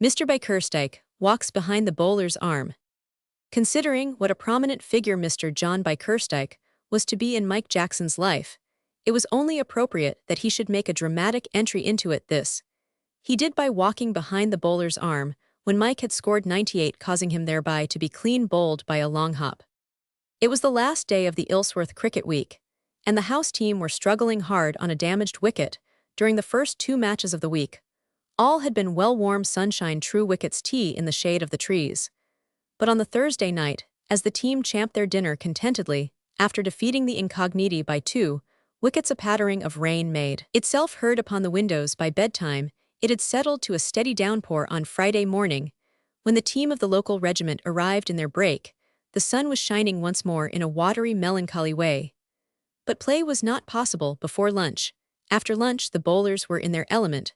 Mr. Bickerstike walks behind the bowler's arm. Considering what a prominent figure Mr. John Bickerstike was to be in Mike Jackson's life, it was only appropriate that he should make a dramatic entry into it. This he did by walking behind the bowler's arm when Mike had scored 98, causing him thereby to be clean bowled by a long hop. It was the last day of the Ilsworth cricket week, and the house team were struggling hard on a damaged wicket during the first 2 matches of the week. All had been well-warm sunshine, true wicket's tea in the shade of the trees. But on the Thursday night, as the team champed their dinner contentedly, after defeating the incogniti by 2 wickets, a pattering of rain made itself heard upon the windows. By bedtime, it had settled to a steady downpour. On Friday morning, when the team of the local regiment arrived in their break, the sun was shining once more in a watery, melancholy way. But play was not possible before lunch. After lunch, the bowlers were in their element,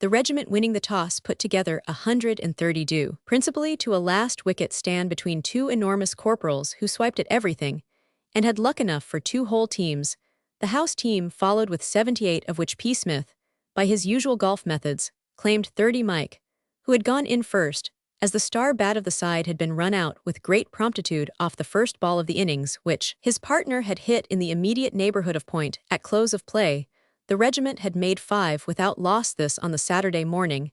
the regiment winning the toss put together 130 due, principally to a last wicket stand between 2 enormous corporals who swiped at everything, and had luck enough for 2 whole teams. The house team followed with 78, of which Psmith, by his usual golf methods, claimed 30. Mike, who had gone in first, as the star bat of the side, had been run out with great promptitude off the first ball of the innings, which his partner had hit in the immediate neighborhood of point. At close of play, the regiment had made 5 without loss. This on the Saturday morning,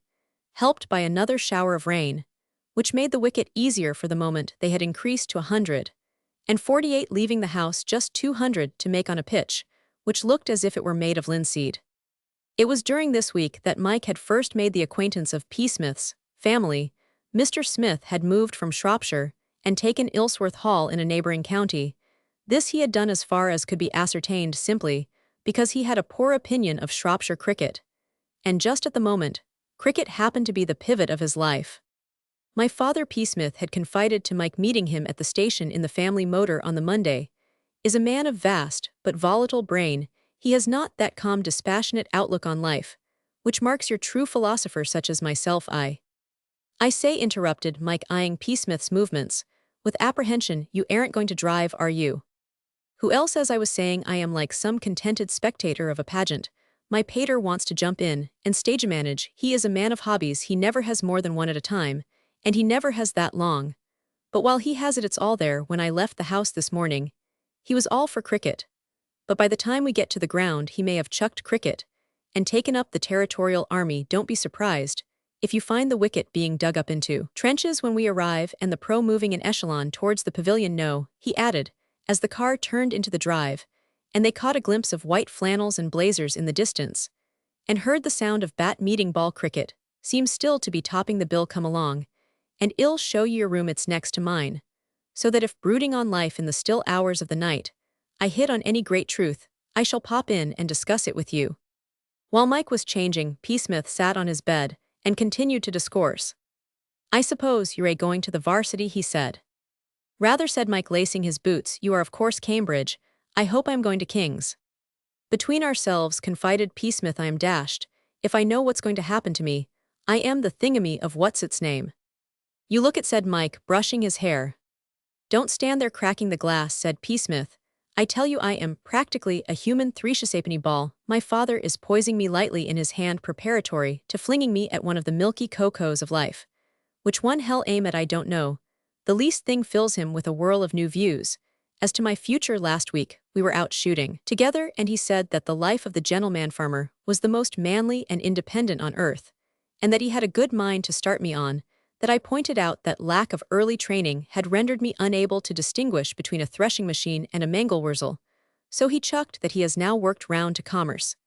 helped by another shower of rain, which made the wicket easier for the moment. They had increased to 148, leaving the house just 200 to make on a pitch, which looked as if it were made of linseed. It was during this week that Mike had first made the acquaintance of Psmith's family. Mr. Smith had moved from Shropshire and taken Ilsworth Hall in a neighboring county. This he had done, as far as could be ascertained, simply because he had a poor opinion of Shropshire cricket. And just at the moment, cricket happened to be the pivot of his life. My father, Psmith, had confided to Mike, meeting him at the station in the family motor on the Monday, is a man of vast but volatile brain. He has not that calm, dispassionate outlook on life, which marks your true philosopher such as myself. I say, interrupted Mike, eyeing Psmith's movements with apprehension. You aren't going to drive, are you? Who else? As I was saying, I am like some contented spectator of a pageant. My pater wants to jump in and stage manage. He is a man of hobbies. He never has more than one at a time, and he never has that long. But while he has it, it's all there. When I left the house this morning, he was all for cricket. But by the time we get to the ground, he may have chucked cricket and taken up the territorial army. Don't be surprised if you find the wicket being dug up into trenches when we arrive, and the pro moving in echelon towards the pavilion. No, he added, as the car turned into the drive, and they caught a glimpse of white flannels and blazers in the distance, and heard the sound of bat meeting ball. Cricket seems still to be topping the bill. Come along, and I'll show you your room. It's next to mine, so that if, brooding on life in the still hours of the night, I hit on any great truth, I shall pop in and discuss it with you. While Mike was changing, Psmith sat on his bed and continued to discourse. I suppose you're going to the varsity, he said. Rather, said Mike, lacing his boots. You are, of course, Cambridge. I hope I'm going to King's. Between ourselves, confided Psmith, I am dashed if I know what's going to happen to me. I am the thingamy of what's its name. You look it, said Mike, brushing his hair. Don't stand there cracking the glass, said Psmith. I tell you, I am practically a human threeshalfpenny ball. My father is poising me lightly in his hand, preparatory to flinging me at one of the milky cocos of life. Which one hell aim at, I don't know. The least thing fills him with a whirl of new views. As to my future, last week we were out shooting together, and he said that the life of the gentleman farmer was the most manly and independent on earth, and that he had a good mind to start me on. That I pointed out that lack of early training had rendered me unable to distinguish between a threshing machine and a mangelwurzel. So he chucked that he has now worked round to commerce.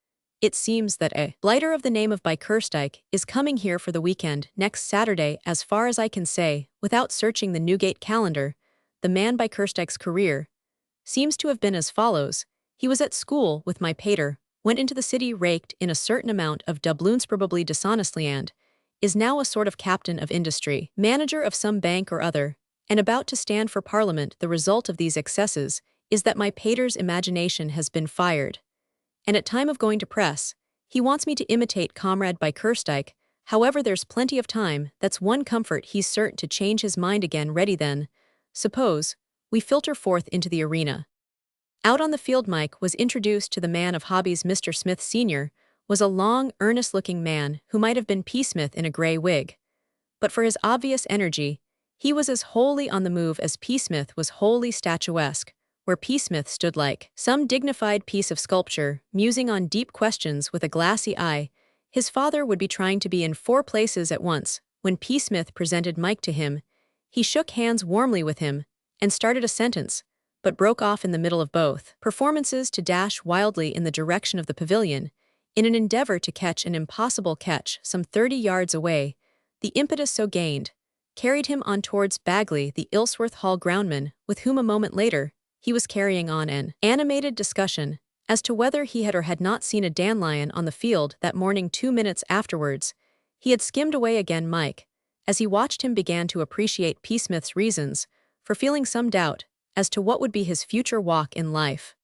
It seems that a blighter of the name of Bickerstike is coming here for the weekend next Saturday. As far as I can say, without searching the Newgate calendar, the man Bickerstike's career seems to have been as follows. He was at school with my pater, went into the city, raked in a certain amount of doubloons, probably dishonestly, and is now a sort of captain of industry, manager of some bank or other, and about to stand for Parliament. The result of these excesses is that my pater's imagination has been fired, and at time of going to press, he wants me to imitate Comrade Bickerstike. However, there's plenty of time. That's one comfort. He's certain to change his mind again. Ready then. Suppose we filter forth into the arena. Out on the field, Mike was introduced to the man of hobbies. Mr. Smith Sr. was a long, earnest-looking man who might have been Psmith in a grey wig. but for his obvious energy, he was as wholly on the move as Psmith was wholly statuesque, where Psmith stood like some dignified piece of sculpture, musing on deep questions with a glassy eye. His father would be trying to be in 4 places at once. When Psmith presented Mike to him, he shook hands warmly with him and started a sentence, but broke off in the middle of both performances to dash wildly in the direction of the pavilion, in an endeavor to catch an impossible catch some 30 yards away. The impetus so gained carried him on towards Bagley, the Ilsworth Hall groundman, with whom a moment later he was carrying on an animated discussion as to whether he had or had not seen a dandelion on the field that morning. 2 minutes afterwards, he had skimmed away again. Mike, as he watched him, began to appreciate Psmith's reasons for feeling some doubt as to what would be his future walk in life.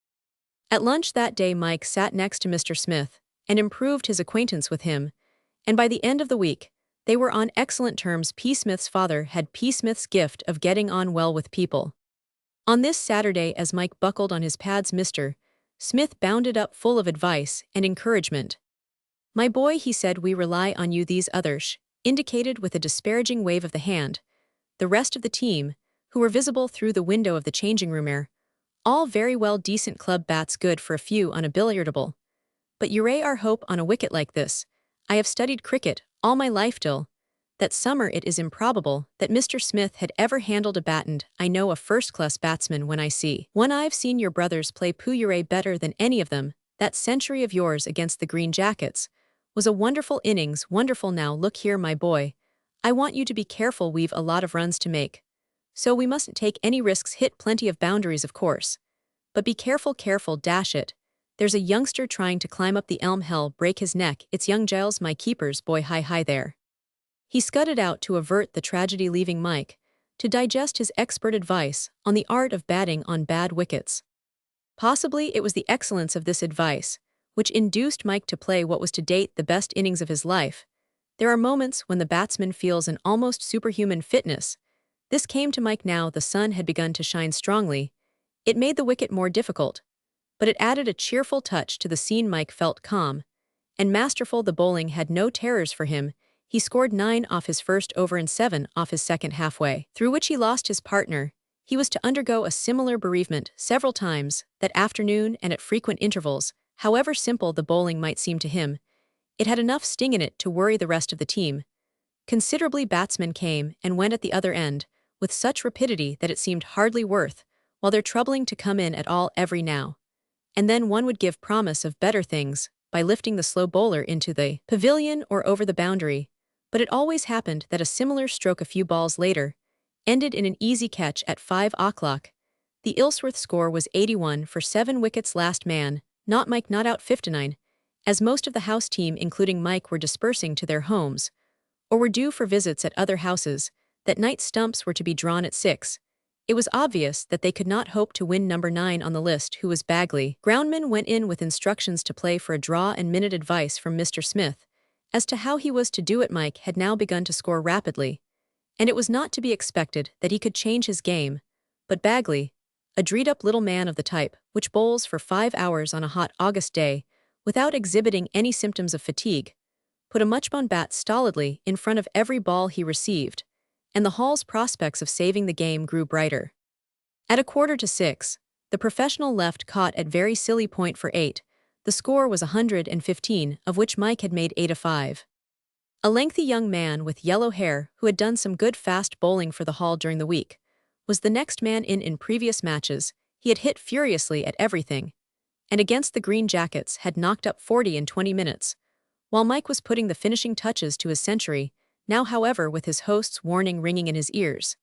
At lunch that day, Mike sat next to Mr. Smith and improved his acquaintance with him, and by the end of the week, they were on excellent terms. Psmith's father had Psmith's gift of getting on well with people. On this Saturday, as Mike buckled on his pads, Mr. Smith bounded up full of advice and encouragement. "My boy," he said, "we rely on you. These others," indicated with a disparaging wave of the hand the rest of the team, who were visible through the window of the changing room, all very well, decent club bats, good for a few on a billiardable. But you're our hope on a wicket like this. I have studied cricket all my life till that summer. It is improbable that Mr. Smith had ever handled a bat, and I know a first-class batsman when I see one. I've seen your brothers play you're better than any of them. That century of yours against the Green Jackets was a wonderful innings, wonderful. Now look here, my boy, I want you to be careful. We've a lot of runs to make, so we mustn't take any risks. Hit plenty of boundaries, of course, but be careful, careful, dash it. There's a youngster trying to climb up the elm. Hell, break his neck. It's young Giles, my keeper's boy. Hi there." He scudded out to avert the tragedy, leaving Mike to digest his expert advice on the art of batting on bad wickets. Possibly it was the excellence of this advice which induced Mike to play what was to date the best innings of his life. There are moments when the batsman feels an almost superhuman fitness. This came to Mike now. The sun had begun to shine strongly. It made the wicket more difficult, but it added a cheerful touch to the scene. Mike felt calm and masterful. The bowling had no terrors for him. He scored 9 off his first over and 7 off his second, halfway through which he lost his partner. He was to undergo a similar bereavement several times that afternoon and at frequent intervals. However simple the bowling might seem to him, it had enough sting in it to worry the rest of the team. Considerably batsmen came and went at the other end with such rapidity that it seemed hardly worth while they're troubling to come in at all. Every now and then one would give promise of better things by lifting the slow bowler into the pavilion or over the boundary, but it always happened that a similar stroke a few balls later ended in an easy catch. At 5 o'clock, the Ilsworth score was 81 for 7 wickets. Last man, not Mike, not out. 59, as most of the house team, including Mike, were dispersing to their homes or were due for visits at other houses. That night stumps were to be drawn at 6. It was obvious that they could not hope to win. Number 9 on the list, who was Bagley, groundman, went in with instructions to play for a draw and minute advice from Mr. Smith as to how he was to do it. Mike had now begun to score rapidly, and it was not to be expected that he could change his game, but Bagley, a dreed-up little man of the type which bowls for 5 hours on a hot August day without exhibiting any symptoms of fatigue, put a muchbone bat stolidly in front of every ball he received, and the Hall's prospects of saving the game grew brighter. At 5:45, the professional left caught at very silly point for 8. The score was 115, of which Mike had made 8 of 5. A lengthy young man with yellow hair, who had done some good fast bowling for the Hall during the week, was the next man in. In previous matches, he had hit furiously at everything, and against the Green Jackets had knocked up 40 in 20 minutes, while Mike was putting the finishing touches to his century. Now, however, with his host's warning ringing in his ears,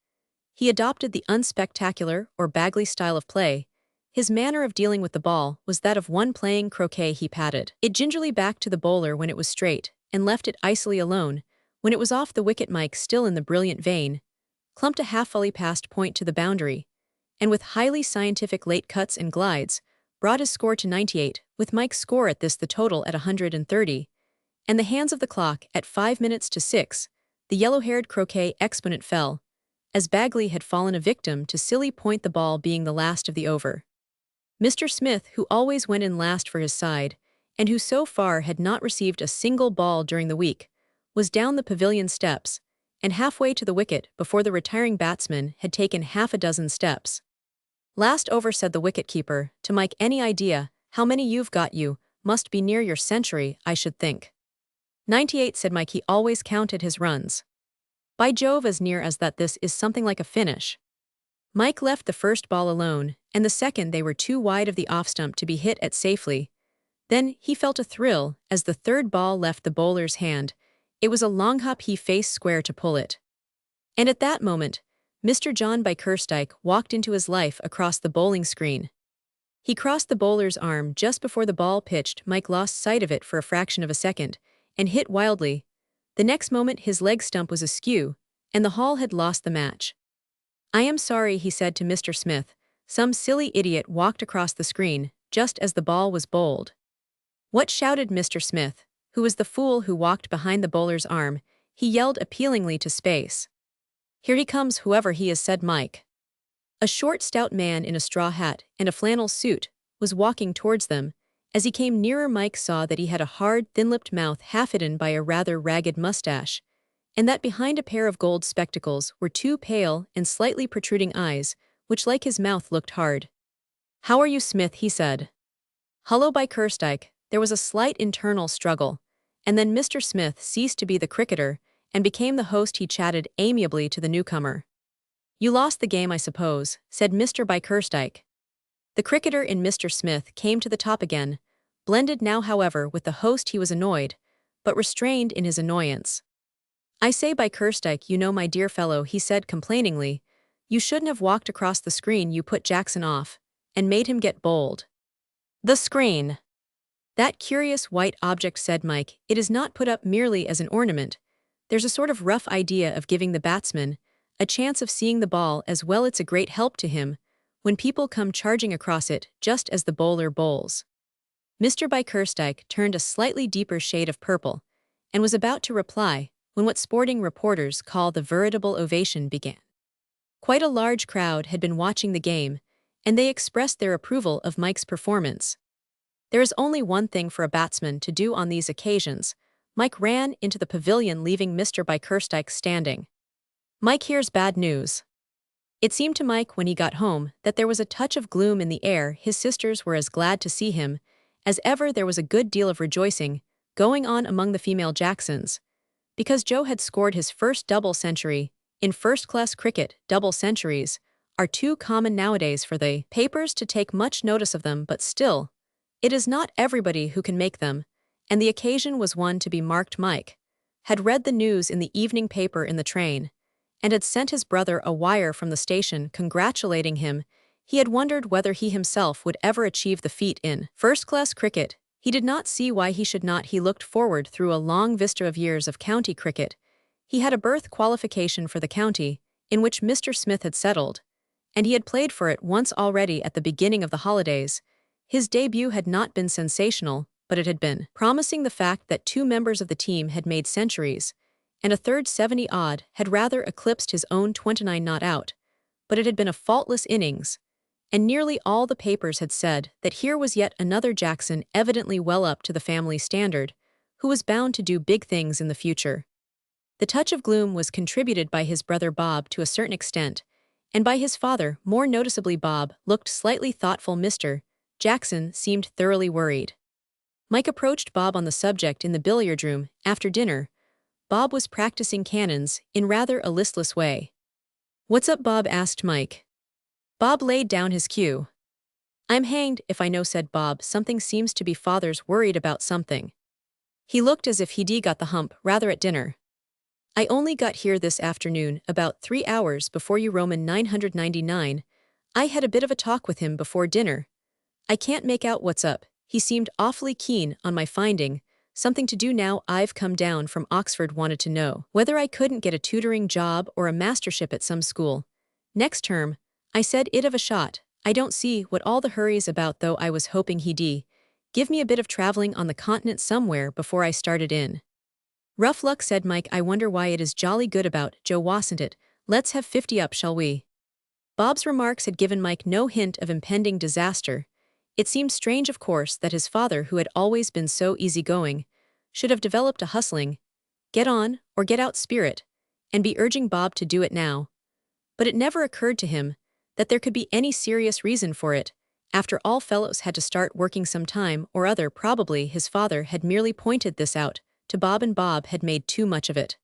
he adopted the unspectacular or Bagley style of play. His manner of dealing with the ball was that of one playing croquet. He patted it gingerly back to the bowler when it was straight, and left it icily alone when it was off the wicket. Mike, still in the brilliant vein, clumped a half-volley past point to the boundary, and with highly scientific late cuts and glides, brought his score to 98, with Mike's score at this the total at 130, and the hands of the clock at 5 minutes to 6, the yellow-haired croquet exponent fell, as Bagley had fallen a victim to silly point, the ball being the last of the over. Mr. Smith, who always went in last for his side, and who so far had not received a single ball during the week, was down the pavilion steps, and halfway to the wicket before the retiring batsman had taken half a dozen steps. "Last over," said the wicket-keeper, to Mike. "Any idea how many you've got? You must be near your century, I should think." 98, said Mike. He always counted his runs. "By Jove, as near as that. This is something like a finish." Mike left the first ball alone, and the second they were too wide of the off-stump to be hit at safely. Then he felt a thrill as the third ball left the bowler's hand. It was a long hop. He faced square to pull it. And at that moment, Mr. John Bickerstike walked into his life across the bowling screen. He crossed the bowler's arm just before the ball pitched. Mike lost sight of it for a fraction of a second, and hit wildly. The next moment his leg stump was askew, and the Hall had lost the match. "I am sorry," he said to Mr. Smith. Some silly idiot walked across the screen, just as the ball was bowled. "What?" shouted Mr. Smith, who was the fool who walked behind the bowler's arm. He yelled appealingly to space. "Here he comes, whoever he is," said Mike. A short, stout man in a straw hat and a flannel suit was walking towards them. As he came nearer, Mike saw that he had a hard, thin-lipped mouth half hidden by a rather ragged mustache, and that behind a pair of gold spectacles were two pale and slightly protruding eyes, which, like his mouth, looked hard. "How are you, Smith?" he said. "Hullo, Bickerstike." There was a slight internal struggle, and then Mr. Smith ceased to be the cricketer and became the host. He chatted amiably to the newcomer. "You lost the game, I suppose," said Mr. Bickerstike. The cricketer in Mr. Smith came to the top again. Blended now, however, with the host, he was annoyed, but restrained in his annoyance. "I say, Bickerstike, you know, my dear fellow," he said complainingly, "you shouldn't have walked across the screen. You put Jackson off, and made him get bowled." "The screen? That curious white object," said Mike. "It is not put up merely as an ornament. There's a sort of rough idea of giving the batsman a chance of seeing the ball as well. It's a great help to him when people come charging across it just as the bowler bowls." Mr. Bickerstike turned a slightly deeper shade of purple and was about to reply when what sporting reporters call the veritable ovation began. Quite a large crowd had been watching the game, and they expressed their approval of Mike's performance. There is only one thing for a batsman to do on these occasions. Mike ran into the pavilion, leaving Mr. Bickerstike standing. "Mike, here's bad news." It seemed to Mike when he got home that there was a touch of gloom in the air. His sisters were as glad to see him as ever. There was a good deal of rejoicing going on among the female Jacksons, because Joe had scored his first double century. In first-class cricket, double centuries are too common nowadays for the papers to take much notice of them, but still, it is not everybody who can make them, and the occasion was one to be marked. Mike had read the news in the evening paper in the train, and had sent his brother a wire from the station congratulating him. He had wondered whether he himself would ever achieve the feat in first-class cricket. He did not see why he should not. He looked forward through a long vista of years of county cricket. He had a birth qualification for the county, in which Mr. Smith had settled, and he had played for it once already at the beginning of the holidays. His debut had not been sensational, but it had been promising. The fact that two members of the team had made centuries, and a third 70-odd had rather eclipsed his own 29 not out, but it had been a faultless innings, and nearly all the papers had said that here was yet another Jackson evidently well up to the family standard, who was bound to do big things in the future. The touch of gloom was contributed by his brother Bob to a certain extent, and by his father more noticeably. Bob looked slightly thoughtful. Mr. Jackson seemed thoroughly worried. Mike approached Bob on the subject in the billiard room after dinner. Bob was practicing cannons in rather a listless way. "What's up, Bob?" asked Mike. Bob laid down his cue. "I'm hanged if I know," said Bob. "Something seems to be. Father's worried about something. He looked as if he'd got the hump rather at dinner. I only got here this afternoon, about 3 hours before you. Roman 999. I had a bit of a talk with him before dinner. I can't make out what's up. He seemed awfully keen on my finding something to do now. I've come down from Oxford. Wanted to know whether I couldn't get a tutoring job or a mastership at some school next term. I said it'd have a shot. I don't see what all the hurry's about, though. I was hoping he'd give me a bit of traveling on the continent somewhere before I started in." "Rough luck," said Mike. "I wonder why. It is jolly good about Joe, wasn't it? Let's have 50 up, shall we?" Bob's remarks had given Mike no hint of impending disaster. It seemed strange, of course, that his father, who had always been so easygoing, should have developed a hustling, get on or get out spirit, and be urging Bob to do it now. But it never occurred to him that there could be any serious reason for it. After all, fellows had to start working some time or other. Probably his father had merely pointed this out to Bob, and Bob had made too much of it.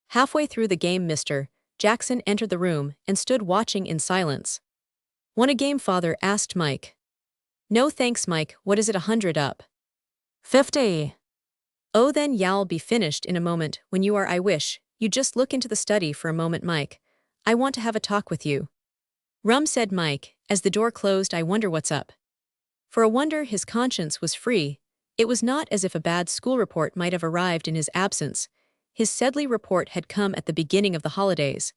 Halfway through the game, Mr. Jackson entered the room and stood watching in silence. "Want a game, father?" asked Mike. "No thanks, Mike. What is it, 100 up?" 50. "Oh, then y'all be finished in a moment. When you are, I wish you'd just look into the study for a moment, Mike. I want to have a talk with you." "Rum," said Mike, as the door closed. "I wonder what's up." For a wonder, his conscience was free. It was not as if a bad school report might have arrived in his absence. His Sedley report had come at the beginning of the holidays,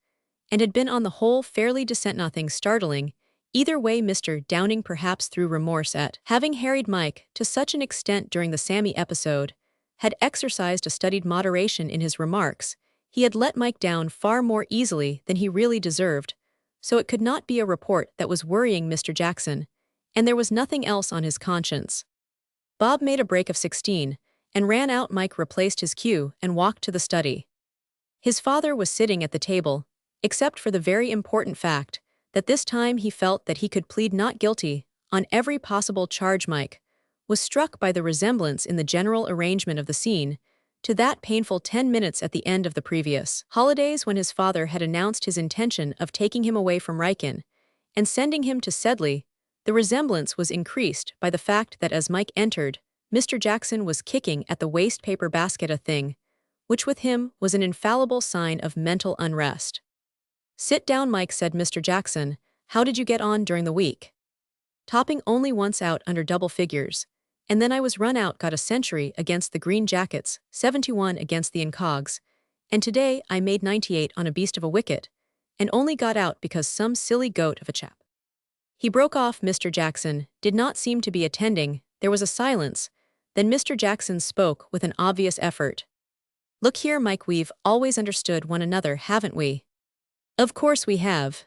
and had been on the whole fairly decent. Nothing startling. Either way, Mr. Downing, perhaps through remorse at having harried Mike to such an extent during the Sammy episode, had exercised a studied moderation in his remarks. He had let Mike down far more easily than he really deserved, so it could not be a report that was worrying Mr. Jackson, and there was nothing else on his conscience. Bob made a break of 16 and ran out. Mike replaced his cue and walked to the study. His father was sitting at the table, except for the very important fact that this time he felt that he could plead not guilty on every possible charge. Mike was struck by the resemblance in the general arrangement of the scene to that painful 10 minutes at the end of the previous holidays, when his father had announced his intention of taking him away from Riken and sending him to Sedley. The resemblance was increased by the fact that as Mike entered, Mr. Jackson was kicking at the waste paper basket, a thing which with him was an infallible sign of mental unrest. "Sit down, Mike," said Mr. Jackson. "How did you get on during the week?" "Topping only once out under double figures, and then I was run out. Got a century against the Green Jackets, 71 against the Incogs, and today I made 98 on a beast of a wicket, and only got out because some silly goat of a chap." He broke off. Mr. Jackson did not seem to be attending. There was a silence. Then Mr. Jackson spoke with an obvious effort. "Look here, Mike, we've always understood one another, haven't we?" "Of course we have.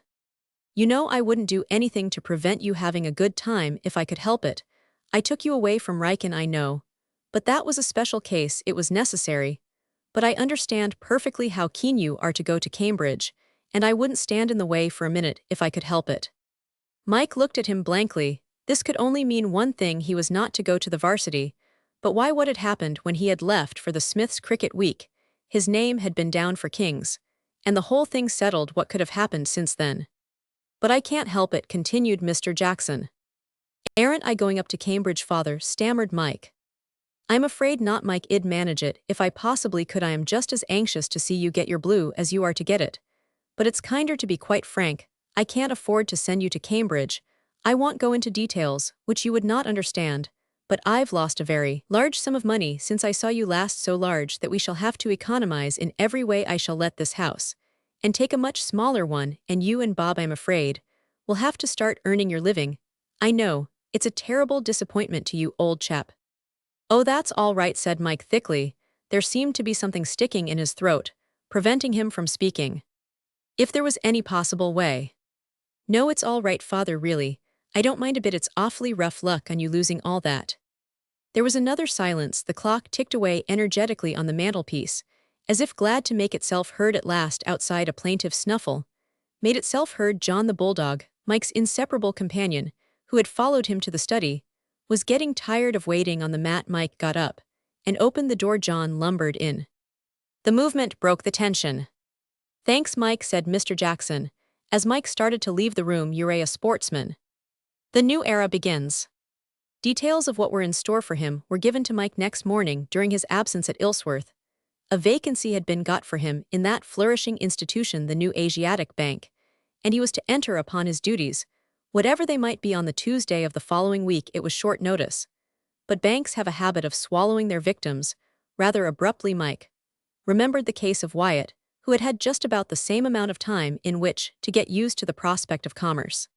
You know I wouldn't do anything to prevent you having a good time if I could help it. I took you away from Riken, I know. But that was a special case. It was necessary. But I understand perfectly how keen you are to go to Cambridge, and I wouldn't stand in the way for a minute if I could help it." Mike looked at him blankly. This could only mean one thing: he was not to go to the varsity. But why? What had happened when he had left for the Smiths' cricket week? His name had been down for Kings, and the whole thing settled. What could have happened since then? "But I can't help it," continued Mr. Jackson. "Aren't I going up to Cambridge, father?" stammered Mike. "I'm afraid not, Mike. I'd manage it if I possibly could. I am just as anxious to see you get your blue as you are to get it. But it's kinder to be quite frank. I can't afford to send you to Cambridge. I won't go into details, which you would not understand, but I've lost a very large sum of money since I saw you last, so large that we shall have to economize in every way. I shall let this house and take a much smaller one, and you and Bob, I'm afraid, will have to start earning your living. I know, it's a terrible disappointment to you, old chap." "Oh, that's all right," said Mike thickly. There seemed to be something sticking in his throat, preventing him from speaking. "If there was any possible way." "No, it's all right, father, really. I don't mind a bit. It's awfully rough luck on you losing all that." There was another silence. The clock ticked away energetically on the mantelpiece, as if glad to make itself heard at last. Outside, a plaintive snuffle made itself heard. John the bulldog, Mike's inseparable companion, who had followed him to the study, was getting tired of waiting on the mat. Mike got up and opened the door. John lumbered in. The movement broke the tension. "Thanks, Mike," said Mr. Jackson, as Mike started to leave the room. "You're a sportsman. The new era begins." Details of what were in store for him were given to Mike next morning during his absence at Ilsworth. A vacancy had been got for him in that flourishing institution, the new Asiatic Bank, and he was to enter upon his duties, whatever they might be, on the Tuesday of the following week. It was short notice, but banks have a habit of swallowing their victims rather abruptly. Mike remembered the case of Wyatt, who had had just about the same amount of time in which to get used to the prospect of commerce.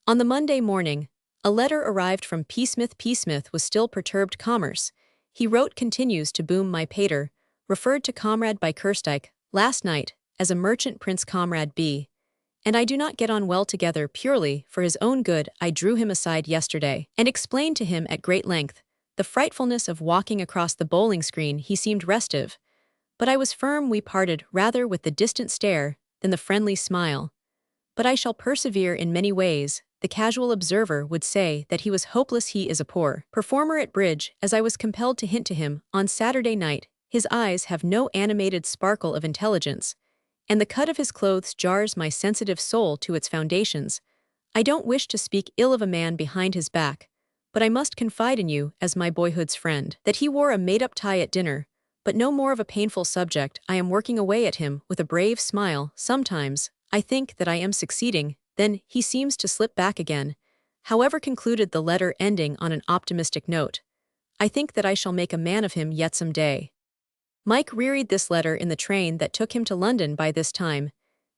On the Monday morning, a letter arrived from Psmith. Psmith was still perturbed. "Commerce," he wrote, "continues to boom. My pater referred to Comrade by Kerstike last night as a merchant prince, Comrade B, and I do not get on well together. Purely for his own good, I drew him aside yesterday and explained to him at great length the frightfulness of walking across the bowling screen. He seemed restive, But I was firm we parted rather with the distant stare than the friendly smile. But I shall persevere in many ways. The casual observer would say that he was hopeless. He is a poor performer at bridge, as I was compelled to hint to him on Saturday night. His eyes have no animated sparkle of intelligence, and the cut of his clothes jars my sensitive soul to its foundations. I don't wish to speak ill of a man behind his back, but I must confide in you, as my boyhood's friend, that he wore a made-up tie at dinner, but no more of a painful subject. I am working away at him with a brave smile. Sometimes I think that I am succeeding, then he seems to slip back again. However, concluded the letter, ending on an optimistic note, I think that I shall make a man of him yet some day. Mike reread this letter in the train that took him to London. By this time,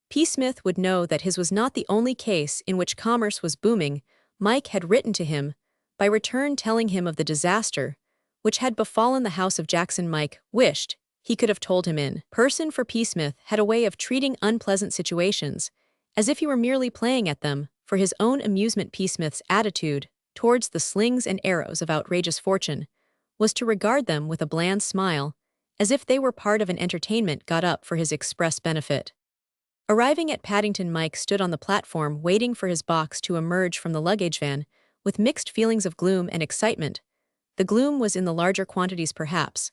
Psmith would know that his was not the only case in which commerce was booming. Mike had written to him by return telling him of the disaster which had befallen the house of Jackson. Mike wished he could have told him in person, for Psmith had a way of treating unpleasant situations as if he were merely playing at them for his own amusement. Psmith's attitude towards the slings and arrows of outrageous fortune was to regard them with a bland smile, as if they were part of an entertainment got up for his express benefit. Arriving at Paddington, Mike stood on the platform waiting for his box to emerge from the luggage van, with mixed feelings of gloom and excitement. The gloom was in the larger quantities perhaps,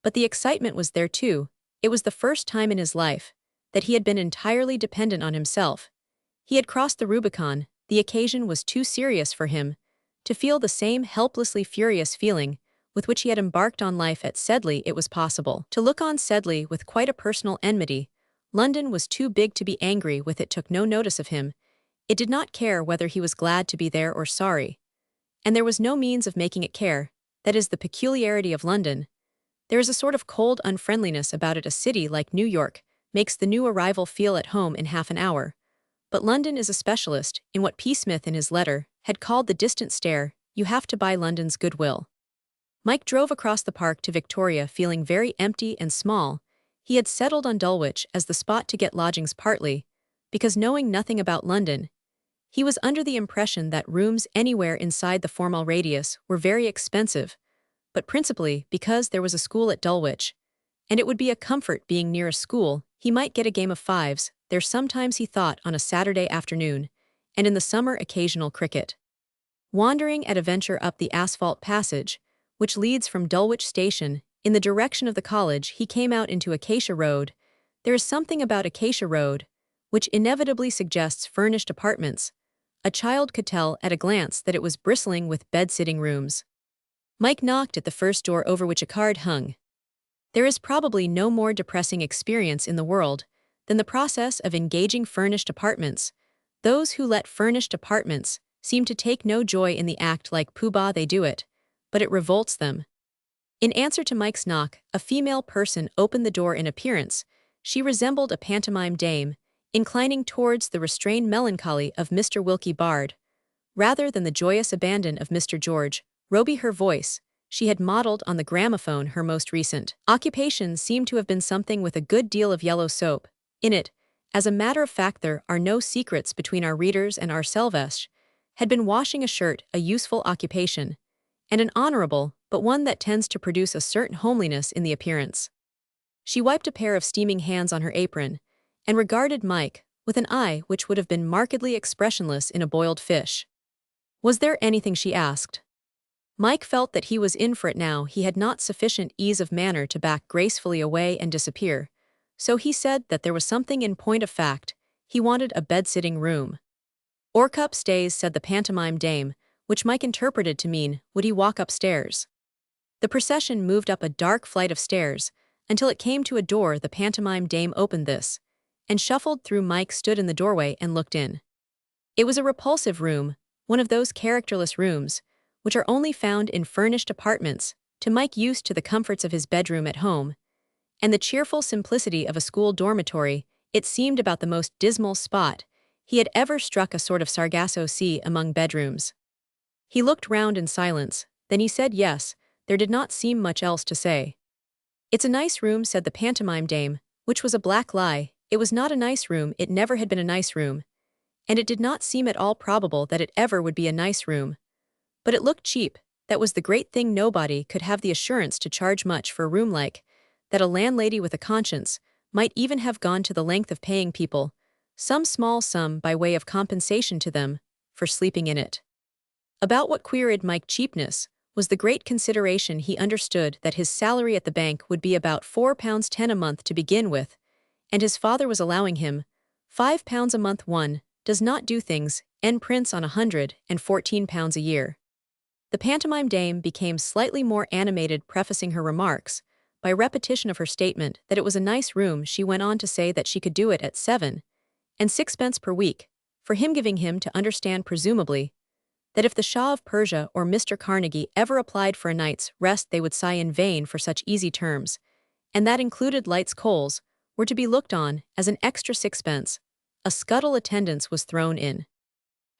but the excitement was there too. It was the first time in his life that he had been entirely dependent on himself. He had crossed the Rubicon. The occasion was too serious for him to feel the same helplessly furious feeling with which he had embarked on life at Sedley. It was possible to look on Sedley with quite a personal enmity. London was too big to be angry with. It took no notice of him. It did not care whether he was glad to be there or sorry. And there was no means of making it care. That is the peculiarity of London. There is a sort of cold unfriendliness about it. A city like New York makes the new arrival feel at home in half an hour. But London is a specialist in what Psmith in his letter had called the distant stare. You have to buy London's goodwill. Mike drove across the park to Victoria feeling very empty and small. He had settled on Dulwich as the spot to get lodgings, partly because, knowing nothing about London, he was under the impression that rooms anywhere inside the formal radius were very expensive, but principally because there was a school at Dulwich, and it would be a comfort being near a school. He might get a game of fives there sometimes, he thought, on a Saturday afternoon, and in the summer occasional cricket. Wandering at a venture up the asphalt passage, which leads from Dulwich Station in the direction of the college, he came out into Acacia Road. There is something about Acacia Road which inevitably suggests furnished apartments. A child could tell at a glance that it was bristling with bed-sitting rooms. Mike knocked at the first door, over which a card hung. There is probably no more depressing experience in the world than the process of engaging furnished apartments. Those who let furnished apartments seem to take no joy in the act. Like Pooh-Bah, they do it, but it revolts them. In answer to Mike's knock, a female person opened the door. In appearance, she resembled a pantomime dame, inclining towards the restrained melancholy of Mr. Wilkie Bard, rather than the joyous abandon of Mr. George Roby. Her voice, she had modeled on the gramophone. Her most recent occupation seemed to have been something with a good deal of yellow soap in it. As a matter of fact, there are no secrets between our readers and ourselves. Had been washing a shirt, a useful occupation, and an honorable, but one that tends to produce a certain homeliness in the appearance. She wiped a pair of steaming hands on her apron, and regarded Mike with an eye which would have been markedly expressionless in a boiled fish. Was there anything, she asked? Mike felt that he was in for it now. He had not sufficient ease of manner to back gracefully away and disappear, so he said that there was something. In point of fact, he wanted a bed-sitting room. "Ork upstairs," said the pantomime dame, which Mike interpreted to mean, would he walk upstairs? The procession moved up a dark flight of stairs until it came to a door. The pantomime dame opened this and shuffled through. Mike stood in the doorway and looked in. It was a repulsive room, one of those characterless rooms which are only found in furnished apartments. To Mike, used to the comforts of his bedroom at home and the cheerful simplicity of a school dormitory, it seemed about the most dismal spot he had ever struck. A sort of Sargasso Sea among bedrooms. He looked round in silence, then he said yes. There did not seem much else to say. "It's a nice room," said the pantomime dame, which was a black lie. It was not a nice room. It never had been a nice room, and it did not seem at all probable that it ever would be a nice room. But it looked cheap. That was the great thing. Nobody could have the assurance to charge much for a room like that a landlady with a conscience might even have gone to the length of paying people some small sum by way of compensation to them for sleeping in it. About what queried Mike cheapness was the great consideration he understood that his salary at the bank would be about £4.10 a month to begin with, and his father was allowing him £5 a month. One does not do things and prints on £114 a year. The pantomime dame became slightly more animated, prefacing her remarks by repetition of her statement that it was a nice room. She went on to say that she could do it at 7 and 6 pence per week, for him, giving him to understand presumably that if the Shah of Persia or Mr. Carnegie ever applied for a night's rest they would sigh in vain for such easy terms, and that included lights, coals, were to be looked on as an extra 6 pence. A scuttle attendance was thrown in.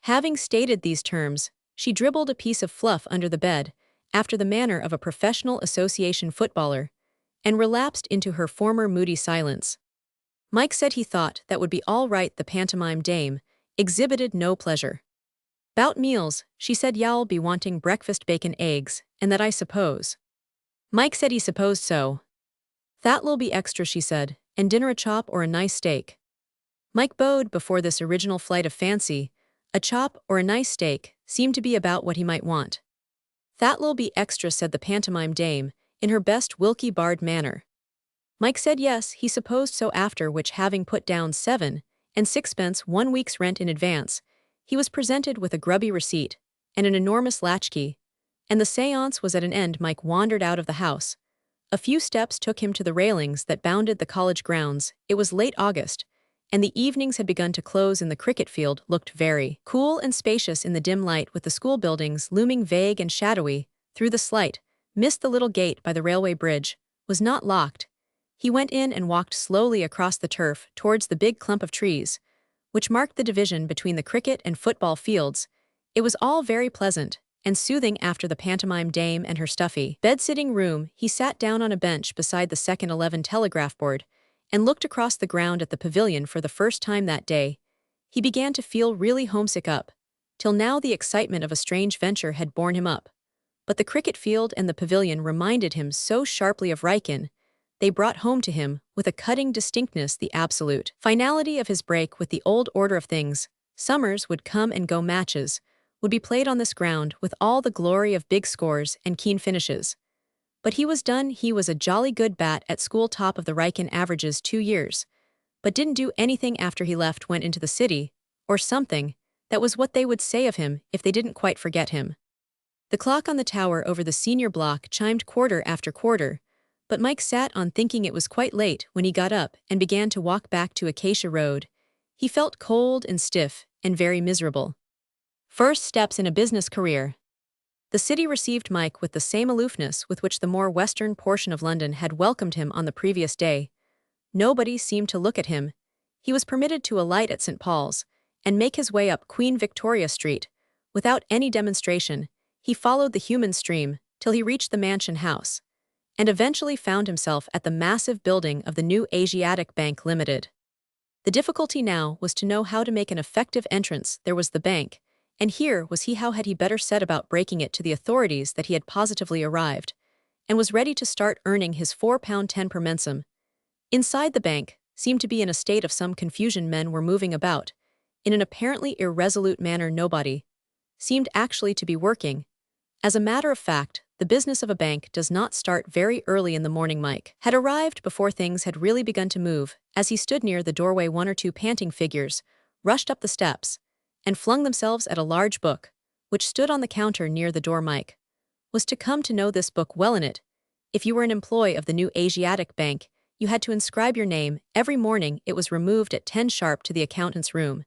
Having stated these terms, she dribbled a piece of fluff under the bed, after the manner of a professional association footballer, and relapsed into her former moody silence. Mike said he thought that would be all right. The pantomime dame exhibited no pleasure. "'Bout meals," she said, "y'all be wanting breakfast bacon, eggs, and that, I suppose." Mike said he supposed so. "That'll be extra," she said, "and dinner a chop or a nice steak." Mike bowed before this original flight of fancy. A chop or a nice steak seemed to be about what he might want. "That'll be extra," said the pantomime dame, in her best Wilkie Bard manner. Mike said yes, he supposed so, after which, having put down 7 and 6 pence 1 week's rent in advance, he was presented with a grubby receipt and an enormous latchkey, and the séance was at an end. Mike wandered out of the house. A few steps took him to the railings that bounded the college grounds. It was late August, and the evenings had begun to close, and the cricket field looked very cool and spacious in the dim light, with the school buildings looming vague and shadowy through the slight mist. The little gate by the railway bridge was not locked. He went in and walked slowly across the turf towards the big clump of trees, which marked the division between the cricket and football fields. It was all very pleasant and soothing after the pantomime dame and her stuffy bed-sitting room. He sat down on a bench beside the second 11 telegraph board and looked across the ground at the pavilion for the first time that day. He began to feel really homesick. Up till now the excitement of a strange venture had borne him up, but the cricket field and the pavilion reminded him so sharply of Riken. They brought home to him, with a cutting distinctness, the absolute finality of his break with the old order of things. Summers would come and go, matches would be played on this ground with all the glory of big scores and keen finishes. But he was done. He was a jolly good bat at school, top of the Riken averages 2 years, but didn't do anything after he left, went into the city, or something. That was what they would say of him if they didn't quite forget him. The clock on the tower over the senior block chimed quarter after quarter, but Mike sat on thinking it was quite late when he got up and began to walk back to Acacia Road. He felt cold and stiff and very miserable. First steps in a business career. The city received Mike with the same aloofness with which the more western portion of London had welcomed him on the previous day. Nobody seemed to look at him. He was permitted to alight at St. Paul's and make his way up Queen Victoria Street. Without any demonstration, he followed the human stream till he reached the Mansion House, and eventually found himself at the massive building of the new Asiatic Bank Limited. The difficulty now was to know how to make an effective entrance. There was the bank, and here was he. How had he better set about breaking it to the authorities that he had positively arrived, and was ready to start earning his £4.10 per mensem? Inside the bank seemed to be in a state of some confusion. Men were moving about in an apparently irresolute manner. Nobody seemed actually to be working. As a matter of fact, the business of a bank does not start very early in the morning. Mike had arrived before things had really begun to move. As he stood near the doorway, 1 or 2 panting figures rushed up the steps and flung themselves at a large book, which stood on the counter near the door. Mike was to come to know this book well. In it, if you were an employee of the new Asiatic Bank, you had to inscribe your name every morning. It was removed at 10 sharp to the accountant's room,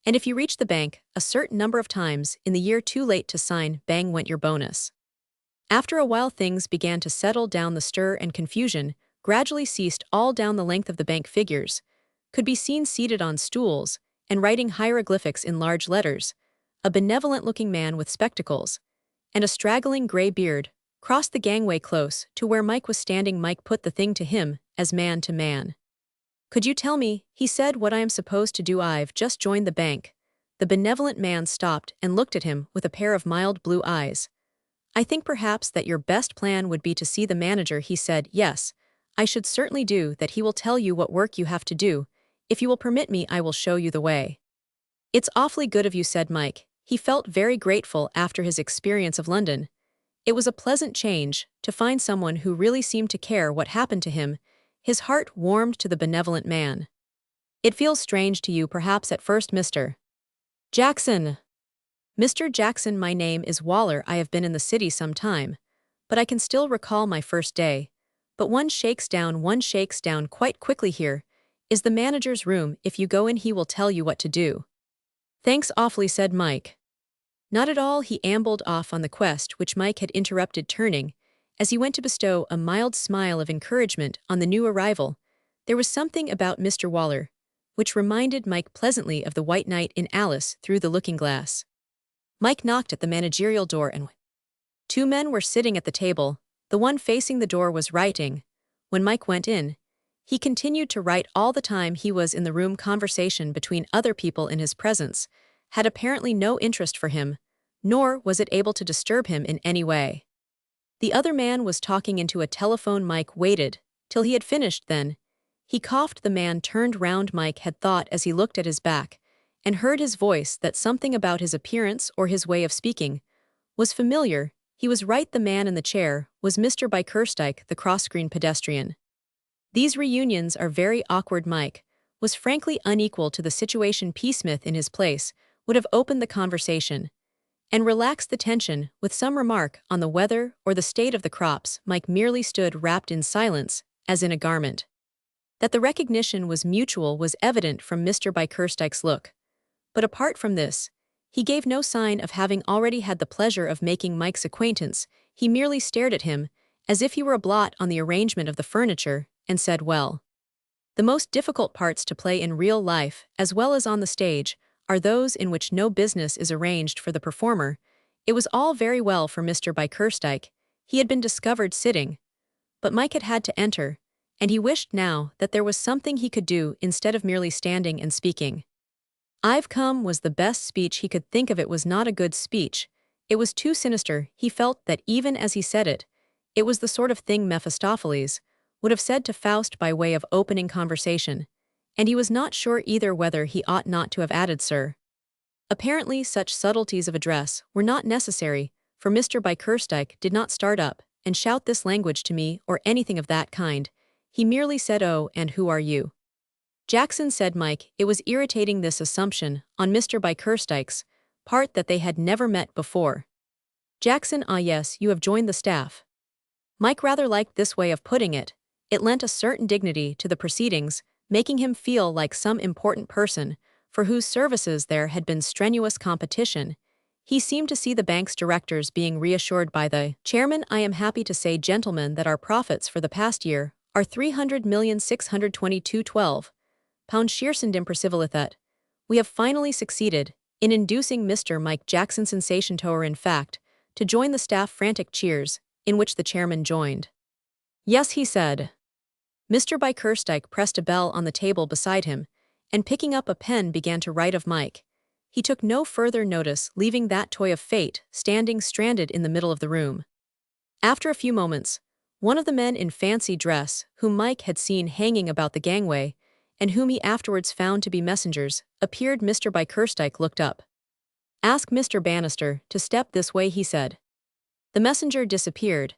and if you reached the bank a certain number of times in the year too late to sign, bang went your bonus. After a while things began to settle down. The stir and confusion gradually ceased. All down the length of the bank figures could be seen, seated on stools and writing hieroglyphics in large letters. A benevolent-looking man with spectacles and a straggling gray beard crossed the gangway close to where Mike was standing. Mike put the thing to him as man to man. "Could you tell me," he said, "what I am supposed to do? I've just joined the bank." The benevolent man stopped and looked at him with a pair of mild blue eyes. "I think perhaps that your best plan would be to see the manager," he said. "Yes, I should certainly do that. He will tell you what work you have to do. If you will permit me, I will show you the way. It's awfully good of you, said Mike. He felt very grateful after his experience of London. It was a pleasant change to find someone who really seemed to care what happened to him. His heart warmed to the benevolent man. It feels strange to you perhaps at first, Mr. Jackson. Mr. Jackson, my name is Waller. I have been in the city some time, but I can still recall my first day. But one shakes down quite quickly. Here is the manager's room. If you go in, he will tell you what to do. Thanks awfully, said Mike. Not at all. He ambled off on the quest which Mike had interrupted, turning, as he went to bestow a mild smile of encouragement on the new arrival. There was something about Mr. Waller which reminded Mike pleasantly of the White Knight in Alice Through the Looking-Glass. Mike knocked at the managerial door and two men were sitting at the table. The one facing the door was writing. When Mike went in, he continued to write all the time he was in the room. Conversation between other people in his presence had apparently no interest for him, nor was it able to disturb him in any way. The other man was talking into a telephone. Mike waited till he had finished, then he coughed. The man turned round. Mike had thought as he looked at his back and heard his voice that something about his appearance or his way of speaking was familiar. He was right. The man in the chair was Mr. Bickerstike, the cross-screen pedestrian. These reunions are very awkward. Mike was frankly unequal to the situation. Psmith in his place would have opened the conversation and relaxed the tension with some remark on the weather or the state of the crops. Mike merely stood wrapped in silence, as in a garment. That the recognition was mutual was evident from Mr. Bickerstike's look. But apart from this, he gave no sign of having already had the pleasure of making Mike's acquaintance. He merely stared at him, as if he were a blot on the arrangement of the furniture, and said, well, the most difficult parts to play in real life, as well as on the stage, are those in which no business is arranged for the performer. It was all very well for Mr. Bickerstike. He had been discovered sitting, but Mike had to enter, and he wished now that there was something he could do instead of merely standing and speaking. I've come was the best speech he could think of. It was not a good speech. It was too sinister. He felt that even as he said it, it was the sort of thing Mephistopheles would have said to Faust by way of opening conversation, and he was not sure either whether he ought not to have added Sir. Apparently such subtleties of address were not necessary, for Mr. Bickerstike did not start up and shout this language to me or anything of that kind. He merely said, oh, and who are you? Jackson, said Mike. It was irritating, this assumption on Mr. Bickerstike's part that they had never met before. Jackson, ah yes, you have joined the staff. Mike rather liked this way of putting it. It lent a certain dignity to the proceedings, making him feel like some important person for whose services there had been strenuous competition. He seemed to see the bank's directors being reassured by the chairman. I am happy to say, gentlemen, that our profits for the past year are £300,622.12. Shearson impercivilithet. We have finally succeeded in inducing Mr. Mike Jackson sensation tour, in fact, to join the staff. Frantic cheers, in which the chairman joined. Yes, he said. Mr. Bickerstike pressed a bell on the table beside him, and picking up a pen began to write of Mike. He took no further notice, leaving that toy of fate standing stranded in the middle of the room. After a few moments, one of the men in fancy dress, whom Mike had seen hanging about the gangway, and whom he afterwards found to be messengers, appeared. Mr. Bickerstike looked up. Ask Mr. Bannister to step this way, he said. The messenger disappeared,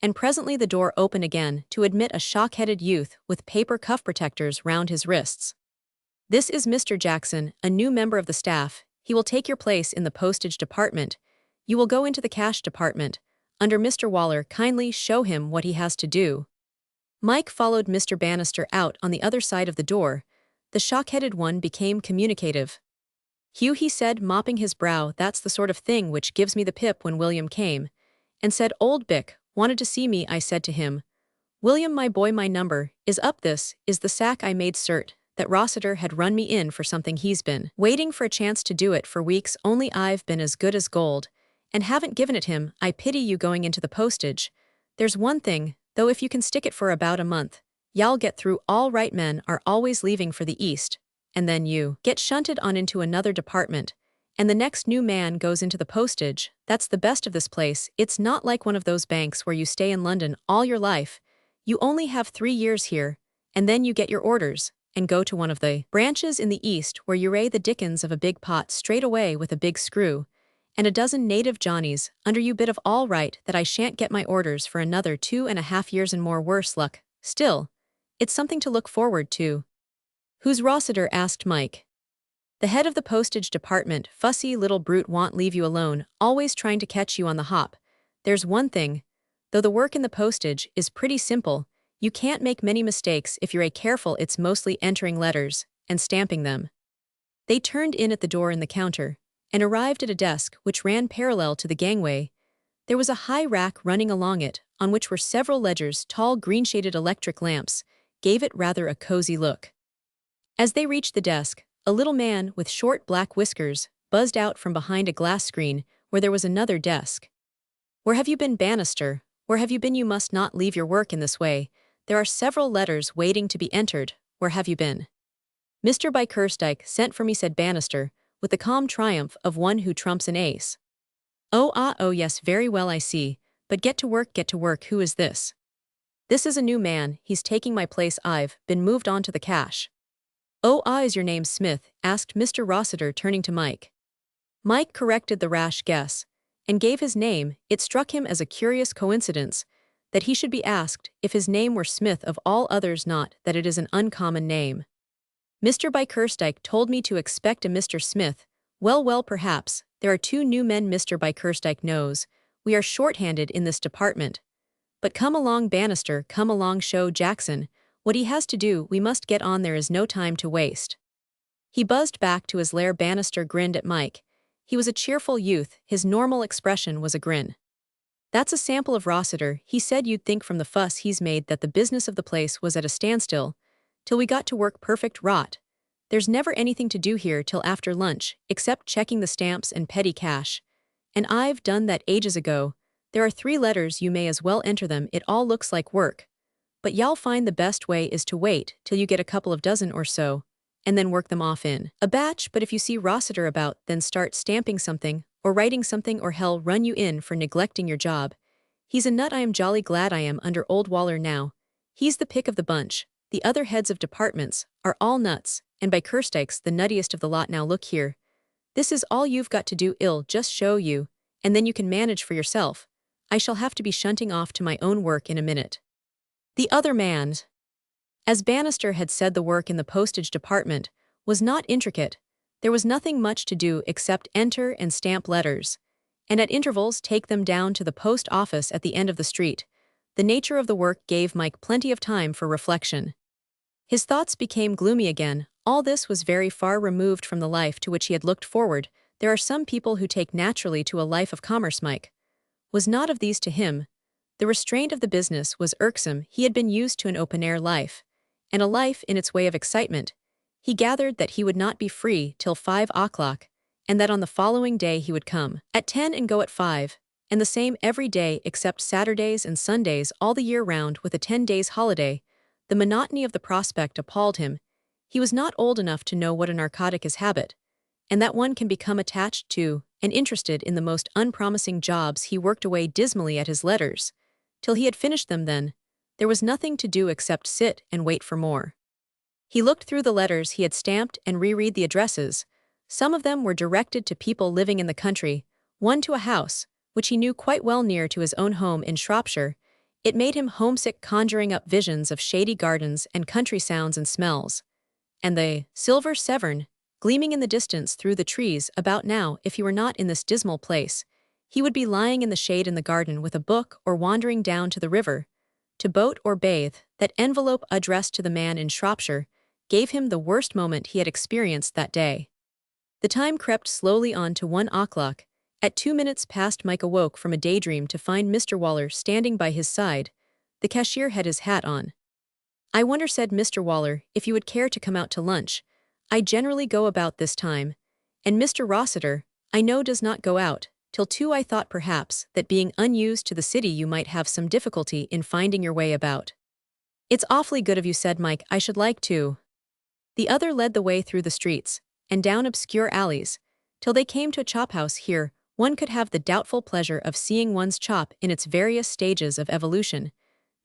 and presently the door opened again to admit a shock-headed youth with paper cuff protectors round his wrists. This is Mr. Jackson, a new member of the staff. He will take your place in the postage department. You will go into the cash department under Mr. Waller. Kindly show him what he has to do. Mike followed Mr. Bannister out on the other side of the door. The shock-headed one became communicative. Hugh, he said, mopping his brow, that's the sort of thing which gives me the pip. When William came and said old Bick wanted to see me, I said to him, William, my boy, my number is up. This is the sack. I made cert that Rossiter had run me in for something. He's been waiting for a chance to do it for weeks, only I've been as good as gold and haven't given it him. I pity you going into the postage. There's one thing, though, if you can stick it for about a month, y'all get through all right. Men are always leaving for the East, and then you get shunted on into another department, and the next new man goes into the postage. That's the best of this place. It's not like one of those banks where you stay in London all your life. You only have 3 years here, and then you get your orders, and go to one of the branches in the east where you ray the dickens of a big pot straight away with a big screw, and a dozen native Johnnies under you bit of all right that I shan't get my orders for another 2.5 years and more worse luck. Still, it's something to look forward to. Who's Rossiter? Asked Mike. The head of the postage department, fussy little brute, won't leave you alone, always trying to catch you on the hop. There's one thing, though the work in the postage is pretty simple, you can't make many mistakes if you're careful. It's mostly entering letters and stamping them. They turned in at the door in the counter and arrived at a desk which ran parallel to the gangway. There was a high rack running along it, on which were several ledgers. Tall green-shaded electric lamps gave it rather a cozy look. As they reached the desk, a little man with short black whiskers buzzed out from behind a glass screen where there was another desk. Where have you been, Bannister? Where have you been? You must not leave your work in this way. There are several letters waiting to be entered. Where have you been? Mr. Bickerstike sent for me, said Bannister, with the calm triumph of one who trumps an ace. Oh yes, very well, I see. But get to work, get to work. Who is this? This is a new man, he's taking my place. I've been moved on to the cash. Is your name Smith? Asked Mr. Rossiter, turning to Mike. Mike corrected the rash guess and gave his name. It struck him as a curious coincidence that he should be asked if his name were Smith of all others, not that it is an uncommon name. Mr. Bickerstike told me to expect a Mr. Smith. Well, perhaps there are 2 new men. Mr. Bickerstike knows we are short-handed in this department. But come along, Bannister, come along, show Jackson what he has to do. We must get on, there is no time to waste. He buzzed back to his lair. Bannister grinned at Mike. He was a cheerful youth, his normal expression was a grin. That's a sample of Rossiter, he said. You'd think from the fuss he's made that the business of the place was at a standstill, till we got to work. Perfect rot. There's never anything to do here till after lunch, except checking the stamps and petty cash. And I've done that ages ago. There are 3 letters, you may as well enter them. It all looks like work. But y'all find the best way is to wait till you get a couple of dozen or so, and then work them off in a batch. But if you see Rossiter about, then start stamping something, or writing something, or hell, run you in for neglecting your job. He's a nut. I am jolly glad I am under old Waller now. He's the pick of the bunch. The other heads of departments are all nuts, and Bickerstike's the nuttiest of the lot. Now look here. This is all you've got to do. I'll just show you, and then you can manage for yourself. I shall have to be shunting off to my own work in a minute. The other man. As Bannister had said, the work in the postage department was not intricate. There was nothing much to do except enter and stamp letters, and at intervals take them down to the post office at the end of the street. The nature of the work gave Mike plenty of time for reflection. His thoughts became gloomy again. All this was very far removed from the life to which he had looked forward. There are some people who take naturally to a life of commerce. Mike was not of these. To him, the restraint of the business was irksome. He had been used to an open-air life, and a life in its way of excitement. He gathered that he would not be free till 5 o'clock, and that on the following day he would come at 10 and go at 5, and the same every day except Saturdays and Sundays, all the year round, with a 10 days holiday. The monotony of the prospect appalled him. He was not old enough to know what a narcotic is habit, and that one can become attached to and interested in the most unpromising jobs. He worked away dismally at his letters till he had finished them. Then there was nothing to do except sit and wait for more. He looked through the letters he had stamped and reread the addresses. Some of them were directed to people living in the country, one to a house, which he knew quite well, near to his own home in Shropshire. It made him homesick, conjuring up visions of shady gardens and country sounds and smells. And the silver Severn, gleaming in the distance through the trees. About now, if he were not in this dismal place, he would be lying in the shade in the garden with a book, or wandering down to the river to boat or bathe. That envelope addressed to the man in Shropshire gave him the worst moment he had experienced that day. The time crept slowly on to 1 o'clock. At 2 minutes past, Mike awoke from a daydream to find Mr. Waller standing by his side. The cashier had his hat on. I wonder, said Mr. Waller, if you would care to come out to lunch. I generally go about this time, and Mr. Rossiter, I know, does not go out till 2. I thought perhaps that being unused to the city you might have some difficulty in finding your way about. It's awfully good of you, said Mike. I should like to. The other led the way through the streets and down obscure alleys till they came to a chop house. Here one could have the doubtful pleasure of seeing one's chop in its various stages of evolution.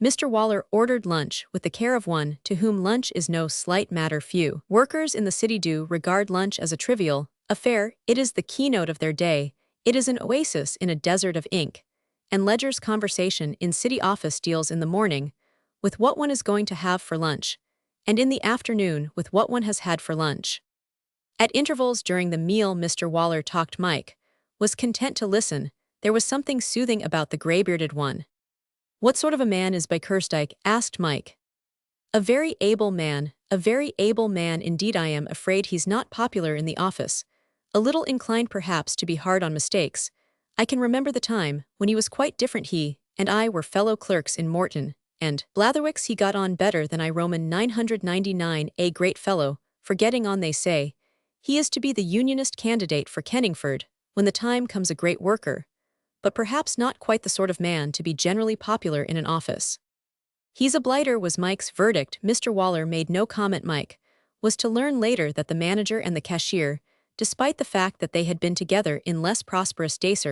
Mr. Waller ordered lunch with the care of one to whom lunch is no slight matter. Few workers in the city do regard lunch as a trivial affair. It is the keynote of their day, it is an oasis in a desert of ink, and Ledger's conversation in city office deals in the morning with what one is going to have for lunch, and in the afternoon with what one has had for lunch. At intervals during the meal Mr. Waller talked. Mike was content to listen. There was something soothing about the gray-bearded one. "What sort of a man is Bickerstike?" asked Mike. "A very able man indeed. I am afraid he's not popular in the office. A little inclined perhaps to be hard on mistakes. I can remember the time when he was quite different. He and I were fellow clerks in Morton and Blatherwick's. He got on better than I. Roman 999, a great fellow, for getting on they say. He is to be the Unionist candidate for Kenningford, when the time comes. A great worker, but perhaps not quite the sort of man to be generally popular in an office." "He's a blighter," was Mike's verdict. Mr. Waller made no comment. Mike was to learn later that the manager and the cashier, despite the fact that they had been together in less prosperous days,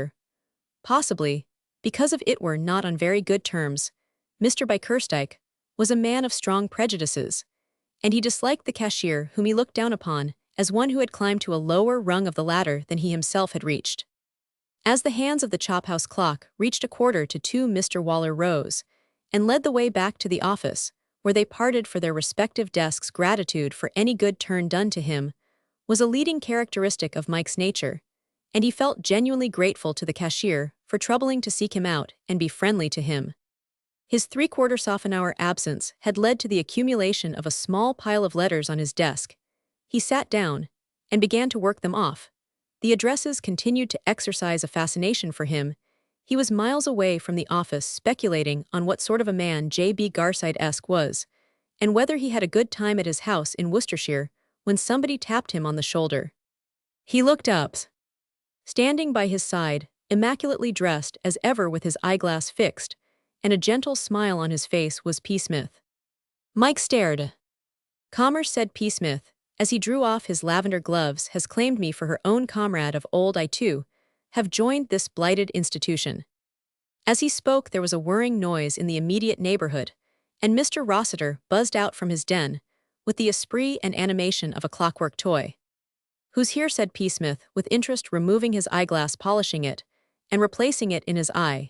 possibly because of it, were not on very good terms. Mr. Bickerstike was a man of strong prejudices, and he disliked the cashier, whom he looked down upon as one who had climbed to a lower rung of the ladder than he himself had reached. As the hands of the chophouse clock reached 1:45, Mr. Waller rose and led the way back to the office, where they parted for their respective desks. Gratitude for any good turn done to him was a leading characteristic of Mike's nature, and he felt genuinely grateful to the cashier for troubling to seek him out and be friendly to him. His 3/4 absence had led to the accumulation of a small pile of letters on his desk. He sat down and began to work them off. The addresses continued to exercise a fascination for him. He was miles away from the office speculating on what sort of a man J.B. Garside-esque was, and whether he had a good time at his house in Worcestershire, when somebody tapped him on the shoulder. He looked up. Standing by his side, immaculately dressed as ever with his eyeglass fixed, and a gentle smile on his face, was Psmith. Mike stared. "Commerce," said Psmith, as he drew off his lavender gloves, "has claimed me for her own comrade of old. I, too, have joined this blighted institution." As he spoke there was a whirring noise in the immediate neighborhood, and Mr. Rossiter buzzed out from his den, with the esprit and animation of a clockwork toy. "Who's here?" said Psmith, with interest, removing his eyeglass, polishing it, and replacing it in his eye.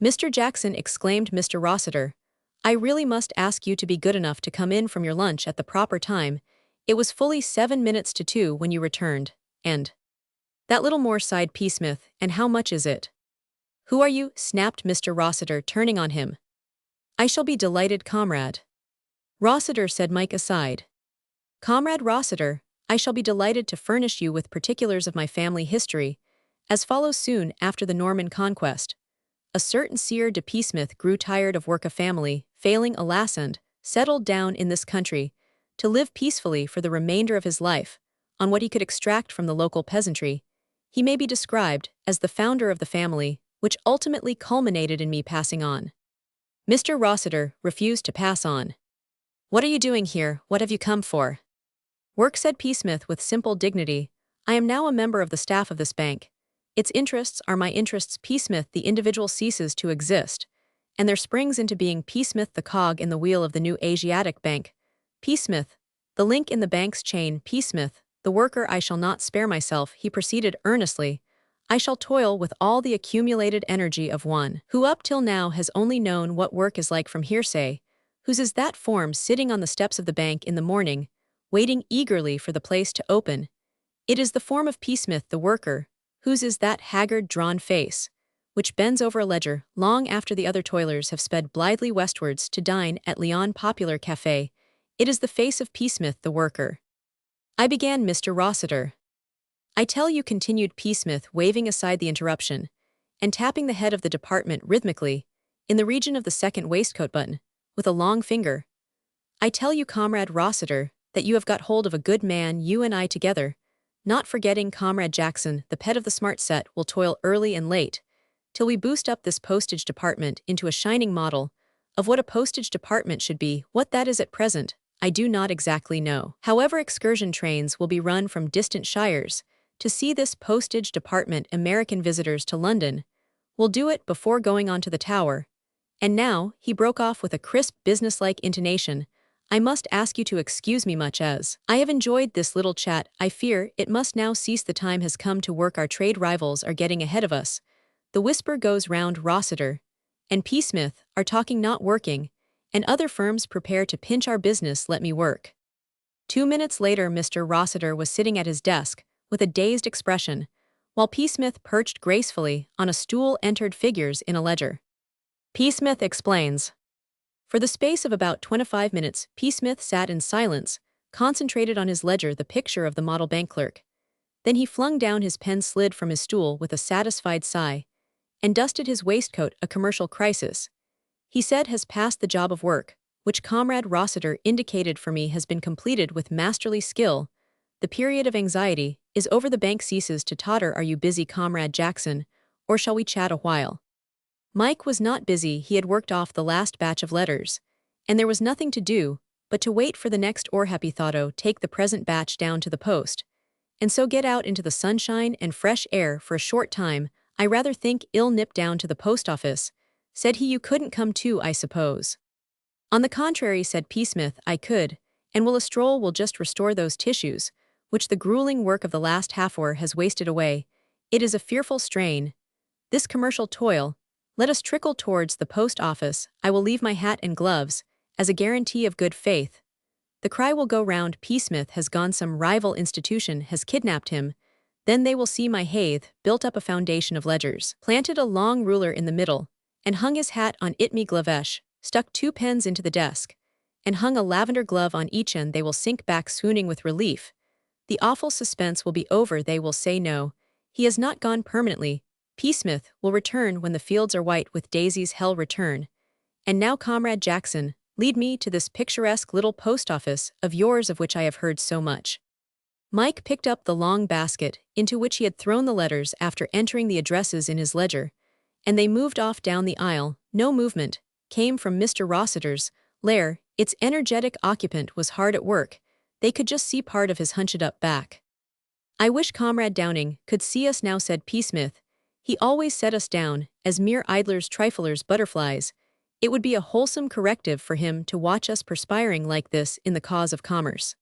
"Mr. Jackson," exclaimed Mr. Rossiter. "I really must ask you to be good enough to come in from your lunch at the proper time. It was fully 7 minutes to 2 when you returned, and—" "That little more," sighed Psmith. "And how much is it?" "Who are you?" snapped Mr. Rossiter, turning on him. "I shall be delighted, Comrade Rossiter," said Mike aside. "Comrade Rossiter, I shall be delighted to furnish you with particulars of my family history, as follows. Soon after the Norman conquest, a certain Sieur de Psmith grew tired of work. A family, failing alas, and settled down in this country, to live peacefully for the remainder of his life on what he could extract from the local peasantry. He may be described as the founder of the family, which ultimately culminated in me passing on." Mr. Rossiter refused to pass on. "What are you doing here? What have you come for?" "Work," said Psmith with simple dignity. "I am now a member of the staff of this bank. Its interests are my interests." Psmith, the individual, ceases to exist, and there springs into being Psmith, the cog in the wheel of the new Asiatic Bank. Psmith, the link in the bank's chain. Psmith, the worker. I shall not spare myself," he proceeded earnestly. "I shall toil with all the accumulated energy of one who up till now has only known what work is like from hearsay. Whose is that form sitting on the steps of the bank in the morning, waiting eagerly for the place to open? It is the form of Psmith, the worker. Whose is that haggard, drawn face, which bends over a ledger long after the other toilers have sped blithely westwards to dine at Lyon Popular Café? It is the face of Psmith, the worker." "I began," Mr. Rossiter. "I tell you," continued Psmith, waving aside the interruption, and tapping the head of the department rhythmically, in the region of the second waistcoat button, with a long finger. "I tell you, Comrade Rossiter, that you have got hold of a good man. You and I together, not forgetting Comrade Jackson, the pet of the smart set, will toil early and late, till we boost up this postage department into a shining model of what a postage department should be. What that is at present, I do not exactly know. However, excursion trains will be run from distant shires to see this postage department. American visitors to London will do it before going on to the Tower, And now, he broke off with a crisp businesslike intonation, I must ask you to excuse me much as I have enjoyed this little chat. I fear it must now cease. The time has come to work. Our trade rivals are getting ahead of us. The whisper goes round Rossiter and Psmith are talking not working, and other firms prepare to pinch our business. Let me work. 2 minutes later Mr. Rossiter was sitting at his desk, with a dazed expression, while Psmith perched gracefully on a stool entered figures in a ledger. Psmith explains. For the space of about 25 minutes, Psmith sat in silence, concentrated on his ledger, the picture of the model bank clerk. Then he flung down his pen, slid from his stool with a satisfied sigh, and dusted his waistcoat. A commercial crisis, he said, has passed. The job of work, which Comrade Rossiter indicated for me, has been completed with masterly skill. The period of anxiety is over. The bank ceases to totter. Are you busy, Comrade Jackson, or shall we chat a while? Mike was not busy. He had worked off the last batch of letters, and there was nothing to do but to wait for the next or happy thought take the present batch down to the post, and so get out into the sunshine and fresh air for a short time. I rather think I'll nip down to the post office, said he. You couldn't come too, I suppose? On the contrary, said Psmith, I could, and will a stroll will just restore those tissues, which the grueling work of the last half-hour has wasted away. It is a fearful strain, this commercial toil. Let us trickle towards the post office. I will leave my hat and gloves, as a guarantee of good faith. The cry will go round, Psmith has gone, some rival institution has kidnapped him. Then they will see my Hathe built up a foundation of ledgers, planted a long ruler in the middle, and hung his hat on it. Me Glavesh stuck 2 pens into the desk, and hung a lavender glove on each end. They will sink back swooning with relief. The awful suspense will be over. They will say no, he has not gone permanently. Psmith will return when the fields are white with daisies. Hell return. And now, Comrade Jackson, lead me to this picturesque little post office of yours of which I have heard so much. Mike picked up the long basket into which he had thrown the letters after entering the addresses in his ledger, and they moved off down the aisle. No movement came from Mr. Rossiter's lair. Its energetic occupant was hard at work. They could just see part of his hunched-up back. I wish Comrade Downing could see us now, said Psmith. He always set us down as mere idlers, triflers, butterflies. It would be a wholesome corrective for him to watch us perspiring like this in the cause of commerce.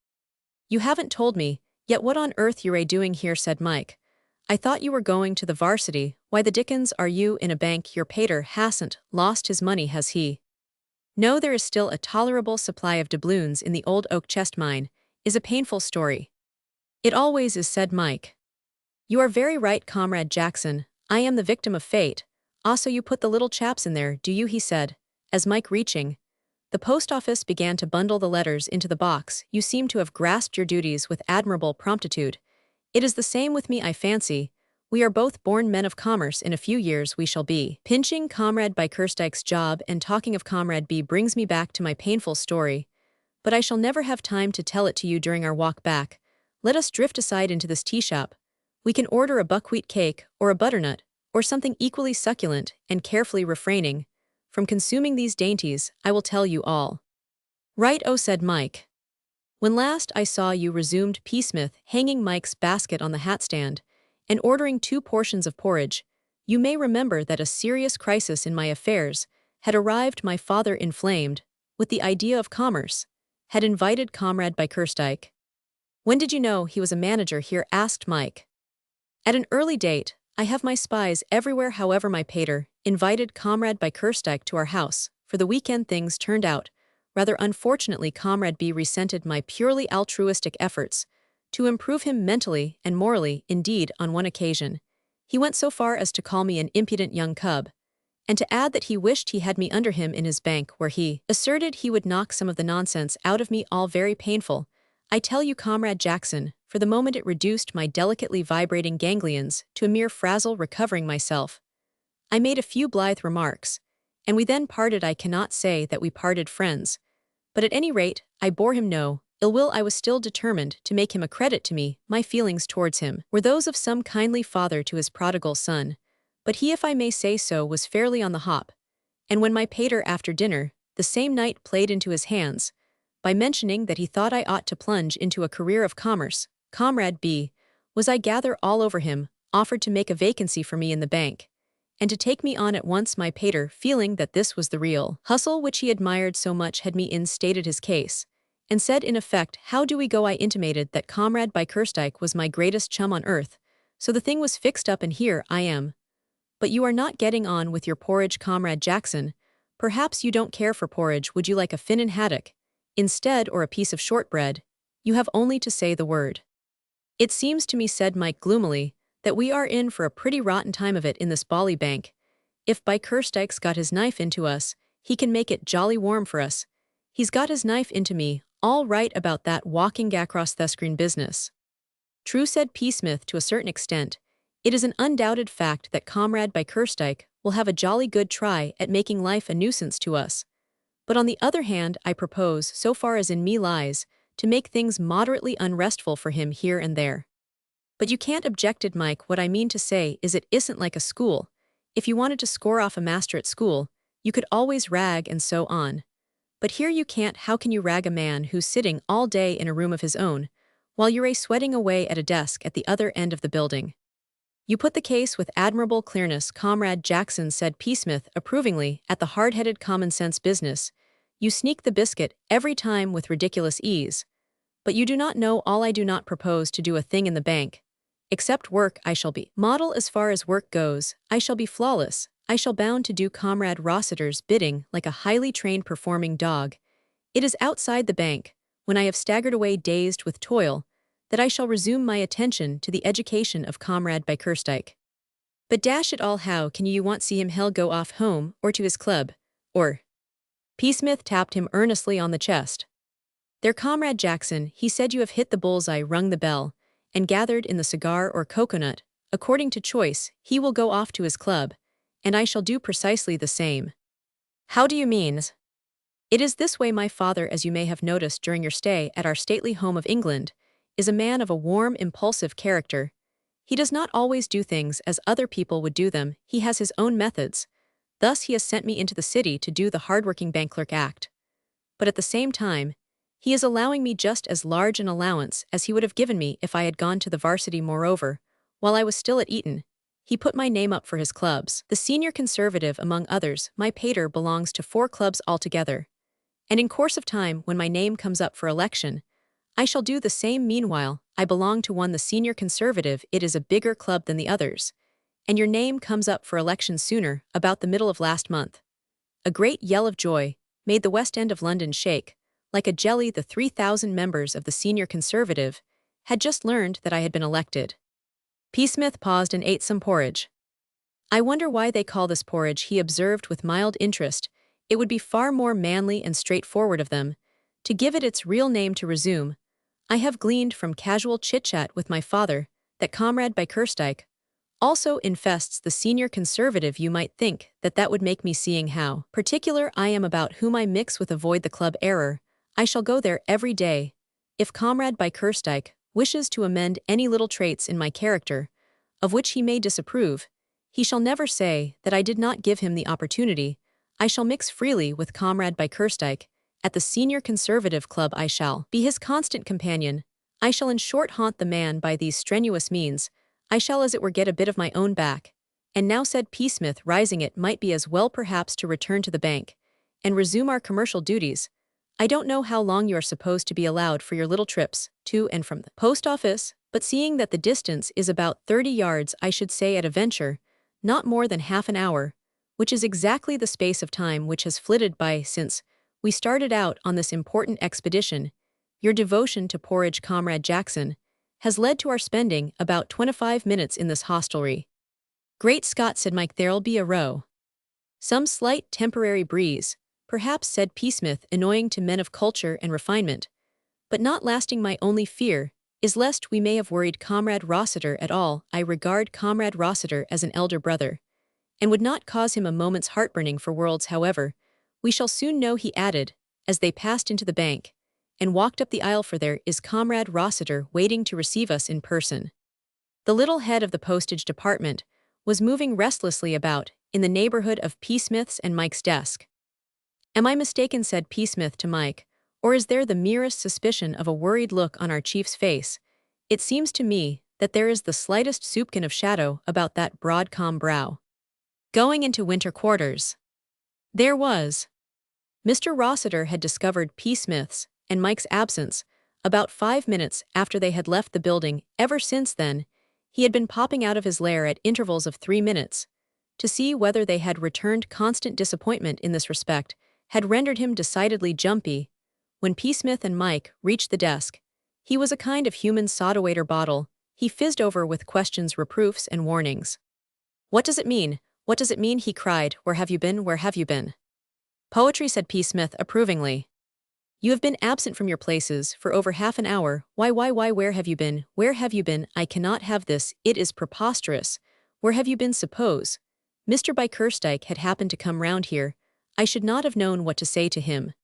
You haven't told me yet what on earth you're doing here, said Mike. I thought you were going to the varsity. Why the dickens are you in a bank? Your pater hasn't lost his money, has he? No, there is still a tolerable supply of doubloons in the old oak chest. Mine is a painful story. It always is, said Mike. You are very right, Comrade Jackson. I am the victim of fate. Also, you put the little chaps in there, do you? He said, as Mike, reaching the post office, began to bundle the letters into the box. You seem to have grasped your duties with admirable promptitude. It is the same with me, I fancy. We are both born men of commerce. In a few years we shall be pinching Comrade Bickerstyke's job. And talking of Comrade B brings me back to my painful story, but I shall never have time to tell it to you during our walk back. Let us drift aside into this tea shop. We can order a buckwheat cake, or a butternut, or something equally succulent, and carefully refraining from consuming these dainties, I will tell you all. Right, oh, said Mike. When last I saw you, resumed Psmith, hanging Mike's basket on the hat stand, and ordering 2 portions of porridge, you may remember that a serious crisis in my affairs had arrived. My father, inflamed with the idea of commerce, had invited Comrade Bickerstyke. When did you know he was a manager here? Asked Mike. At an early date. I have my spies everywhere. However, my pater invited Comrade Bickerstyke to our house for the weekend. Things turned out rather unfortunately. Comrade B resented my purely altruistic efforts to improve him mentally and morally. Indeed, on one occasion, he went so far as to call me an impudent young cub, and to add that he wished he had me under him in his bank, where he asserted he would knock some of the nonsense out of me. All very painful, I tell you, Comrade Jackson. For the moment it reduced my delicately vibrating ganglions to a mere frazzle. Recovering myself, I made a few blithe remarks, and we then parted. I cannot say that we parted friends, but at any rate, I bore him no ill will. I was still determined to make him a credit to me. My feelings towards him were those of some kindly father to his prodigal son, but he, if I may say so, was fairly on the hop, and when my pater after dinner the same night played into his hands, by mentioning that he thought I ought to plunge into a career of commerce, Comrade B was, I gather, all over him, offered to make a vacancy for me in the bank, and to take me on at once. My pater, feeling that this was the real hustle which he admired so much, had me in stated his case, and said in effect, "How do we go?" I intimated that Comrade Bickerstike was my greatest chum on earth, so the thing was fixed up, and here I am. But you are not getting on with your porridge, Comrade Jackson. Perhaps you don't care for porridge. Would you like a finnan haddock instead, or a piece of shortbread? You have only to say the word. It seems to me, said Mike gloomily, that we are in for a pretty rotten time of it in this bally bank. If Bickerstike's got his knife into us, he can make it jolly warm for us. He's got his knife into me, all right about that walking across the screen business. True, said Psmith, to a certain extent. It is an undoubted fact that Comrade Bickerstike will have a jolly good try at making life a nuisance to us. But on the other hand, I propose, so far as in me lies, to make things moderately unrestful for him here and there. But you can't, objected Mike. What I mean to say is it isn't like a school. If you wanted to score off a master at school, you could always rag and so on. But here you can't. How can you rag a man who's sitting all day in a room of his own, while you're sweating away at a desk at the other end of the building? You put the case with admirable clearness, Comrade Jackson, said Psmith approvingly, at the hard-headed common-sense business. You sneak the biscuit every time with ridiculous ease. But you do not know all. I do not propose to do a thing in the bank. Except work, I shall be model as far as work goes. I shall be flawless. I shall bound to do Comrade Rossiter's bidding like a highly trained performing dog. It is outside the bank, when I have staggered away dazed with toil, that I shall resume my attention to the education of Comrade Bickerstike. But dash it all, how can you want see him hell go off home, or to his club, or— Psmith tapped him earnestly on the chest. There, Comrade Jackson, he said, you have hit the bullseye. Rung the bell, and gathered in the cigar or coconut. According to choice, he will go off to his club, and I shall do precisely the same. How do you mean? It is this way. My father, as you may have noticed during your stay at our stately home of England, is a man of a warm, impulsive character. He does not always do things as other people would do them. He has his own methods. Thus he has sent me into the city to do the hardworking bank clerk act. But at the same time, he is allowing me just as large an allowance as he would have given me if I had gone to the varsity. Moreover, while I was still at Eton, he put my name up for his clubs. The Senior Conservative, among others. My pater belongs to 4 clubs altogether. And in course of time, when my name comes up for election, I shall do the same. Meanwhile, I belong to one, the Senior Conservative. It is a bigger club than the others. And your name comes up for election sooner, about the middle of last month. A great yell of joy made the West End of London shake. Like a jelly, the 3,000 members of the Senior Conservative had just learned that I had been elected. Psmith paused and ate some porridge. I wonder why they call this porridge, he observed with mild interest. It would be far more manly and straightforward of them to give it its real name. To resume, I have gleaned from casual chit-chat with my father that Comrade Bickerstike also infests the Senior Conservative. You might think that that would make me, seeing how particular I am about whom I mix with. Avoid the club error. I shall go there every day. If Comrade Bickerstike wishes to amend any little traits in my character, of which he may disapprove, he shall never say that I did not give him the opportunity. I shall mix freely with Comrade Bickerstike. At the Senior Conservative Club I shall be his constant companion. I shall in short haunt the man by these strenuous means. I shall as it were get a bit of my own back. And now, said Psmith, rising, it might be as well perhaps to return to the bank and resume our commercial duties. I don't know how long you are supposed to be allowed for your little trips to and from the post office, but seeing that the distance is about 30 yards, I should say at a venture, not more than half an hour, which is exactly the space of time which has flitted by since we started out on this important expedition. Your devotion to porridge, Comrade Jackson, has led to our spending about 25 minutes in this hostelry. Great Scott, said Mike, there'll be a row. Some slight temporary breeze, perhaps, said Psmith, annoying to men of culture and refinement, but not lasting. My only fear is lest we may have worried Comrade Rossiter at all. I regard Comrade Rossiter as an elder brother, and would not cause him a moment's heartburning for worlds. However, we shall soon know, he added, as they passed into the bank and walked up the aisle, for there is Comrade Rossiter waiting to receive us in person. The little head of the postage department was moving restlessly about in the neighborhood of Psmith's and Mike's desk. Am I mistaken, said Psmith to Mike, or is there the merest suspicion of a worried look on our chief's face? It seems to me that there is the slightest soupçon of shadow about that broad, calm brow. Going into winter quarters. There was. Mr. Rossiter had discovered Psmith's and Mike's absence about 5 minutes after they had left the building. Ever since then, he had been popping out of his lair at intervals of 3 minutes to see whether they had returned. Constant disappointment in this respect had rendered him decidedly jumpy. When Psmith and Mike reached the desk, he was a kind of human soda-water bottle. He fizzed over with questions, reproofs, and warnings. "What does it mean? What does it mean?" he cried. "Where have you been? Where have you been?" "Poetry," said Psmith approvingly. "You have been absent from your places for over half an hour. Why, where have you been? Where have you been? I cannot have this. It is preposterous. Where have you been? Suppose Mr. Bickerstike had happened to come round here, I should not have known what to say to him."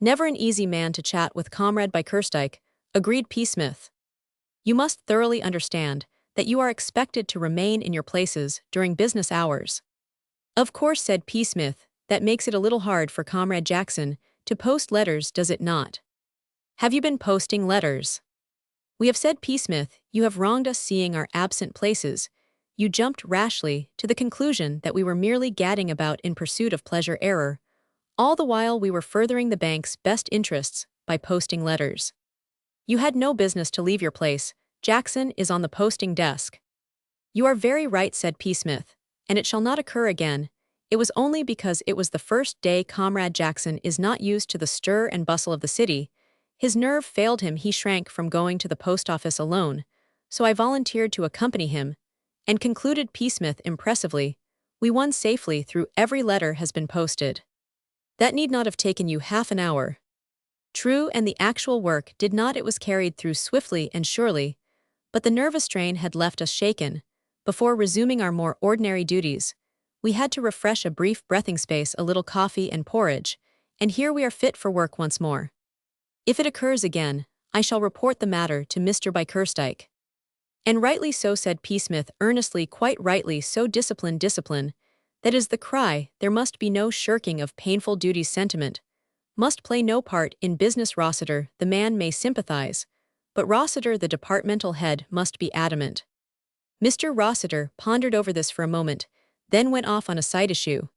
"Never an easy man to chat with, Comrade Bickerstike," agreed Psmith. "You must thoroughly understand that you are expected to remain in your places during business hours." "Of course," said Psmith, "that makes it a little hard for Comrade Jackson to post letters, does it not?" "Have you been posting letters?" "We have said, Psmith, you have wronged us seeing our absent places. You jumped rashly to the conclusion that we were merely gadding about in pursuit of pleasure. Error. All the while we were furthering the bank's best interests by posting letters. You had no business to leave your place. Jackson is on the posting desk." "You are very right," said Psmith, "and it shall not occur again. It was only because it was the first day. Comrade Jackson is not used to the stir and bustle of the city. His nerve failed him. He shrank from going to the post office alone, so I volunteered to accompany him." And concluded Psmith impressively, "We won safely through. Every letter has been posted. That need not have taken you half an hour." "True, and the actual work did not. It was carried through swiftly and surely, but the nervous strain had left us shaken. Before resuming our more ordinary duties, we had to refresh a brief breathing space, a little coffee and porridge, and here we are fit for work once more. If it occurs again, I shall report the matter to Mr. Bickerstike." "And rightly so," said Psmith earnestly, "quite rightly so. Discipline, discipline. That is the cry. There must be no shirking of painful duties. Sentiment must play no part in business. Rossiter, the man, may sympathize, but Rossiter, the departmental head, must be adamant." Mr. Rossiter pondered over this for a moment, then went off on a side issue.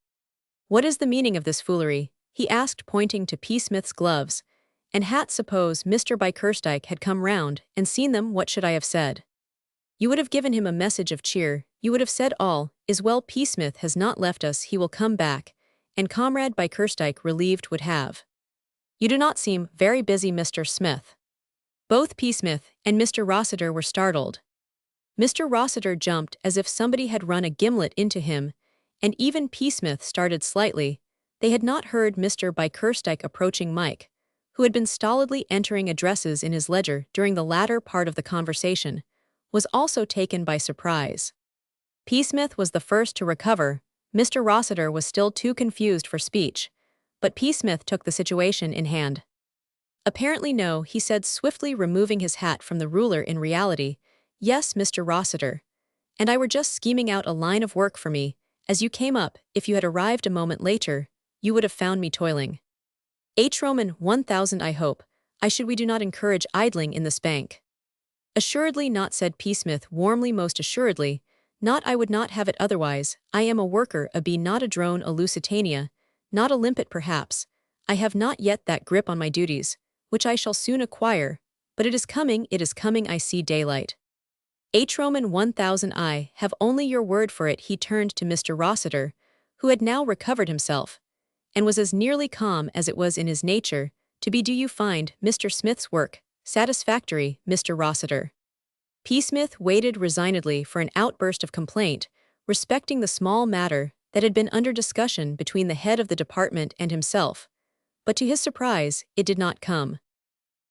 "What is the meaning of this foolery?" he asked, pointing to Psmith's gloves and hat. "Suppose Mr. Bickerstike had come round and seen them, what should I have said?" "You would have given him a message of cheer. You would have said, 'All is well. Psmith has not left us. He will come back,' and Comrade Bickerstike, relieved, would have." "You do not seem very busy, Mr. Smith." Both Psmith and Mr. Rossiter were startled. Mr. Rossiter jumped as if somebody had run a gimlet into him, and even Psmith started slightly. They had not heard Mr. Bickerstike approaching Mike, who had been stolidly entering addresses in his ledger during the latter part of the conversation, was also taken by surprise. Psmith was the first to recover. Mr. Rossiter was still too confused for speech, but Psmith took the situation in hand. "Apparently no," he said swiftly, removing his hat from the ruler. "In reality, yes, Mr. Rossiter. And I were just scheming out a line of work for me. As you came up, if you had arrived a moment later, you would have found me toiling. Roman 1000. I hope. I should. We do not encourage idling in this bank." "Assuredly not," said Psmith warmly. "Most assuredly not. I would not have it otherwise. I am a worker, a bee, not a drone, a Lusitania, not a limpet perhaps. I have not yet that grip on my duties, which I shall soon acquire, but it is coming, I see daylight. Roman 1000. I have only your word for it." He turned to Mr. Rossiter, who had now recovered himself, and was as nearly calm as it was in his nature to be. "Do you find Mr. Smith's work satisfactory, Mr. Rossiter?" Psmith waited resignedly for an outburst of complaint respecting the small matter that had been under discussion between the head of the department and himself, but to his surprise, it did not come.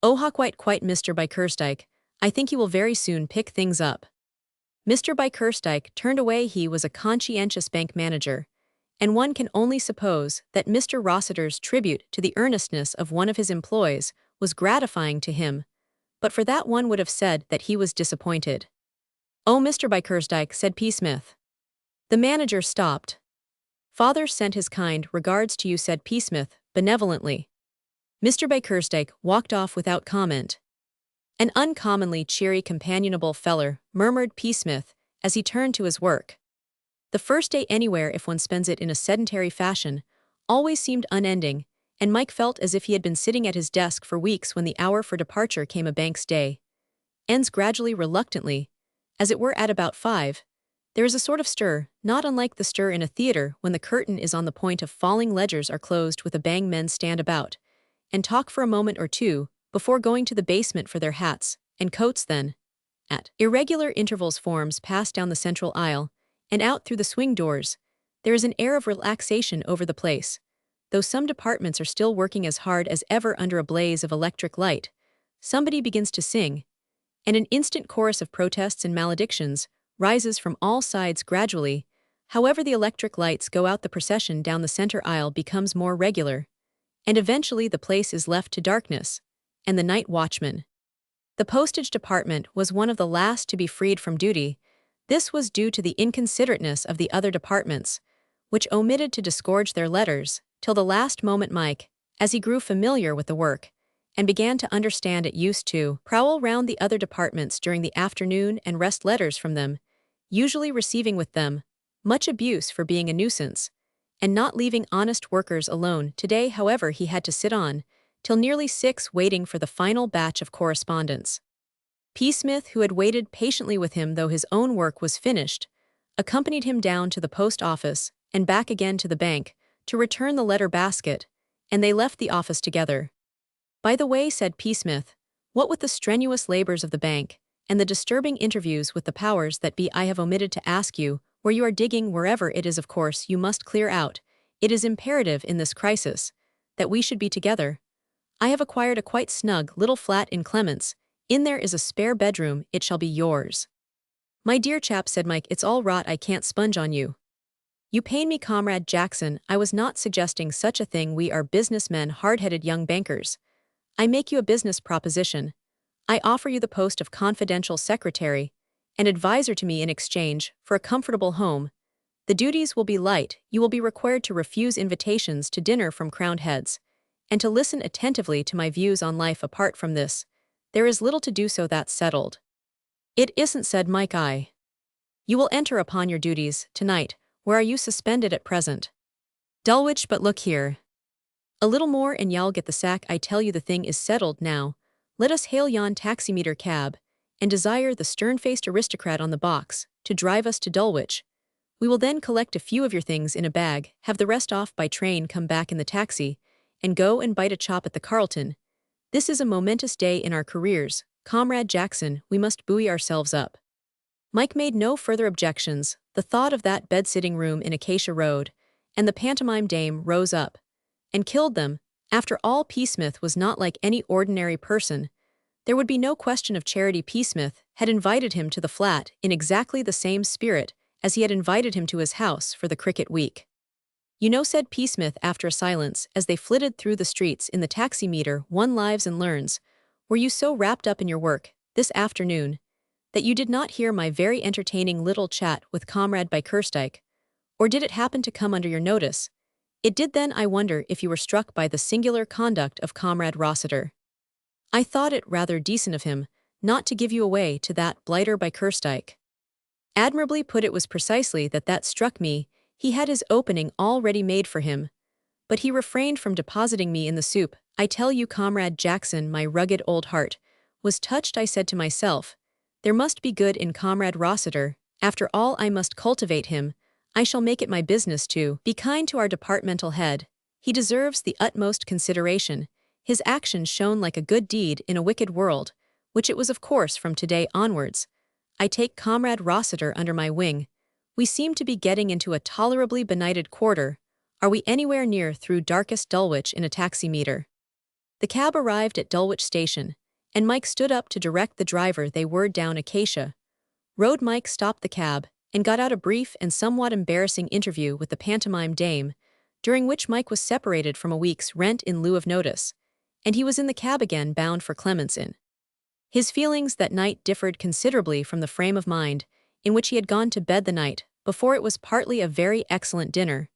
"Oh, quite, Mr. Bickerstike. I think he will very soon pick things up." Mr. Bickerstike turned away. He was a conscientious bank manager, and one can only suppose that Mr. Rossiter's tribute to the earnestness of one of his employees was gratifying to him, but for that one would have said that he was disappointed. "Oh, Mr. Bickerstike," said Psmith. The manager stopped. "Father sent his kind regards to you," said Psmith benevolently. Mr. Bickerstike walked off without comment. "An uncommonly cheery, companionable feller," murmured Psmith as he turned to his work. The first day anywhere, if one spends it in a sedentary fashion, always seemed unending, and Mike felt as if he had been sitting at his desk for weeks when the hour for departure came. A bank's day ends gradually, reluctantly, as it were at about 5. There is a sort of stir, not unlike the stir in a theater when the curtain is on the point of falling, ledgers are closed with a bang, men stand about and talk for a moment or two before going to the basement for their hats and coats. Then, at irregular intervals, forms pass down the central aisle and out through the swing doors. There is an air of relaxation over the place. Though some departments are still working as hard as ever under a blaze of electric light, somebody begins to sing, and an instant chorus of protests and maledictions rises from all sides gradually. However the electric lights go out, the procession down the center aisle becomes more regular, and eventually the place is left to darkness and the night watchman. The postage department was one of the last to be freed from duty. This was due to the inconsiderateness of the other departments, which omitted to disgorge their letters till the last moment. Mike, as he grew familiar with the work and began to understand it, used to prowl round the other departments during the afternoon and wrest letters from them, usually receiving with them much abuse for being a nuisance and not leaving honest workers alone. Today, however, he had to sit on till nearly 6 waiting for the final batch of correspondence. Psmith, who had waited patiently with him though his own work was finished, accompanied him down to the post office and back again to the bank to return the letter basket, and they left the office together. "By the way," said Psmith, "what with the strenuous labors of the bank and the disturbing interviews with the powers that be, I have omitted to ask you where you are digging. Wherever it is, of course, you must clear out. It is imperative in this crisis that we should be together. I have acquired a quite snug little flat in Clements. In there is a spare bedroom. It shall be yours." "My dear chap," said Mike, "it's all rot. I can't sponge on you. You pain me, Comrade Jackson. I was not suggesting such a thing. We are businessmen, hard-headed young bankers. I make you a business proposition. I offer you the post of confidential secretary and advisor to me in exchange for a comfortable home. The duties will be light. You will be required to refuse invitations to dinner from crowned heads, and to listen attentively to my views on life. Apart from this, there is little to do, so that's settled." "It isn't," said Mike. "You will enter upon your duties tonight. Where are you suspended at present?" "Dulwich, but look here. A little more and y'all get the sack. I tell you the thing is settled now. Let us hail yon taximeter cab, and desire the stern-faced aristocrat on the box to drive us to Dulwich. We will then collect a few of your things in a bag, have the rest off by train, come back in the taxi, and go and bite a chop at the Carlton. This is a momentous day in our careers, Comrade Jackson. We must buoy ourselves up." Mike made no further objections. The thought of that bed-sitting room in Acacia Road and the pantomime dame rose up and killed them. After all, Psmith was not like any ordinary person. There would be no question of charity. Psmith had invited him to the flat in exactly the same spirit as he had invited him to his house for the cricket week. "You know," said Psmith after a silence as they flitted through the streets in the taximeter, "one lives and learns. Were you so wrapped up in your work this afternoon that you did not hear my very entertaining little chat with Comrade Bickerstike? Or did it happen to come under your notice? It did. Then I wonder if you were struck by the singular conduct of Comrade Rossiter. I thought it rather decent of him not to give you away to that blighter Bickerstike." "Admirably put. It was precisely that struck me. He had his opening already made for him, but he refrained from depositing me in the soup. I tell you, Comrade Jackson, my rugged old heart was touched. I said to myself, there must be good in Comrade Rossiter. After all, I must cultivate him. I shall make it my business to be kind to our departmental head. He deserves the utmost consideration. His actions shone like a good deed in a wicked world, which it was of course from today onwards. I take Comrade Rossiter under my wing. We seem to be getting into a tolerably benighted quarter. Are we anywhere near through darkest Dulwich in a taximeter?" The cab arrived at Dulwich Station, and Mike stood up to direct the driver. They were down Acacia Road. Mike stopped the cab and got out a brief and somewhat embarrassing interview with the pantomime dame, during which Mike was separated from a week's rent in lieu of notice, and he was in the cab again, bound for Clements Inn. His feelings that night differed considerably from the frame of mind in which he had gone to bed the night before. It was partly a very excellent dinner,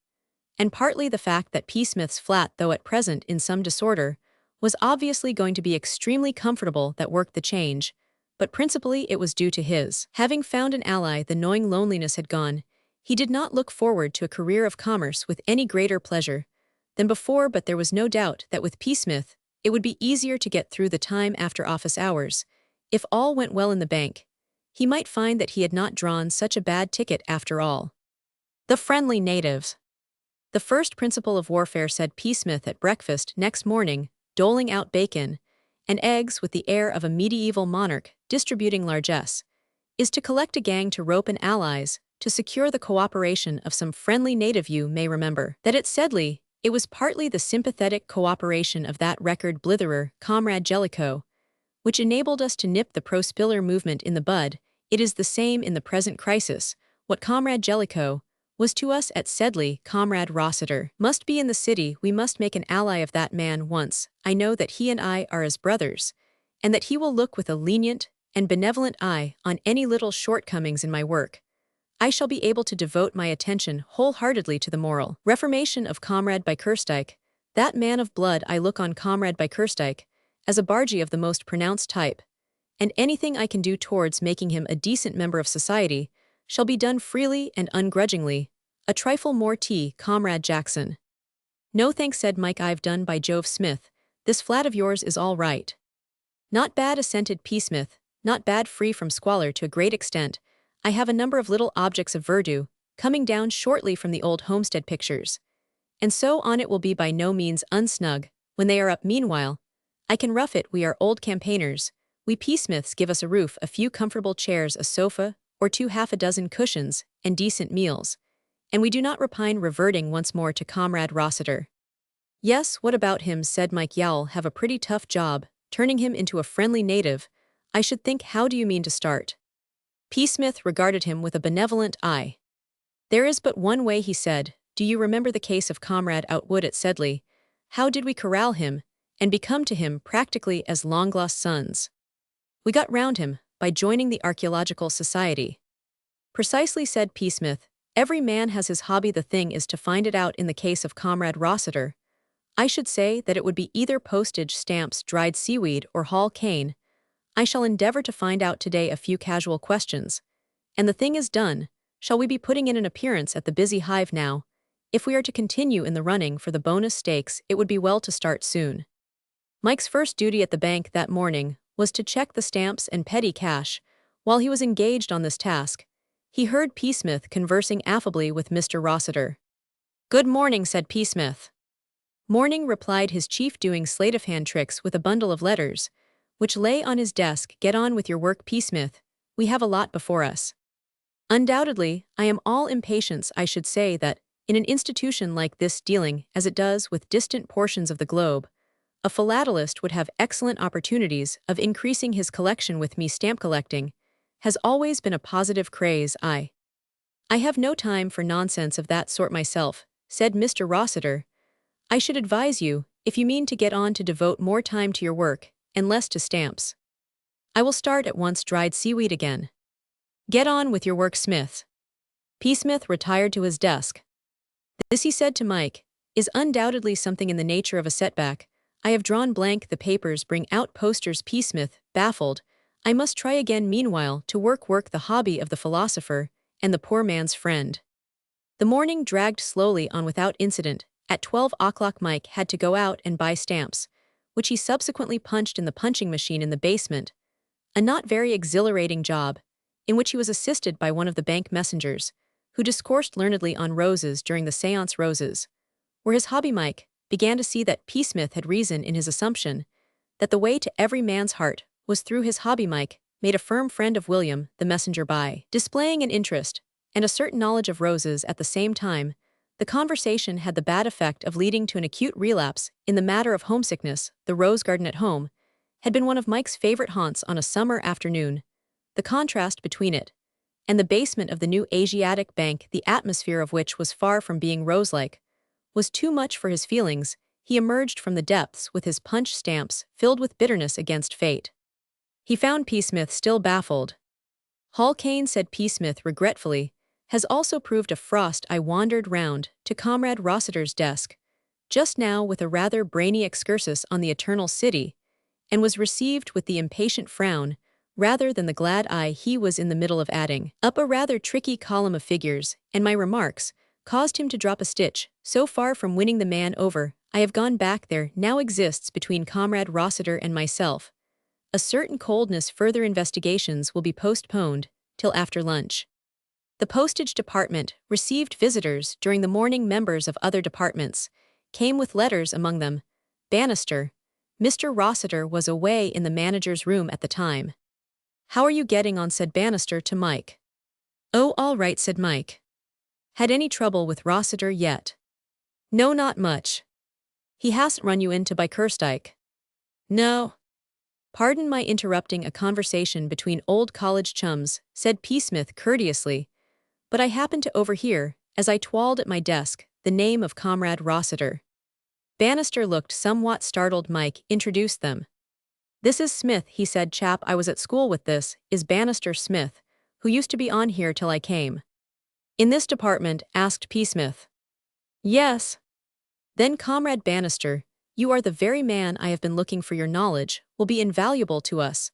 and partly the fact that Psmith's flat, though at present in some disorder, was obviously going to be extremely comfortable, that worked the change, but principally it was due to his having found an ally. The gnawing loneliness had gone. He did not look forward to a career of commerce with any greater pleasure than before, but there was no doubt that with Psmith, it would be easier to get through the time after office hours. If all went well in the bank, he might find that he had not drawn such a bad ticket after all. The friendly natives. The first principle of warfare, said Psmith at breakfast next morning, doling out bacon and eggs with the air of a medieval monarch distributing largesse, is to collect a gang to rope in allies to secure the cooperation of some friendly native. You may remember that at Sedley, it was partly the sympathetic cooperation of that record blitherer, Comrade Jellicoe, which enabled us to nip the pro-Spiller movement in the bud. It is the same in the present crisis. What Comrade Jellicoe was to us at Sedley, Comrade Rossiter must be in the city. We must make an ally of that man once. I know that he and I are as brothers, and that he will look with a lenient and benevolent eye on any little shortcomings in my work. I shall be able to devote my attention wholeheartedly to the moral reformation of Comrade Bickerstike, that man of blood. I look on Comrade Bickerstike as a bargee of the most pronounced type, and anything I can do towards making him a decent member of society shall be done freely and ungrudgingly. A trifle more tea, Comrade Jackson. No thanks, said Mike. I've done, by Jove. Smith, this flat of yours is all right. Not bad, assented Psmith, not bad, free from squalor to a great extent. I have a number of little objects of verdure coming down shortly from the old homestead pictures, and so on. It will be by no means unsnug when they are up. Meanwhile, I can rough it. We are old campaigners. We Psmiths give us a roof, a few comfortable chairs, a sofa or two, half a dozen cushions, and decent meals, and we do not repine. Reverting once more to Comrade Rossiter. Yes, what about him, said Mike. You'll have a pretty tough job, turning him into a friendly native, I should think. How do you mean to start? Psmith regarded him with a benevolent eye. There is but one way, he said. Do you remember the case of Comrade Outwood at Sedley? How did we corral him and become to him practically as long-lost sons? We got round him by joining the Archaeological Society. Precisely, said Psmith. Every man has his hobby. The thing is to find it out. In the case of Comrade Rossiter, I should say that it would be either postage stamps, dried seaweed, or Hall cane. I shall endeavor to find out today. A few casual questions, and the thing is done. Shall we be putting in an appearance at the busy hive now? If we are to continue in the running for the bonus stakes, it would be well to start soon. Mike's first duty at the bank that morning was to check the stamps and petty cash. While he was engaged on this task, he heard Psmith conversing affably with Mr. Rossiter. Good morning, said Psmith. Morning, replied his chief, doing sleight-of-hand tricks with a bundle of letters, which lay on his desk. Get on with your work, Psmith. We have a lot before us. Undoubtedly, I am all impatience. I should say that, in an institution like this, dealing, as it does, with distant portions of the globe, a philatelist would have excellent opportunities of increasing his collection. With me, stamp collecting has always been a positive craze. I have no time for nonsense of that sort myself, said Mr. Rossiter. I should advise you, if you mean to get on, to devote more time to your work and less to stamps. I will start at once. Dried seaweed again. Get on with your work, Smith. Psmith retired to his desk. This, he said to Mike, is undoubtedly something in the nature of a setback. I have drawn blank. The papers bring out posters. Psmith, baffled. I must try again. Meanwhile, to work, the hobby of the philosopher and the poor man's friend. The morning dragged slowly on without incident. At 12 o'clock Mike had to go out and buy stamps, which he subsequently punched in the punching machine in the basement, a not very exhilarating job, in which he was assisted by one of the bank messengers, who discoursed learnedly on roses during the séance. Roses were his hobby. Mike began to see that Psmith had reason in his assumption that the way to every man's heart was through his hobby. Mike made a firm friend of William, the messenger, by displaying an interest and a certain knowledge of roses at the same time. The conversation had the bad effect of leading to an acute relapse in the matter of homesickness. The rose garden at home had been one of Mike's favorite haunts on a summer afternoon. The contrast between it and the basement of the new Asiatic Bank, the atmosphere of which was far from being rose-like, was too much for his feelings. He emerged from the depths with his punch stamps filled with bitterness against fate. He found Psmith still baffled. Hall cane, said Psmith regretfully, has also proved a frost. I wandered round to Comrade Rossiter's desk just now with a rather brainy excursus on the eternal city, and was received with the impatient frown rather than the glad eye he was in the middle of adding up a rather tricky column of figures, and my remarks caused him to drop a stitch. So far from winning the man over, I have gone back. There now exists between Comrade Rossiter and myself a certain coldness. Further investigations will be postponed till after lunch. The postage department received visitors during the morning. Members of other departments came with letters, among them Bannister. Mr. Rossiter was away in the manager's room at the time. "How are you getting on?" said Bannister to Mike. "Oh, all right," said Mike. "Had any trouble with Rossiter yet?" "No, not much." "He hasn't run you into by Kerstike?" "No." "Pardon my interrupting a conversation between old college chums," said Psmith courteously, "but I happened to overhear, as I twirled at my desk, the name of Comrade Rossiter." Bannister looked somewhat startled. Mike introduced them. "This is Smith," he said. "Chap I was at school with. This is Bannister Smith, who used to be on here till I came." "In this department?" asked Psmith. "Yes." "Then, Comrade Bannister, you are the very man I have been looking for. Your knowledge will be invaluable to us.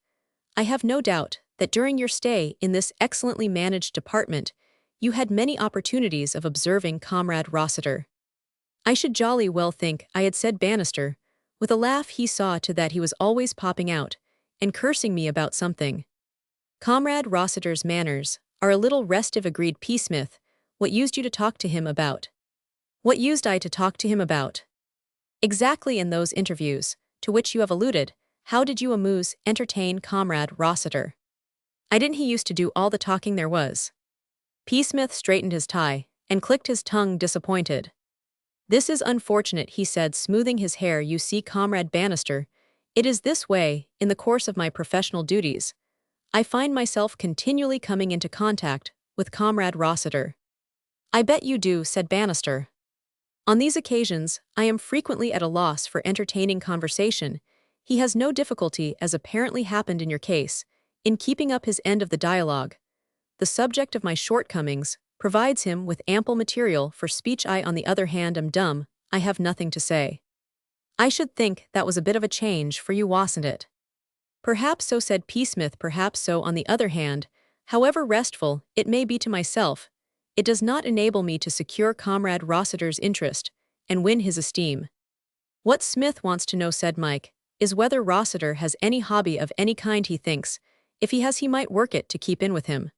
I have no doubt that during your stay in this excellently managed department, you had many opportunities of observing Comrade Rossiter." "I should jolly well think I had," said Bannister. With a laugh he saw to that he was always popping out and cursing me about something. "Comrade Rossiter's manners are a little restive," agreed Psmith. "What used you to talk to him about?" "What used I to talk to him about?" "Exactly, in those interviews to which you have alluded, how did you entertain Comrade Rossiter?" "I didn't. He used to do all the talking there was." Psmith straightened his tie and clicked his tongue, disappointed. "This is unfortunate," he said, smoothing his hair. "You see, Comrade Bannister, it is this way. In the course of my professional duties, I find myself continually coming into contact with Comrade Rossiter." "I bet you do," said Bannister. "On these occasions, I am frequently at a loss for entertaining conversation. He has no difficulty, as apparently happened in your case, in keeping up his end of the dialogue. The subject of my shortcomings provides him with ample material for speech. I, on the other hand, am dumb. I have nothing to say." "I should think that was a bit of a change for you, wasn't it?" "Perhaps so," said Psmith. "Perhaps so. On the other hand, however restful it may be to myself, it does not enable me to secure Comrade Rossiter's interest and win his esteem." "What Smith wants to know," said Mike, "is whether Rossiter has any hobby of any kind. He thinks, if he has, he might work it to keep in with him."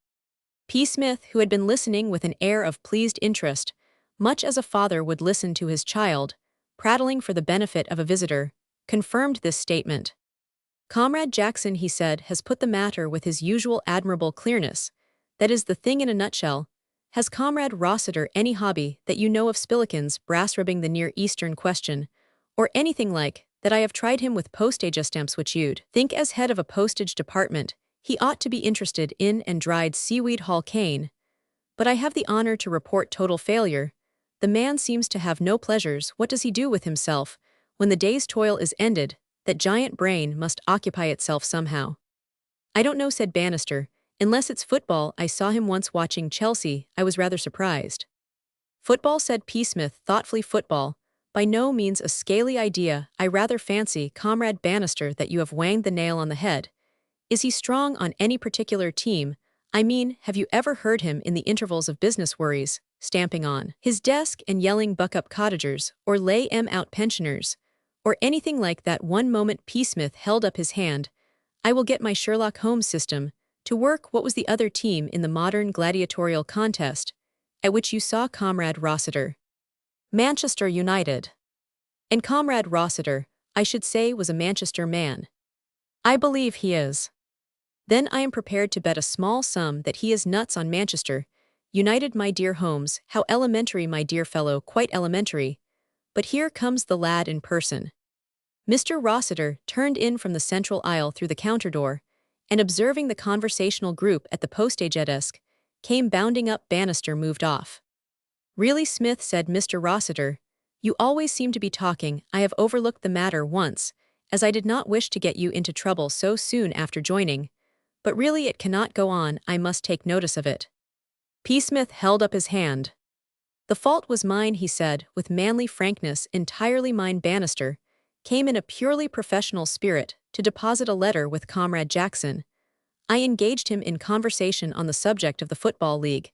Psmith, who had been listening with an air of pleased interest, much as a father would listen to his child, prattling for the benefit of a visitor, confirmed this statement. "Comrade Jackson," he said, "has put the matter with his usual admirable clearness. That is the thing in a nutshell. Has Comrade Rossiter any hobby that you know of? Spillikins, brass ribbing, the Near Eastern question, or anything like that? I have tried him with postage stamps, which you'd think as head of a postage department he ought to be interested in, and dried seaweed Hall cane. But I have the honor to report total failure. The man seems to have no pleasures. What does he do with himself when the day's toil is ended? That giant brain must occupy itself somehow." "I don't know," said Bannister, "unless it's football. I saw him once watching Chelsea. I was rather surprised." "Football," said Psmith thoughtfully. "Football, by no means a scaly idea. I rather fancy, Comrade Bannister, that you have wanged the nail on the head. Is he strong on any particular team? I mean, have you ever heard him in the intervals of business worries, stamping on his desk and yelling 'Buck up, cottagers,' or 'Lay 'em out, pensioners,' or anything like that?" One moment. Psmith held up his hand. "I will get my Sherlock Holmes system to work. What was the other team in the modern gladiatorial contest at which you saw Comrade Rossiter?" "Manchester United." "And Comrade Rossiter, I should say, was a Manchester man." "I believe he is." "Then I am prepared to bet a small sum that he is nuts on Manchester United." "My dear Holmes, how elementary, my dear fellow, quite elementary. But here comes the lad in person." Mr. Rossiter turned in from the central aisle through the counter door, and observing the conversational group at the postage desk, came bounding up. Bannister moved off. "Really, Smith," said Mr. Rossiter, "you always seem to be talking. I have overlooked the matter once, as I did not wish to get you into trouble so soon after joining. But really it cannot go on. I must take notice of it." Psmith held up his hand. "The fault was mine," he said, with manly frankness. "Entirely mine." Bannister came in a purely professional spirit to deposit a letter with Comrade Jackson. I engaged him in conversation on the subject of the Football League,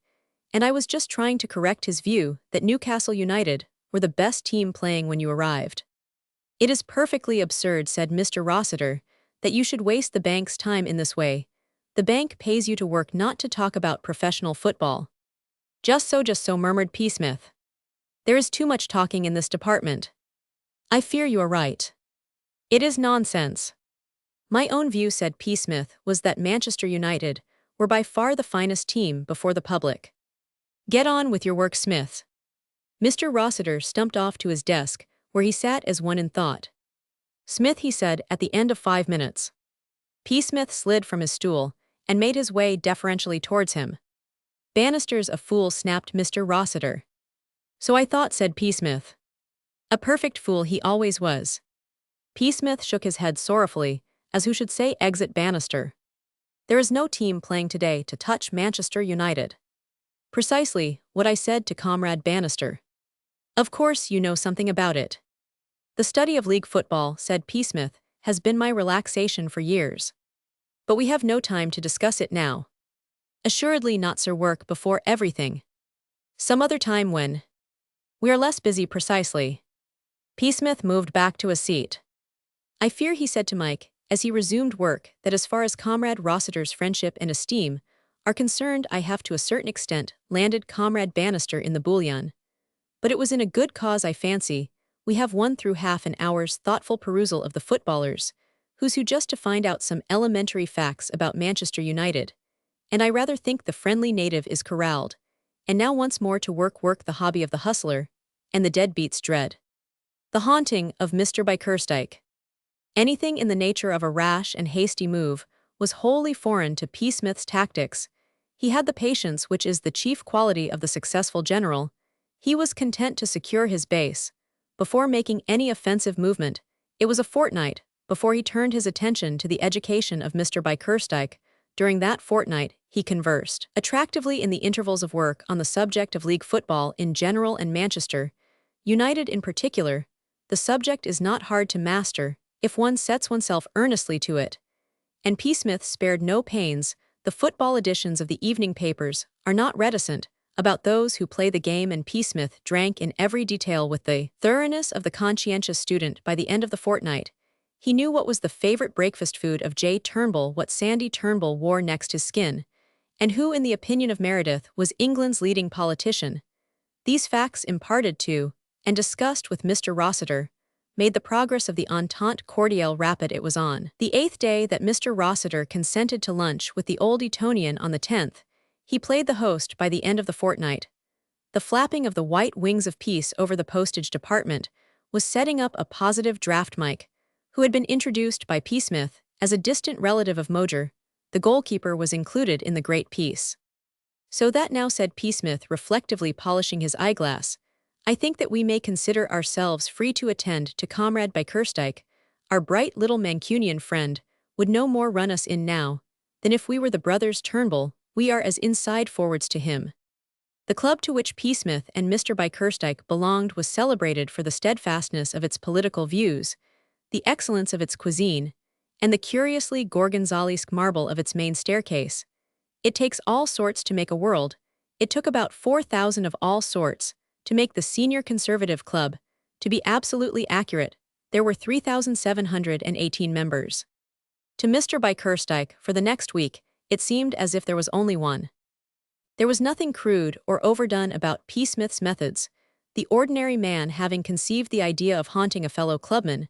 and I was just trying to correct his view that Newcastle United were the best team playing when you arrived. It is perfectly absurd, said Mr. Rossiter, that you should waste the bank's time in this way. The bank pays you to work, not to talk about professional football. Just so, murmured Psmith. There is too much talking in this department. I fear you are right. It is nonsense. My own view, said Psmith, was that Manchester United were by far the finest team before the public. Get on with your work, Smith. Mr. Rossiter stumped off to his desk, where he sat as one in thought. Smith, he said, at the end of 5 minutes. Psmith slid from his stool and made his way deferentially towards him. Bannister's a fool, snapped Mr. Rossiter. So I thought, said Psmith. A perfect fool he always was. Psmith shook his head sorrowfully, as who should say, exit Bannister. There is no team playing today to touch Manchester United. Precisely what I said to Comrade Bannister. Of course you know something about it. The study of league football, said Psmith, has been my relaxation for years. But we have no time to discuss it now. Assuredly not, sir. Work before everything. Some other time when we are less busy. Precisely. Psmith moved back to a seat. I fear, he said to Mike, as he resumed work, that as far as Comrade Rossiter's friendship and esteem are concerned, I have to a certain extent landed Comrade Bannister in the bouillon. But it was in a good cause, I fancy. We have won through half an hour's thoughtful perusal of the footballers, who just to find out some elementary facts about Manchester United. And I rather think the friendly native is corralled, and now once more to work the hobby of the hustler, and the deadbeat's dread. The haunting of Mr. Bickersdyke. Anything in the nature of a rash and hasty move was wholly foreign to Psmith's tactics. He had the patience which is the chief quality of the successful general. He was content to secure his base before making any offensive movement. It was a fortnight before he turned his attention to the education of Mr. Bickersdyke. During that fortnight, he conversed attractively in the intervals of work on the subject of league football in general and Manchester United in particular. The subject is not hard to master if one sets oneself earnestly to it. And Psmith spared no pains. The football editions of the evening papers are not reticent about those who play the game, and Psmith drank in every detail with the thoroughness of the conscientious student. By the end of the fortnight, he knew what was the favorite breakfast food of J. Turnbull, what Sandy Turnbull wore next his skin, and who, in the opinion of Meredith, was England's leading politician. These facts, imparted to and discussed with Mr. Rossiter, made the progress of the Entente Cordiale rapid. It was on the 8th day that Mr. Rossiter consented to lunch with the Old Etonian. On the 10th, he played the host. By the end of the fortnight, the flapping of the white wings of peace over the postage department was setting up a positive draft. Mike, who had been introduced by Psmith as a distant relative of Moger, the goalkeeper, was included in the great piece. So that now, said Psmith, reflectively polishing his eyeglass, I think that we may consider ourselves free to attend to Comrade Bickersdyke. Our bright little Mancunian friend would no more run us in now than if we were the brothers Turnbull. We are as inside forwards to him. The club to which Psmith and Mr. Bickersdyke belonged was celebrated for the steadfastness of its political views, the excellence of its cuisine, and the curiously gorgonzolesque marble of its main staircase. It takes all sorts to make a world. It took about 4,000 of all sorts to make the Senior Conservative Club. To be absolutely accurate, there were 3,718 members. To Mr. Bickersdyke, for the next week, it seemed as if there was only one. There was nothing crude or overdone about Psmith's methods. The ordinary man, having conceived the idea of haunting a fellow clubman,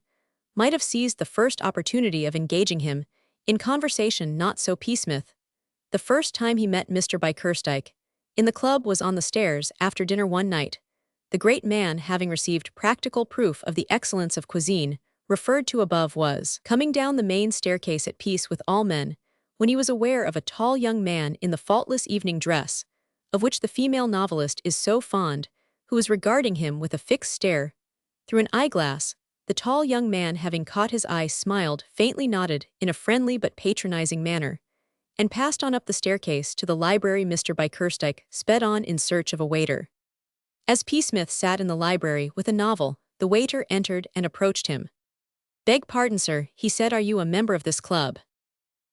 might have seized the first opportunity of engaging him in conversation. Not so Psmith. The first time he met Mr. Bickersdyke in the club was on the stairs after dinner one night. The great man, having received practical proof of the excellence of cuisine referred to above, was coming down the main staircase at peace with all men, when he was aware of a tall young man in the faultless evening dress, of which the female novelist is so fond, who was regarding him with a fixed stare through an eyeglass. The tall young man, having caught his eye, smiled, faintly nodded in a friendly but patronizing manner, and passed on up the staircase to the library. Mr. Bickersdyke sped on in search of a waiter. As Psmith sat in the library with a novel, the waiter entered and approached him. "Beg pardon, sir," he said, "are you a member of this club?"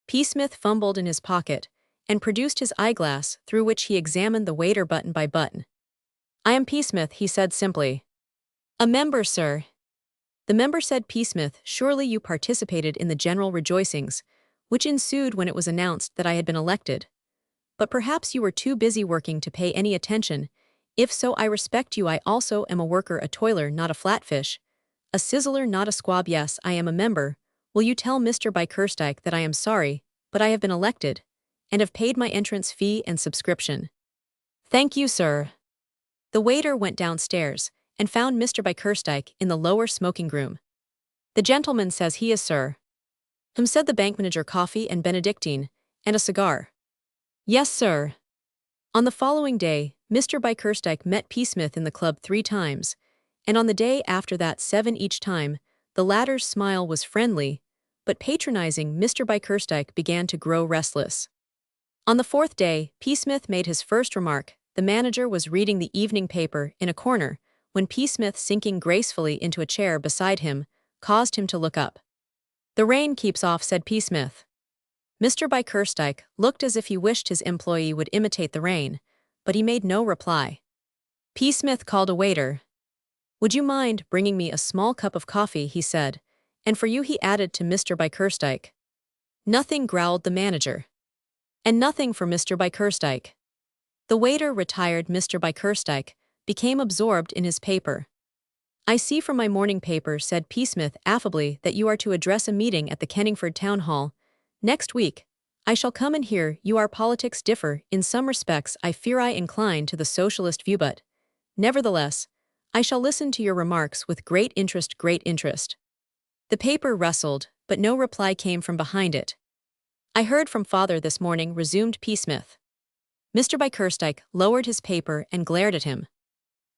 Psmith fumbled in his pocket and produced his eyeglass through which he examined the waiter button by button. "I am Psmith," he said simply. "A member, sir." The member said, "Psmith, surely you participated in the general rejoicings, which ensued when it was announced that I had been elected. But perhaps you were too busy working to pay any attention. If so, I respect you. I also am a worker, a toiler, not a flatfish. A sizzler, not a squab. Yes, I am a member. Will you tell Mr. Bickerstike that I am sorry, but I have been elected, and have paid my entrance fee and subscription?" "Thank you, sir." The waiter went downstairs and found Mr. Bickerstike in the lower smoking room. "The gentleman says he is, sir." Said the bank manager. "Coffee and Benedictine, and a cigar?" "Yes, sir." On the following day, Mr. Bickerstike met Psmith in the club 3 times, and on the day after that 7 each time. The latter's smile was friendly, but patronizing. Mr. Bickerstike began to grow restless. On the 4th day, Psmith made his first remark. The manager was reading the evening paper in a corner, when Psmith, sinking gracefully into a chair beside him, caused him to look up. "The rain keeps off," said Psmith. Mr. Bickerstike looked as if he wished his employee would imitate the rain, but he made no reply. Psmith called a waiter. "Would you mind bringing me a small cup of coffee?" he said, "and for you," he added to Mr. Bickerstike. "Nothing," growled the manager. "And nothing for Mr. Bickerstike." The waiter retired. Mr. Bickerstike became absorbed in his paper. "I see from my morning paper," said Psmith affably, "that you are to address a meeting at the Kenningford Town Hall next week. I shall come and hear you. Our politics differ in some respects. I fear I incline to the socialist view, but nevertheless, I shall listen to your remarks with great interest, great interest." The paper rustled, but no reply came from behind it. "I heard from father this morning," resumed Psmith. Mr. Bickerstike lowered his paper and glared at him.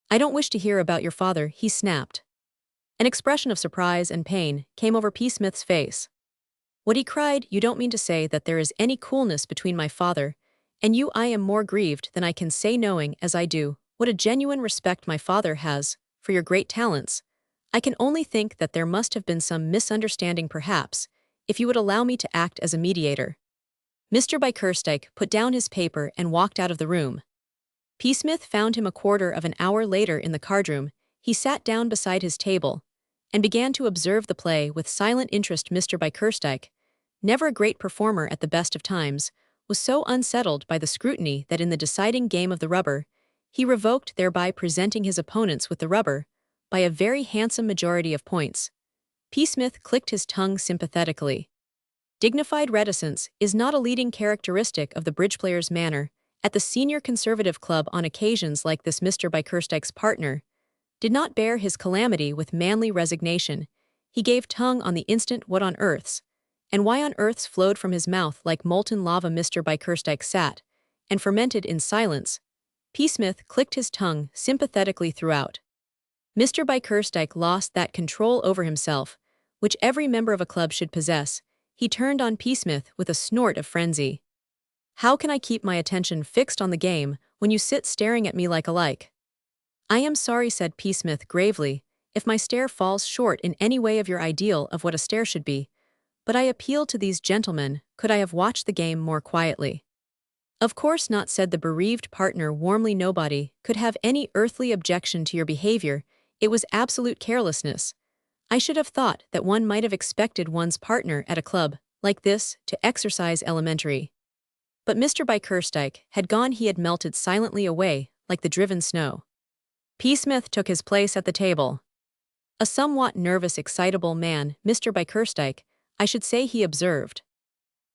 "I don't wish to hear about your father," he snapped. An expression of surprise and pain came over Psmith's face. "What?" he cried. "You don't mean to say that there is any coolness between my father and you?" "I am more grieved than I can say, knowing, as I do, what a genuine respect my father has for your great talents. I can only think that there must have been some misunderstanding, perhaps, if you would allow me to act as a mediator." Mr. Bickerstike put down his paper and walked out of the room. Psmith found him a quarter of an hour later in the cardroom. He sat down beside his table and began to observe the play with silent interest. Mr. Bickerstike, never a great performer at the best of times, was so unsettled by the scrutiny that in the deciding game of the rubber, he revoked, thereby presenting his opponents with the rubber by a very handsome majority of points. Psmith clicked his tongue sympathetically. Dignified reticence is not a leading characteristic of the bridge player's manner. At the Senior Conservative Club on occasions like this, Mr. Bickerstike's partner did not bear his calamity with manly resignation. He gave tongue on the instant. What on earth's and why on earth's flowed from his mouth like molten lava. Mr. Bickerstike sat and fermented in silence. Psmith clicked his tongue sympathetically throughout. Mr. Bickerstike lost that control over himself which every member of a club should possess. He turned on Psmith with a snort of frenzy. "How can I keep my attention fixed on the game when you sit staring at me like a like?" "I am sorry," said Psmith gravely, "if my stare falls short in any way of your ideal of what a stare should be, but I appeal to these gentlemen, could I have watched the game more quietly?" "Of course not," said the bereaved partner warmly. "Nobody could have any earthly objection to your behavior. It was absolute carelessness. I should have thought that one might have expected one's partner at a club like this to exercise elementary." But Mr. Bickerstike had gone. He had melted silently away like the driven snow. Psmith took his place at the table. "A somewhat nervous, excitable man, Mr. Bickerstike, I should say," he observed.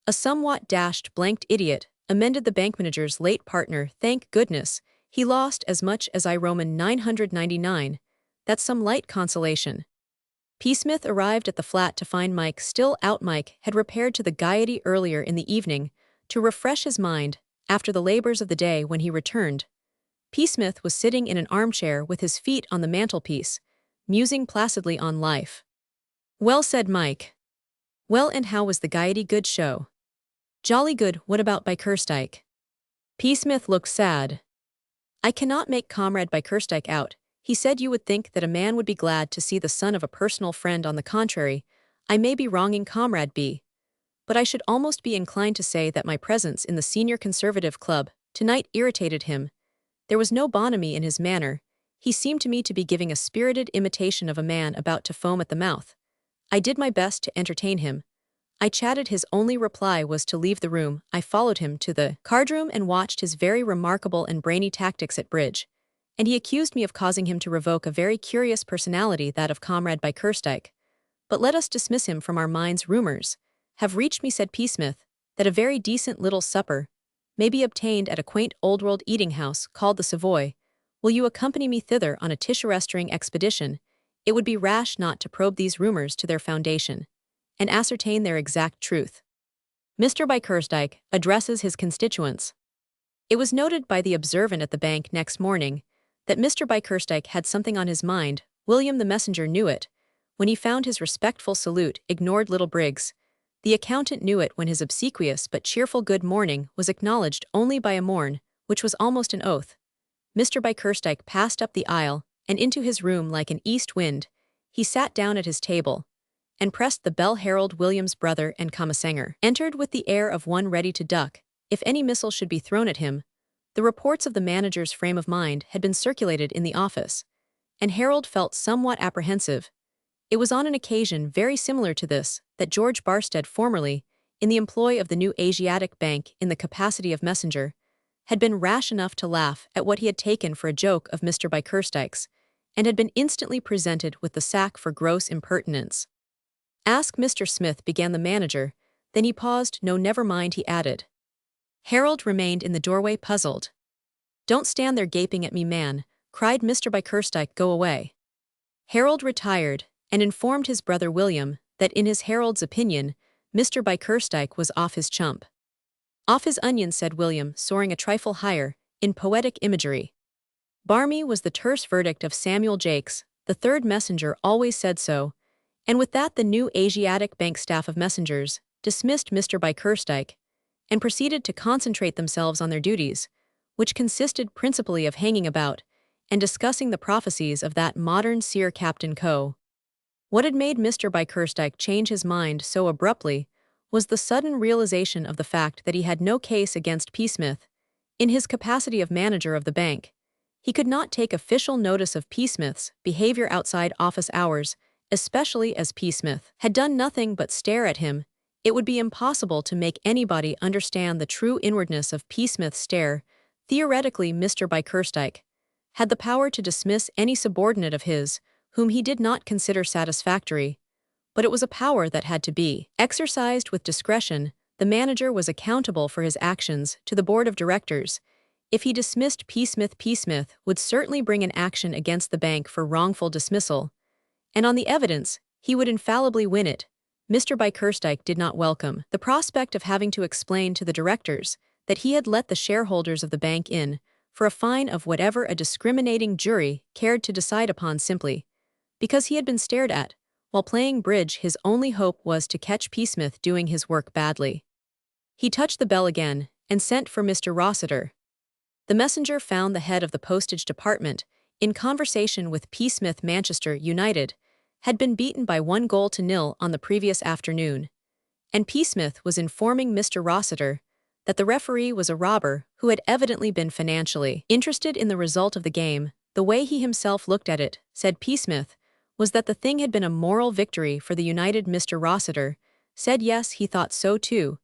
"A somewhat dashed, blanked idiot," amended the bank manager's late partner. "Thank goodness, he lost as much as I Roman 999. That's some light consolation." Psmith arrived at the flat to find Mike still out. Mike had repaired to the Gaiety earlier in the evening to refresh his mind after the labors of the day. When he returned, Psmith was sitting in an armchair with his feet on the mantelpiece, musing placidly on life. "Well," said Mike. "Well, and how was the Gaiety?" "Good show." "Jolly good. What about Bickerstike?" Psmith looked sad. "I cannot make Comrade Bickerstike out. He said you would think that a man would be glad to see the son of a personal friend. On the contrary, I may be wronging Comrade B. but I should almost be inclined to say that my presence in the senior conservative club tonight irritated him. There was no bonhomie in his manner. He seemed to me to be giving a spirited imitation of a man about to foam at the mouth. I did my best to entertain him. I chatted. His only reply was to leave the room. I followed him to the cardroom and watched his very remarkable and brainy tactics at bridge. And he accused me of causing him to revoke a very curious personality, that of Comrade by Kerstijk. But let us dismiss him from our minds. Rumors have reached me, said Psmith, that a very decent little supper may be obtained at a quaint old-world eating-house called the Savoy. Will you accompany me thither on a tissue-restoring expedition? It would be rash not to probe these rumors to their foundation and ascertain their exact truth. Mr. by Kerstijk addresses his constituents. It was noted by the observant at the bank next morning that Mr. by Kerstijk had something on his mind. William the messenger knew it when he found his respectful salute ignored. Little Briggs, the accountant, knew it when his obsequious but cheerful good morning was acknowledged only by a mourn, which was almost an oath. Mr. by Kerstijk passed up the aisle and into his room like an east wind. He sat down at his table and pressed the bell. Harold, William's brother and commissaire, entered with the air of one ready to duck if any missile should be thrown at him. The reports of the manager's frame of mind had been circulated in the office, and Harold felt somewhat apprehensive. It was on an occasion very similar to this that George Barstead, formerly in the employ of the new Asiatic Bank in the capacity of messenger, had been rash enough to laugh at what he had taken for a joke of Mr. by Kerstijk's, and had been instantly presented with the sack for gross impertinence. Ask Mr. Smith, began the manager, then he paused. No, never mind, he added. Harold remained in the doorway, puzzled. Don't stand there gaping at me, man, cried Mr. by Kerstijk. Go away. Harold retired and informed his brother William that in his Harold's opinion, Mr. by Kerstijk was off his chump. Off his onion, said William, soaring a trifle higher in poetic imagery. Barmy, was the terse verdict of Samuel Jakes. The third messenger always said so, and with that the new Asiatic Bank staff of messengers dismissed Mr. by Kerstijk and proceeded to concentrate themselves on their duties, which consisted principally of hanging about and discussing the prophecies of that modern seer Captain Co. What had made Mr. by Kerstijk change his mind so abruptly was the sudden realization of the fact that he had no case against Psmith. In his capacity of manager of the bank, he could not take official notice of Psmith's behavior outside office hours, especially as Psmith had done nothing but stare at him. It would be impossible to make anybody understand the true inwardness of Psmith's stare. Theoretically, Mr. by Kerstijk had the power to dismiss any subordinate of his whom he did not consider satisfactory, but it was a power that had to be exercised with discretion. The manager was accountable for his actions to the board of directors. If he dismissed Psmith would certainly bring an action against the bank for wrongful dismissal, and on the evidence, he would infallibly win it. Mr. by Kerstijk did not welcome the prospect of having to explain to the directors that he had let the shareholders of the bank in for a fine of whatever a discriminating jury cared to decide upon, simply because he had been stared at while playing bridge. His only hope was to catch Psmith doing his work badly. He touched the bell again and sent for Mr. Rossiter. The messenger found the head of the postage department in conversation with Psmith. Manchester United had been beaten by 1-0 on the previous afternoon, and Psmith was informing Mr. Rossiter that the referee was a robber who had evidently been financially interested in the result of the game. The way he himself looked at it, said Psmith, was that the thing had been a moral victory for the United. Mr. Rossiter said yes, he thought so too,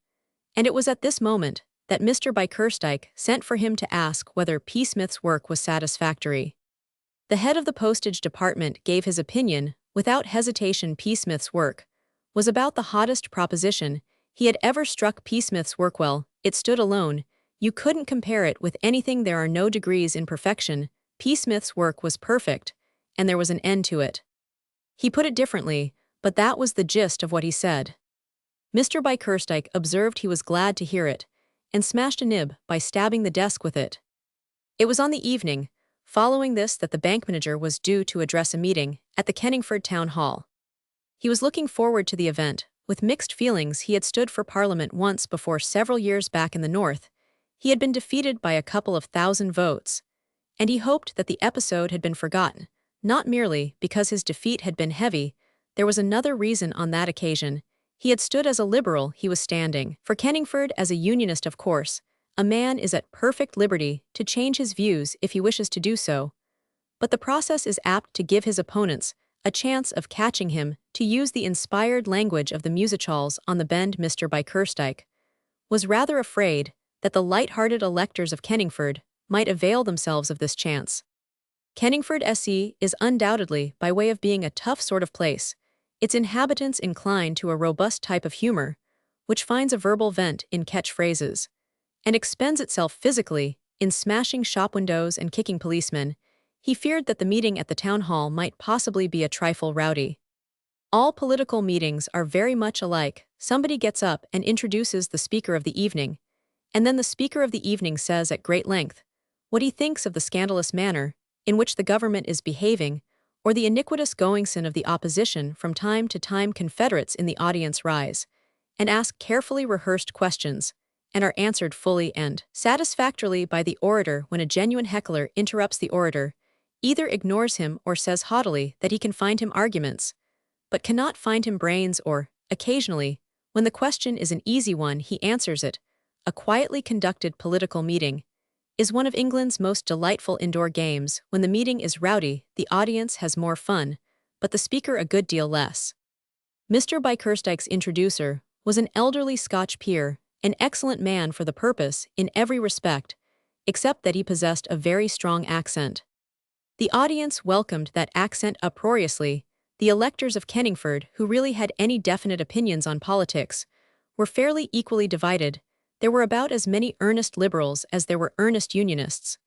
and it was at this moment that Mr. by Kerstijk sent for him to ask whether Psmith's work was satisfactory. The head of the postage department gave his opinion without hesitation. Psmith's work was about the hottest proposition he had ever struck. Psmith's work, well, it stood alone. You couldn't compare it with anything. There are no degrees in perfection. Psmith's work was perfect, and there was an end to it. He put it differently, but that was the gist of what he said. Mr. by Kerstijk observed he was glad to hear it, and smashed a nib by stabbing the desk with it. It was on the evening following this that the bank manager was due to address a meeting at the Kenningford Town Hall. He was looking forward to the event with mixed feelings. He had stood for Parliament once before, several years back in the North. He had been defeated by a couple of thousand votes, and he hoped that the episode had been forgotten, not merely because his defeat had been heavy. There was another reason on that occasion. He had stood as a liberal, he was standing. For Kenningford as a unionist, of course, a man is at perfect liberty to change his views if he wishes to do so, but the process is apt to give his opponents a chance of catching him, to use the inspired language of the musichalls on the bend. Mr. Bickerstike was rather afraid that the light-hearted electors of Kenningford might avail themselves of this chance. Kenningford SE is undoubtedly, by way of being a tough sort of place, its inhabitants incline to a robust type of humor, which finds a verbal vent in catchphrases, and expends itself physically in smashing shop windows and kicking policemen. He feared that the meeting at the town hall might possibly be a trifle rowdy. All political meetings are very much alike. Somebody gets up and introduces the speaker of the evening, and then the speaker of the evening says at great length what he thinks of the scandalous manner in which the government is behaving, or the iniquitous goings-on of the opposition. From time to time Confederates in the audience rise and ask carefully rehearsed questions, and are answered fully and satisfactorily by the orator. When a genuine heckler interrupts the orator, either ignores him or says haughtily that he can find him arguments, but cannot find him brains, or, occasionally, when the question is an easy one, he answers it. A quietly conducted political meeting is one of England's most delightful indoor games. When the meeting is rowdy, the audience has more fun, but the speaker a good deal less. Mr. Bickerstike's introducer was an elderly Scotch peer, an excellent man for the purpose in every respect, except that he possessed a very strong accent. The audience welcomed that accent uproariously. The electors of Kenningford, who really had any definite opinions on politics, were fairly equally divided. There were about as many earnest liberals as there were earnest unionists.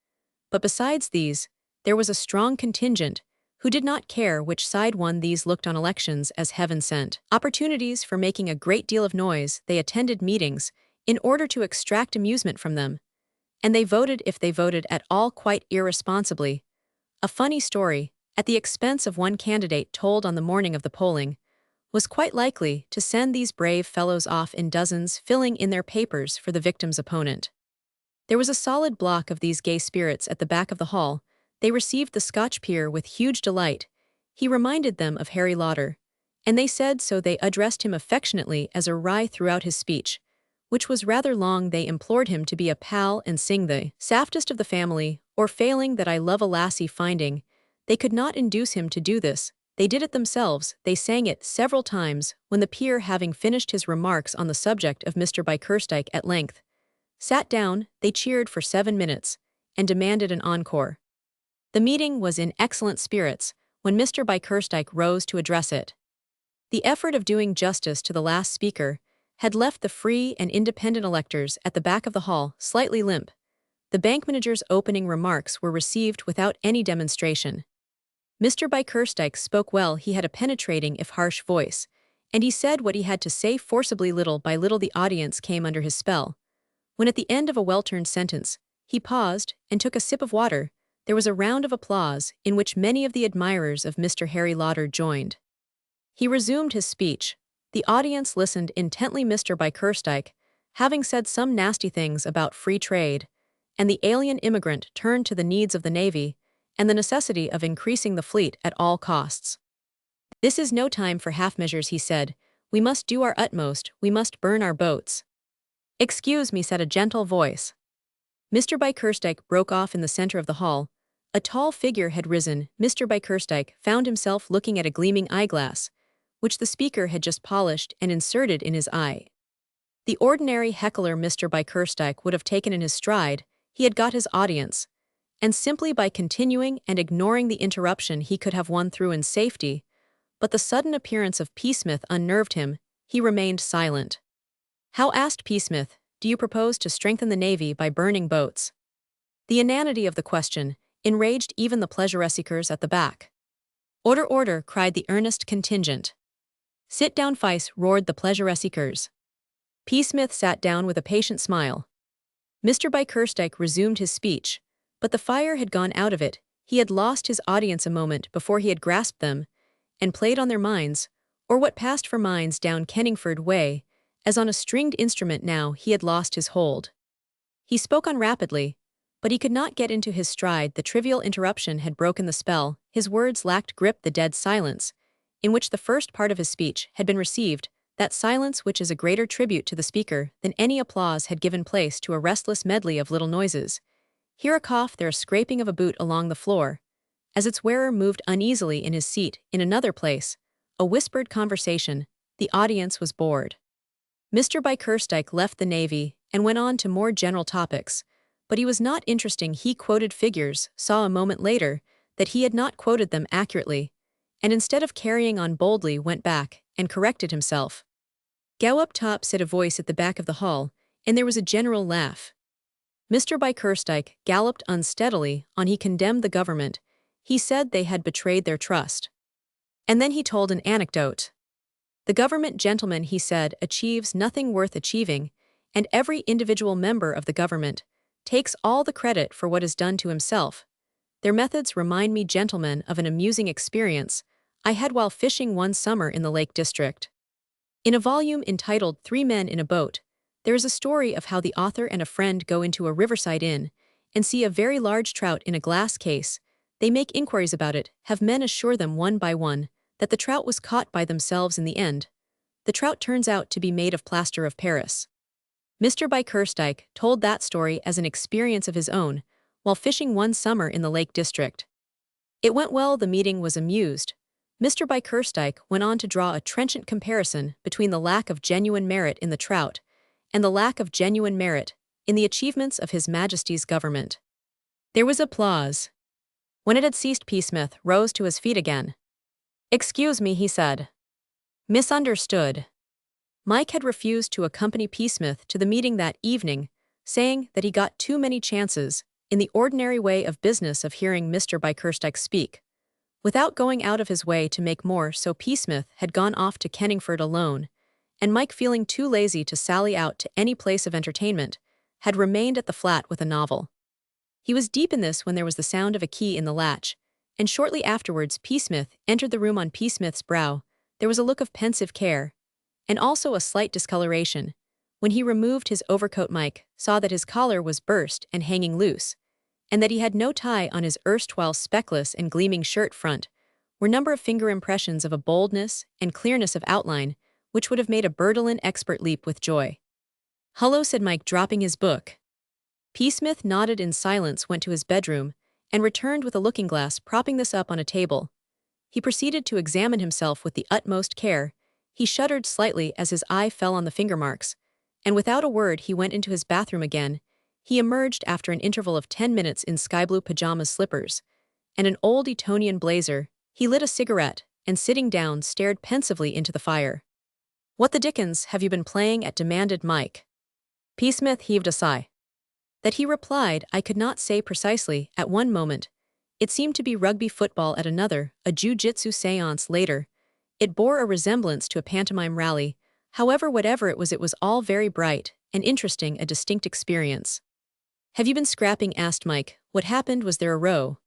But besides these, there was a strong contingent who did not care which side won. These looked on elections as heaven sent opportunities for making a great deal of noise. They attended meetings in order to extract amusement from them, and they voted, if they voted at all, quite irresponsibly. A funny story, at the expense of one candidate told on the morning of the polling, was quite likely to send these brave fellows off in dozens, filling in their papers for the victim's opponent. There was a solid block of these gay spirits at the back of the hall. They received the Scotch peer with huge delight. He reminded them of Harry Lauder, and they said so. They addressed him affectionately as a wry throughout his speech, which was rather long. They implored him to be a pal and sing the saftest of the family, or failing that I love a lassie. Finding they could not induce him to do this, they did it themselves. They sang it several times. When the peer, having finished his remarks on the subject of Mr. Bickerstike, at length sat down, they cheered for 7 minutes and demanded an encore. The meeting was in excellent spirits when Mr. Bickerstike rose to address it. The effort of doing justice to the last speaker had left the free and independent electors at the back of the hall slightly limp. The bank manager's opening remarks were received without any demonstration. Mr. Bickerstike spoke well. He had a penetrating if harsh voice, and he said what he had to say forcibly. Little by little the audience came under his spell. When at the end of a well-turned sentence, he paused and took a sip of water, there was a round of applause in which many of the admirers of Mr. Harry Lauder joined. He resumed his speech. The audience listened intently. Mr. Bickerstike, having said some nasty things about free trade, and the alien immigrant, turned to the needs of the Navy and the necessity of increasing the fleet at all costs. This is no time for half-measures, he said. We must do our utmost, we must burn our boats. Excuse me, said a gentle voice. Mr. Bickerstike broke off in the center of the hall. A tall figure had risen. Mr. Bickerstike found himself looking at a gleaming eyeglass, which the speaker had just polished and inserted in his eye. The ordinary heckler Mr. Bickerstike would have taken in his stride. He had got his audience, and simply by continuing and ignoring the interruption he could have won through in safety, but the sudden appearance of Psmith unnerved him. He remained silent. How, asked Psmith, do you propose to strengthen the Navy by burning boats? The inanity of the question enraged even the pleasure-seekers at the back. Order, order, cried the earnest contingent. Sit down, Fice, roared the pleasure-seekers. Psmith sat down with a patient smile. Mr. Bickerstike resumed his speech, but the fire had gone out of it. He had lost his audience a moment before he had grasped them and played on their minds, or what passed for minds down Kenningford way, as on a stringed instrument. Now he had lost his hold. He spoke on rapidly, but he could not get into his stride. The trivial interruption had broken the spell. His words lacked grip. The dead silence, in which the first part of his speech had been received, that silence which is a greater tribute to the speaker than any applause had given place to a restless medley of little noises. Here a cough, there a scraping of a boot along the floor. As its wearer moved uneasily in his seat, in another place, a whispered conversation. The audience was bored. Mr. Bickerstike left the Navy and went on to more general topics, but he was not interesting. He quoted figures, saw a moment later that he had not quoted them accurately, and instead of carrying on boldly went back and corrected himself. "Go up top," said a voice at the back of the hall, and there was a general laugh. Mr. Bickerstike galloped unsteadily on. He condemned the government. He said they had betrayed their trust. And then he told an anecdote. "The government, gentlemen," he said, "achieves nothing worth achieving, and every individual member of the government takes all the credit for what is done to himself. Their methods remind me, gentlemen, of an amusing experience I had while fishing one summer in the Lake District." In a volume entitled "Three Men in a Boat," there is a story of how the author and a friend go into a riverside inn and see a very large trout in a glass case. They make inquiries about it, have men assure them one by one that the trout was caught by themselves in the end. The trout turns out to be made of plaster of Paris. Mr. Bickerstike told that story as an experience of his own while fishing one summer in the Lake District. It went well. The meeting was amused. Mr. Bickerstike went on to draw a trenchant comparison between the lack of genuine merit in the trout and the lack of genuine merit in the achievements of His Majesty's government. There was applause. When it had ceased, Psmith rose to his feet again. "Excuse me," he said. "Misunderstood." Mike had refused to accompany Psmith to the meeting that evening, saying that he got too many chances, in the ordinary way of business, of hearing Mr. Bickerstike speak, without going out of his way to make more. So Psmith had gone off to Kenningford alone, and Mike, feeling too lazy to sally out to any place of entertainment, had remained at the flat with a novel. He was deep in this when there was the sound of a key in the latch, and shortly afterwards Psmith entered the room. On Psmith's brow there was a look of pensive care, and also a slight discoloration. When he removed his overcoat, Mike saw that his collar was burst and hanging loose, and that he had no tie on his erstwhile speckless and gleaming shirt front were number of finger impressions of a boldness and clearness of outline which would have made a Bertillon expert leap with joy. "Hullo," said Mike, dropping his book. Psmith nodded in silence, went to his bedroom, and returned with a looking-glass, propping this up on a table. He proceeded to examine himself with the utmost care. He shuddered slightly as his eye fell on the finger marks, and without a word he went into his bathroom again. He emerged after an interval of 10 minutes in sky-blue pajamas, slippers, and an old Etonian blazer. He lit a cigarette, and sitting down, stared pensively into the fire. "What the dickens have you been playing at?" demanded Mike. Psmith heaved a sigh. That he replied, I could not say precisely. At one moment, it seemed to be rugby football, at another, a jiu-jitsu séance later. It bore a resemblance to a pantomime rally. However, whatever it was all very bright and interesting, a distinct experience. "Have you been scrapping?" asked Mike. "What happened? Was there a row?"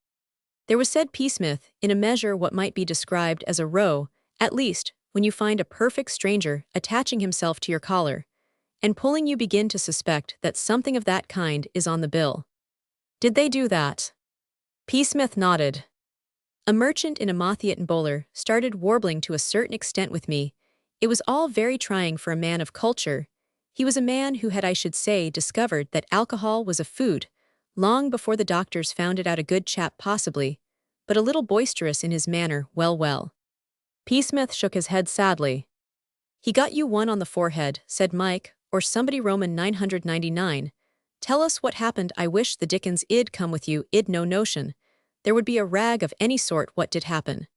"There was," said Psmith, "in a measure what might be described as a row, at least, when you find a perfect stranger attaching himself to your collar and pulling, you begin to suspect that something of that kind is on the bill." "Did they do that?" Psmith nodded. "A merchant in a Matthias bowler started warbling to a certain extent with me. It was all very trying for a man of culture. He was a man who had, I should say, discovered that alcohol was a food, long before the doctors found it out. A good chap possibly, but a little boisterous in his manner. Well. Psmith shook his head sadly. "He got you one on the forehead," said Mike, "or somebody. Roman 999. Tell us what happened. I wish the dickens id come with you. Id no notion there would be a rag of any sort. What did happen?"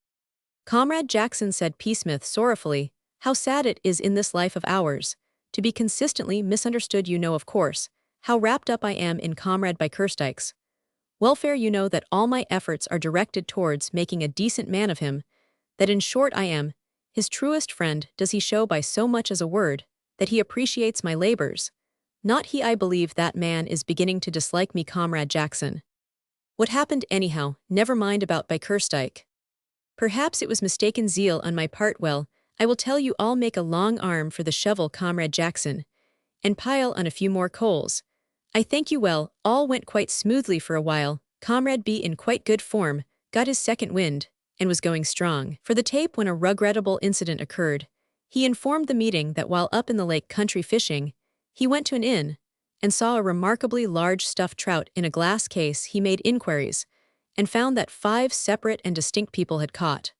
"Comrade Jackson," said Psmith sorrowfully, "how sad it is in this life of ours to be consistently misunderstood. You know, of course, how wrapped up I am in Comrade Bickerstike's welfare. You know that all my efforts are directed towards making a decent man of him, that in short I am his truest friend. Does he show by so much as a word that he appreciates my labors? Not he. I believe that man is beginning to dislike me." "Comrade Jackson. What happened anyhow?" "Never mind about Bickerstike. Perhaps it was mistaken zeal on my part. Well, I will tell you. I'll make a long arm for the shovel, Comrade Jackson, and pile on a few more coals. I thank you. Well, all went quite smoothly for a while. Comrade B in quite good form, got his second wind, and was going strong for the tape when a regrettable incident occurred. He informed the meeting that while up in the lake country fishing, he went to an inn and saw a remarkably large stuffed trout in a glass case. He made inquiries and found that 5 separate and distinct people had caught.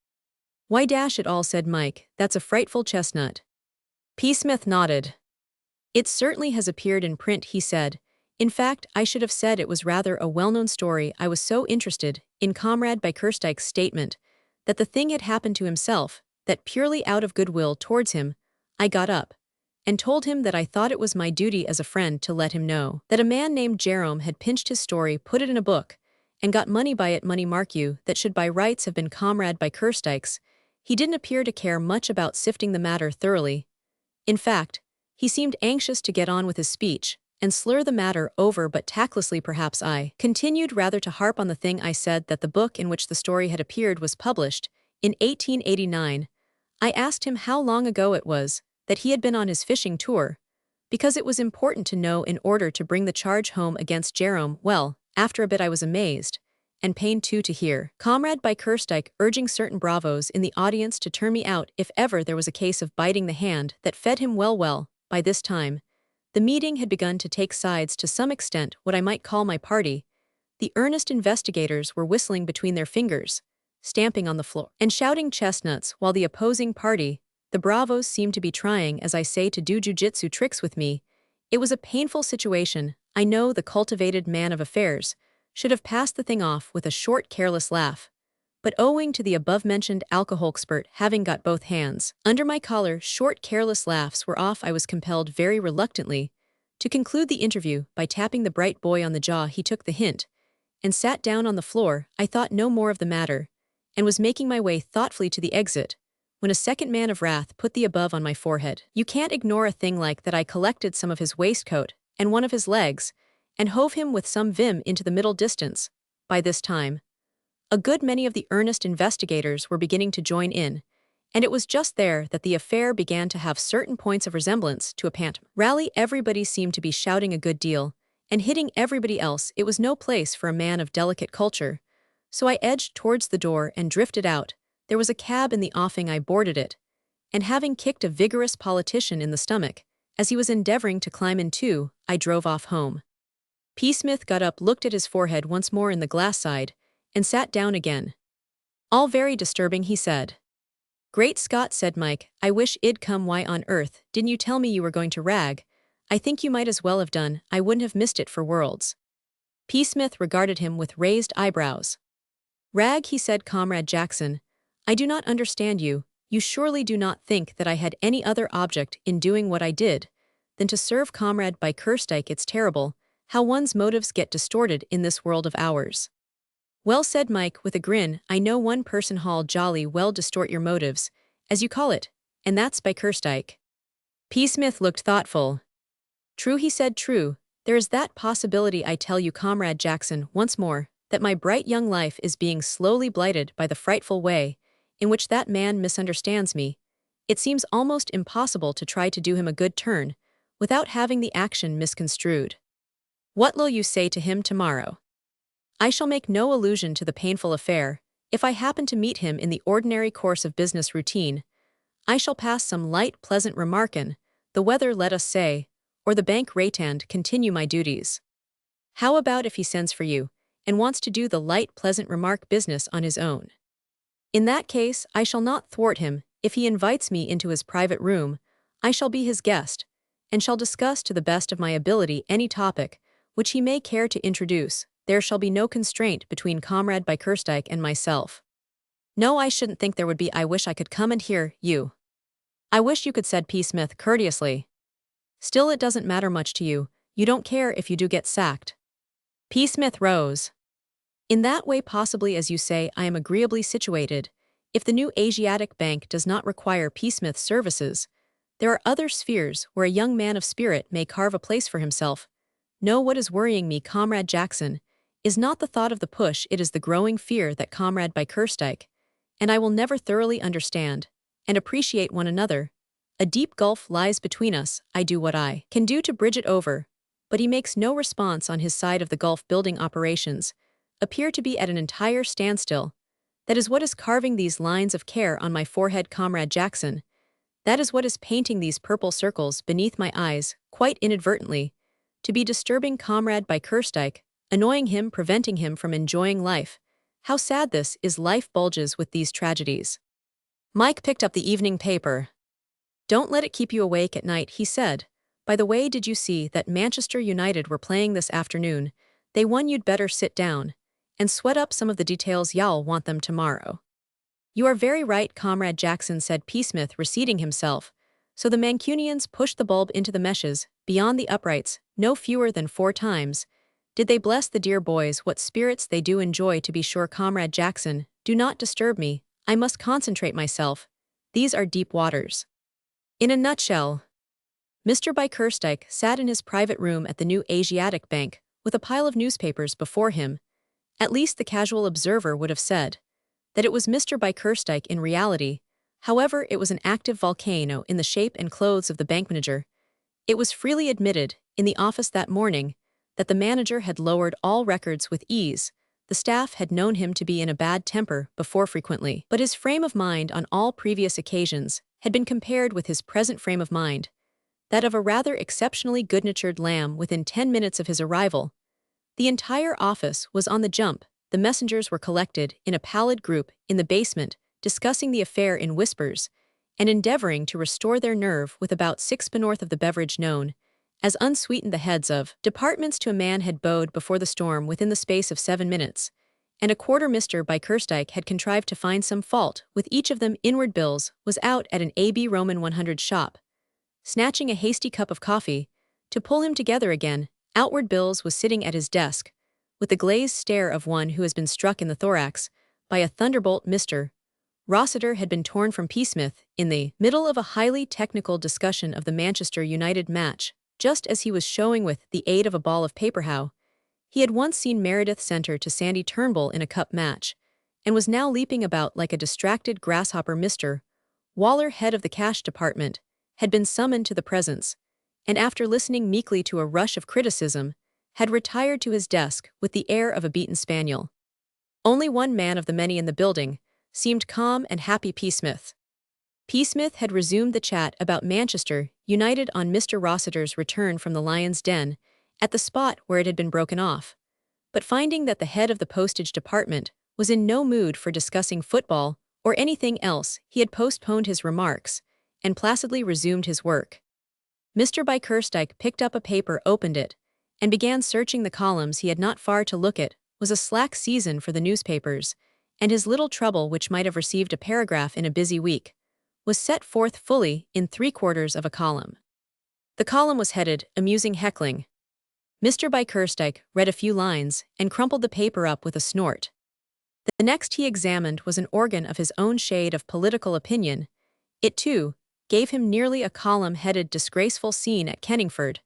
"Why dash it all," said Mike, "that's a frightful chestnut." Psmith nodded. "It certainly has appeared in print," he said. "In fact, I should have said it was rather a well-known story. I was so interested in Comrade Bickerstike's statement that the thing had happened to himself, that purely out of goodwill towards him, I got up and told him that I thought it was my duty as a friend to let him know that a man named Jerome had pinched his story, put it in a book, and got money by it. Money, mark you, that should by rights have been Comrade Bickerstike's. He didn't appear to care much about sifting the matter thoroughly. In fact, he seemed anxious to get on with his speech and slur the matter over, but tactlessly. Perhaps I continued rather to harp on the thing. I said that the book in which the story had appeared was published in 1889. I asked him how long ago it was that he had been on his fishing tour, because it was important to know in order to bring the charge home against Jerome. Well, after a bit I was amazed, and pained too, to hear Comrade Bickerstike urging certain bravos in the audience to turn me out if ever there was a case of biting the hand that fed him. Well, by this time, the meeting had begun to take sides to some extent, what I might call my party. The earnest investigators were whistling between their fingers, stamping on the floor, and shouting chestnuts, while the opposing party, the bravos, seemed to be trying, as I say, to do jujitsu tricks with me. It was a painful situation. I know the cultivated man of affairs should have passed the thing off with a short, careless laugh, but owing to the above-mentioned alcohol expert having got both hands under my collar, short, careless laughs were off. I was compelled very reluctantly to conclude the interview by tapping the bright boy on the jaw. He took the hint and sat down on the floor. I thought no more of the matter and was making my way thoughtfully to the exit when a second man of wrath put the above on my forehead. You can't ignore a thing like that. I collected some of his waistcoat and one of his legs and hove him with some vim into the middle distance. By this time, a good many of the earnest investigators were beginning to join in, and it was just there that the affair began to have certain points of resemblance to a pantomime rally. Everybody seemed to be shouting a good deal and hitting everybody else. It was no place for a man of delicate culture, so I edged towards the door and drifted out. There was a cab in the offing. I boarded it, and having kicked a vigorous politician in the stomach as he was endeavoring to climb in too, I drove off home. Psmith got up, looked at his forehead once more in the glass side, and sat down again. "All very disturbing," he said. "Great Scott," said Mike, "I wish it'd come. Why on earth didn't you tell me you were going to rag? I think you might as well have done. I wouldn't have missed it for worlds." Psmith regarded him with raised eyebrows. "Rag," he said. "Comrade Jackson, I do not understand you. You surely do not think that I had any other object in doing what I did than to serve Comrade Bickerstike. It's terrible how one's motives get distorted in this world of ours." "Well," said Mike with a grin, "I know one person who'll jolly well distort your motives, as you call it, and that's Bickerstike." Psmith looked thoughtful. "True," he said, "true. There is that possibility. I tell you, Comrade Jackson, once more, that my bright young life is being slowly blighted by the frightful way in which that man misunderstands me. It seems almost impossible to try to do him a good turn without having the action misconstrued. What'll you say to him tomorrow?" "I shall make no allusion to the painful affair. If I happen to meet him in the ordinary course of business routine, I shall pass some light, pleasant remark in the weather, let us say, or the bank rate, and continue my duties. How about if he sends for you and wants to do the light, pleasant remark business on his own? In that case, I shall not thwart him. If he invites me into his private room, I shall be his guest, and shall discuss to the best of my ability any topic which he may care to introduce. There shall be no constraint between Comrade Bickerstike and myself." "No, I shouldn't think there would be. I wish I could come and hear you." "I wish you could," said Psmith courteously. "Still, it doesn't matter much to you. You don't care if you do get sacked." Psmith rose. "In that way, possibly, as you say, I am agreeably situated. If the new Asiatic Bank does not require Psmith's services, there are other spheres where a young man of spirit may carve a place for himself. No, what is worrying me, Comrade Jackson, is not the thought of the push. It is the growing fear that Comrade Bickerstike and I will never thoroughly understand and appreciate one another. A deep gulf lies between us. I do what I can do to bridge it over, but he makes no response on his side of the gulf. Building operations appear to be at an entire standstill. That is what is carving these lines of care on my forehead, Comrade Jackson. That is what is painting these purple circles beneath my eyes, quite inadvertently. To be disturbing Comrade by Kerstijk, annoying him, preventing him from enjoying life. How sad this is, life bulges with these tragedies. Mike picked up the evening paper. Don't let it keep you awake at night, he said. By the way, did you see that Manchester United were playing this afternoon? They won. You'd better sit down and sweat up some of the details. Y'all want them tomorrow. You are very right, Comrade Jackson, said Psmith, reseating himself. So the Mancunians pushed the bulb into the meshes, beyond the uprights, no fewer than 4 times. Did they bless the dear boys? What spirits they do enjoy, to be sure. Comrade Jackson, do not disturb me. I must concentrate myself. These are deep waters. In a nutshell, Mr. by Kerstijk sat in his private room at the new Asiatic Bank, with a pile of newspapers before him. At least the casual observer would have said that it was Mr. by Kerstijk in reality. However, it was an active volcano in the shape and clothes of the bank manager. It was freely admitted, in the office that morning, that the manager had lowered all records with ease. The staff had known him to be in a bad temper before frequently, but his frame of mind on all previous occasions had been compared with his present frame of mind, that of a rather exceptionally good-natured lamb. Within 10 minutes of his arrival, the entire office was on the jump. The messengers were collected in a pallid group in the basement, discussing the affair in whispers, and endeavoring to restore their nerve with about 6 north of the beverage known as unsweetened. The heads of departments to a man had bowed before the storm within the space of 7 minutes, and a quarter. Mr. by Kerstijk had contrived to find some fault with each of them. Inward Bills was out at an AB Roman 100 shop, snatching a hasty cup of coffee to pull him together again. Outward Bills was sitting at his desk, with the glazed stare of one who has been struck in the thorax by a thunderbolt. Mr. Rossiter had been torn from Psmith in the middle of a highly technical discussion of the Manchester United match, just as he was showing with the aid of a ball of paper how he had once seen Meredith Centre to Sandy Turnbull in a cup match, and was now leaping about like a distracted grasshopper. Mr. Waller, head of the cash department, had been summoned to the presence, and after listening meekly to a rush of criticism, had retired to his desk with the air of a beaten spaniel. Only one man of the many in the building seemed calm and happy. Psmith. Psmith had resumed the chat about Manchester United on Mr. Rossiter's return from the Lion's Den, at the spot where it had been broken off. But finding that the head of the postage department was in no mood for discussing football or anything else, he had postponed his remarks and placidly resumed his work. Mr. by Kerstijk picked up a paper, opened it, and began searching the columns. He had not far to look. It was a slack season for the newspapers, and his little trouble, which might have received a paragraph in a busy week, was set forth fully in 3/4 of a column. The column was headed, Amusing Heckling. Mr. by Kerstijk read a few lines and crumpled the paper up with a snort. The next he examined was an organ of his own shade of political opinion. It, too, gave him nearly a column headed Disgraceful Scene at Kenningford.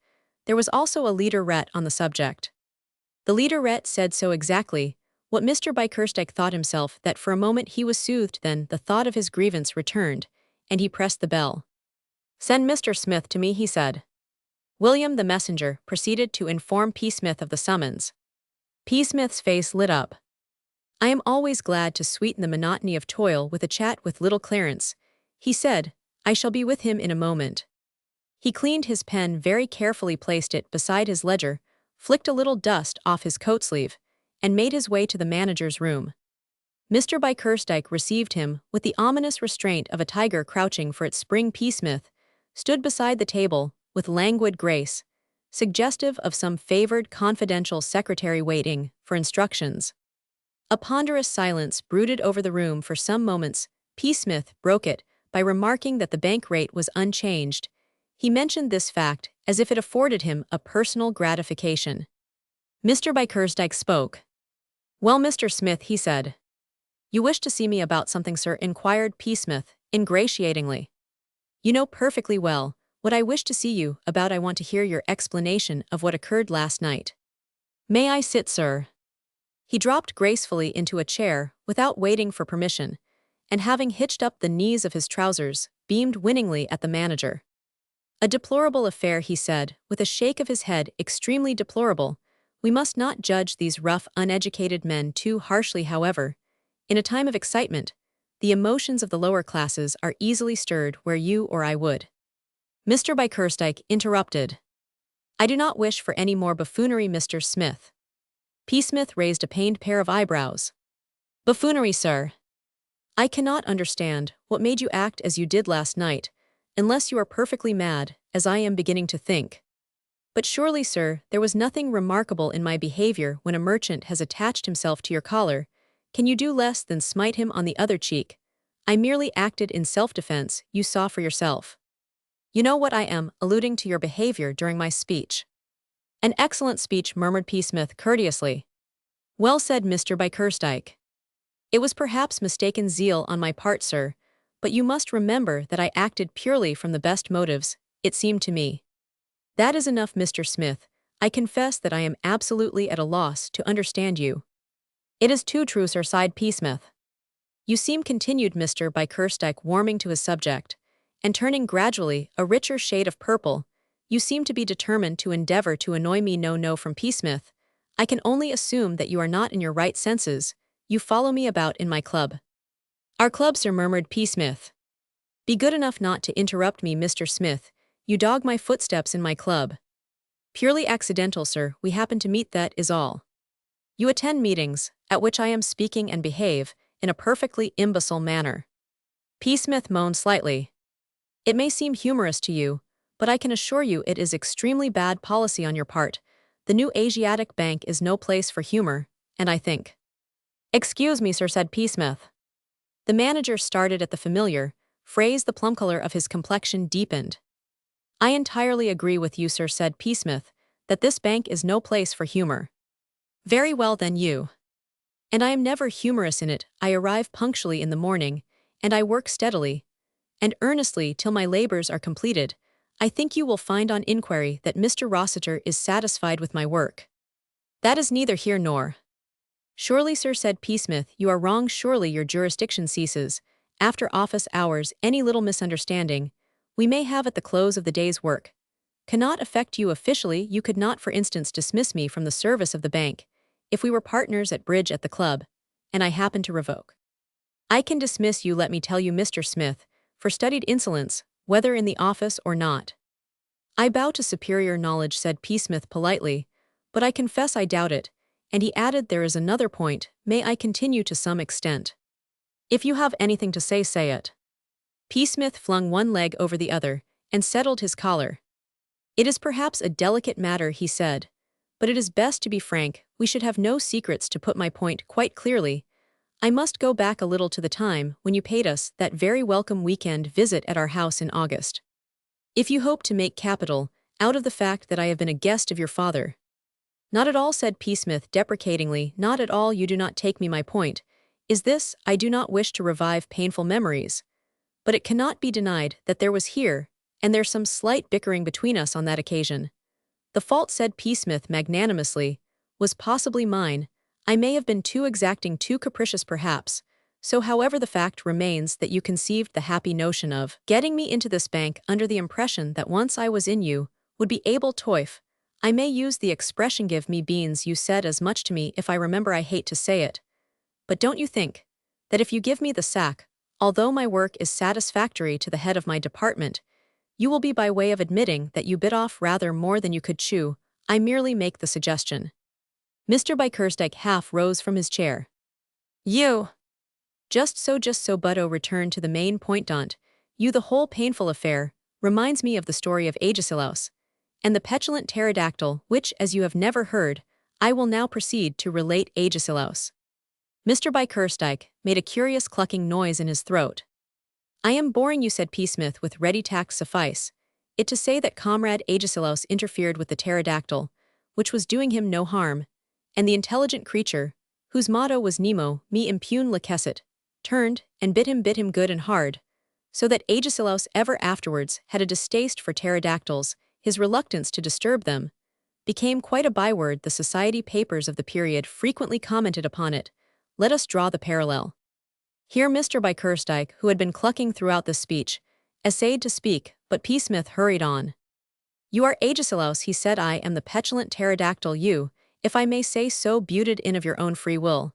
There was also a leaderette on the subject. The leaderette said so exactly what Mr. by Kerstijk thought himself that for a moment he was soothed. Then the thought of his grievance returned, and he pressed the bell. "Send Mr. Smith to me," he said. William, the messenger, proceeded to inform Psmith of the summons. Psmith's face lit up. "I am always glad to sweeten the monotony of toil with a chat with little Clarence," he said. "I shall be with him in a moment." He cleaned his pen very carefully, placed it beside his ledger, flicked a little dust off his coat sleeve, and made his way to the manager's room. Mr. by Kerstijk received him with the ominous restraint of a tiger crouching for its spring. Psmith stood beside the table with languid grace, suggestive of some favored confidential secretary waiting for instructions. A ponderous silence brooded over the room for some moments. Psmith broke it by remarking that the bank rate was unchanged. He mentioned this fact as if it afforded him a personal gratification. Mr. by Kerstijk spoke. "Well, Mr. Smith," he said. "You wish to see me about something, sir?" inquired Psmith, ingratiatingly. "You know perfectly well what I wish to see you about. I want to hear your explanation of what occurred last night." "May I sit, sir?" He dropped gracefully into a chair without waiting for permission, and having hitched up the knees of his trousers, beamed winningly at the manager. "A deplorable affair," he said, with a shake of his head. "Extremely deplorable. We must not judge these rough, uneducated men too harshly, however. In a time of excitement, The emotions of the lower classes are easily stirred where you or I would. Mr. Bickerstike interrupted. I do not wish for any more buffoonery, Mr. Smith. Psmith raised a pained pair of eyebrows. Buffoonery, sir. I cannot understand what made you act as you did last night, unless you are perfectly mad, as I am beginning to think. But surely, sir, there was nothing remarkable in my behavior when a merchant has attached himself to your collar. Can you do less than smite him on the other cheek? I merely acted in self-defense, you saw for yourself. You know what I am, alluding to your behavior during my speech. An excellent speech, murmured Psmith courteously. Well said, Mr. Bickerstike. It was perhaps mistaken zeal on my part, sir, but you must remember that I acted purely from the best motives, it seemed to me. That is enough, Mr. Smith. I confess that I am absolutely at a loss to understand you. It is too true, sir, sighed Psmith. You seem, continued Mr. Bickerstike, warming to his subject, and turning gradually a richer shade of purple, you seem to be determined to endeavor to annoy me. No, from Psmith. I can only assume that you are not in your right senses. You follow me about in my club. Our club, sir, murmured Psmith. Be good enough not to interrupt me, Mr. Smith. You dog my footsteps in my club. Purely accidental, sir, we happen to meet, that is all. You attend meetings, at which I am speaking and behave, in a perfectly imbecile manner. Psmith moaned slightly. It may seem humorous to you, but I can assure you it is extremely bad policy on your part. The new Asiatic Bank is no place for humor, and I think. Excuse me, sir, said Psmith. The manager started at the familiar phrase. The plum color of his complexion deepened. I entirely agree with you, sir, said Psmith, that this bank is no place for humor. Very well then, you. And I am never humorous in it. I arrive punctually in the morning, and I work steadily and earnestly till my labors are completed. I think you will find on inquiry that Mr. Rossiter is satisfied with my work. That is neither here nor. Surely, sir, said Psmith, you are wrong. Surely your jurisdiction ceases, after office hours. Any little misunderstanding we may have at the close of the day's work cannot affect you officially. You could not, for instance, dismiss me from the service of the bank if we were partners at bridge at the club, and I happen to revoke. I can dismiss you, let me tell you, Mr. Smith, for studied insolence, whether in the office or not. I bow to superior knowledge, said Psmith politely, but I confess I doubt it, and he added, there is another point. May I continue to some extent? If you have anything to say, say it. Psmith flung one leg over the other and settled his collar. It is perhaps a delicate matter, he said, but it is best to be frank. We should have no secrets. To put my point quite clearly, I must go back a little to the time when you paid us that very welcome weekend visit at our house in August. If you hope to make capital out of the fact that I have been a guest of your father. Not at all, said Psmith deprecatingly, not at all. You do not take me. My point is this: I do not wish to revive painful memories, but it cannot be denied that there was here and there some slight bickering between us on that occasion. The fault, said Psmith magnanimously, was possibly mine. I may have been too exacting, too capricious perhaps. So however, the fact remains that you conceived the happy notion of getting me into this bank under the impression that once I was in you would be able to, I may use the expression, give me beans. You said as much to me, if I remember. I hate to say it, but don't you think that if you give me the sack, although my work is satisfactory to the head of my department, you will be by way of admitting that you bit off rather more than you could chew? I merely make the suggestion. Mr. Bickerstike half rose from his chair. You. Just so, Butto returned to the main point. Don't you? The whole painful affair reminds me of the story of Agesilaus and the petulant pterodactyl, which, as you have never heard, I will now proceed to relate. Agesilaus. Mr. Bickerstike made a curious clucking noise in his throat. I am boring you, said Psmith with ready tact. Suffice it to say that Comrade Agesilaus interfered with the pterodactyl, which was doing him no harm, and the intelligent creature, whose motto was Nemo me impune lacessit, turned and bit him good and hard, so that Agesilaus ever afterwards had a distaste for pterodactyls. His reluctance to disturb them became quite a byword. The society papers of the period frequently commented upon it. Let us draw the parallel. Here Mr. Bickerstike, who had been clucking throughout this speech, essayed to speak, but Psmith hurried on. You are Agesilaus, he said. I am the petulant pterodactyl. You, if I may say so, buted in of your own free will,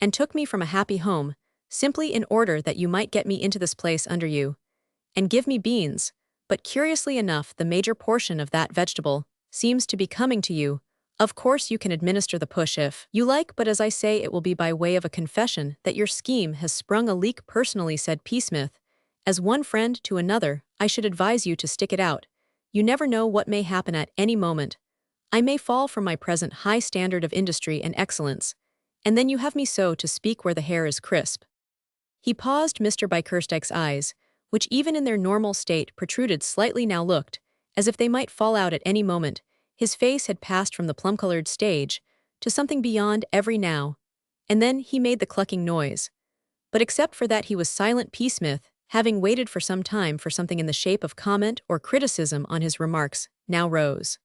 and took me from a happy home, simply in order that you might get me into this place under you, and give me beans, but curiously enough the major portion of that vegetable seems to be coming to you. Of course you can administer the push if you like, but as I say it will be by way of a confession that your scheme has sprung a leak. Personally, said Psmith, as one friend to another, I should advise you to stick it out. You never know what may happen at any moment. I may fall from my present high standard of industry and excellence, and then you have me, so to speak, where the hair is crisp. He paused. Mr. Bickerstike's eyes, which even in their normal state protruded slightly, now looked as if they might fall out at any moment. His face had passed from the plum-colored stage to something beyond every now, and then he made the clucking noise. But except for that he was silent. Psmith, having waited for some time for something in the shape of comment or criticism on his remarks, now rose.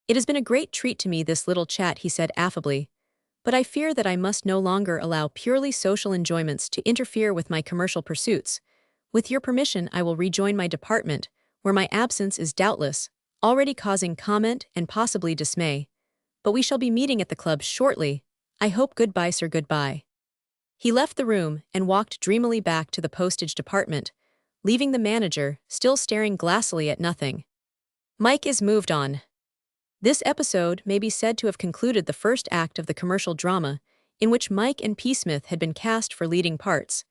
It has been a great treat to me, this little chat, he said affably, but I fear that I must no longer allow purely social enjoyments to interfere with my commercial pursuits. With your permission I will rejoin my department, where my absence is doubtless already causing comment and possibly dismay. But we shall be meeting at the club shortly. I hope. Goodbye, sir, goodbye. He left the room and walked dreamily back to the postage department, leaving the manager still staring glassily at nothing. Mike is moved on. This episode may be said to have concluded the first act of the commercial drama, in which Mike and Psmith had been cast for leading parts.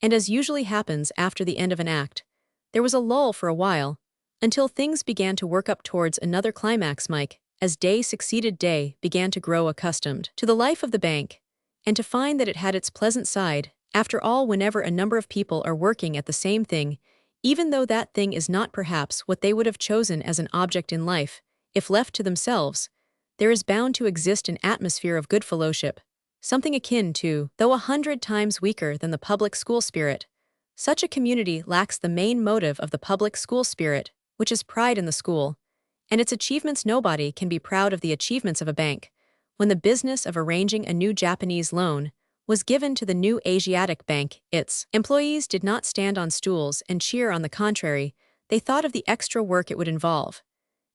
And as usually happens after the end of an act, there was a lull for a while, until things began to work up towards another climax. Mike, as day succeeded day, began to grow accustomed to the life of the bank, and to find that it had its pleasant side. After all, whenever a number of people are working at the same thing, even though that thing is not perhaps what they would have chosen as an object in life, if left to themselves, there is bound to exist an atmosphere of good fellowship, something akin to, though 100 times weaker than, the public school spirit. Such a community lacks the main motive of the public school spirit, which is pride in the school and its achievements. Nobody can be proud of the achievements of a bank when the business of arranging a new Japanese loan was given to the new Asiatic Bank. Its employees did not stand on stools and cheer. On the contrary, they thought of the extra work it would involve,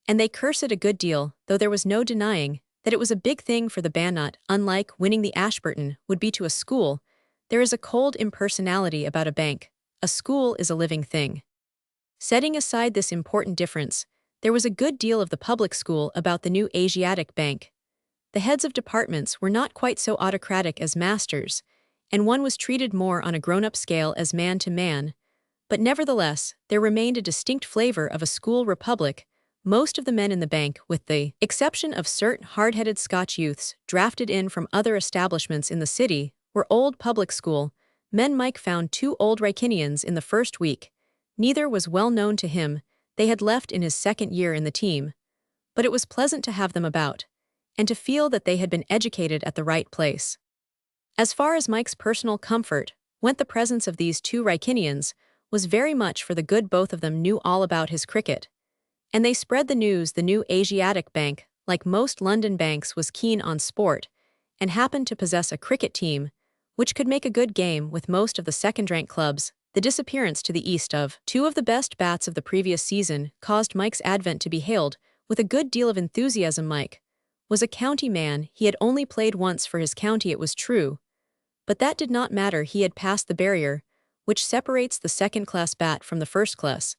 and they cursed it a good deal, though there was no denying that it was a big thing for the Bannock. Unlike winning the Ashburton would be to a school, there is a cold impersonality about a bank. A school is a living thing. Setting aside this important difference, there was a good deal of the public school about the new Asiatic Bank. The heads of departments were not quite so autocratic as masters, and one was treated more on a grown-up scale as man to man, but nevertheless, there remained a distinct flavor of a school republic. Most of the men in the bank, with the exception of certain hard-headed Scotch youths drafted in from other establishments in the city, were old public school men. Mike found 2 old Rykinians in the first week. Neither was well known to him. They had left in his second year in the team. But it was pleasant to have them about, and to feel that they had been educated at the right place. As far as Mike's personal comfort went, the presence of these 2 Rykinians was very much for the good. Both of them knew all about his cricket, and they spread the news. The new Asiatic Bank, like most London banks, was keen on sport, and happened to possess a cricket team, which could make a good game with most of the second-rank clubs. The disappearance to the east of 2 of the best bats of the previous season caused Mike's advent to be hailed with a good deal of enthusiasm. Mike was a county man. He had only played once for his county, it was true, but that did not matter. He had passed the barrier which separates the second-class bat from the first-class,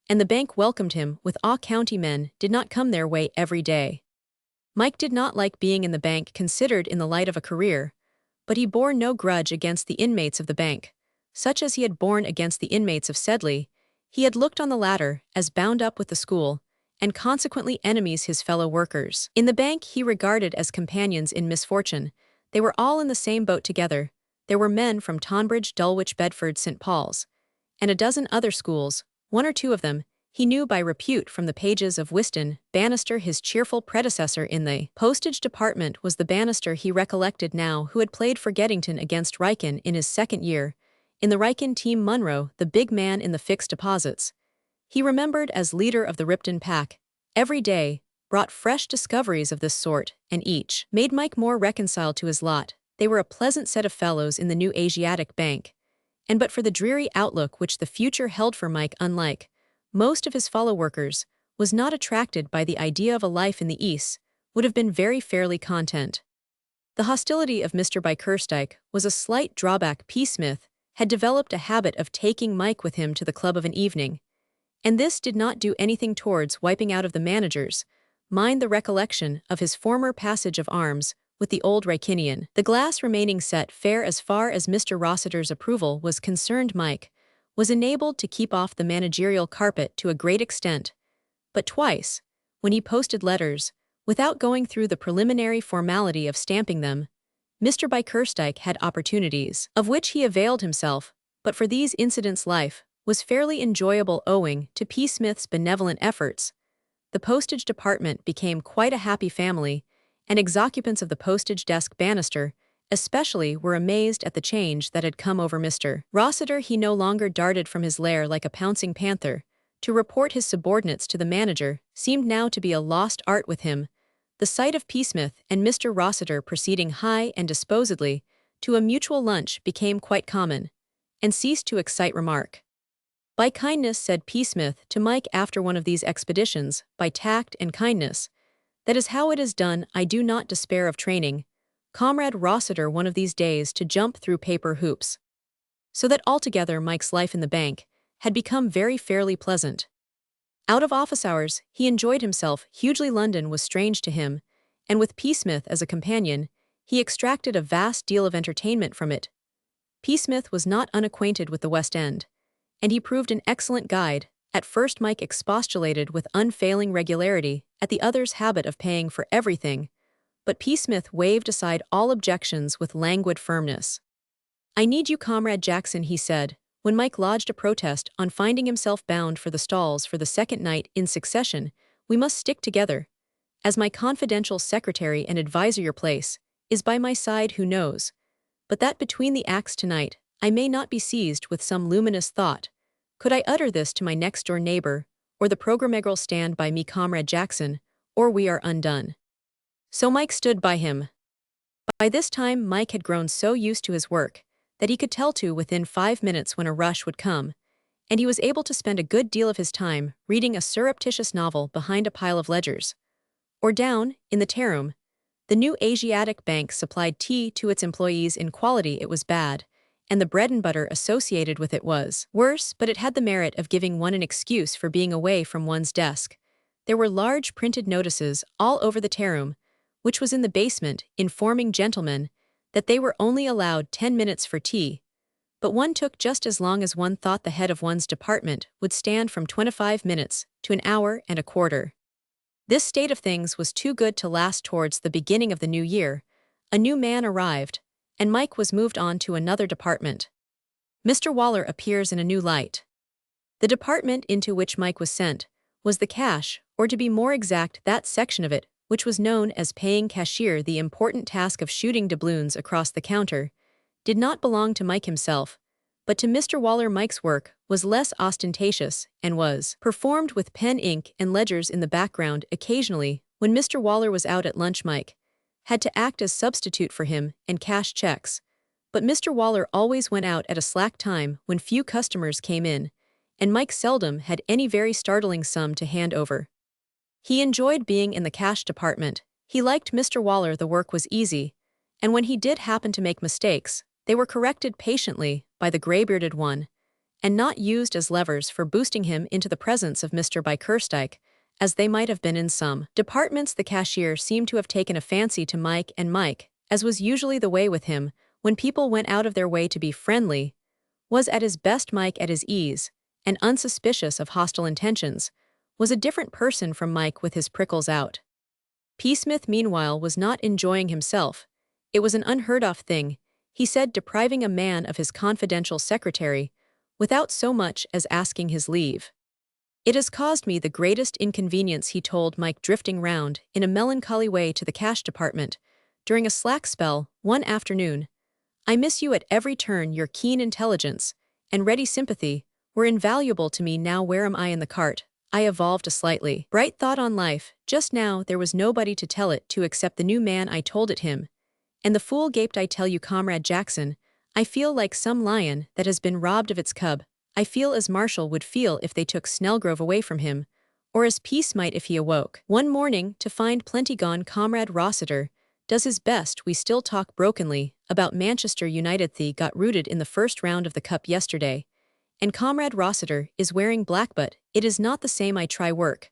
and the bank welcomed him with awe. County men did not come their way every day. Mike did not like being in the bank considered in the light of a career, but he bore no grudge against the inmates of the bank, such as he had borne against the inmates of Sedley. He had looked on the latter as bound up with the school, and consequently enemies his fellow workers. In the bank he regarded as companions in misfortune. They were all in the same boat together. There were men from Tonbridge, Dulwich, Bedford, St. Paul's, and a dozen other schools. 1 or 2 of them he knew by repute from the pages of Wystan. Bannister, his cheerful predecessor in the postage department, was the Bannister he recollected now who had played for Geddington against Wrykyn in his second year. In the Wrykyn team, Munro, the big man in the fixed deposits, he remembered as leader of the Ripton pack, every day brought fresh discoveries of this sort, and each made Mike more reconciled to his lot. They were a pleasant set of fellows in the new Asiatic Bank, and but for the dreary outlook which the future held for Mike, unlike most of his fellow workers, was not attracted by the idea of a life in the East, would have been very fairly content. The hostility of Mr. Bickerstike was a slight drawback. Psmith had developed a habit of taking Mike with him to the club of an evening, and this did not do anything towards wiping out of the manager's mind the recollection of his former passage of arms with the old Ricinian. The glass remaining set fair as far as Mr. Rossiter's approval was concerned. Mike was enabled to keep off the managerial carpet to a great extent, but twice, when he posted letters, without going through the preliminary formality of stamping them, Mr. Bickerstike had opportunities, of which he availed himself, but for these incidents life was fairly enjoyable owing to Psmith's benevolent efforts. The postage department became quite a happy family, and ex-occupants of the postage desk banister especially were amazed at the change that had come over Mr. Rossiter. He no longer darted from his lair like a pouncing panther. To report his subordinates to the manager seemed now to be a lost art with him. The sight of Psmith and Mr. Rossiter proceeding high and disposedly to a mutual lunch became quite common, and ceased to excite remark. By kindness, said Psmith to Mike after one of these expeditions, by tact and kindness. That is how it is done. I do not despair of training Comrade Rossiter one of these days to jump through paper hoops. So that altogether Mike's life in the bank had become very fairly pleasant. Out of office hours, he enjoyed himself hugely. London was strange to him, and with Psmith as a companion, he extracted a vast deal of entertainment from it. Psmith was not unacquainted with the West End, and he proved an excellent guide. At first Mike expostulated with unfailing regularity at the other's habit of paying for everything, but Psmith waved aside all objections with languid firmness. I need you, Comrade Jackson, he said, when Mike lodged a protest on finding himself bound for the stalls for the second night in succession. We must stick together. As my confidential secretary and adviser, your place is by my side, who knows but that between the acts tonight I may not be seized with some luminous thought. Could I utter this to my next-door neighbor, or the programmegral stand by me, Comrade Jackson, or we are undone. So Mike stood by him. By this time Mike had grown so used to his work that he could tell to within 5 minutes when a rush would come, and he was able to spend a good deal of his time reading a surreptitious novel behind a pile of ledgers. Or down, in the tea-room, the new Asiatic Bank supplied tea to its employees. In quality it was bad, and the bread and butter associated with it was worse, but it had the merit of giving one an excuse for being away from one's desk. There were large printed notices all over the tea-room, which was in the basement, informing gentlemen that they were only allowed 10 minutes for tea, but one took just as long as one thought the head of one's department would stand, from 25 minutes to an hour and a quarter. This state of things was too good to last. Towards the beginning of the new year, a new man arrived, and Mike was moved on to another department. Mr. Waller appears in a new light. The department into which Mike was sent was the cash, or to be more exact, that section of it which was known as paying cashier. The important task of shooting doubloons across the counter did not belong to Mike himself, but to Mr. Waller. Mike's work was less ostentatious and was performed with pen, ink, and ledgers in the background. Occasionally, when Mr. Waller was out at lunch, Mike had to act as substitute for him and cash checks, but Mr. Waller always went out at a slack time when few customers came in, and Mike seldom had any very startling sum to hand over. He enjoyed being in the cash department. He liked Mr. Waller. The work was easy, and when he did happen to make mistakes, they were corrected patiently by the gray-bearded one, and not used as levers for boosting him into the presence of Mr. Bickerstike, as they might have been in some departments. The cashier seemed to have taken a fancy to Mike, and Mike, as was usually the way with him when people went out of their way to be friendly, was at his best. Mike, at his ease and unsuspicious of hostile intentions, was a different person from Mike with his prickles out. Psmith, meanwhile, was not enjoying himself. It was an unheard-of thing, he said, depriving a man of his confidential secretary without so much as asking his leave. It has caused me the greatest inconvenience, he told Mike, drifting round in a melancholy way to the cash department during a slack spell one afternoon. I miss you at every turn. Your keen intelligence and ready sympathy were invaluable to me. Now where am I in the cart? I evolved a slightly bright thought on life. Just now there was nobody to tell it to except the new man. I told it him, and the fool gaped. I tell you, Comrade Jackson, I feel like some lion that has been robbed of its cub. I feel as Marshall would feel if they took Snellgrove away from him, or as Peace might if he awoke one morning to find plenty gone. Comrade Rossiter does his best. We still talk brokenly about Manchester United. They got rooted in the first round of the cup yesterday, and Comrade Rossiter is wearing black, but it is not the same. I try work,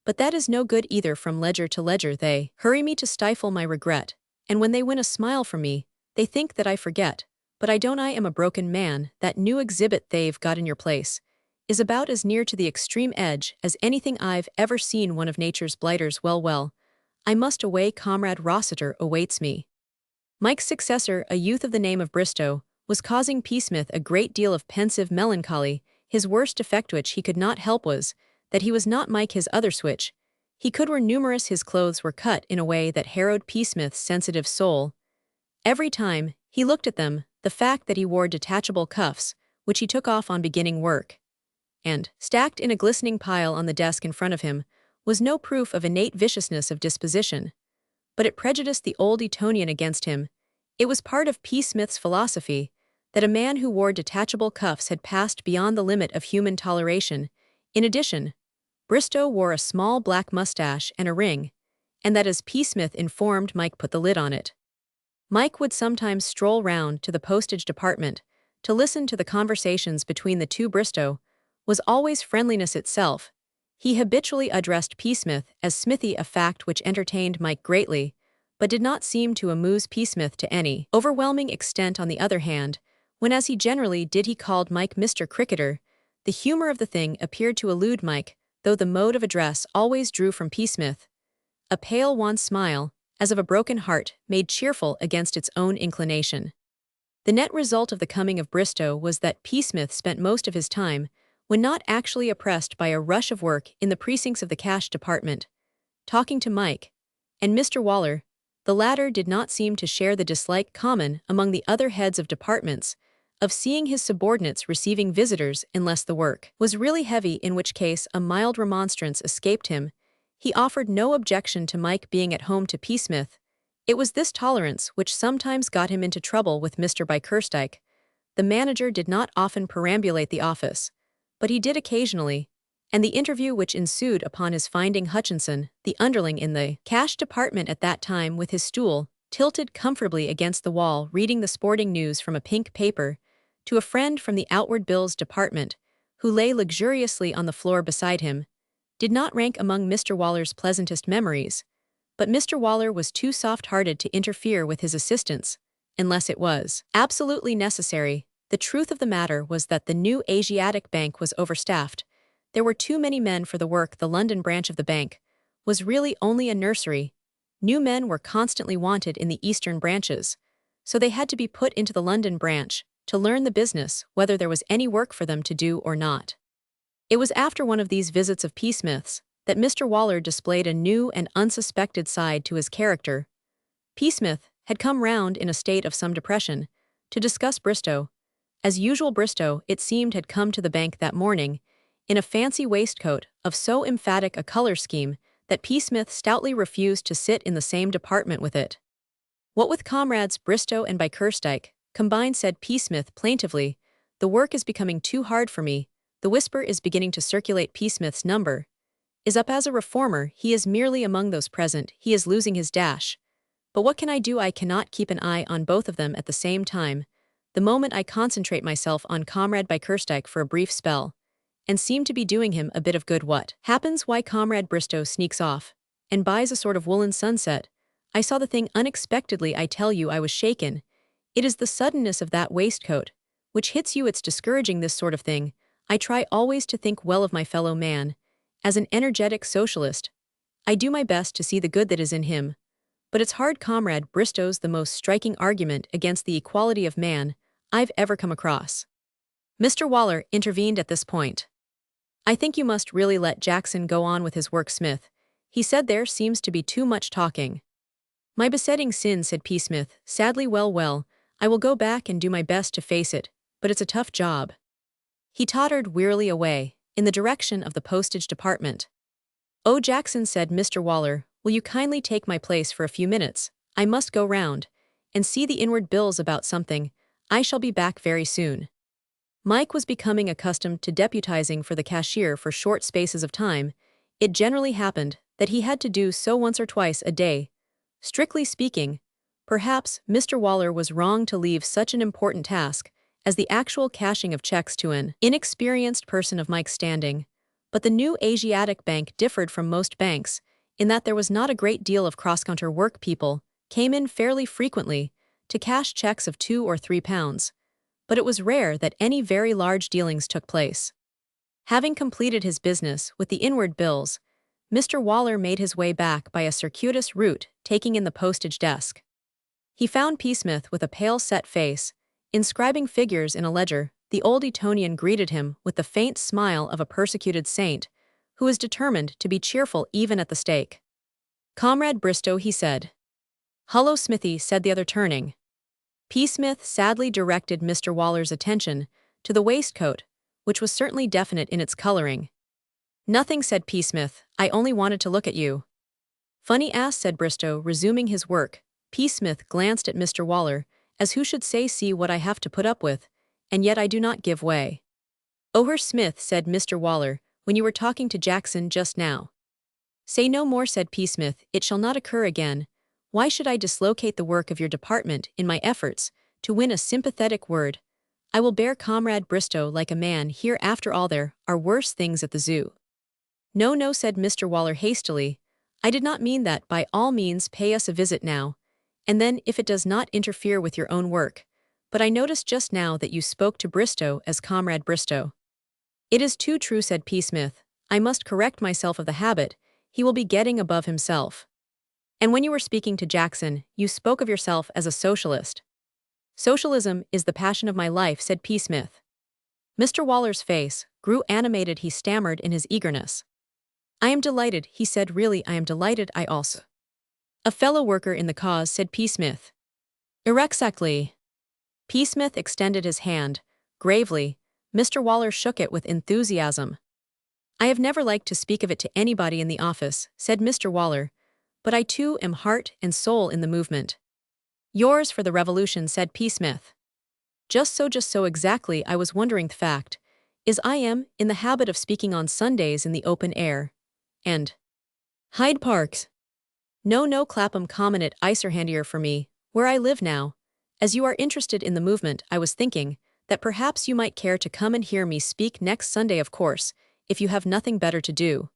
but that is no good either. From ledger to ledger they hurry me to stifle my regret, and when they win a smile from me, they think that I forget. But I don't. I am a broken man. That new exhibit they've got in your place is about as near to the extreme edge as anything I've ever seen. One of nature's blighters. Well, I must away. Comrade Rossiter awaits me. Mike's successor, a youth of the name of Bristow, was causing Psmith a great deal of pensive melancholy. His worst defect, which he could not help, was that he was not Mike. His other switch he could were numerous. His clothes were cut in a way that harrowed Psmith's sensitive soul. Every time he looked at them, the fact that he wore detachable cuffs, which he took off on beginning work, and stacked in a glistening pile on the desk in front of him, was no proof of innate viciousness of disposition. But it prejudiced the old Etonian against him. It was part of Psmith's philosophy that a man who wore detachable cuffs had passed beyond the limit of human toleration. In addition, Bristow wore a small black mustache and a ring, and that, as Psmith informed Mike, put the lid on it. Mike would sometimes stroll round to the postage department to listen to the conversations between the two. Bristow was always friendliness itself. He habitually addressed Psmith as Smithy, a fact which entertained Mike greatly, but did not seem to amuse Psmith to any overwhelming extent. On the other hand, when, as he generally did, he called Mike Mr. Cricketer, the humor of the thing appeared to elude Mike, though the mode of address always drew from Psmith a pale wan smile, as of a broken heart made cheerful against its own inclination. The net result of the coming of Bristow was that Psmith spent most of his time, when not actually oppressed by a rush of work in the precincts of the cash department, talking to Mike and Mr. Waller. The latter did not seem to share the dislike common among the other heads of departments of seeing his subordinates receiving visitors unless the work was really heavy, in which case a mild remonstrance escaped him. He offered no objection to Mike being at home to Psmith. It was this tolerance which sometimes got him into trouble with Mr. Bickerstike. The manager did not often perambulate the office, but he did occasionally, and the interview which ensued upon his finding Hutchinson, the underling in the cash department at that time, with his stool tilted comfortably against the wall reading the sporting news from a pink paper, to a friend from the outward bills department, who lay luxuriously on the floor beside him, did not rank among Mr. Waller's pleasantest memories. But Mr. Waller was too soft-hearted to interfere with his assistants, unless it was absolutely necessary. The truth of the matter was that the new Asiatic Bank was overstaffed. There were too many men for the work. The London branch of the bank was really only a nursery. New men were constantly wanted in the eastern branches, so they had to be put into the London branch to learn the business, whether there was any work for them to do or not. It was after one of these visits of Psmith's that Mr. Waller displayed a new and unsuspected side to his character. Psmith had come round in a state of some depression to discuss Bristow. As usual, Bristow, it seemed, had come to the bank that morning in a fancy waistcoat of so emphatic a color scheme that Psmith stoutly refused to sit in the same department with it. What with comrades Bristow and Bickerstike combined, said Psmith plaintively, the work is becoming too hard for me. The whisper is beginning to circulate. Psmith's number is up as a reformer. He is merely among those present. He is losing his dash. But what can I do? I cannot keep an eye on both of them at the same time. The moment I concentrate myself on Comrade Bickerstike for a brief spell, and seem to be doing him a bit of good, what happens? Why, Comrade Bristow sneaks off and buys a sort of woolen sunset. I saw the thing unexpectedly. I tell you, I was shaken. It is the suddenness of that waistcoat which hits you. It's discouraging, this sort of thing. I try always to think well of my fellow man. As an energetic socialist, I do my best to see the good that is in him. But it's hard. Comrade Bristow's the most striking argument against the equality of man I've ever come across. Mr. Waller intervened at this point. I think you must really let Jackson go on with his work, Smith. He said there seems to be too much talking. My besetting sin, said Psmith, sadly. Well, I will go back and do my best to face it, but it's a tough job. He tottered wearily away, in the direction of the postage department. Oh, Jackson, said Mr. Waller, will you kindly take my place for a few minutes? I must go round and see the inward bills about something. I shall be back very soon. Mike was becoming accustomed to deputizing for the cashier for short spaces of time. It generally happened that he had to do so once or twice a day. Strictly speaking, Perhaps Mr. Waller was wrong to leave such an important task as the actual cashing of checks to an inexperienced person of Mike's standing, but the new Asiatic Bank differed from most banks in that there was not a great deal of cross-counter work. People came in fairly frequently to cash checks of £2 or £3, but it was rare that any very large dealings took place. Having completed his business with the inward bills, Mr. Waller made his way back by a circuitous route, taking in the postage desk. He found Psmith with a pale set face, inscribing figures in a ledger. The old Etonian greeted him with the faint smile of a persecuted saint, who is determined to be cheerful even at the stake. "Comrade Bristow," he said. "Hullo, Smithy," said the other, turning. Psmith sadly directed Mr. Waller's attention to the waistcoat, which was certainly definite in its coloring. "Nothing," said Psmith, "I only wanted to look at you." "Funny ass," said Bristow, resuming his work. Psmith glanced at Mr. Waller, as who should say, "See what I have to put up with, and yet I do not give way." "Oh, Smith," said Mr. Waller, "when you were talking to Jackson just now." "Say no more," said Psmith, "it shall not occur again. Why should I dislocate the work of your department in my efforts to win a sympathetic word? I will bear Comrade Bristow like a man here. After all, there are worse things at the zoo." "No, no," said Mr. Waller hastily. "I did not mean that. By all means pay us a visit now, and then if it does not interfere with your own work. But I noticed just now that you spoke to Bristow as Comrade Bristow." "It is too true," said Psmith. "I must correct myself of the habit. He will be getting above himself." "And when you were speaking to Jackson, you spoke of yourself as a socialist." "Socialism is the passion of my life," said Psmith. Mr. Waller's face grew animated. He stammered in his eagerness. "I am delighted," he said. "Really, I am delighted. I also." "A fellow worker in the cause," said Psmith. "Exactly." Psmith extended his hand, gravely. Mr. Waller shook it with enthusiasm. "I have never liked to speak of it to anybody in the office," said Mr. Waller, "but I too am heart and soul in the movement." "Yours for the revolution," said Psmith. Just so exactly. I was wondering. The fact is I am in the habit of speaking on Sundays in the open air. And Hyde Park's no Clapham Common at Icer handier for me, where I live now. As you are interested in the movement, I was thinking that perhaps you might care to come and hear me speak next Sunday, of course, if you have nothing better to do."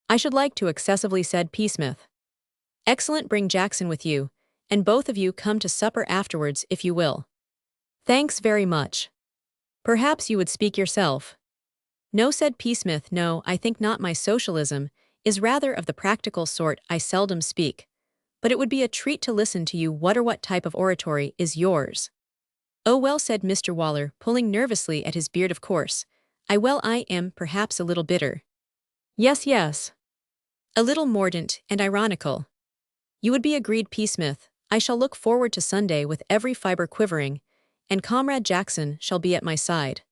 "I should like to," excessively, said Psmith. "Excellent, bring Jackson with you, and both of you come to supper afterwards if you will." "Thanks very much. Perhaps you would speak yourself." "No," said Psmith, "no, I think not. My socialism is rather of the practical sort. I seldom speak. But it would be a treat to listen to you. What type of oratory is yours?" "Oh well," said Mr. Waller, pulling nervously at his beard, "of course. I am perhaps a little bitter. Yes. A little mordant and ironical." "You would be agreed, Psmith. I shall look forward to Sunday with every fiber quivering, and Comrade Jackson shall be at my side."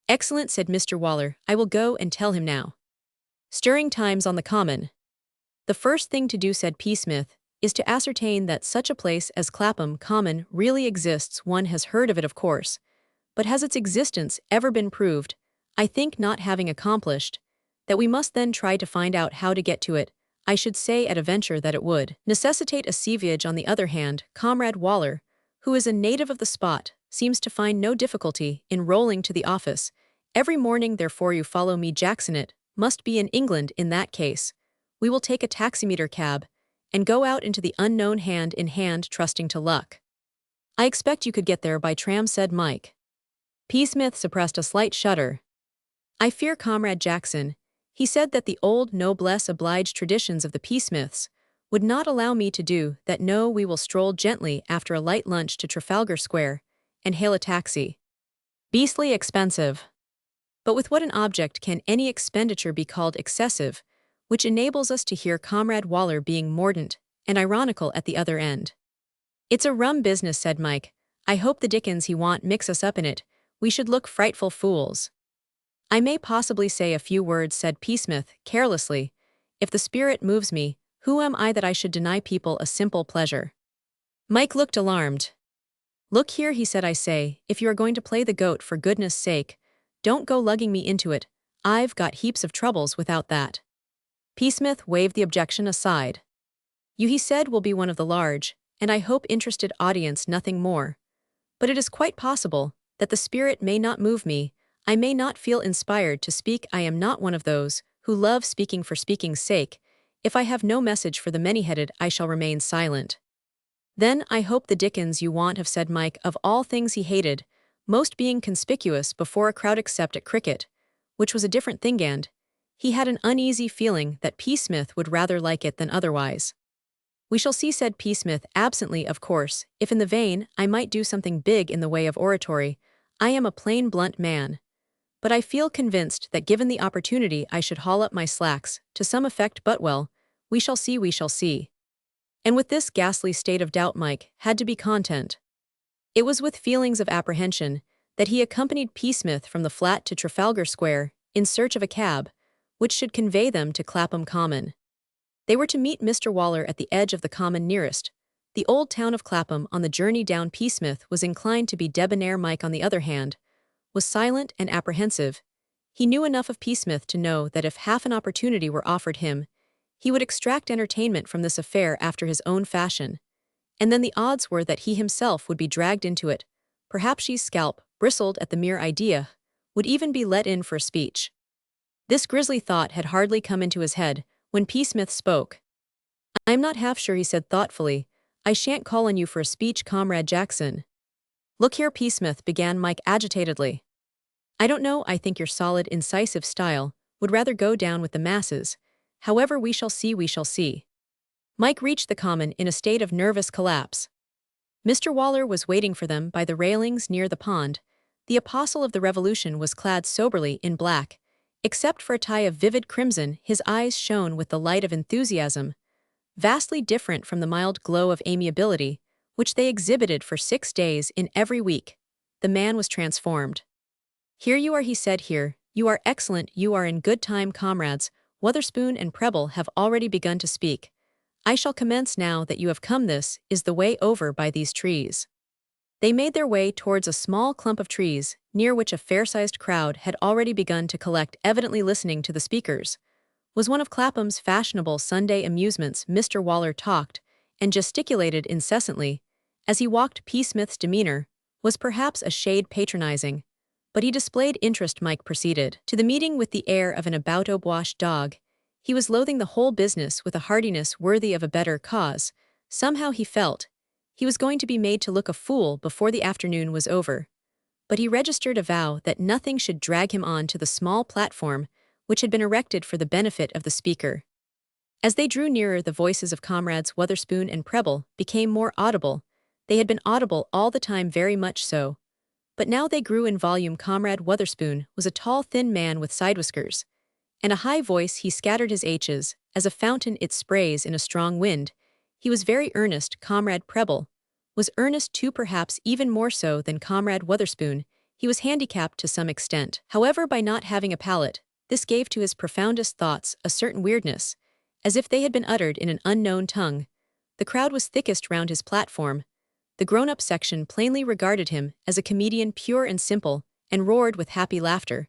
"Excellent," said Mr. Waller. "I will go and tell him now." Stirring times on the Common. "The first thing to do," said Psmith, "is to ascertain that such a place as Clapham Common really exists. One has heard of it, of course, but has its existence ever been proved? I think not. Having accomplished that, we must then try to find out how to get to it. I should say at a venture that it would necessitate a sea voyage. On the other hand, Comrade Waller, who is a native of the spot, seems to find no difficulty in rolling to the office every morning. Therefore you follow me. Jackson, it must be in England. In that case, we will take a taximeter cab and go out into the unknown hand in hand, trusting to luck." "I expect you could get there by tram," said Mike. Psmith suppressed a slight shudder. "I fear, Comrade Jackson," he said, "that the old noblesse oblige traditions of the Psmiths would not allow me to do that. No, we will stroll gently after a light lunch to Trafalgar Square and hail a taxi." "Beastly expensive." "But with what an object can any expenditure be called excessive, which enables us to hear Comrade Waller being mordant and ironical at the other end?" "It's a rum business," said Mike. "I hope the dickens he won't mix us up in it. We should look frightful fools." "I may possibly say a few words," said Psmith carelessly. "If the spirit moves me, who am I that I should deny people a simple pleasure?" Mike looked alarmed. "Look here," he said, "I say, if you are going to play the goat, for goodness sake, don't go lugging me into it. I've got heaps of troubles without that." Psmith waved the objection aside. "You," he said, "will be one of the large and I hope interested audience nothing more. But it is quite possible that the spirit may not move me, I may not feel inspired to speak. I am not one of those who love speaking for speaking's sake. If I have no message for the many-headed, I shall remain silent. Then I hope the dickens you want have said Mike of all things he hated, most being conspicuous before a crowd except at cricket, which was a different thing, and he had an uneasy feeling that Psmith would rather like it than otherwise. We shall see, said Psmith absently. Of course, if in the vein, I might do something big in the way of oratory. I am a plain blunt man. But I feel convinced that given the opportunity I should haul up my slacks, to some effect. But well, we shall see, we shall see. And with this ghastly state of doubt Mike had to be content. It was with feelings of apprehension that he accompanied Psmith from the flat to Trafalgar Square, in search of a cab, which should convey them to Clapham Common. They were to meet Mr. Waller at the edge of the common nearest, the old town of Clapham. On the journey down, Psmith was inclined to be debonair. Mike, on the other hand, was silent and apprehensive. He knew enough of Psmith to know that if half an opportunity were offered him, he would extract entertainment from this affair after his own fashion. And then the odds were that he himself would be dragged into it. Perhaps his scalp, bristled at the mere idea, would even be let in for a speech. This grisly thought had hardly come into his head when Psmith spoke. I'm not half sure, he said thoughtfully. I shan't call on you for a speech, Comrade Jackson. Look here, Psmith, began Mike agitatedly. I don't know, I think your solid, incisive style would rather go down with the masses. However, we shall see, we shall see. Mike reached the common in a state of nervous collapse. Mr. Waller was waiting for them by the railings near the pond. The apostle of the revolution was clad soberly in black. Except for a tie of vivid crimson, his eyes shone with the light of enthusiasm, vastly different from the mild glow of amiability, which they exhibited for 6 days in every week. The man was transformed. Here you are, he said, here. You are excellent, you are in good time, comrades. Wotherspoon and Preble have already begun to speak. I shall commence now that you have come. This is the way over by these trees. They made their way towards a small clump of trees, near which a fair-sized crowd had already begun to collect, evidently listening to the speakers. Was one of Clapham's fashionable Sunday amusements. Mr. Waller talked and gesticulated incessantly. As he walked, Psmith's demeanor was perhaps a shade patronizing, but he displayed interest. Mike proceeded to the meeting with the air of an about-to-wash dog. He was loathing the whole business with a heartiness worthy of a better cause. Somehow he felt he was going to be made to look a fool before the afternoon was over. But he registered a vow that nothing should drag him on to the small platform which had been erected for the benefit of the speaker. As they drew nearer, the voices of comrades Wotherspoon and Preble became more audible. They had been audible all the time, very much so. But now they grew in volume. Comrade Wotherspoon was a tall, thin man with side whiskers and a high voice. He scattered his H's as a fountain it sprays in a strong wind. He was very earnest. Comrade Preble was earnest too, perhaps even more so than Comrade Wotherspoon. He was handicapped to some extent, however, by not having a palate. This gave to his profoundest thoughts a certain weirdness, as if they had been uttered in an unknown tongue. The crowd was thickest round his platform. The grown-up section plainly regarded him as a comedian pure and simple, and roared with happy laughter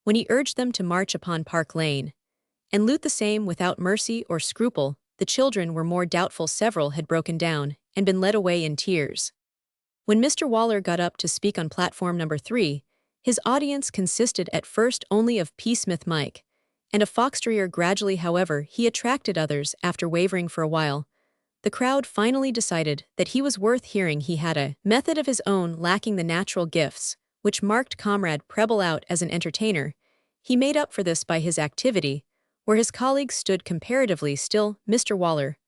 when he urged them to march upon Park Lane and loot the same without mercy or scruple. The children were more doubtful. Several had broken down and been led away in tears. When Mr. Waller got up to speak on platform number 3, his audience consisted at first only of Psmith, Mike, and a foxterrier. Gradually, however, he attracted others. After wavering for a while, the crowd finally decided that he was worth hearing. He had a method of his own, lacking the natural gifts which marked Comrade Preble out as an entertainer. He made up for this by his activity, where his colleagues stood comparatively still. Mr. Waller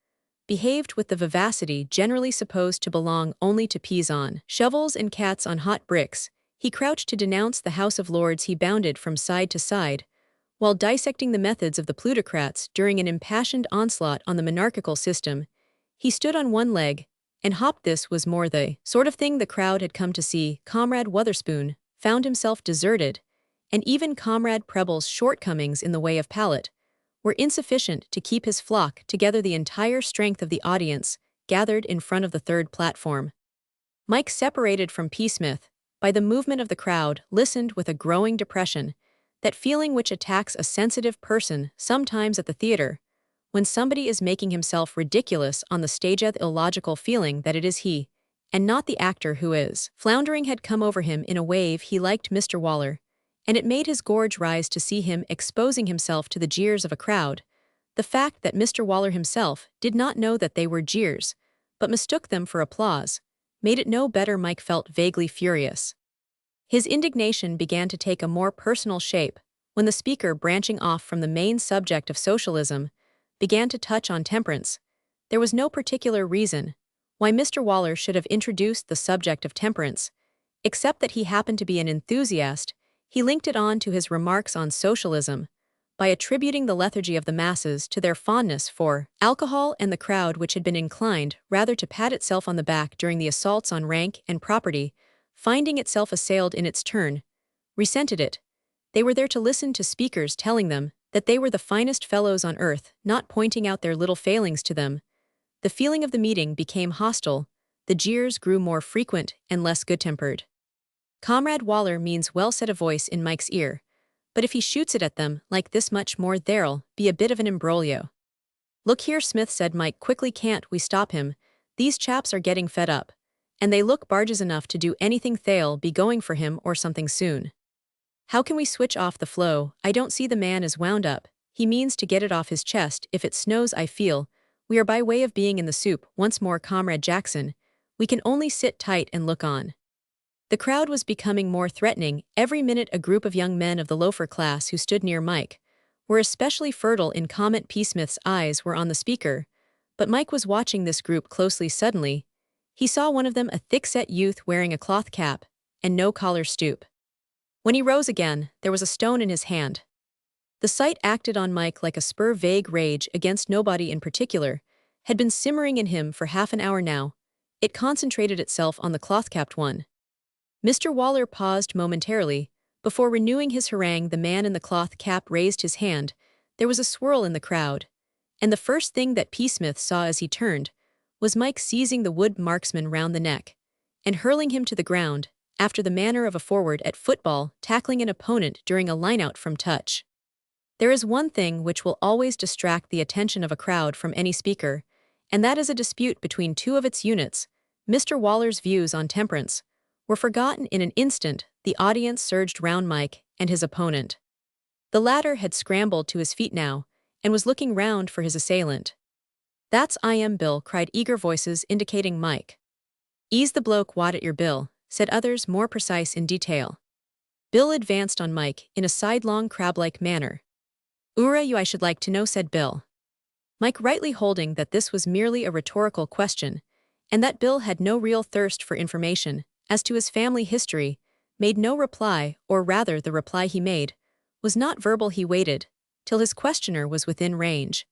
behaved with the vivacity generally supposed to belong only to peas on shovels and cats on hot bricks. He crouched to denounce the House of Lords. He bounded from side to side, while dissecting the methods of the plutocrats during an impassioned onslaught on the monarchical system. He stood on one leg and hopped. This was more the sort of thing the crowd had come to see. Comrade Wotherspoon found himself deserted, and even Comrade Preble's shortcomings in the way of palate were insufficient to keep his flock together. The entire strength of the audience gathered in front of the third platform. Mike, separated from Psmith by the movement of the crowd, listened with a growing depression, that feeling which attacks a sensitive person sometimes at the theater, when somebody is making himself ridiculous on the stage with illogical feeling that it is he, and not the actor who is. Floundering had come over him in a wave. He liked Mr. Waller, and it made his gorge rise to see him exposing himself to the jeers of a crowd. The fact that Mr. Waller himself did not know that they were jeers, but mistook them for applause, made it no better. Mike felt vaguely furious. His indignation began to take a more personal shape when the speaker, branching off from the main subject of socialism, began to touch on temperance. There was no particular reason why Mr. Waller should have introduced the subject of temperance, except that he happened to be an enthusiast. He linked it on to his remarks on socialism by attributing the lethargy of the masses to their fondness for alcohol, and the crowd, which had been inclined rather to pat itself on the back during the assaults on rank and property, finding itself assailed in its turn, resented it. They were there to listen to speakers telling them that they were the finest fellows on earth, not pointing out their little failings to them. The feeling of the meeting became hostile. The jeers grew more frequent and less good-tempered. Comrade Waller means well, said a voice in Mike's ear, but if he shoots it at them like this much more, there'll be a bit of an imbroglio. Look here, Psmith, said Mike quickly, can't we stop him? These chaps are getting fed up, and they look barges enough to do anything. They'll be going for him or something soon. How can we switch off the flow? I don't see, the man is wound up. He means to get it off his chest. If it snows, I feel we are by way of being in the soup once more, Comrade Jackson. We can only sit tight and look on. The crowd was becoming more threatening. Every minute a group of young men of the loafer class who stood near Mike were especially fertile in comment. Psmith's eyes were on the speaker, but Mike was watching this group closely. Suddenly, he saw one of them, a thick-set youth wearing a cloth cap and no collar, stoop. When he rose again, there was a stone in his hand. The sight acted on Mike like a spur. Vague rage against nobody in particular had been simmering in him for half an hour now. It concentrated itself on the cloth-capped one. Mr. Waller paused momentarily before renewing his harangue. The man in the cloth cap raised his hand. There was a swirl in the crowd, and the first thing that Psmith saw as he turned was Mike seizing the wood marksman round the neck and hurling him to the ground, after the manner of a forward at football tackling an opponent during a lineout from touch. There is one thing which will always distract the attention of a crowd from any speaker, and that is a dispute between two of its units. Mr. Waller's views on temperance were forgotten in an instant. The audience surged round Mike and his opponent. The latter had scrambled to his feet now and was looking round for his assailant. That's I am Bill, cried eager voices indicating Mike. Ease the bloke, wad at your Bill, said others more precise in detail. Bill advanced on Mike in a sidelong crab-like manner. Ura you, I should like to know, said Bill. Mike, rightly holding that this was merely a rhetorical question, and that Bill had no real thirst for information as to his family history, made no reply, or rather the reply he made was not verbal. He waited till his questioner was within range,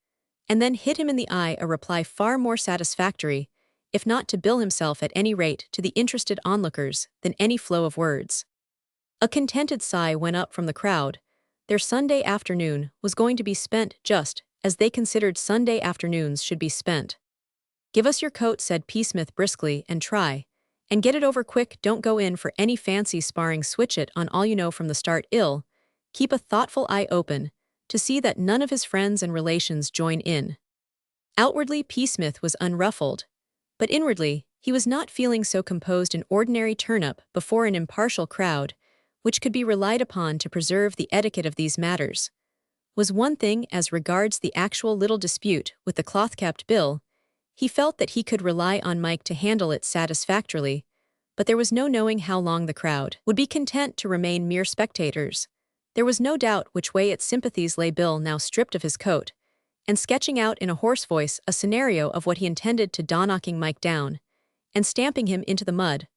and then hit him in the eye, a reply far more satisfactory, if not to Bill himself, at any rate to the interested onlookers, than any flow of words. A contented sigh went up from the crowd. Their Sunday afternoon was going to be spent just as they considered Sunday afternoons should be spent. Give us your coat, said Psmith briskly, and try and get it over quick. Don't go in for any fancy sparring. Switch it on all you know from the start. Keep a thoughtful eye open to see that none of his friends and relations join in. Outwardly, Psmith was unruffled, but inwardly, he was not feeling so composed. An ordinary turn-up before an impartial crowd, which could be relied upon to preserve the etiquette of these matters, was one thing. As regards the actual little dispute with the cloth-capped Bill, he felt that he could rely on Mike to handle it satisfactorily, but there was no knowing how long the crowd would be content to remain mere spectators. There was no doubt which way its sympathies lay. Bill, now stripped of his coat, and sketching out in a hoarse voice a scenario of what he intended to do, knocking Mike down and stamping him into the mud,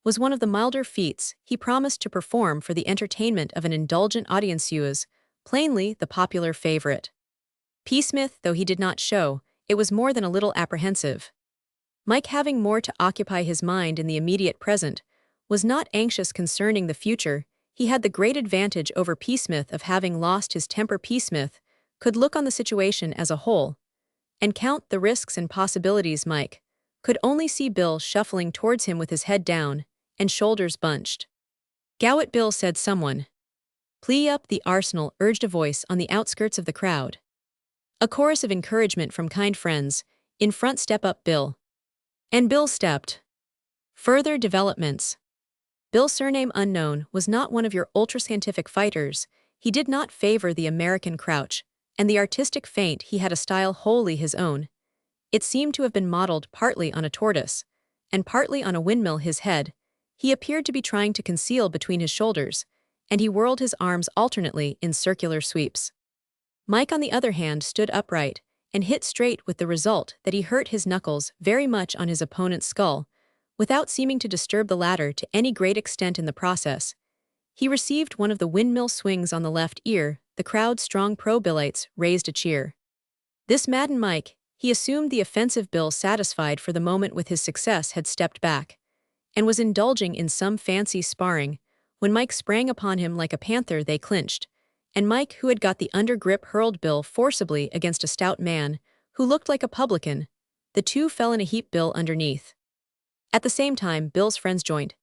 was one of the milder feats he promised to perform for the entertainment of an indulgent audience. He was plainly the popular favorite. Psmith, though he did not show it, was more than a little apprehensive. Mike, having more to occupy his mind in the immediate present, was not anxious concerning the future. He had the great advantage over Psmith of having lost his temper. Psmith could look on the situation as a whole and count the risks and possibilities. Mike could only see Bill shuffling towards him with his head down and shoulders bunched. Gow it, Bill, said someone. Plea up the arsenal, urged a voice on the outskirts of the crowd. A chorus of encouragement from kind friends. In front step up Bill. And Bill stepped. Further developments. Bill, surname unknown, was not one of your ultra-scientific fighters. He did not favor the American crouch, and the artistic feint he had a style wholly his own. It seemed to have been modeled partly on a tortoise, and partly on a windmill his head. He appeared to be trying to conceal between his shoulders, and he whirled his arms alternately in circular sweeps. Mike, on the other hand, stood upright, and hit straight, with the result that he hurt his knuckles very much on his opponent's skull, without seeming to disturb the latter to any great extent in the process. He received one of the windmill swings on the left ear. The crowd's strong pro-Billites raised a cheer. This maddened Mike. He assumed the offensive Bill, satisfied for the moment with his success, had stepped back, and was indulging in some fancy sparring, when Mike sprang upon him like a panther. They clinched, and Mike, who had got the under grip, hurled Bill forcibly against a stout man, who looked like a publican. The two fell in a heap, Bill underneath. At the same time, Bill's friends joined.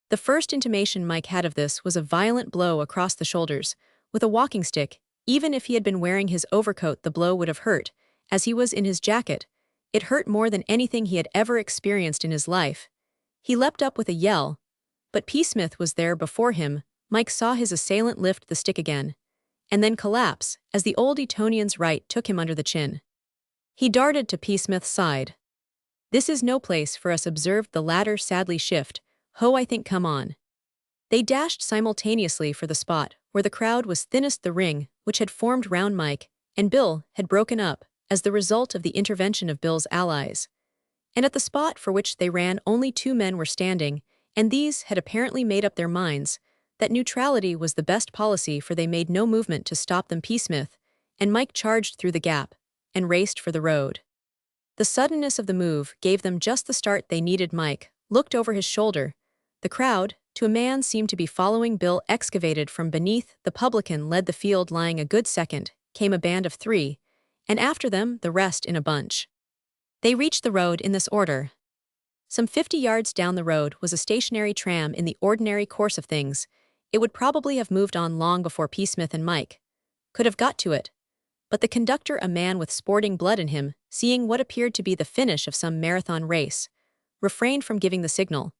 The first intimation Mike had of this was a violent blow across the shoulders, with a walking stick. Even if he had been wearing his overcoat, the blow would have hurt, as he was in his jacket. It hurt more than anything he had ever experienced in his life. He leapt up with a yell, but Psmith was there before him. Mike saw his assailant lift the stick again, and then collapse, as the old Etonian's right took him under the chin. He darted to Psmith's side. "This is no place for us," observed the latter sadly. "Shift, ho, I think, come on." They dashed simultaneously for the spot where the crowd was thinnest. The ring, which had formed round Mike and Bill, had broken up, as the result of the intervention of Bill's allies. And at the spot for which they ran, only two men were standing, and these had apparently made up their minds that neutrality was the best policy, for they made no movement to stop them. Psmith and Mike charged through the gap and raced for the road. The suddenness of the move gave them just the start they needed. Mike looked over his shoulder. The crowd, to a man, seemed to be following Bill. Excavated from beneath, the publican led the field. Lying a good second, came a band of three, and after them the rest in a bunch. They reached the road in this order. Some 50 yards down the road was a stationary tram. In the ordinary course of things, it would probably have moved on long before Psmith and Mike could have got to it. But the conductor, a man with sporting blood in him, seeing what appeared to be the finish of some marathon race, refrained from giving the signal,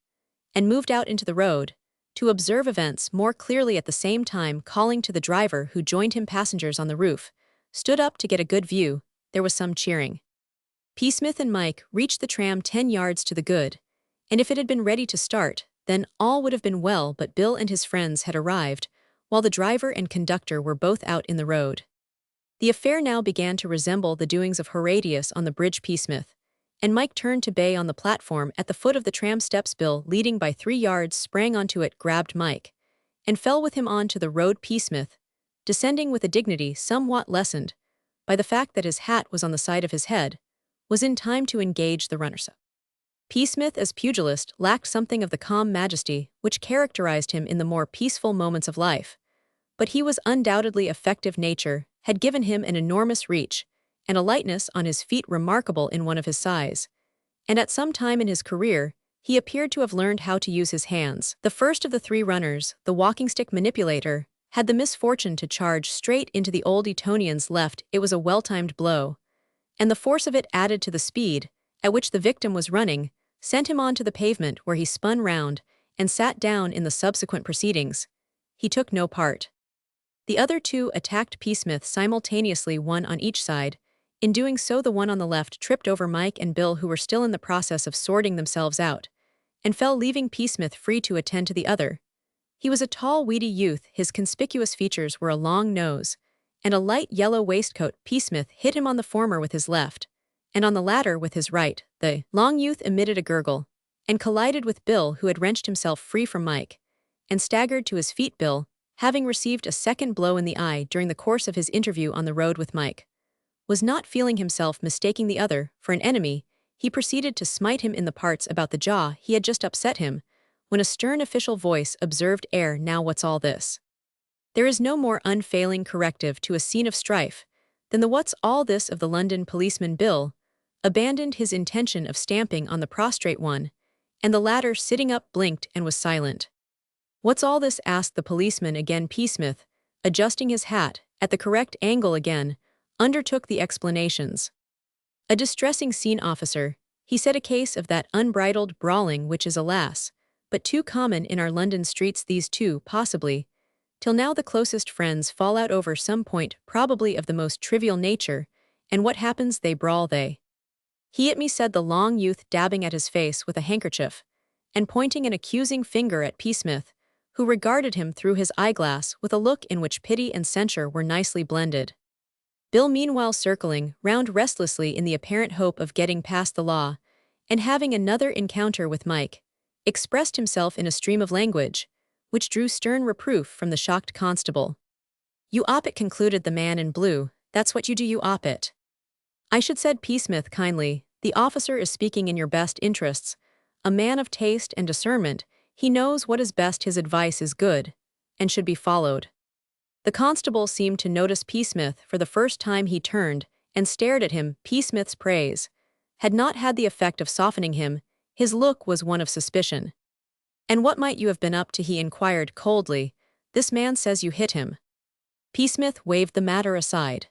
and moved out into the road to observe events more clearly, at the same time calling to the driver, who joined him. Passengers on the roof stood up to get a good view. There was some cheering. Psmith and Mike reached the tram 10 yards to the good, and if it had been ready to start, then all would have been well. But Bill and his friends had arrived, while the driver and conductor were both out in the road. The affair now began to resemble the doings of Horatius on the bridge. Psmith and Mike turned to bay on the platform at the foot of the tram steps. Bill, leading by 3 yards, sprang onto it, grabbed Mike, and fell with him on to the road. Psmith, descending with a dignity somewhat lessened by the fact that his hat was on the side of his head, was in time to engage the runners. Psmith, as pugilist, lacked something of the calm majesty which characterized him in the more peaceful moments of life, but he was undoubtedly effective. Nature had given him an enormous reach and a lightness on his feet remarkable in one of his size, and at some time in his career he appeared to have learned how to use his hands. The first of the three runners, the walking-stick manipulator, had the misfortune to charge straight into the old Etonian's left. It was a well-timed blow, and the force of it, added to the speed at which the victim was running, sent him on to the pavement, where he spun round and sat down. In the subsequent proceedings he took no part. The other two attacked Psmith simultaneously, one on each side. In doing so, the one on the left tripped over Mike and Bill, who were still in the process of sorting themselves out, and fell, leaving Psmith free to attend to the other. He was a tall, weedy youth. His conspicuous features were a long nose and a light yellow waistcoat. Psmith hit him on the former with his left, and on the latter with his right. The long youth emitted a gurgle, and collided with Bill, who had wrenched himself free from Mike, and staggered to his feet. Bill, having received a second blow in the eye during the course of his interview on the road with Mike, was not feeling himself. Mistaking the other for an enemy, he proceeded to smite him in the parts about the jaw. He had just upset him, when a stern official voice observed, "Now what's all this?" There is no more unfailing corrective to a scene of strife than the "what's all this" of the London policeman. Bill abandoned his intention of stamping on the prostrate one, and the latter, sitting up, blinked and was silent. "What's all this?" asked the policeman again. Psmith, adjusting his hat at the correct angle again, undertook the explanations. A distressing scene officer, he said, a case of that unbridled brawling which is, alas, but too common in our London streets. These two, possibly, till now the closest friends, fall out over some point probably of the most trivial nature, and what happens? They brawl. He at me, said the long youth, dabbing at his face with a handkerchief, and pointing an accusing finger at Psmith, who regarded him through his eyeglass with a look in which pity and censure were nicely blended. Bill, meanwhile, circling round restlessly in the apparent hope of getting past the law, and having another encounter with Mike, expressed himself in a stream of language, which drew stern reproof from the shocked constable. "You op it," concluded the man in blue, "that's what you do, you op it." "I should," said Psmith kindly, "the officer is speaking in your best interests. A man of taste and discernment, he knows what is best, his advice is good, and should be followed." The constable seemed to notice Psmith for the first time. He turned and stared at him. Psmith's praise had not had the effect of softening him. His look was one of suspicion. "And what might you have been up to?" he inquired coldly. "This man says you hit him." Psmith waved the matter aside.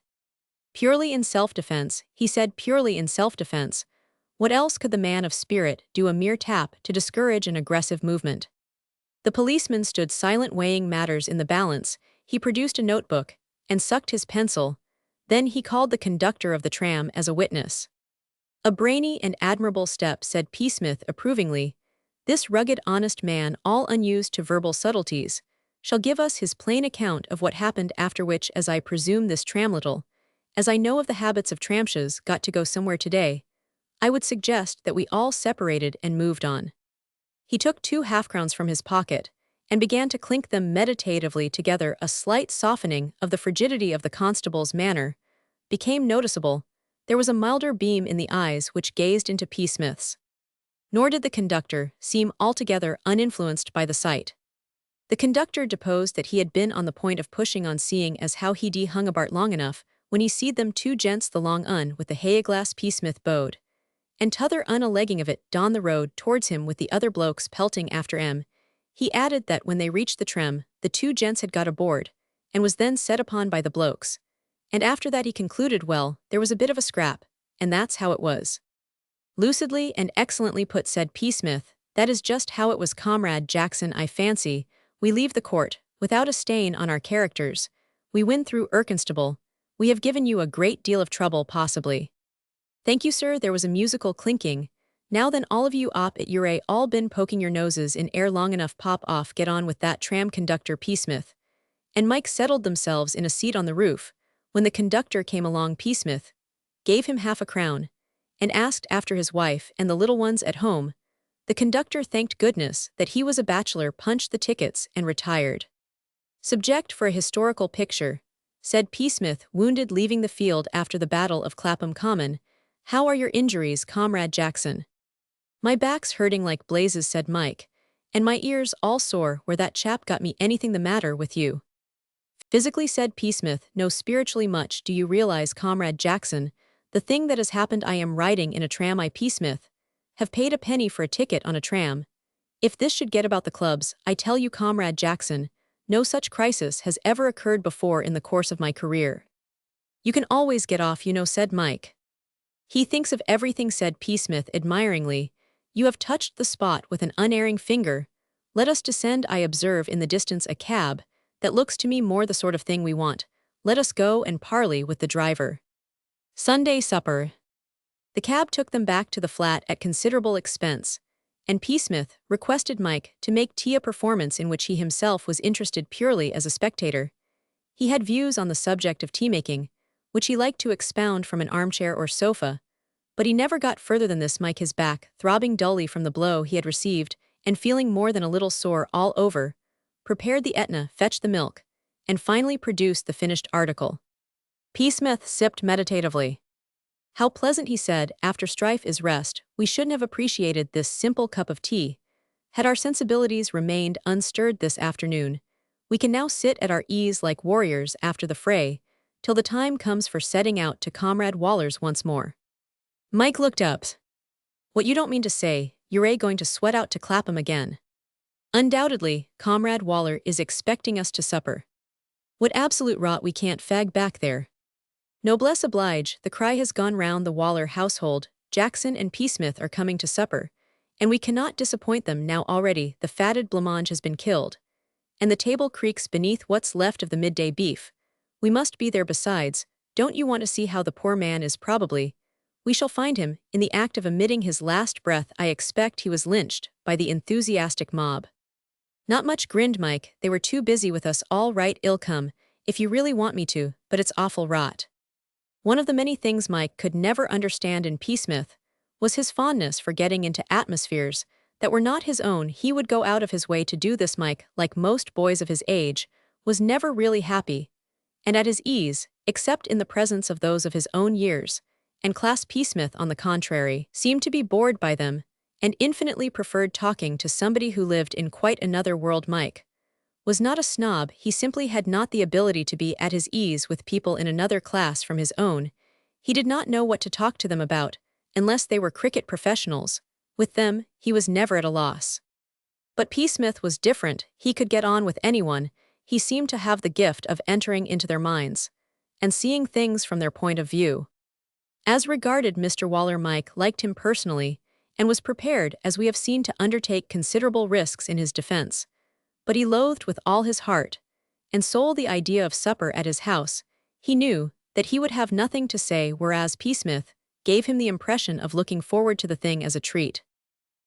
"Purely in self-defense," he said, "purely in self-defense. What else could the man of spirit do? A mere tap to discourage an aggressive movement." The policeman stood silent, weighing matters in the balance. He produced a notebook and sucked his pencil. Then he called the conductor of the tram as a witness. "A brainy and admirable step," said Psmith approvingly. "This rugged, honest man, all unused to verbal subtleties, shall give us his plain account of what happened, after which, as I presume this tramlittle, as I know of the habits of tramshes, got to go somewhere today, I would suggest that we all separated and moved on." He took 2 half-crowns from his pocket and began to clink them meditatively together. A slight softening of the frigidity of the constable's manner became noticeable. There was a milder beam in the eyes which gazed into Psmith's. Nor did the conductor seem altogether uninfluenced by the sight. The conductor deposed that he had been on the point of pushing on, seeing as how he'd hung about long enough, when he seed them 2 gents the long un with the hay-glass Psmith bowed, and t'other un a legging of it down the road towards him with the other blokes pelting after 'em. He added that when they reached the tram, the 2 gents had got aboard, and was then set upon by the blokes. And after that, he concluded, well, there was a bit of a scrap, and that's how it was. "Lucidly and excellently put," said Psmith. "That is just how it was, Comrade Jackson. I fancy we leave the court without a stain on our characters. We win through constable. We have given you a great deal of trouble, possibly." "Thank you, sir." There was a musical clinking. "Now then, all of you op it, you're all been poking your noses in air long enough. Pop off, get on with that tram." Conductor Psmith and Mike settled themselves in a seat on the roof. When the conductor came along, Psmith gave him half a crown and asked after his wife and the little ones at home. The conductor thanked goodness that he was a bachelor, punched the tickets, and retired. "Subject for a historical picture," said Psmith, wounded, leaving the field after the Battle of Clapham Common. "How are your injuries, Comrade Jackson?" "My back's hurting like blazes," said Mike, "and my ears all sore where that chap got me." "Anything the matter with you?" "Physically," said Psmith, "no, spiritually much. Do you realize, Comrade Jackson, the thing that has happened? I am riding in a tram. I, Psmith, have paid a penny for a ticket on a tram. If this should get about the clubs, I tell you, Comrade Jackson, no such crisis has ever occurred before in the course of my career." "You can always get off, you know," said Mike. "He thinks of everything," said Psmith admiringly. "You have touched the spot with an unerring finger. Let us descend. I observe in the distance a cab. That looks to me more the sort of thing we want. Let us go and parley with the driver." Sunday supper. The cab took them back to the flat at considerable expense, and Psmith requested Mike to make tea, a performance in which he himself was interested purely as a spectator. He had views on the subject of tea-making, which he liked to expound from an armchair or sofa, but he never got further than this. Mike, his back throbbing dully from the blow he had received, and feeling more than a little sore all over, prepared the Etna, fetched the milk, and finally produced the finished article. Psmith sipped meditatively. "How pleasant," he said, "after strife is rest. We shouldn't have appreciated this simple cup of tea had our sensibilities remained unstirred this afternoon. We can now sit at our ease like warriors after the fray, till the time comes for setting out to Comrade Waller's once more." Mike looked up. "What, you don't mean to say you're going to sweat out to Clapham again?" "Undoubtedly, Comrade Waller is expecting us to supper." "What absolute rot, we can't fag back there." Noblesse oblige, the cry has gone round the Waller household, Jackson and Psmith are coming to supper, and we cannot disappoint them now already the fatted blancmange has been killed, and the table creaks beneath what's left of the midday beef. We must be there besides. Don't you want to see how the poor man is probably? We shall find him, in the act of emitting his last breath. I expect he was lynched by the enthusiastic mob. Not much, grinned Mike, they were too busy with us. All right, I'll come, if you really want me to, but it's awful rot. One of the many things Mike could never understand in Psmith was his fondness for getting into atmospheres that were not his own. He would go out of his way to do this. Mike, like most boys of his age, was never really happy and at his ease, except in the presence of those of his own years, and Class Psmith, on the contrary, seemed to be bored by them and infinitely preferred talking to somebody who lived in quite another world. Mike was not a snob, he simply had not the ability to be at his ease with people in another class from his own. He did not know what to talk to them about, unless they were cricket professionals. With them, he was never at a loss. But Psmith was different, he could get on with anyone. He seemed to have the gift of entering into their minds and seeing things from their point of view. As regarded Mr. Waller, Mike liked him personally and was prepared, as we have seen, to undertake considerable risks in his defense. But he loathed with all his heart and soul the idea of supper at his house. He knew that he would have nothing to say, whereas Psmith gave him the impression of looking forward to the thing as a treat.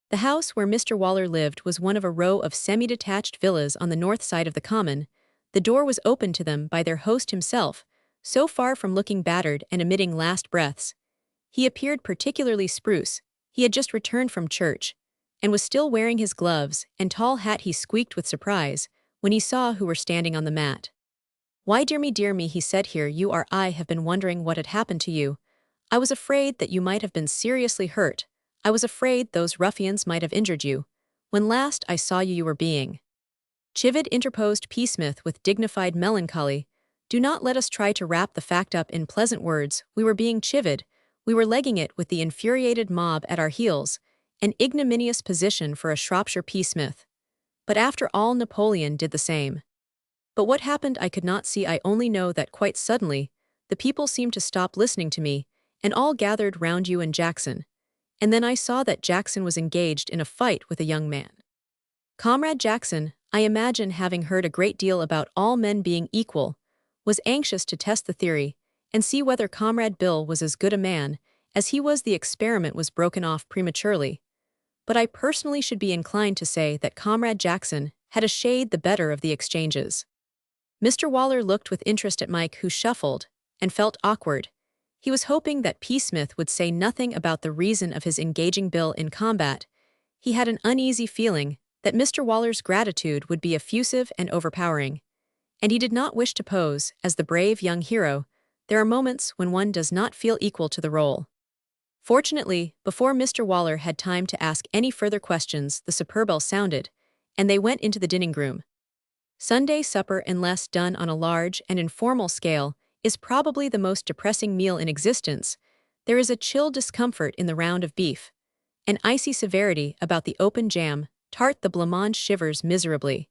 The house where Mr. Waller lived was one of a row of semi-detached villas on the north side of the common. The door was opened to them by their host himself, so far from looking battered and emitting last breaths. He appeared particularly spruce. He had just returned from church, and was still wearing his gloves and tall hat. He squeaked with surprise when he saw who were standing on the mat. "Why, dear me," he said, "here you are. I have been wondering what had happened to you. I was afraid that you might have been seriously hurt. I was afraid those ruffians might have injured you. When last I saw you were being chivied," interposed Psmith with dignified melancholy. "Do not let us try to wrap the fact up in pleasant words. We were being chivied. We were legging it with the infuriated mob at our heels, an ignominious position for a Shropshire Psmith. But after all, Napoleon did the same. But what happened I could not see. I only know that quite suddenly the people seemed to stop listening to me, and all gathered round you and Jackson. And then I saw that Jackson was engaged in a fight with a young man. Comrade Jackson, I imagine, having heard a great deal about all men being equal, was anxious to test the theory and see whether Comrade Bill was as good a man as he was. The experiment was broken off prematurely, but I personally should be inclined to say that Comrade Jackson had a shade the better of the exchanges." Mr. Waller looked with interest at Mike, who shuffled and felt awkward. He was hoping that Psmith would say nothing about the reason of his engaging Bill in combat. He had an uneasy feeling that Mr. Waller's gratitude would be effusive and overpowering, and he did not wish to pose as the brave young hero. There are moments when one does not feel equal to the role. Fortunately, before Mr. Waller had time to ask any further questions, the supper bell sounded, and they went into the dining room. Sunday supper, unless done on a large and informal scale, is probably the most depressing meal in existence. There is a chill discomfort in the round of beef, an icy severity about the open jam tart. The blancmange shivers miserably.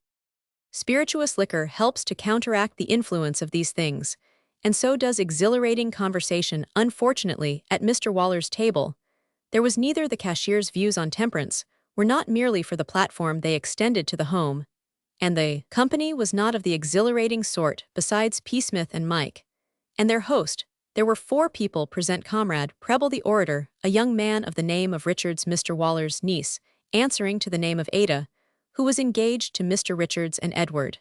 Spirituous liquor helps to counteract the influence of these things, and so does exhilarating conversation. Unfortunately, at Mr. Waller's table, there was neither. The cashier's views on temperance were not merely for the platform, they extended to the home, and the company was not of the exhilarating sort. Besides Psmith and Mike and their host, there were 4 people present. Comrade Preble the orator, a young man of the name of Richards, Mr. Waller's niece, answering to the name of Ada, who was engaged to Mr. Richards, and Edward.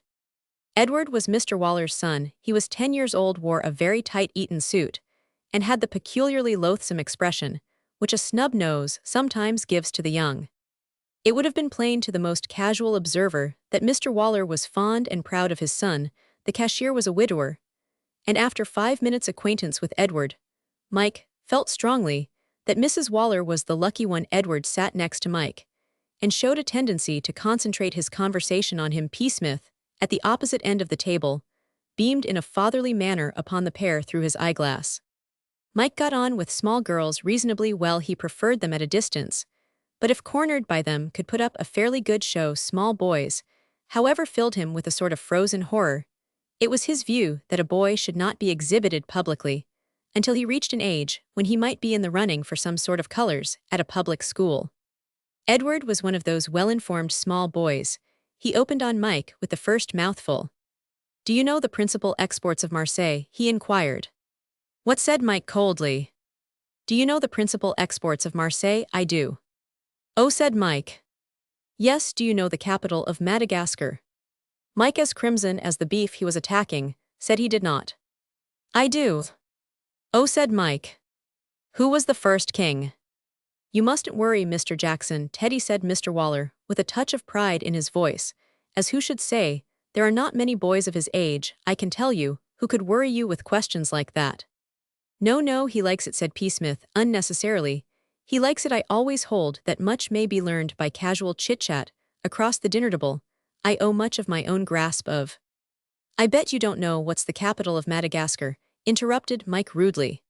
Edward was Mr. Waller's son. He was 10 years old, wore a very tight Eton suit, and had the peculiarly loathsome expression which a snub nose sometimes gives to the young. It would have been plain to the most casual observer that Mr. Waller was fond and proud of his son. The cashier was a widower, and after 5 minutes' acquaintance with Edward, Mike felt strongly that Mrs. Waller was the lucky one. Edward sat next to Mike and showed a tendency to concentrate his conversation on him. Psmith, at the opposite end of the table, beamed in a fatherly manner upon the pair through his eyeglass. Mike got on with small girls reasonably well. He preferred them at a distance, but if cornered by them could put up a fairly good show. Small boys, however, filled him with a sort of frozen horror. It was his view that a boy should not be exhibited publicly. until he reached an age when he might be in the running for some sort of colors at a public school. Edward was one of those well-informed small boys. He opened on Mike with the first mouthful. "Do you know the principal exports of Marseille?" he inquired. "What?" said Mike coldly. "Do you know the principal exports of Marseille?" "I do." "Oh," said Mike. "Yes." "Do you know the capital of Madagascar?" Mike, as crimson as the beef he was attacking, said he did not. "I do." "Oh," said Mike. "Who was the first king?" "You mustn't worry, Mr. Jackson," Teddy said Mr. Waller, with a touch of pride in his voice, as who should say, "There are not many boys of his age, I can tell you, who could worry you with questions like that." "No, no, he likes it," said Psmith, unnecessarily. "He likes it. I always hold that much may be learned by casual chit-chat, across the dinner table. I owe much of my own grasp of—" "I bet you don't know what's the capital of Madagascar," interrupted Mike rudely.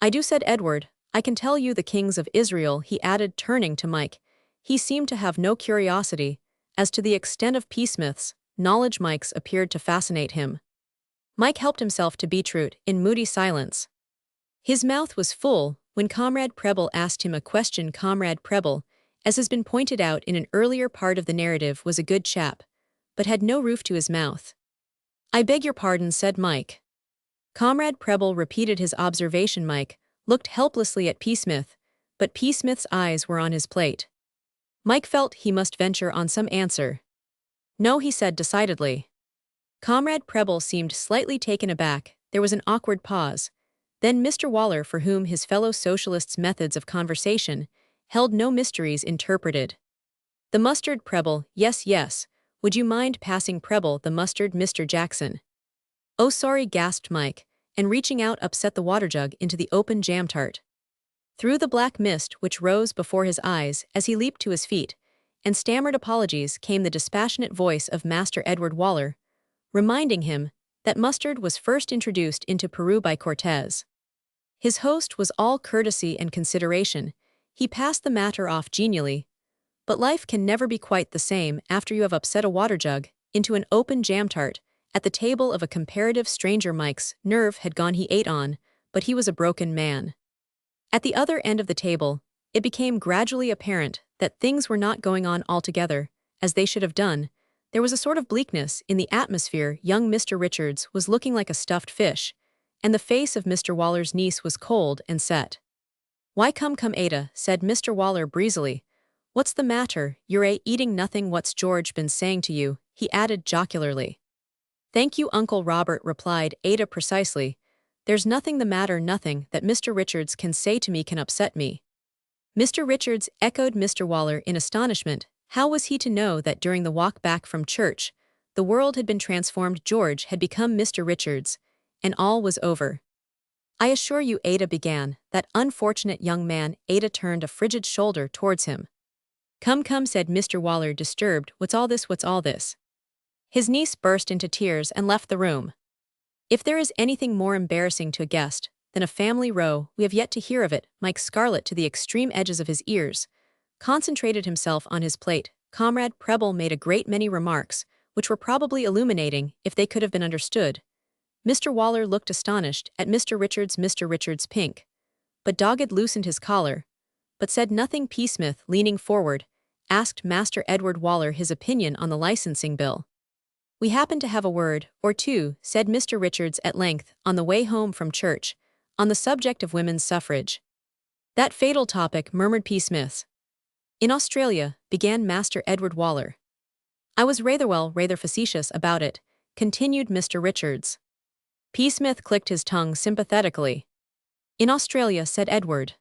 "I do," said Edward. "I can tell you the kings of Israel," he added, turning to Mike. He seemed to have no curiosity as to the extent of Psmith's knowledge. Mike's appeared to fascinate him. Mike helped himself to beetroot in moody silence. His mouth was full when Comrade Preble asked him a question. Comrade Preble, as has been pointed out in an earlier part of the narrative, was a good chap, but had no roof to his mouth. "I beg your pardon," said Mike. Comrade Preble repeated his observation. Mike looked helplessly at Psmith, but Psmith's eyes were on his plate. Mike felt he must venture on some answer. "No," he said decidedly. Comrade Preble seemed slightly taken aback. There was an awkward pause. Then Mr. Waller, for whom his fellow socialists' methods of conversation held no mysteries, interpreted. "The mustard." Preble: "Yes, yes. Would you mind passing Preble the mustard, Mr. Jackson?" "Oh, sorry," gasped Mike, and reaching out upset the water jug into the open jam tart. Through the black mist which rose before his eyes as he leaped to his feet and stammered apologies came the dispassionate voice of Master Edward Waller, reminding him that mustard was first introduced into Peru by Cortez. His host was all courtesy and consideration. He passed the matter off genially. But life can never be quite the same after you have upset a water jug into an open jam tart at the table of a comparative stranger. Mike's nerve had gone. He ate on, but he was a broken man. At the other end of the table, it became gradually apparent that things were not going on altogether as they should have done. There was a sort of bleakness in the atmosphere. Young Mr. Richards was looking like a stuffed fish, and the face of Mr. Waller's niece was cold and set. "Why, come, Ada," said Mr. Waller breezily. "What's the matter? You're eating nothing. What's George been saying to you?" he added jocularly. "Thank you, Uncle Robert," replied Ada precisely. "There's nothing the matter. Nothing that Mr. Richards can say to me can upset me." "Mr. Richards," echoed Mr. Waller in astonishment. How was he to know that during the walk back from church, the world had been transformed? George had become Mr. Richards, and all was over. "I assure you," Ada began, "that unfortunate young man." Ada turned a frigid shoulder towards him. "Come, come," said Mr. Waller, disturbed. "What's all this? What's all this?" His niece burst into tears and left the room. If there is anything more embarrassing to a guest than a family row, we have yet to hear of it. Mike, scarlet to the extreme edges of his ears, concentrated himself on his plate. Comrade Preble made a great many remarks, which were probably illuminating if they could have been understood. Mr. Waller looked astonished at Mr. Richards. Mr. Richards, pink, but dogged, loosened his collar, but said nothing. Psmith, leaning forward, asked Master Edward Waller his opinion on the licensing bill. "We happen to have a word or two," said Mr. Richards at length, on the way home from church, "on the subject of women's suffrage." "That fatal topic," murmured Psmith. "In Australia," began Master Edward Waller. "I was rather facetious about it," continued Mr. Richards. Psmith clicked his tongue sympathetically. "In Australia," said Edward.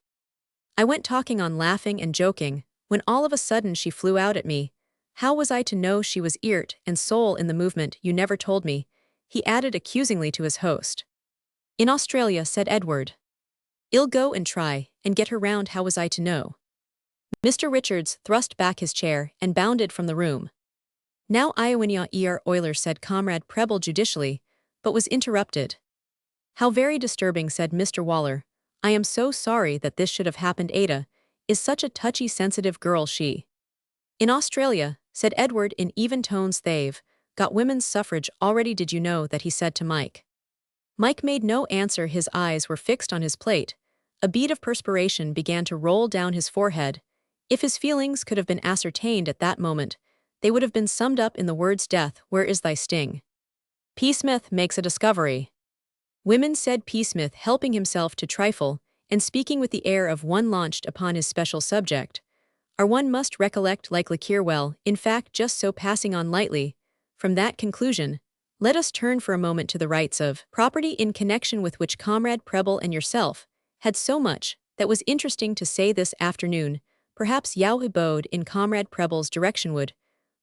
"I went talking on, laughing and joking, when all of a sudden she flew out at me. How was I to know she was eart and soul in the movement? You never told me," he added accusingly to his host. "In Australia," said Edward. "I'll go and try and get her round. How was I to know?" Mr. Richards thrust back his chair and bounded from the room. "Now Iowinia Euler," said Comrade Preble judicially, but was interrupted. "How very disturbing," said Mr. Waller. "I am so sorry that this should have happened. Ada is such a touchy, sensitive girl. She—" "In Australia," said Edward in even tones, "they've got women's suffrage already. Did you know that?" he said to Mike. Mike made no answer. His eyes were fixed on his plate. A bead of perspiration began to roll down his forehead. If his feelings could have been ascertained at that moment, they would have been summed up in the words, "Death, where is thy sting?" Psmith makes a discovery. Women, said Psmith, helping himself to trifle, and speaking with the air of one launched upon his special subject, are one must recollect like liqueur well, in fact just so passing on lightly. From that conclusion, let us turn for a moment to the rights of property in connection with which Comrade Preble and yourself had so much that was interesting to say this afternoon. Perhaps Yao abode in Comrade Preble's direction would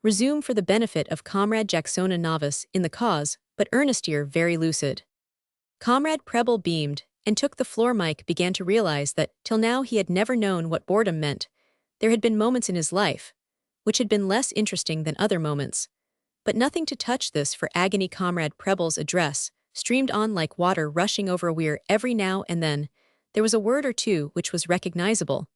resume for the benefit of Comrade Jacksona, novice in the cause, but earnestier, very lucid. Comrade Preble beamed and took the floor. Mike began to realize that, till now, he had never known what boredom meant. There had been moments in his life which had been less interesting than other moments, but nothing to touch this for agony. Comrade Preble's address streamed on like water rushing over a weir. Every now and then, there was a word or two which was recognizable,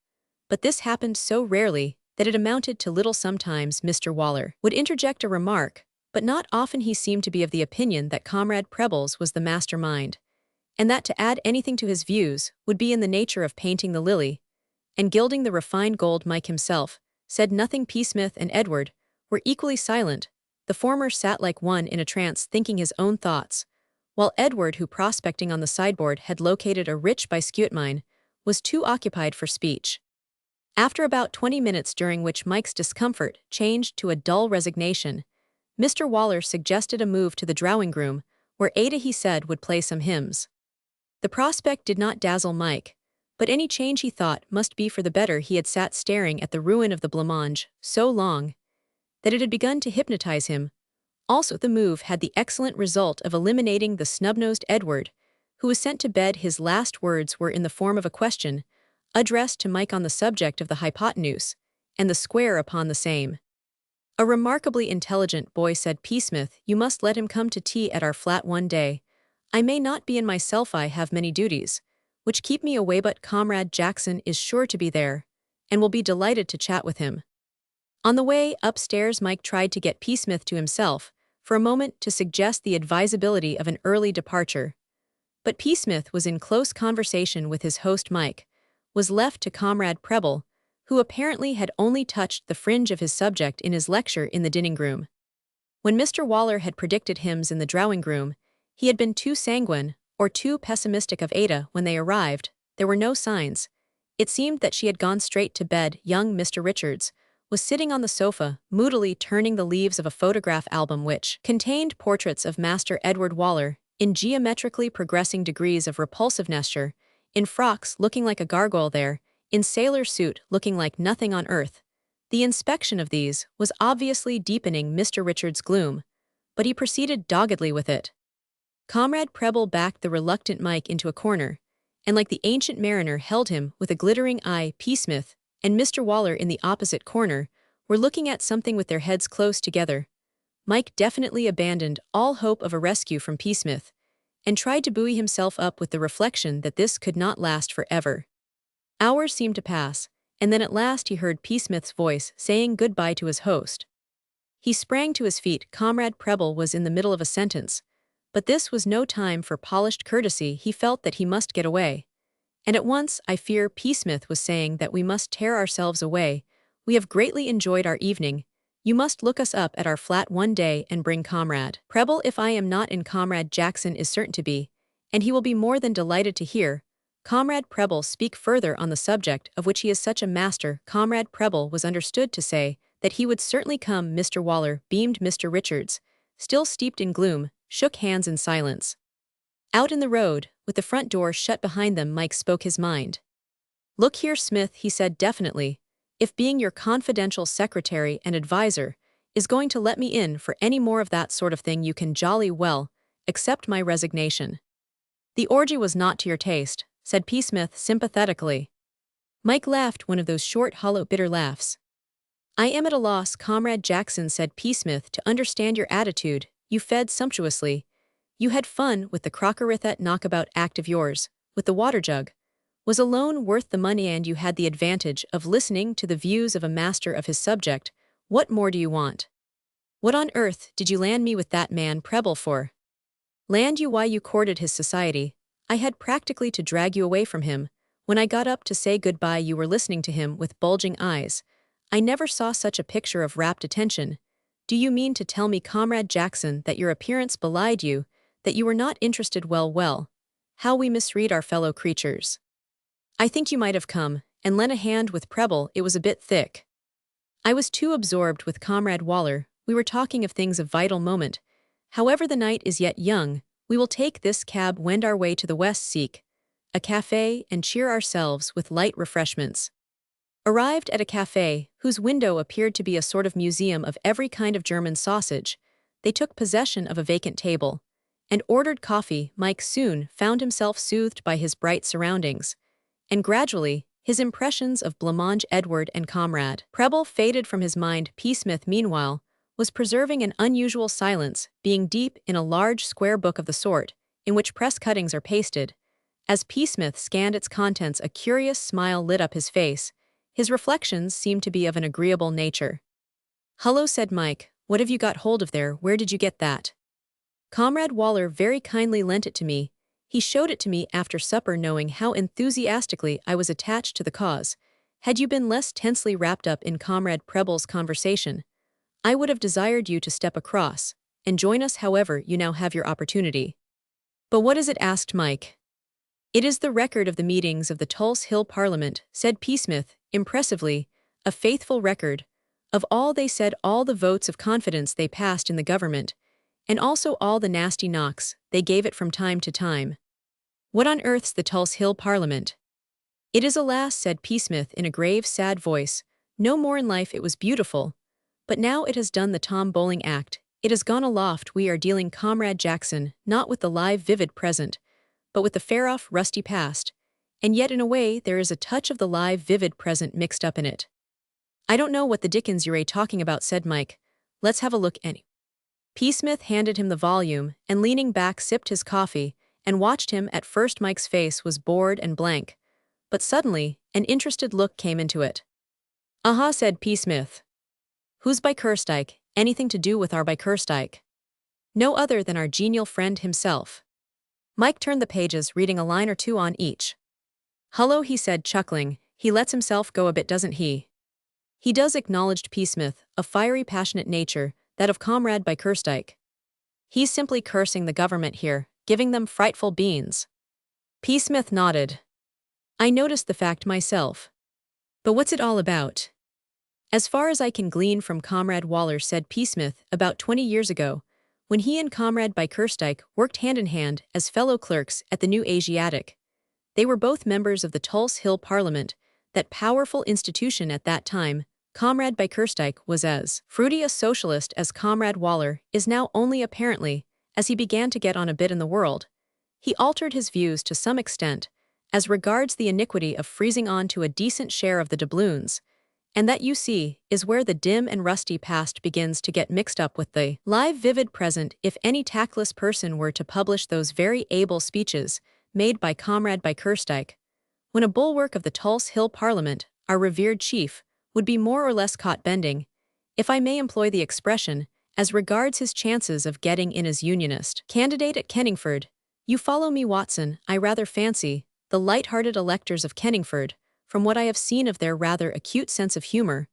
but this happened so rarely that it amounted to little. Sometimes Mr. Waller would interject a remark, but not often. He seemed to be of the opinion that Comrade Preble's was the mastermind, and that to add anything to his views would be in the nature of painting the lily and gilding the refined gold. Mike himself said nothing. Psmith and Edward were equally silent. The former sat like one in a trance, thinking his own thoughts, while Edward, who prospecting on the sideboard had located a rich biscuit mine, was too occupied for speech. After about 20 minutes, during which Mike's discomfort changed to a dull resignation, Mr. Waller suggested a move to the drawing-room, where Ada, he said, would play some hymns. The prospect did not dazzle Mike, but any change, he thought, must be for the better. He had sat staring at the ruin of the blancmange so long that it had begun to hypnotize him. Also, the move had the excellent result of eliminating the snub-nosed Edward, who was sent to bed. His last words were in the form of a question, addressed to Mike on the subject of the hypotenuse, and the square upon the same. "A remarkably intelligent boy," said Psmith. "You must let him come to tea at our flat one day. I may not be in myself, I have many duties which keep me away, but Comrade Jackson is sure to be there, and will be delighted to chat with him." On the way upstairs, Mike tried to get Psmith to himself for a moment to suggest the advisability of an early departure, but Psmith was in close conversation with his host. Mike was left to Comrade Preble, who apparently had only touched the fringe of his subject in his lecture in the dining-room. When Mr. Waller had predicted hymns in the drawing-room, he had been too sanguine or too pessimistic of Ada. When they arrived, there were no signs. It seemed that she had gone straight to bed. Young Mr. Richards was sitting on the sofa, moodily turning the leaves of a photograph album which contained portraits of Master Edward Waller in geometrically progressing degrees of repulsiveness, in frocks looking like a gargoyle there, in sailor suit looking like nothing on earth. The inspection of these was obviously deepening Mr. Richards' gloom, but he proceeded doggedly with it. Comrade Preble backed the reluctant Mike into a corner, and like the ancient mariner held him with a glittering eye. Psmith and Mr. Waller in the opposite corner were looking at something with their heads close together. Mike definitely abandoned all hope of a rescue from Psmith, and tried to buoy himself up with the reflection that this could not last forever. Hours seemed to pass, and then at last he heard Psmith's voice saying goodbye to his host. He sprang to his feet. Comrade Preble was in the middle of a sentence, but this was no time for polished courtesy. He felt that he must get away. And at once, "I fear," Psmith was saying, "that we must tear ourselves away. We have greatly enjoyed our evening. You must look us up at our flat one day and bring Comrade Preble. If I am not in, Comrade Jackson is certain to be, and he will be more than delighted to hear Comrade Preble speak further on the subject of which he is such a master." Comrade Preble was understood to say that he would certainly come. Mr. Waller beamed. Mr. Richards, still steeped in gloom, shook hands in silence. Out in the road, with the front door shut behind them, Mike spoke his mind. "Look here, Smith," he said definitely, "if being your confidential secretary and advisor is going to let me in for any more of that sort of thing, you can jolly well accept my resignation." "The orgy was not to your taste," said Psmith sympathetically. Mike laughed, one of those short, hollow, bitter laughs. "I am at a loss, Comrade Jackson," said Psmith, "to understand your attitude. You fed sumptuously. You had fun with the crockery. That knockabout act of yours, with the water jug, was alone worth the money, and you had the advantage of listening to the views of a master of his subject. What more do you want? What on earth did you land me with that man Preble for?" Land you why you courted his society. I had practically to drag you away from him. When I got up to say goodbye, you were listening to him with bulging eyes. I never saw such a picture of rapt attention. Do you mean to tell me, Comrade Jackson, that your appearance belied you, that you were not interested? Well, how we misread our fellow creatures. I think you might have come and lent a hand with Preble. It was a bit thick. I was too absorbed with Comrade Waller. We were talking of things of vital moment. However, the night is yet young. We will take this cab, wend our way to the west, seek a cafe, and cheer ourselves with light refreshments. Arrived at a cafe, whose window appeared to be a sort of museum of every kind of German sausage, they took possession of a vacant table and ordered coffee. Mike soon found himself soothed by his bright surroundings, and gradually his impressions of blancmange, Edward, and Comrade Preble faded from his mind. Psmith, meanwhile, was preserving an unusual silence, being deep in a large square book of the sort in which press cuttings are pasted. As Psmith scanned its contents, a curious smile lit up his face. His reflections seemed to be of an agreeable nature. "Hullo," said Mike, "what have you got hold of there? Where did you get that?" "Comrade Waller very kindly lent it to me. He showed it to me after supper, knowing how enthusiastically I was attached to the cause. Had you been less tensely wrapped up in Comrade Preble's conversation, I would have desired you to step across and join us. However, you now have your opportunity." "But what is it?" asked Mike. "It is the record of the meetings of the Tulse Hill Parliament," said Psmith, impressively, "a faithful record of all they said, all the votes of confidence they passed in the government, and also all the nasty knocks they gave it from time to time." "What on earth's the Tulse Hill Parliament?" "It is, alas," said Psmith in a grave, sad voice, "no more in life. It was beautiful, but now it has done the Tom Bowling act. It has gone aloft. We are dealing, Comrade Jackson, not with the live, vivid present, but with the far-off, rusty past, and yet in a way there is a touch of the live, vivid present mixed up in it." "I don't know what the dickens you're talking about," said Mike. "Let's have a look." Psmith handed him the volume and, leaning back, sipped his coffee and watched him. At first Mike's face was bored and blank, but suddenly an interested look came into it. "Aha," said Psmith. "Who's by Kerstike? Anything to do with our by Kerstike?" "No other than our genial friend himself." Mike turned the pages, reading a line or two on each. "Hullo," he said, chuckling. "He lets himself go a bit, doesn't he?" "He does," acknowledged Psmith, "a fiery, passionate nature, that of Comrade by Kerstike. He's simply cursing the government here, giving them frightful beans." Psmith nodded. "I noticed the fact myself. But what's it all about?" "As far as I can glean from Comrade Waller," said Psmith, "about 20 years ago, when he and Comrade by Kerstike worked hand in hand as fellow clerks at the new Asiatic, they were both members of the Tulse Hill Parliament, that powerful institution at that time. Comrade by Kerstike was as fruity a socialist as Comrade Waller is now, only apparently, as he began to get on a bit in the world, he altered his views to some extent as regards the iniquity of freezing on to a decent share of the doubloons, and that, you see, is where the dim and rusty past begins to get mixed up with the live, vivid present. If any tactless person were to publish those very able speeches made by Comrade by Kerstike, when a bulwark of the Tulse Hill Parliament, our revered chief would be more or less caught bending, if I may employ the expression, as regards his chances of getting in as Unionist candidate at Kenningford. You follow me, Watson. I rather fancy the light-hearted electors of Kenningford, from what I have seen of their rather acute sense of humor,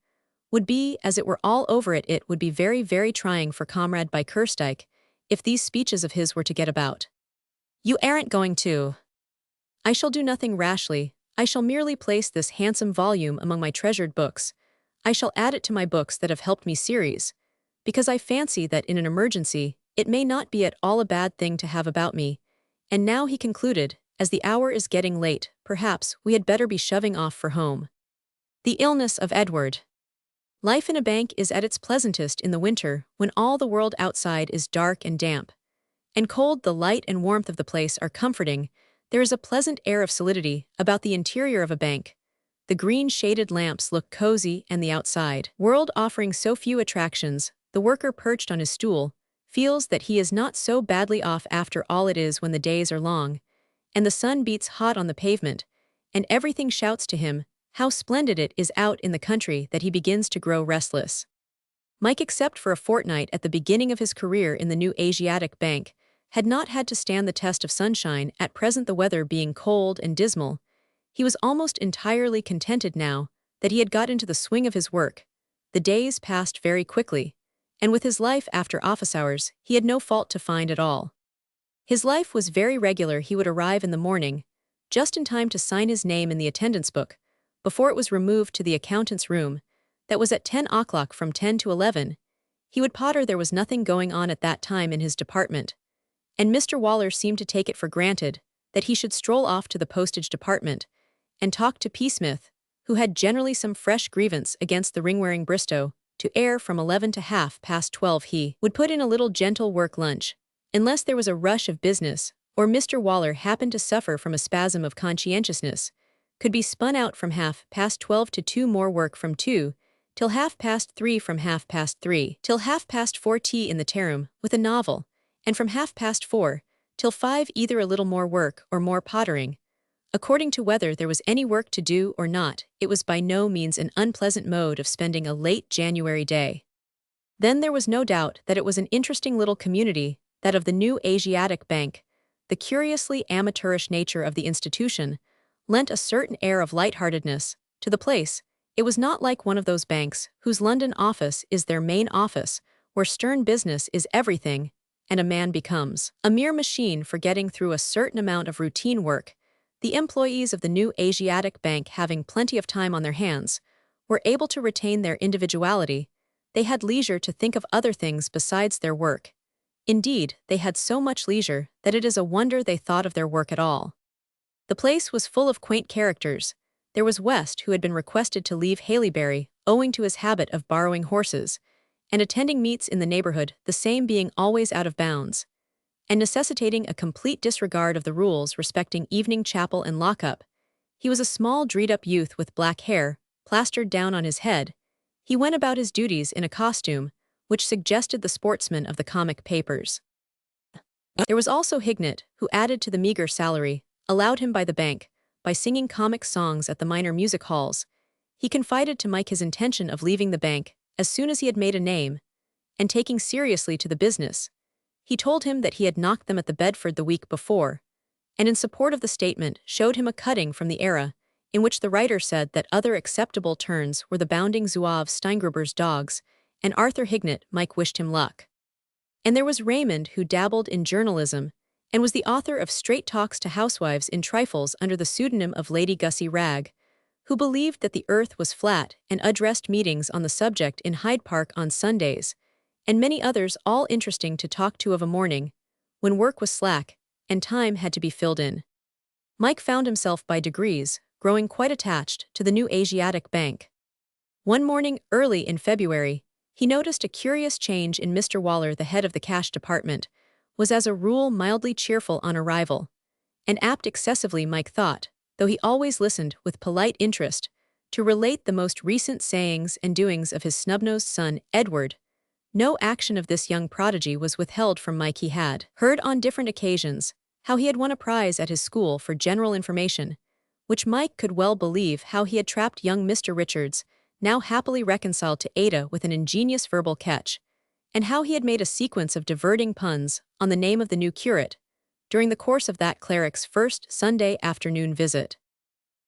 would be, as it were, all over it. It would be very, very trying for Comrade by Kerstike if these speeches of his were to get about." "You aren't going to?" "I shall do nothing rashly. I shall merely place this handsome volume among my treasured books. I shall add it to my books that have helped me series, because I fancy that in an emergency it may not be at all a bad thing to have about me. And now," he concluded, "as the hour is getting late, perhaps we had better be shoving off for home." The illness of Edward. Life in a bank is at its pleasantest in the winter, when all the world outside is dark and damp and cold. The light and warmth of the place are comforting. There is a pleasant air of solidity about the interior of a bank. The green shaded lamps look cozy, and the outside world offering so few attractions, the worker perched on his stool feels that he is not so badly off after all. It is when the days are long, and the sun beats hot on the pavement, and everything shouts to him how splendid it is out in the country, that he begins to grow restless. Mike, except for a fortnight at the beginning of his career in the new Asiatic Bank, had not had to stand the test of sunshine, at present the weather being cold and dismal. He was almost entirely contented now that he had got into the swing of his work. The days passed very quickly, and with his life after office hours, he had no fault to find at all. His life was very regular. He would arrive in the morning, just in time to sign his name in the attendance book, before it was removed to the accountant's room. That was at 10 o'clock. From 10 to 11. He would potter. There was nothing going on at that time in his department, and Mr. Waller seemed to take it for granted that he should stroll off to the postage department and talk to Psmith, who had generally some fresh grievance against the ring-wearing Bristow, to air from 11 to half past 12. He would put in a little gentle work lunch, unless there was a rush of business, or Mr. Waller happened to suffer from a spasm of conscientiousness, could be spun out from 12:30 to 2, more work from 2 till 3:30, from 3:30 till 4:30 tea in the tearoom with a novel, and from 4:30 till 5 either a little more work or more pottering. According to whether there was any work to do or not, it was by no means an unpleasant mode of spending a late January day. Then there was no doubt that it was an interesting little community, that of the new Asiatic Bank. The curiously amateurish nature of the institution lent a certain air of lightheartedness to the place. It was not like one of those banks whose London office is their main office, where stern business is everything, and a man becomes a mere machine for getting through a certain amount of routine work. The employees of the new Asiatic Bank, having plenty of time on their hands, were able to retain their individuality. They had leisure to think of other things besides their work. Indeed, they had so much leisure that it is a wonder they thought of their work at all. The place was full of quaint characters. There was West, who had been requested to leave Haileybury owing to his habit of borrowing horses and attending meets in the neighborhood, the same being always out of bounds, and necessitating a complete disregard of the rules respecting evening chapel and lockup. He was a small, dreed-up youth with black hair, plastered down on his head. He went about his duties in a costume which suggested the sportsman of the comic papers. There was also Hignett, who added to the meager salary allowed him by the bank by singing comic songs at the minor music halls. He confided to Mike his intention of leaving the bank as soon as he had made a name, and taking seriously to the business. He told him that he had knocked them at the Bedford the week before, and in support of the statement showed him a cutting from the Era, in which the writer said that other acceptable turns were the bounding Zouave Steingruber's dogs, and Arthur Hignett. Mike wished him luck. And there was Raymond, who dabbled in journalism, and was the author of Straight Talks to Housewives in Trifles under the pseudonym of Lady Gussie Ragg, who believed that the earth was flat and addressed meetings on the subject in Hyde Park on Sundays, and many others, all interesting to talk to of a morning when work was slack and time had to be filled in. Mike found himself by degrees growing quite attached to the new Asiatic Bank. One morning early in February, he noticed a curious change in Mr. Waller. The head of the cash department was as a rule mildly cheerful on arrival, and apt excessively, Mike thought, though he always listened with polite interest, to relate the most recent sayings and doings of his snub-nosed son, Edward. No action of this young prodigy was withheld from Mike. He had heard on different occasions how he had won a prize at his school for general information, which Mike could well believe. How he had trapped young Mr. Richards, now happily reconciled to Ada, with an ingenious verbal catch, and how he had made a sequence of diverting puns on the name of the new curate during the course of that cleric's first Sunday afternoon visit.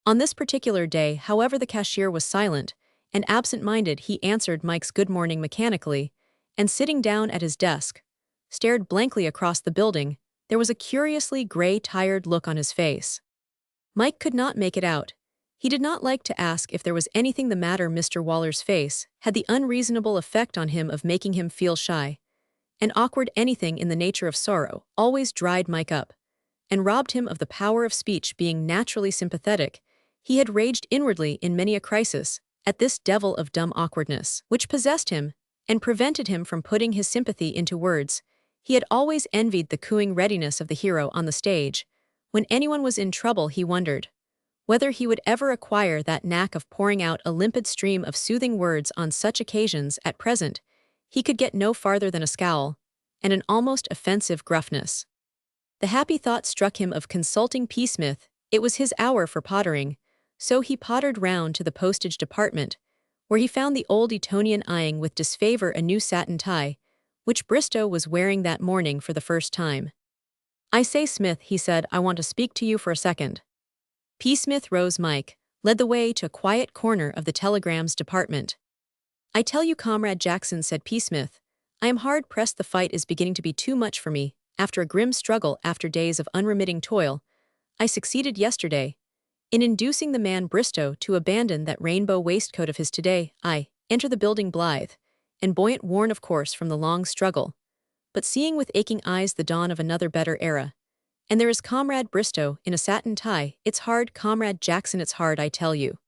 On this particular day, however, the cashier was silent and absent-minded. He answered Mike's good morning mechanically, and sitting down at his desk, stared blankly across the building. There was a curiously gray, tired look on his face. Mike could not make it out. He did not like to ask if there was anything the matter. Mr. Waller's face had the unreasonable effect on him of making him feel shy and awkward. Anything in the nature of sorrow always dried Mike up and robbed him of the power of speech. Being naturally sympathetic, he had raged inwardly in many a crisis at this devil of dumb awkwardness which possessed him and prevented him from putting his sympathy into words. He had always envied the cooing readiness of the hero on the stage. When anyone was in trouble, he wondered whether he would ever acquire that knack of pouring out a limpid stream of soothing words on such occasions. At present, he could get no farther than a scowl and an almost offensive gruffness. The happy thought struck him of consulting Psmith. It was his hour for pottering, so he pottered round to the postage department, where he found the old Etonian eyeing with disfavor a new satin tie, which Bristow was wearing that morning for the first time. "I say, Smith," he said, "I want to speak to you for a second." Psmith rose. Mike led the way to a quiet corner of the telegrams department. "I tell you, Comrade Jackson," said Psmith, "I am hard-pressed. The fight is beginning to be too much for me. After a grim struggle, after days of unremitting toil, I succeeded yesterday in inducing the man Bristow to abandon that rainbow waistcoat of his. Today, I enter the building blithe and buoyant, worn of course from the long struggle, but seeing with aching eyes the dawn of another better era. And there is Comrade Bristow in a satin tie. It's hard, Comrade Jackson, it's hard, I tell you."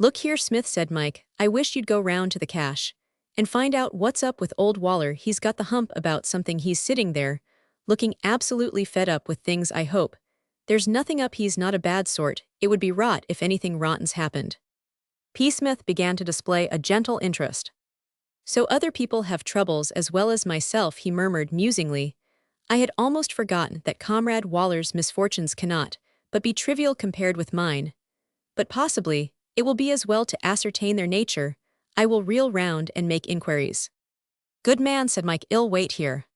"Look here, Smith," said Mike, "I wish you'd go round to the cache and find out what's up with old Waller. He's got the hump about something. He's sitting there, looking absolutely fed up with things. I hope there's nothing up. He's not a bad sort. It would be rot if anything rotten's happened." Psmith began to display a gentle interest. "So other people have troubles as well as myself," he murmured musingly. "I had almost forgotten that Comrade Waller's misfortunes cannot but be trivial compared with mine. But possibly it will be as well to ascertain their nature. I will reel round and make inquiries." "Good man," said Mike. "I'll wait here."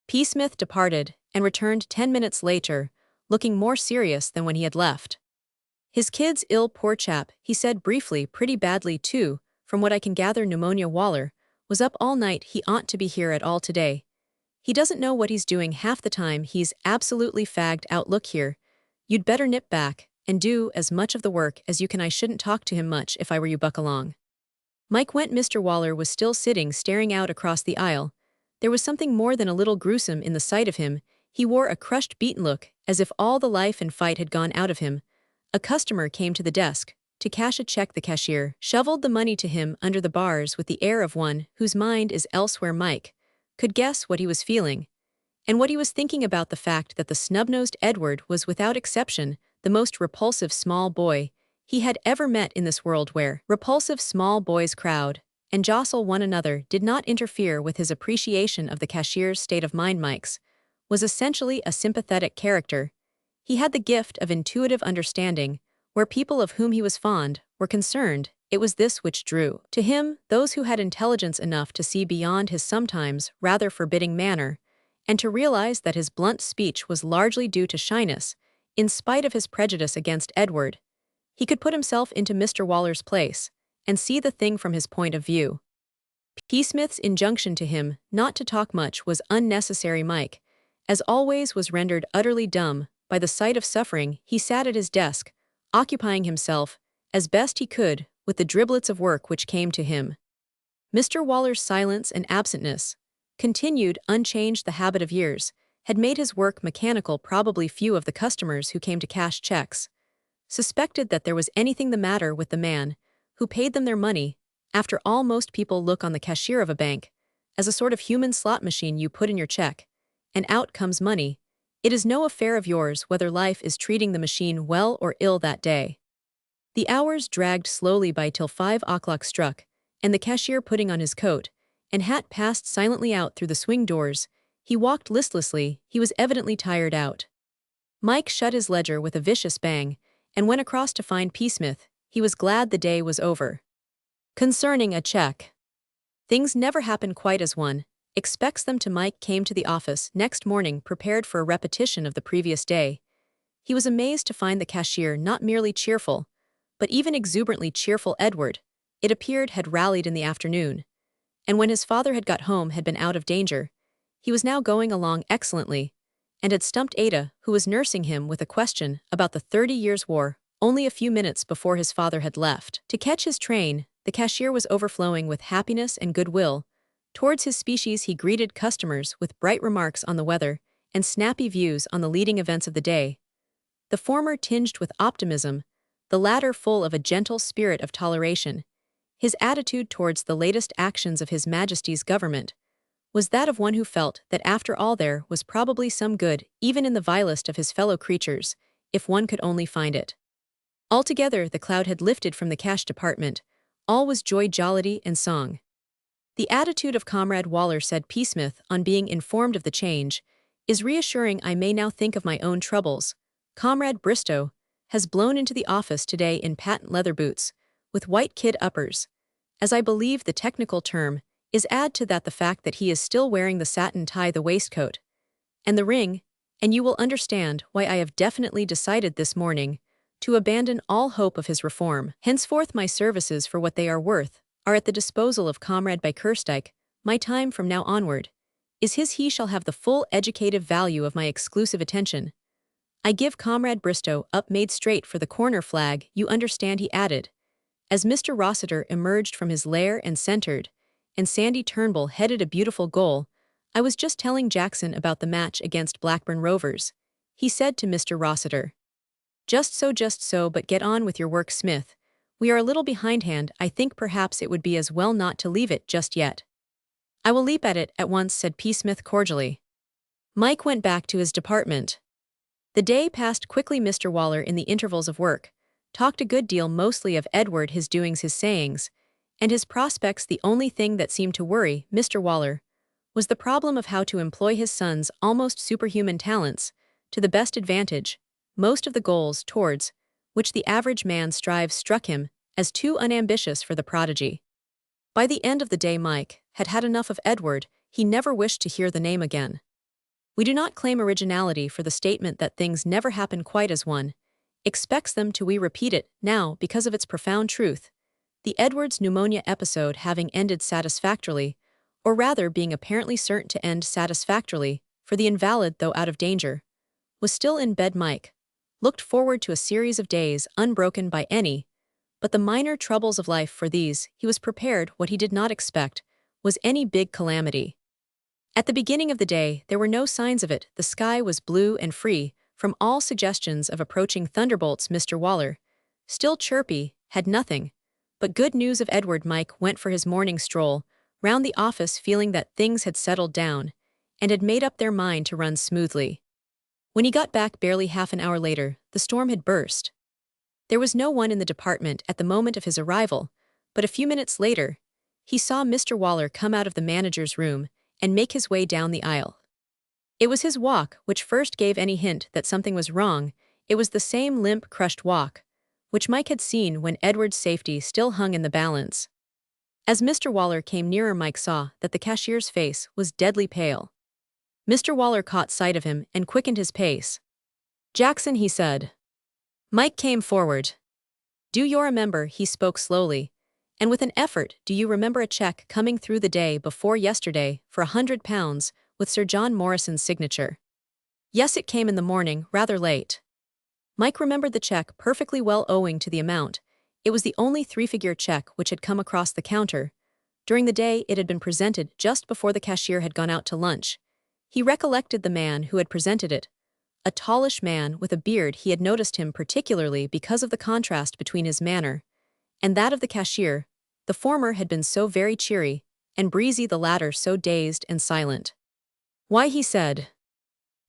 Psmith departed and returned 10 minutes later, looking more serious than when he had left. "His kid's ill, poor chap," he said briefly. "Pretty badly, too, from what I can gather. Pneumonia. Waller was up all night. He oughtn't to be here at all today. He doesn't know what he's doing half the time. He's absolutely fagged out. Look here, you'd better nip back and do as much of the work as you can. I shouldn't talk to him much if I were you. Buck along." Mike went. Mr. Waller was still sitting staring out across the aisle. There was something more than a little gruesome in the sight of him. He wore a crushed, beaten look, as if all the life and fight had gone out of him. A customer came to the desk to cash a check. The cashier shoveled the money to him under the bars with the air of one whose mind is elsewhere. Mike could guess what he was feeling, and what he was thinking about the fact that the snub-nosed Edward was without exception the most repulsive small boy he had ever met in this world, where repulsive small boys crowd and jostle one another did not interfere with his appreciation of the cashier's state of mind. Mike's was essentially a sympathetic character. He had the gift of intuitive understanding. Where people of whom he was fond were concerned, it was this which drew to him those who had intelligence enough to see beyond his sometimes rather forbidding manner, and to realize that his blunt speech was largely due to shyness. In spite of his prejudice against Edward, he could put himself into Mr. Waller's place and see the thing from his point of view. Psmith's injunction to him not to talk much was unnecessary. Mike, as always, was rendered utterly dumb by the sight of suffering. He sat at his desk, occupying himself, as best he could, with the driblets of work which came to him. Mr. Waller's silence and absentness, continued unchanged the habit of years, had made his work mechanical. Probably few of the customers who came to cash checks suspected that there was anything the matter with the man who paid them their money. After all, most people look on the cashier of a bank as a sort of human slot machine. You put in your check, and out comes money. It is no affair of yours whether life is treating the machine well or ill that day. The hours dragged slowly by till 5 o'clock struck, and the cashier, putting on his coat and hat, passed silently out through the swing doors. He walked listlessly. He was evidently tired out. Mike shut his ledger with a vicious bang and went across to find Psmith. He was glad the day was over. Concerning a check, things never happen quite as one expects them to. Mike came to the office next morning prepared for a repetition of the previous day. He was amazed to find the cashier not merely cheerful, but even exuberantly cheerful. Edward, it appeared, had rallied in the afternoon, and when his father had got home had been out of danger. He was now going along excellently, and had stumped Ada, who was nursing him with a question about the 30 Years' War, only a few minutes before his father had left to catch his train. The cashier was overflowing with happiness and goodwill towards his species. He greeted customers with bright remarks on the weather and snappy views on the leading events of the day, the former tinged with optimism, the latter full of a gentle spirit of toleration. His attitude towards the latest actions of His Majesty's government was that of one who felt that after all there was probably some good even in the vilest of his fellow creatures, if one could only find it. Altogether the cloud had lifted from the cash department. All was joy, jollity, and song. "The attitude of Comrade Waller," said Psmith on being informed of the change, "is reassuring. I may now think of my own troubles. Comrade Bristow has blown into the office today in patent leather boots, with white kid uppers, as I believe the technical term is. Add to that the fact that he is still wearing the satin tie, the waistcoat, and the ring, and you will understand why I have definitely decided this morning to abandon all hope of his reform. Henceforth my services for what they are worth are at the disposal of Comrade Bickerstike. My time from now onward is his. He shall have the full educative value of my exclusive attention. I give Comrade Bristow up made straight for the corner flag, you understand, he added, as Mr. Rossiter emerged from his lair and centered, and Sandy Turnbull headed a beautiful goal. I was just telling Jackson about the match against Blackburn Rovers, he said to Mr. Rossiter. Just so, but get on with your work, Smith. We are a little behindhand. I think perhaps it would be as well not to leave it just yet. I will leap at it at once, said Psmith cordially. Mike went back to his department. The day passed quickly. Mr. Waller, in the intervals of work, talked a good deal, mostly of Edward, his doings, his sayings, and his prospects. The only thing that seemed to worry Mr. Waller was the problem of how to employ his son's almost superhuman talents to the best advantage. Most of the goals towards which the average man strives struck him as too unambitious for the prodigy. By the end of the day Mike had had enough of Edward. He never wished to hear the name again. We do not claim originality for the statement that things never happen quite as one expects them to. We repeat it now because of its profound truth. The Edwards pneumonia episode having ended satisfactorily, or rather being apparently certain to end satisfactorily, for the invalid, though out of danger, was still in bed. Mike looked forward to a series of days unbroken by any but the minor troubles of life. For these he was prepared. What he did not expect was any big calamity. At the beginning of the day there were no signs of it. The sky was blue and free from all suggestions of approaching thunderbolts. Mr. Waller, still chirpy, had nothing but good news of Edward. Mike went for his morning stroll round the office feeling that things had settled down and had made up their mind to run smoothly. When he got back barely half an hour later, the storm had burst. There was no one in the department at the moment of his arrival, but a few minutes later, he saw Mr. Waller come out of the manager's room and make his way down the aisle. It was his walk which first gave any hint that something was wrong. It was the same limp, crushed walk which Mike had seen when Edward's safety still hung in the balance. As Mr. Waller came nearer, Mike saw that the cashier's face was deadly pale. Mr. Waller caught sight of him and quickened his pace. "Jackson," he said. Mike came forward. "Do you remember," he spoke slowly, and with an effort, "do you remember a cheque coming through the day before yesterday for £100 with Sir John Morrison's signature?" "Yes, it came in the morning, rather late." Mike remembered the cheque perfectly well owing to the amount. It was the only three-figure cheque which had come across the counter. During the day it had been presented just before the cashier had gone out to lunch. He recollected the man who had presented it. A tallish man with a beard. He had noticed him particularly because of the contrast between his manner and that of the cashier. The former had been so very cheery and breezy, the latter so dazed and silent. "Why," he said.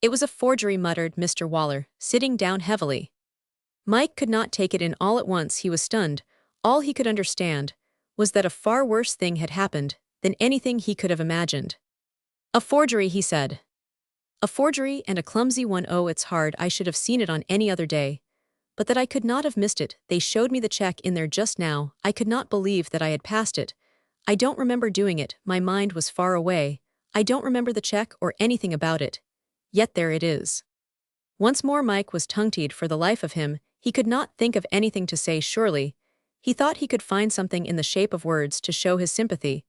"It was a forgery," muttered Mr. Waller, sitting down heavily. Mike could not take it in all at once. He was stunned. All he could understand was that a far worse thing had happened than anything he could have imagined. "A forgery," he said. "A forgery, and a clumsy one. Oh, it's hard. I should have seen it on any other day. But that I could not have missed it. They showed me the cheque in there just now. I could not believe that I had passed it. I don't remember doing it. My mind was far away. I don't remember the cheque or anything about it. Yet there it is." Once more Mike was tongue-tied. For the life of him, he could not think of anything to say. Surely he thought he could find something in the shape of words to show his sympathy,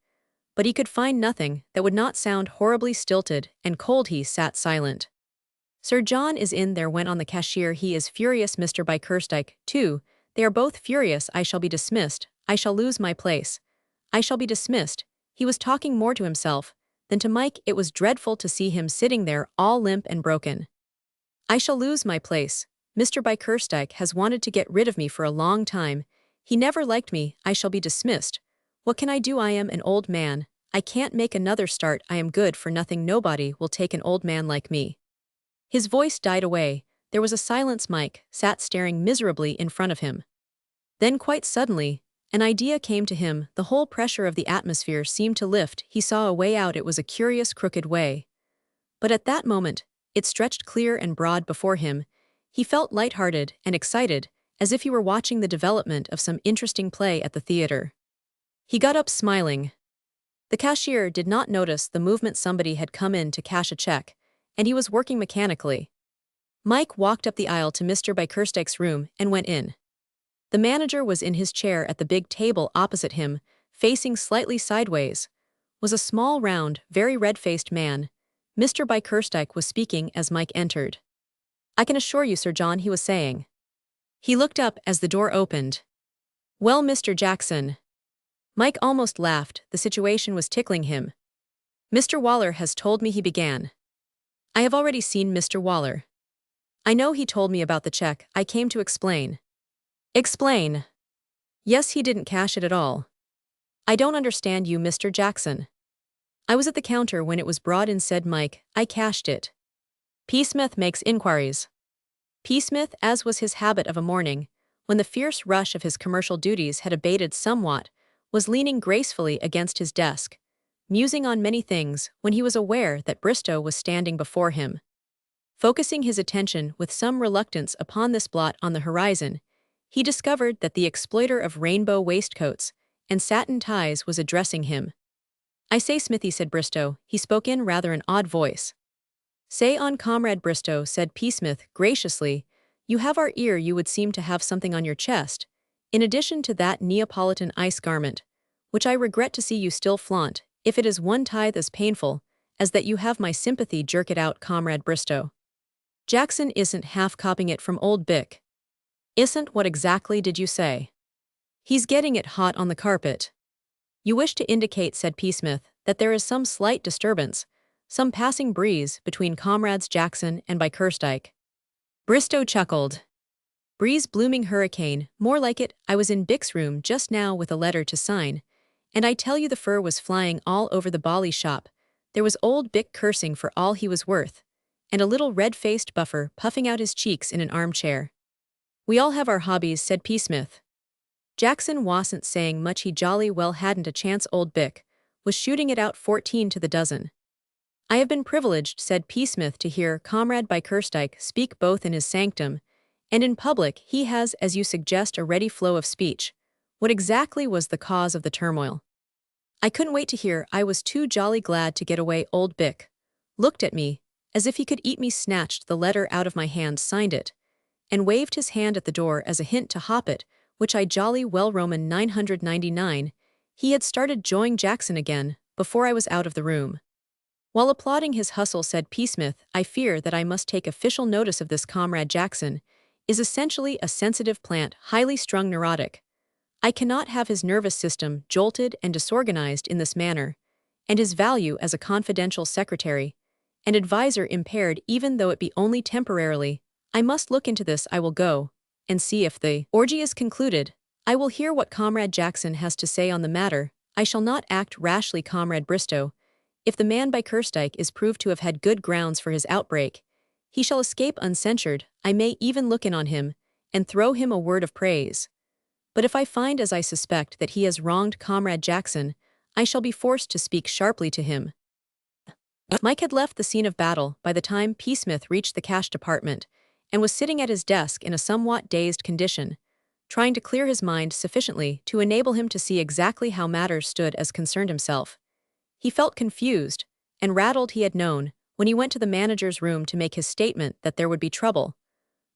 but he could find nothing that would not sound horribly stilted and cold. He sat silent. "Sir John is in there," went on the cashier. "He is furious. Mr. Bickerstike, too. They are both furious. I shall be dismissed. I shall lose my place. I shall be dismissed." He was talking more to himself than to Mike. It was dreadful to see him sitting there all limp and broken. "I shall lose my place. Mr. Bickerstike has wanted to get rid of me for a long time. He never liked me. I shall be dismissed. What can I do? I am an old man. I can't make another start. I am good for nothing. Nobody will take an old man like me." His voice died away. There was a silence. Mike sat staring miserably in front of him. Then quite suddenly, an idea came to him. The whole pressure of the atmosphere seemed to lift. He saw a way out. It was a curious, crooked way. But at that moment, it stretched clear and broad before him. He felt light-hearted and excited, as if he were watching the development of some interesting play at the theater. He got up smiling. The cashier did not notice the movement. Somebody had come in to cash a cheque, and he was working mechanically. Mike walked up the aisle to Mr. Bickerstyke's room and went in. The manager was in his chair at the big table opposite him, facing slightly sideways. Was a small, round, very red-faced man. Mr. Bickerstyke was speaking as Mike entered. "I can assure you, Sir John," he was saying. He looked up as the door opened. "Well, Mr. Jackson." Mike almost laughed, the situation was tickling him. "Mr. Waller has told me," he began. "I have already seen Mr. Waller. I know he told me about the check. I came to explain." "Explain?" "Yes, he didn't cash it at all." "I don't understand you, Mr. Jackson." "I was at the counter when it was brought in," said Mike. "I cashed it." Psmith makes inquiries. Psmith, as was his habit of a morning, when the fierce rush of his commercial duties had abated somewhat, was leaning gracefully against his desk, musing on many things when he was aware that Bristow was standing before him. Focusing his attention with some reluctance upon this blot on the horizon, he discovered that the exploiter of rainbow waistcoats and satin ties was addressing him. "I say, Smithy," said Bristow. He spoke in rather an odd voice. "Say on, Comrade Bristow," said Psmith graciously. "You have our ear. You would seem to have something on your chest, in addition to that Neapolitan ice garment, which I regret to see you still flaunt, if it is one tithe as painful as that you have my sympathy. Jerk it out, Comrade Bristow. Jackson isn't half copying it from old Bick." "Isn't what exactly did you say?" "He's getting it hot on the carpet." "You wish to indicate," said Psmith, "that there is some slight disturbance, some passing breeze between Comrades Jackson and Bickerstyke." Bristow chuckled. "Breeze, blooming hurricane, more like it. I was in Bick's room just now with a letter to sign, and I tell you the fur was flying all over the bally shop. There was old Bick cursing for all he was worth, and a little red-faced buffer puffing out his cheeks in an armchair." "We all have our hobbies," said Psmith. "Jackson wasn't saying much. He jolly well hadn't a chance. Old Bick was shooting it out 14 to the dozen." "I have been privileged," said Psmith, "to hear Comrade Bickerstyke speak both in his sanctum and in public. He has, as you suggest, a ready flow of speech. What exactly was the cause of the turmoil?" "I couldn't wait to hear. I was too jolly glad to get away." Old Bick looked at me as if he could eat me, snatched the letter out of my hand, signed it, and waved his hand at the door as a hint to hop it, which I jolly well Roman 999. He had started joying Jackson again before I was out of the room. While applauding his hustle, said Psmith, "I fear that I must take official notice of this. Comrade Jackson is essentially a sensitive plant, highly strung, neurotic. I cannot have his nervous system jolted and disorganized in this manner, and his value as a confidential secretary and advisor impaired, even though it be only temporarily. I must look into this. I will go and see if the orgy is concluded. I will hear what Comrade Jackson has to say on the matter. I shall not act rashly, Comrade Bristow. If the man Bickerstyke is proved to have had good grounds for his outbreak, he shall escape uncensured. I may even look in on him and throw him a word of praise. But if I find, as I suspect, that he has wronged Comrade Jackson, I shall be forced to speak sharply to him." Mike had left the scene of battle by the time Psmith reached the cash department and was sitting at his desk in a somewhat dazed condition, trying to clear his mind sufficiently to enable him to see exactly how matters stood as concerned himself. He felt confused and rattled. He had known, when he went to the manager's room to make his statement, that there would be trouble.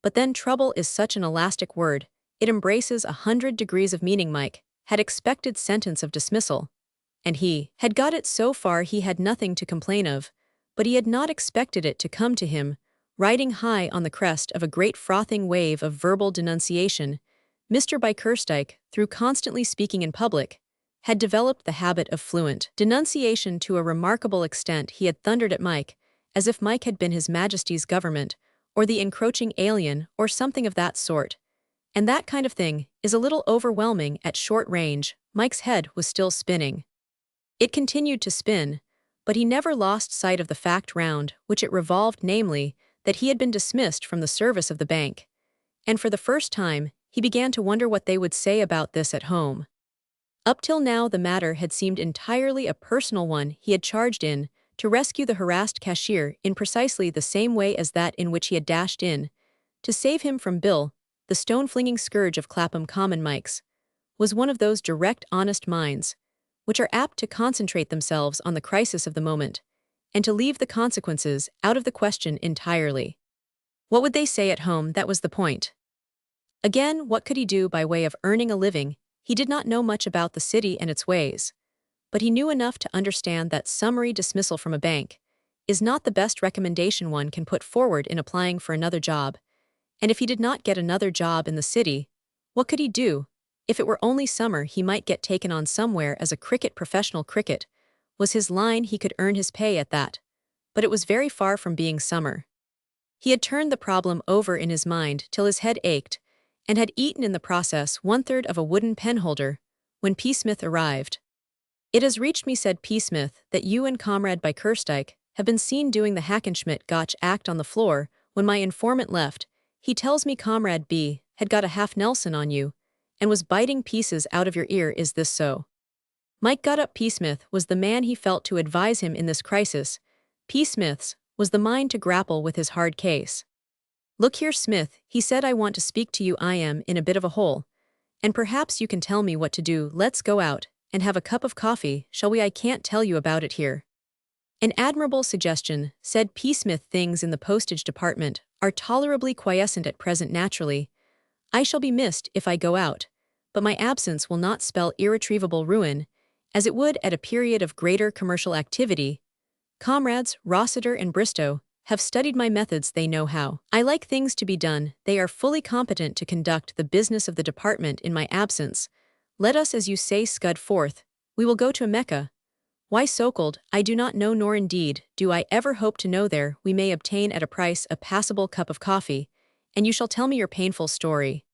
But then trouble is such an elastic word, it embraces 100 degrees of meaning. Mike had expected sentence of dismissal, and he had got it. So far he had nothing to complain of, but he had not expected it to come to him, riding high on the crest of a great frothing wave of verbal denunciation. Mr. Bickerstyke, through constantly speaking in public, had developed the habit of fluent denunciation to a remarkable extent. He had thundered at Mike, as if Mike had been His Majesty's government, or the encroaching alien, or something of that sort. And that kind of thing is a little overwhelming at short range. Mike's head was still spinning. It continued to spin, but he never lost sight of the fact round which it revolved, namely, that he had been dismissed from the service of the bank. And for the first time, he began to wonder what they would say about this at home. Up till now the matter had seemed entirely a personal one. He had charged in to rescue the harassed cashier in precisely the same way as that in which he had dashed in to save him from Bill, the stone-flinging scourge of Clapham Common. Mike's was one of those direct, honest minds which are apt to concentrate themselves on the crisis of the moment and to leave the consequences out of the question entirely. What would they say at home? That was the point. Again, what could he do by way of earning a living? He did not know much about the city and its ways, but he knew enough to understand that summary dismissal from a bank is not the best recommendation one can put forward in applying for another job. And if he did not get another job in the city, what could he do? If it were only summer, he might get taken on somewhere as a professional cricket, was his line. He could earn his pay at that. But it was very far from being summer. He had turned the problem over in his mind till his head ached, and had eaten in the process 1/3 of a wooden penholder, when Psmith arrived. "It has reached me," said Psmith, "that you and Comrade Bickerstike have been seen doing the Hackenschmidt Gotch act on the floor. When my informant left, he tells me Comrade B had got a half Nelson on you, and was biting pieces out of your ear. Is this so?" Mike got up. Psmith was the man he felt to advise him in this crisis. Psmith's was the mind to grapple with his hard case. "Look here, Smith," he said, "I want to speak to you. I am in a bit of a hole, and perhaps you can tell me what to do. Let's go out and have a cup of coffee, shall we? I can't tell you about it here." "An admirable suggestion," said Psmith. "Things in the postage department are tolerably quiescent at present. Naturally, I shall be missed if I go out, but my absence will not spell irretrievable ruin, as it would at a period of greater commercial activity. Comrades Rossiter and Bristow have studied my methods. They know how I like things to be done. They are fully competent to conduct the business of the department in my absence. Let us, as you say, scud forth. We will go to Mecca. Why so-called, I do not know, nor indeed do I ever hope to know. There we may obtain at a price a passable cup of coffee, and you shall tell me your painful story."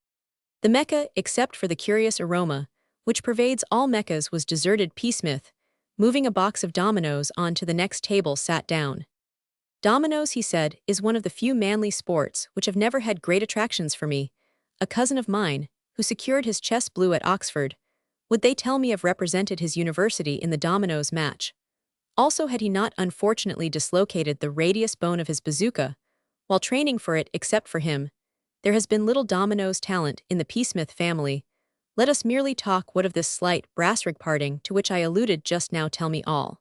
The Mecca, except for the curious aroma which pervades all Meccas, was deserted. Psmith, moving a box of dominoes on to the next table, sat down. "Dominoes," he said, "is one of the few manly sports which have never had great attractions for me. A cousin of mine, who secured his chess blue at Oxford, would they tell me have represented his university in the dominoes match. Also, had he not unfortunately dislocated the radius bone of his bazooka while training for it? Except for him, there has been little dominoes talent in the Psmith family. Let us merely talk. What of this slight brassrig parting to which I alluded just now? Tell me all."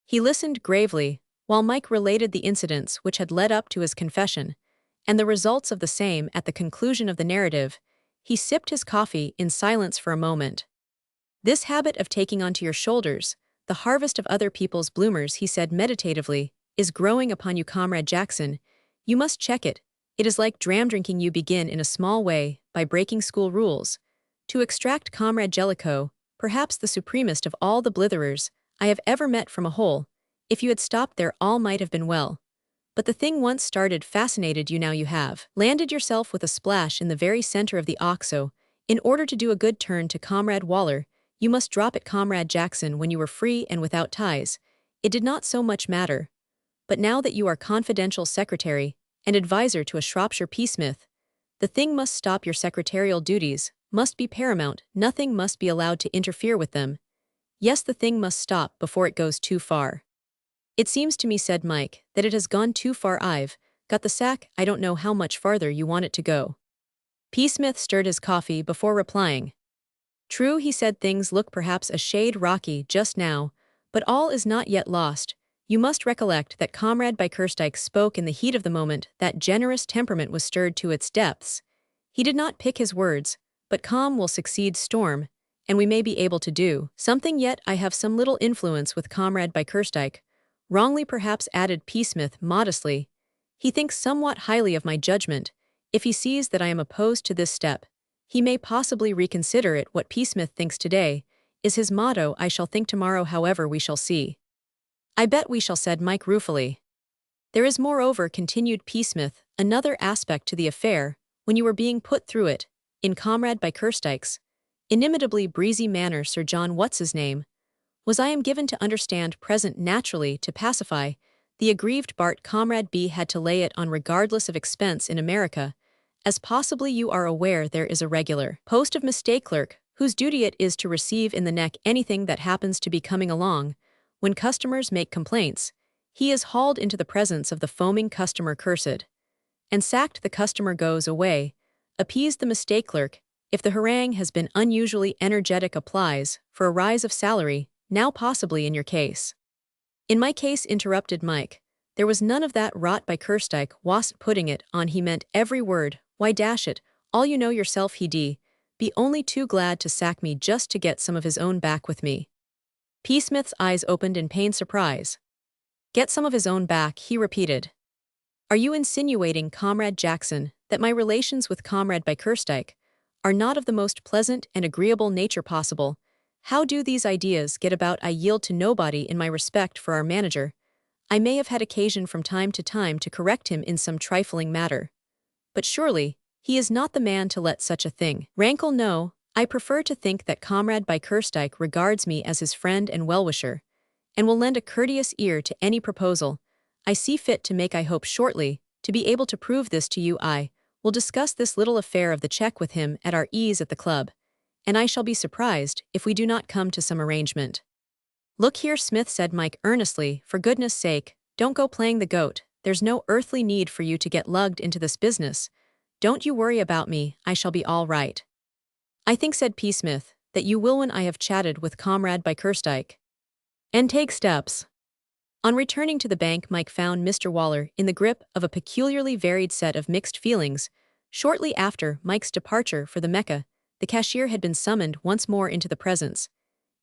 He listened gravely while Mike related the incidents which had led up to his confession, and the results of the same. At the conclusion of the narrative, he sipped his coffee in silence for a moment. "This habit of taking onto your shoulders the harvest of other people's bloomers," he said meditatively, "is growing upon you, Comrade Jackson. You must check it. It is like dram drinking. You begin in a small way, by breaking school rules, to extract Comrade Jellicoe, perhaps the supremest of all the blitherers I have ever met, from a hole. If you had stopped there, all might have been well. But the thing once started fascinated you. Now you have landed yourself with a splash in the very center of the Oxo. In order to do a good turn to Comrade Waller, you must drop it, Comrade Jackson. When you were free and without ties, it did not so much matter. But now that you are confidential secretary and advisor to a Shropshire Psmith, the thing must stop. Your secretarial duties must be paramount. Nothing must be allowed to interfere with them. Yes, the thing must stop before it goes too far." "It seems to me," said Mike, "that it has gone too far. I've got the sack. I don't know how much farther you want it to go." Psmith stirred his coffee before replying. "True," he said, "things look perhaps a shade rocky just now, but all is not yet lost. You must recollect that Comrade Bickerstike spoke in the heat of the moment. That generous temperament was stirred to its depths. He did not pick his words, but calm will succeed storm, and we may be able to do something yet. I have some little influence with Comrade Bickerstike." "Wrongly perhaps," added Psmith modestly. "He thinks somewhat highly of my judgment. If he sees that I am opposed to this step, he may possibly reconsider it. What Psmith thinks today is his motto. I shall think tomorrow. However, we shall see." "I bet we shall," said Mike ruefully. "There is, moreover," continued Psmith, "another aspect to the affair. When you were being put through it, in Comrade Bickerstike's inimitably breezy manner, Sir John What's-his-name was, I am given to understand, present. Naturally, to pacify the aggrieved Bart, Comrade B had to lay it on regardless of expense in America. As possibly you are aware, there is a regular post of mistake clerk, whose duty it is to receive in the neck anything that happens to be coming along. When customers make complaints, he is hauled into the presence of the foaming customer, cursed and sacked. The customer goes away, appeased. The mistake clerk, if the harangue has been unusually energetic, applies for a rise of salary. Now possibly in your case." "In my case," interrupted Mike, There was none of that rot by Kerstyke wasn't putting it on. He meant every word. Why dash it, all you know yourself he'd be only too glad to sack me just to get some of his own back with me. Psmith's eyes opened in pained surprise. Get some of his own back, he repeated. Are you insinuating, Comrade Jackson, that my relations with Comrade by Kerstyke are not of the most pleasant and agreeable nature possible? How do these ideas get about? I yield to nobody in my respect for our manager. I may have had occasion from time to correct him in some trifling matter. But surely, he is not the man to let such a thing rankle. No, I prefer to think that Comrade by Kerstyke regards me as his friend and well-wisher, and will lend a courteous ear to any proposal I see fit to make. I hope shortly to be able to prove this to you. I will discuss this little affair of the check with him at our ease at the club, and I shall be surprised if we do not come to some arrangement. Look here, Smith, said Mike earnestly, for goodness sake, don't go playing the goat. There's no earthly need for you to get lugged into this business. Don't you worry about me, I shall be all right. I think, said Psmith, that you will when I have chatted with Comrade by Kerstyke. And take steps. On returning to the bank, Mike found Mr. Waller in the grip of a peculiarly varied set of mixed feelings. Shortly after Mike's departure for the Mecca, the cashier had been summoned once more into the presence,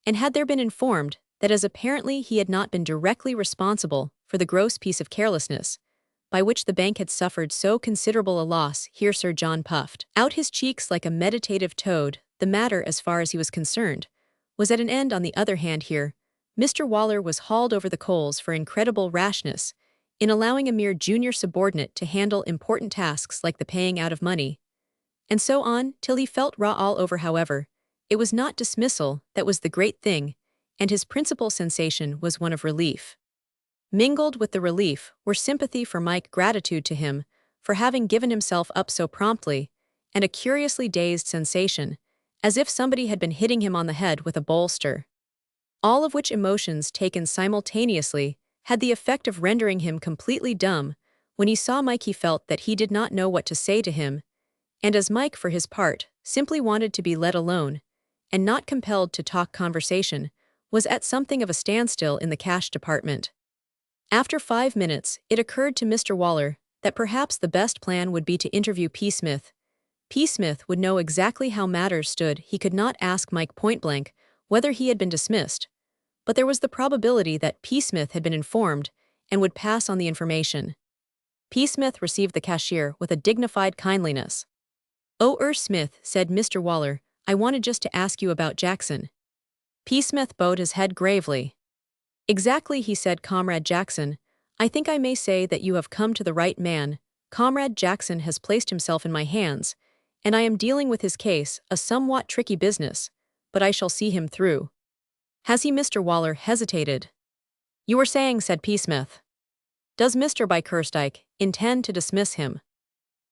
and had there been informed that as apparently he had not been directly responsible for the gross piece of carelessness by which the bank had suffered so considerable a loss. Here Sir John puffed out his cheeks like a meditative toad. The matter, as far as he was concerned, was at an end. On the other hand, here Mr. Waller was hauled over the coals for incredible rashness in allowing a mere junior subordinate to handle important tasks like the paying out of money, and so on, till he felt raw all over. However, it was not dismissal that was the great thing, and his principal sensation was one of relief. Mingled with the relief were sympathy for Mike, gratitude to him for having given himself up so promptly, and a curiously dazed sensation, as if somebody had been hitting him on the head with a bolster. All of which emotions taken simultaneously had the effect of rendering him completely dumb. When he saw Mike, he felt that he did not know what to say to him, and as Mike, for his part, simply wanted to be let alone, and not compelled to talk, conversation was at something of a standstill in the cash department. After 5 minutes, it occurred to Mr. Waller that perhaps the best plan would be to interview Psmith. Psmith would know exactly how matters stood. He could not ask Mike point-blank whether he had been dismissed, but there was the probability that Psmith had been informed and would pass on the information. Psmith received the cashier with a dignified kindliness. "Oh, Smith," said Mr. Waller, "I wanted just to ask you about Jackson." Psmith bowed his head gravely. "Exactly," he said, "Comrade Jackson. I think I may say that you have come to the right man. Comrade Jackson has placed himself in my hands, and I am dealing with his case, a somewhat tricky business, but I shall see him through." "Has he?" Mr. Waller hesitated. "You were saying," said Psmith. "Does Mr. by Kerstyke intend to dismiss him?"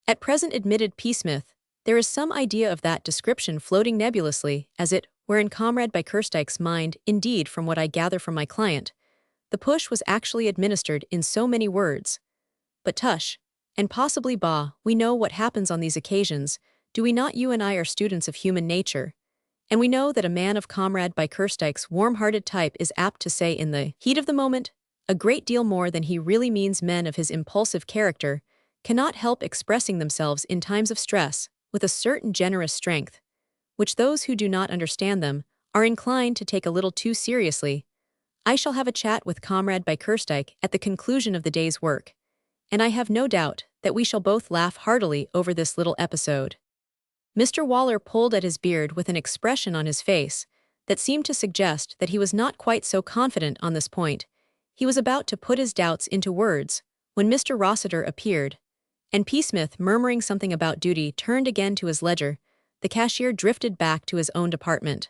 "At present," admitted Psmith, "there is some idea of that description floating nebulously, as it were in Comrade by Kerstyke's mind. Indeed, from what I gather from my client, the push was actually administered in so many words. But tush, and possibly bah, we know what happens on these occasions, do we not? You and I are students of human nature, and we know that a man of Comrade by Kerstyke's warm-hearted type is apt to say in the heat of the moment a great deal more than he really means. Men of his impulsive character cannot help expressing themselves in times of stress with a certain generous strength, which those who do not understand them are inclined to take a little too seriously. I shall have a chat with Comrade by Kerstyke at the conclusion of the day's work, and I have no doubt that we shall both laugh heartily over this little episode." Mr. Waller pulled at his beard with an expression on his face that seemed to suggest that he was not quite so confident on this point. He was about to put his doubts into words when Mr. Rossiter appeared, and Psmith, murmuring something about duty, turned again to his ledger. The cashier drifted back to his own department.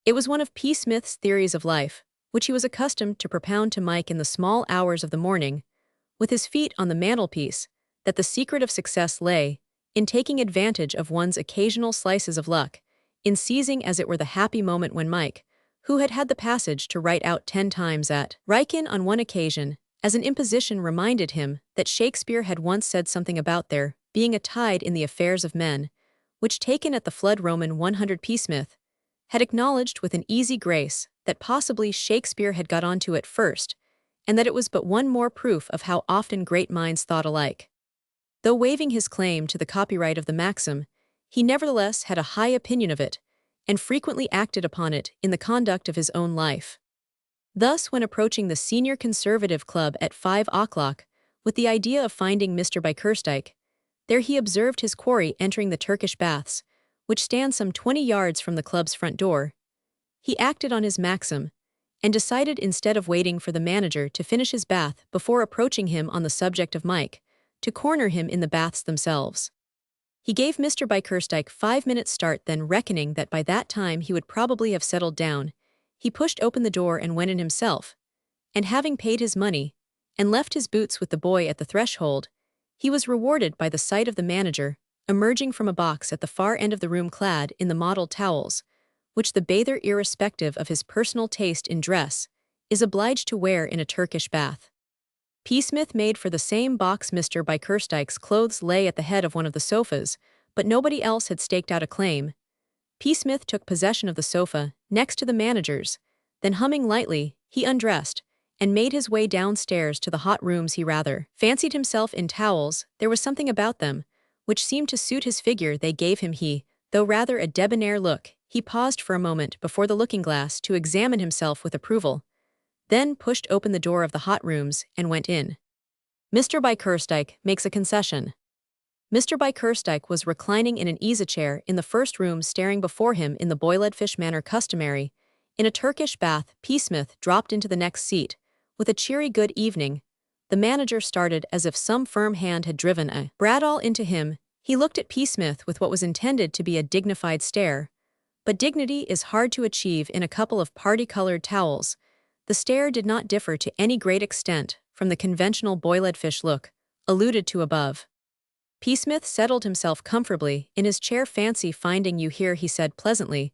It was one of Psmith's theories of life, which he was accustomed to propound to Mike in the small hours of the morning, with his feet on the mantelpiece, that the secret of success lay in taking advantage of one's occasional slices of luck, in seizing as it were the happy moment. When Mike, who had had the passage to write out 10 times at Riken on one occasion, as an imposition, reminded him that Shakespeare had once said something about there being a tide in the affairs of men, which taken at the flood Roman 100, Psmith had acknowledged with an easy grace that possibly Shakespeare had got onto it first, and that it was but one more proof of how often great minds thought alike. Though waiving his claim to the copyright of the maxim, he nevertheless had a high opinion of it, and frequently acted upon it in the conduct of his own life. Thus, when approaching the Senior Conservative Club at 5 o'clock, with the idea of finding Mr. Bickerstike, there he observed his quarry entering the Turkish baths, which stand some 20 yards from the club's front door. He acted on his maxim, and decided instead of waiting for the manager to finish his bath before approaching him on the subject of Mike, to corner him in the baths themselves. He gave Mr. Bickerstike 5 minutes' start, then reckoning that by that time he would probably have settled down, he pushed open the door and went in himself, and having paid his money, and left his boots with the boy at the threshold, he was rewarded by the sight of the manager, emerging from a box at the far end of the room clad in the mottled towels, which the bather, irrespective of his personal taste in dress, is obliged to wear in a Turkish bath. Psmith made for the same box. Mr. Bickerstike's clothes lay at the head of one of the sofas, but nobody else had staked out a claim. Psmith took possession of the sofa, next to the manager's, then humming lightly, he undressed, and made his way downstairs to the hot rooms. He rather fancied himself in towels. There was something about them which seemed to suit his figure. They gave him though rather a debonair look. He paused for a moment before the looking-glass to examine himself with approval, then pushed open the door of the hot rooms and went in. Mr. Bickerstike makes a concession. Mr. Bickerstike was reclining in an easy-chair in the first room, staring before him in the boiledfish manner customary in a Turkish bath. Psmith dropped into the next seat, with a cheery good evening. The manager started as if some firm hand had driven a bravado into him. He looked at Psmith with what was intended to be a dignified stare, but dignity is hard to achieve in a couple of party-colored towels. The stare did not differ to any great extent from the conventional boiledfish look alluded to above. Psmith settled himself comfortably in his chair. Fancy finding you here, he said pleasantly.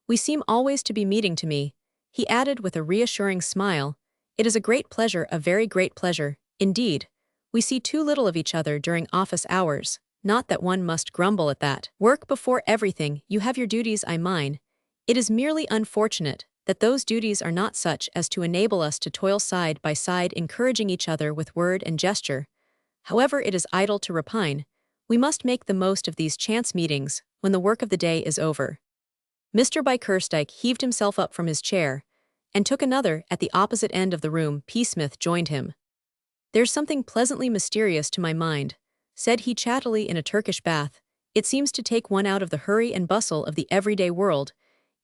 We seem always to be meeting. To me, he added with a reassuring smile, it is a great pleasure, a very great pleasure, indeed. We see too little of each other during office hours, not that one must grumble at that. Work before everything, you have your duties, I mine. It is merely unfortunate that those duties are not such as to enable us to toil side by side, encouraging each other with word and gesture. However, it is idle to repine. We must make the most of these chance meetings when the work of the day is over. Mr. Bickerstike heaved himself up from his chair and took another at the opposite end of the room. Psmith joined him. There's something pleasantly mysterious to my mind, said he chattily, in a Turkish bath. It seems to take one out of the hurry and bustle of the everyday world.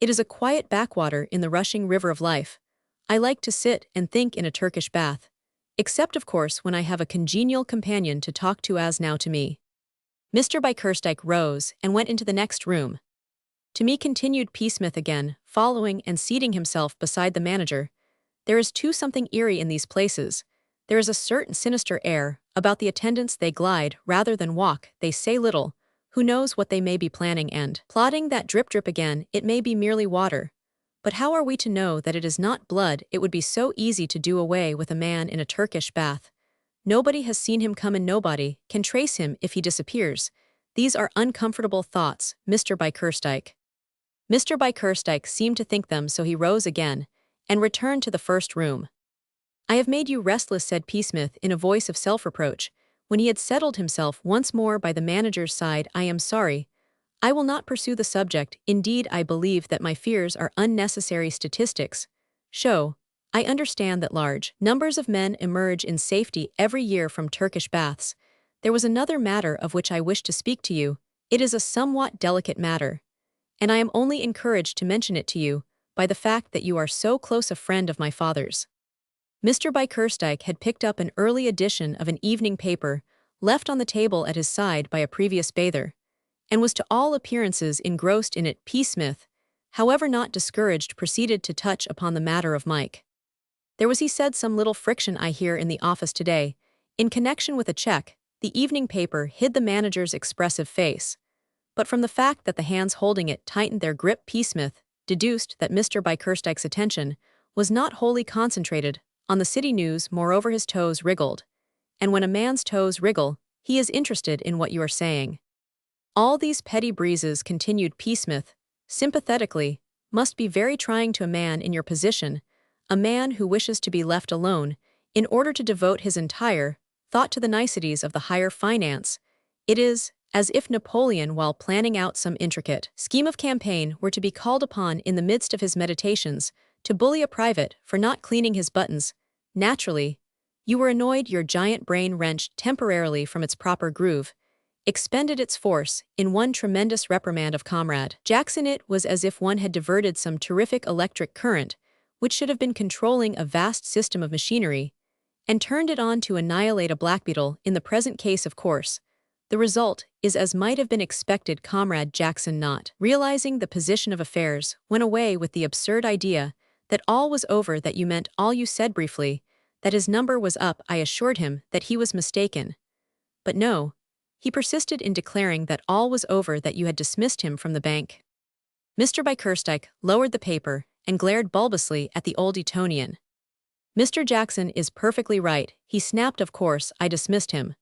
It is a quiet backwater in the rushing river of life. I like to sit and think in a Turkish bath, except of course when I have a congenial companion to talk to, as now to me. Mr. Bickerstike rose and went into the next room. To me, continued Psmith again, following and seating himself beside the manager, there is too something eerie in these places. There is a certain sinister air about the attendants. They glide rather than walk, they say little. Who knows what they may be planning and plotting? That drip drip again, it may be merely water. But how are we to know that it is not blood? It would be so easy to do away with a man in a Turkish bath. Nobody has seen him come and nobody can trace him if he disappears. These are uncomfortable thoughts, Mr. Bickerstike. Mr. Bickerstike seemed to think them, so he rose again and returned to the first room. I have made you restless, said Psmith in a voice of self-reproach, when he had settled himself once more by the manager's side. I am sorry. I will not pursue the subject. Indeed, I believe that my fears are unnecessary. Statistics show. I understand that large numbers of men emerge in safety every year from Turkish baths. There was another matter of which I wish to speak to you. It is a somewhat delicate matter, and I am only encouraged to mention it to you by the fact that you are so close a friend of my father's. Mr. Bickerstike had picked up an early edition of an evening paper left on the table at his side by a previous bather, and was to all appearances engrossed in it. Psmith, however not discouraged, proceeded to touch upon the matter of Mike. There was, he said, some little friction, I hear, in the office today, in connection with a check. The evening paper hid the manager's expressive face, but from the fact that the hands holding it tightened their grip, Psmith deduced that Mr. Bickerstike's attention was not wholly concentrated on the city news. Moreover, his toes wriggled, and when a man's toes wriggle, he is interested in what you are saying. All these petty breezes, continued Psmith sympathetically, must be very trying to a man in your position, a man who wishes to be left alone in order to devote his entire thought to the niceties of the higher finance. It is as if Napoleon, while planning out some intricate scheme of campaign, were to be called upon in the midst of his meditations to bully a private for not cleaning his buttons. Naturally, you were annoyed. Your giant brain wrenched temporarily from its proper groove, expended its force in one tremendous reprimand of Comrade Jackson. It was as if one had diverted some terrific electric current, which should have been controlling a vast system of machinery, and turned it on to annihilate a blackbeetle. In the present case, of course, the result is as might have been expected. Comrade Jackson, not realizing the position of affairs, went away with the absurd idea that all was over. That you meant all you said briefly, that his number was up. I assured him that he was mistaken. But no, he persisted in declaring that all was over, that you had dismissed him from the bank. Mr. Bickerstike lowered the paper and glared bulbously at the old Etonian. Mr. Jackson is perfectly right, he snapped. Of course, I dismissed him.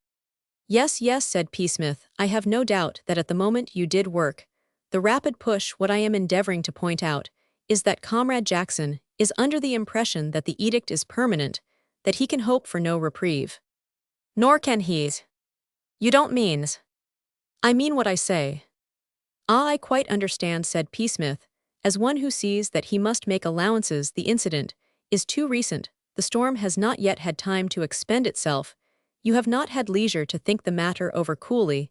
Yes, yes, said Psmith, I have no doubt that at the moment you did work the rapid push. What I am endeavoring to point out is that Comrade Jackson is under the impression that the edict is permanent, that he can hope for no reprieve. Nor can he. You don't means. I mean what I say. Ah, I quite understand, said Psmith, as one who sees that he must make allowances. The incident is too recent, the storm has not yet had time to expend itself, you have not had leisure to think the matter over coolly.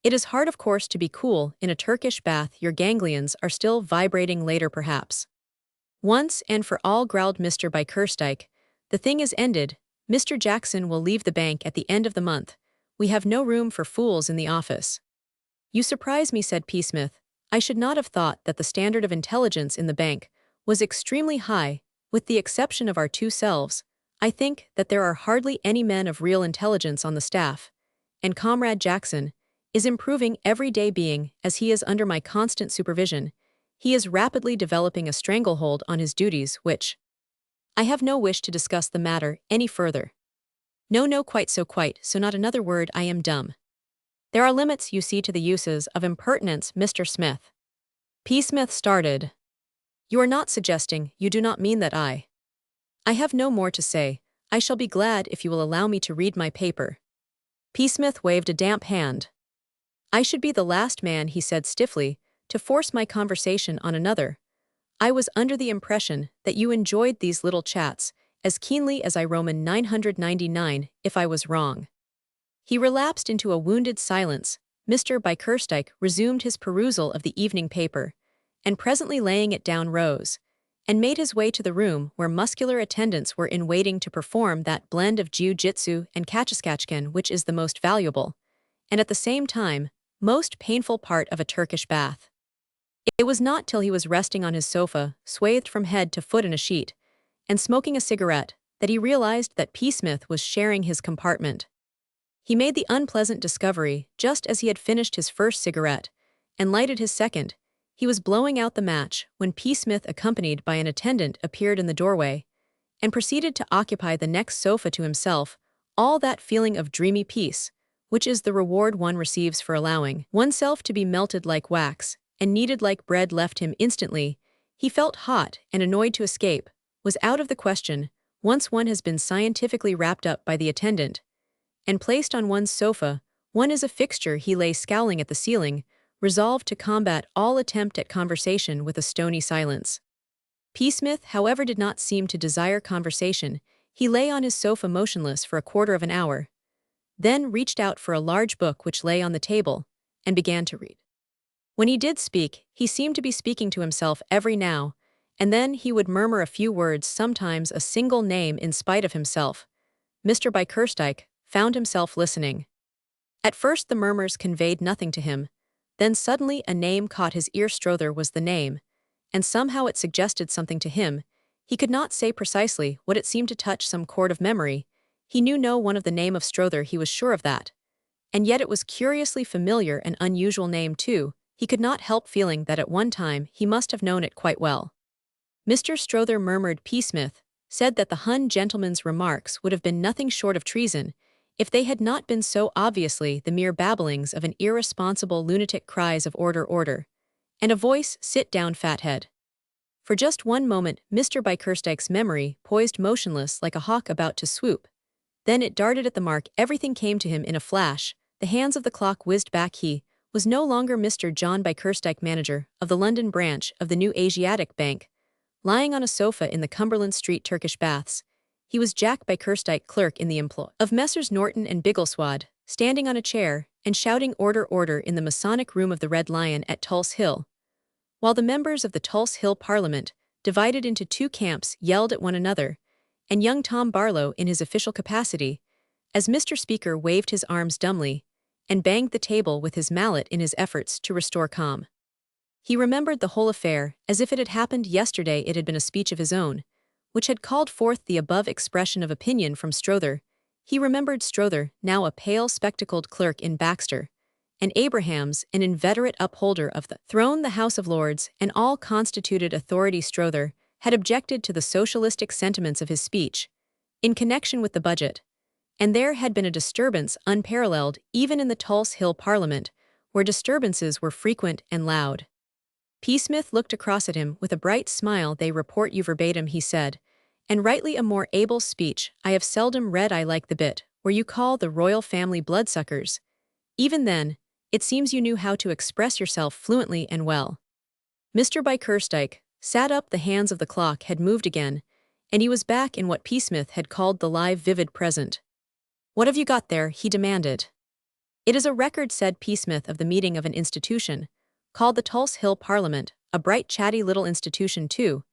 It is hard, of course, to be cool in a Turkish bath. Your ganglions are still vibrating. Later, perhaps. Once and for all, growled Mr. Bickerstike, the thing is ended. Mr. Jackson will leave the bank at the end of the month. We have no room for fools in the office. You surprise me, said Psmith. I should not have thought that the standard of intelligence in the bank was extremely high, with the exception of our two selves. I think that there are hardly any men of real intelligence on the staff, and Comrade Jackson is improving every day. Being as he is under my constant supervision, he is rapidly developing a stranglehold on his duties, which I have no wish to discuss the matter any further. No, no, quite so, not another word. I am dumb. There are limits, you see, to the uses of impertinence, Mr. Smith. Psmith started. You are not suggesting, you do not mean that I have no more to say. I shall be glad if you will allow me to read my paper. Psmith waved a damp hand. I should be the last man, he said stiffly, to force my conversation on another. I was under the impression that you enjoyed these little chats as keenly as I. Roman 999, if I was wrong. He relapsed into a wounded silence. Mr. Bickerstike resumed his perusal of the evening paper, and presently laying it down rose, and made his way to the room where muscular attendants were in waiting to perform that blend of jiu-jitsu and kachaskachkan which is the most valuable, and at the same time, most painful part of a Turkish bath. It was not till he was resting on his sofa, swathed from head to foot in a sheet, and smoking a cigarette, that he realized that Psmith was sharing his compartment. He made the unpleasant discovery just as he had finished his first cigarette, and lighted his second. He was blowing out the match when Psmith, accompanied by an attendant, appeared in the doorway, and proceeded to occupy the next sofa to himself. All that feeling of dreamy peace, which is the reward one receives for allowing oneself to be melted like wax, and kneaded like bread, left him instantly. He felt hot and annoyed. To escape was out of the question, once one has been scientifically wrapped up by the attendant and placed on one's sofa. One is a fixture. He lay scowling at the ceiling, resolved to combat all attempt at conversation with a stony silence. Psmith, however, did not seem to desire conversation. He lay on his sofa motionless for a quarter of an hour, then reached out for a large book which lay on the table, and began to read. When he did speak, he seemed to be speaking to himself every now and then. He would murmur a few words, sometimes a single name, in spite of himself. Mr. Bickerstike found himself listening. At first the murmurs conveyed nothing to him. Then suddenly a name caught his ear. Strother was the name, and somehow it suggested something to him. He could not say precisely what. It seemed to touch some chord of memory. He knew no one of the name of Strother, he was sure of that. And yet it was curiously familiar, an unusual name too. He could not help feeling that at one time he must have known it quite well. Mr. Strother, murmured Psmith, said that the Hun gentleman's remarks would have been nothing short of treason if they had not been so obviously the mere babblings of an irresponsible lunatic. Cries of order, order, and a voice, sit down, fathead. For just one moment, Mr. Bickerstike's memory poised motionless like a hawk about to swoop. Then it darted at the mark. Everything came to him in a flash. The hands of the clock whizzed back. He was no longer Mr. John Bickerstike, manager of the London branch of the new Asiatic Bank, lying on a sofa in the Cumberland Street Turkish baths. He was Jack Bickerstike, clerk in the employ of Messrs. Norton and Biggleswade, standing on a chair and shouting "Order, order" in the Masonic room of the Red Lion at Tulse Hill. While the members of the Tulse Hill Parliament, divided into two camps, yelled at one another, and young Tom Barlow in his official capacity, as Mr. Speaker waved his arms dumbly and banged the table with his mallet in his efforts to restore calm. He remembered the whole affair as if it had happened yesterday. It had been a speech of his own, which had called forth the above expression of opinion from Strother. He remembered Strother, now a pale, spectacled clerk in Baxter, and Abrahams, an inveterate upholder of the throne, the House of Lords, and all constituted authority. Strother had objected to the socialistic sentiments of his speech in connection with the budget, and there had been a disturbance unparalleled even in the Tulse Hill Parliament, where disturbances were frequent and loud. Psmith looked across at him with a bright smile. "They report you verbatim," he said, "and rightly a more able speech I have seldom read. I like the bit where you call the royal family bloodsuckers. Even then, it seems you knew how to express yourself fluently and well." Mr. Bickerstike sat up. The hands of the clock had moved again, and he was back in what Psmith had called the live, vivid present. "What have you got there?" he demanded. "It is a record," said Psmith, "of the meeting of an institution called the Tulse Hill Parliament, a bright, chatty little institution too.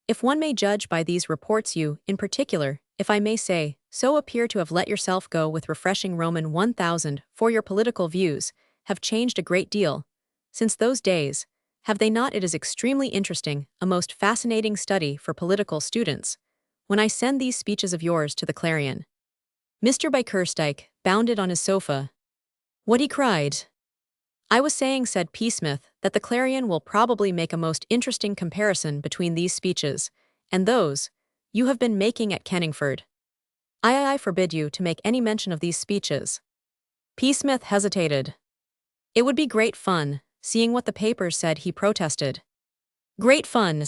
If one may judge by these reports, you, in particular, if I may say so, appear to have let yourself go with refreshing Roman 1000, for your political views have changed a great deal since those days, have they not? It is extremely interesting, a most fascinating study for political students, when I send these speeches of yours to the Clarion." Mr. Bickerstike bounded on his sofa. "What?" he cried. "I was saying," said Psmith, "that the Clarion will probably make a most interesting comparison between these speeches and those you have been making at Kenningford." I forbid you to make any mention of these speeches." Psmith hesitated. "It would be great fun, seeing what the papers said," he protested. "Great fun.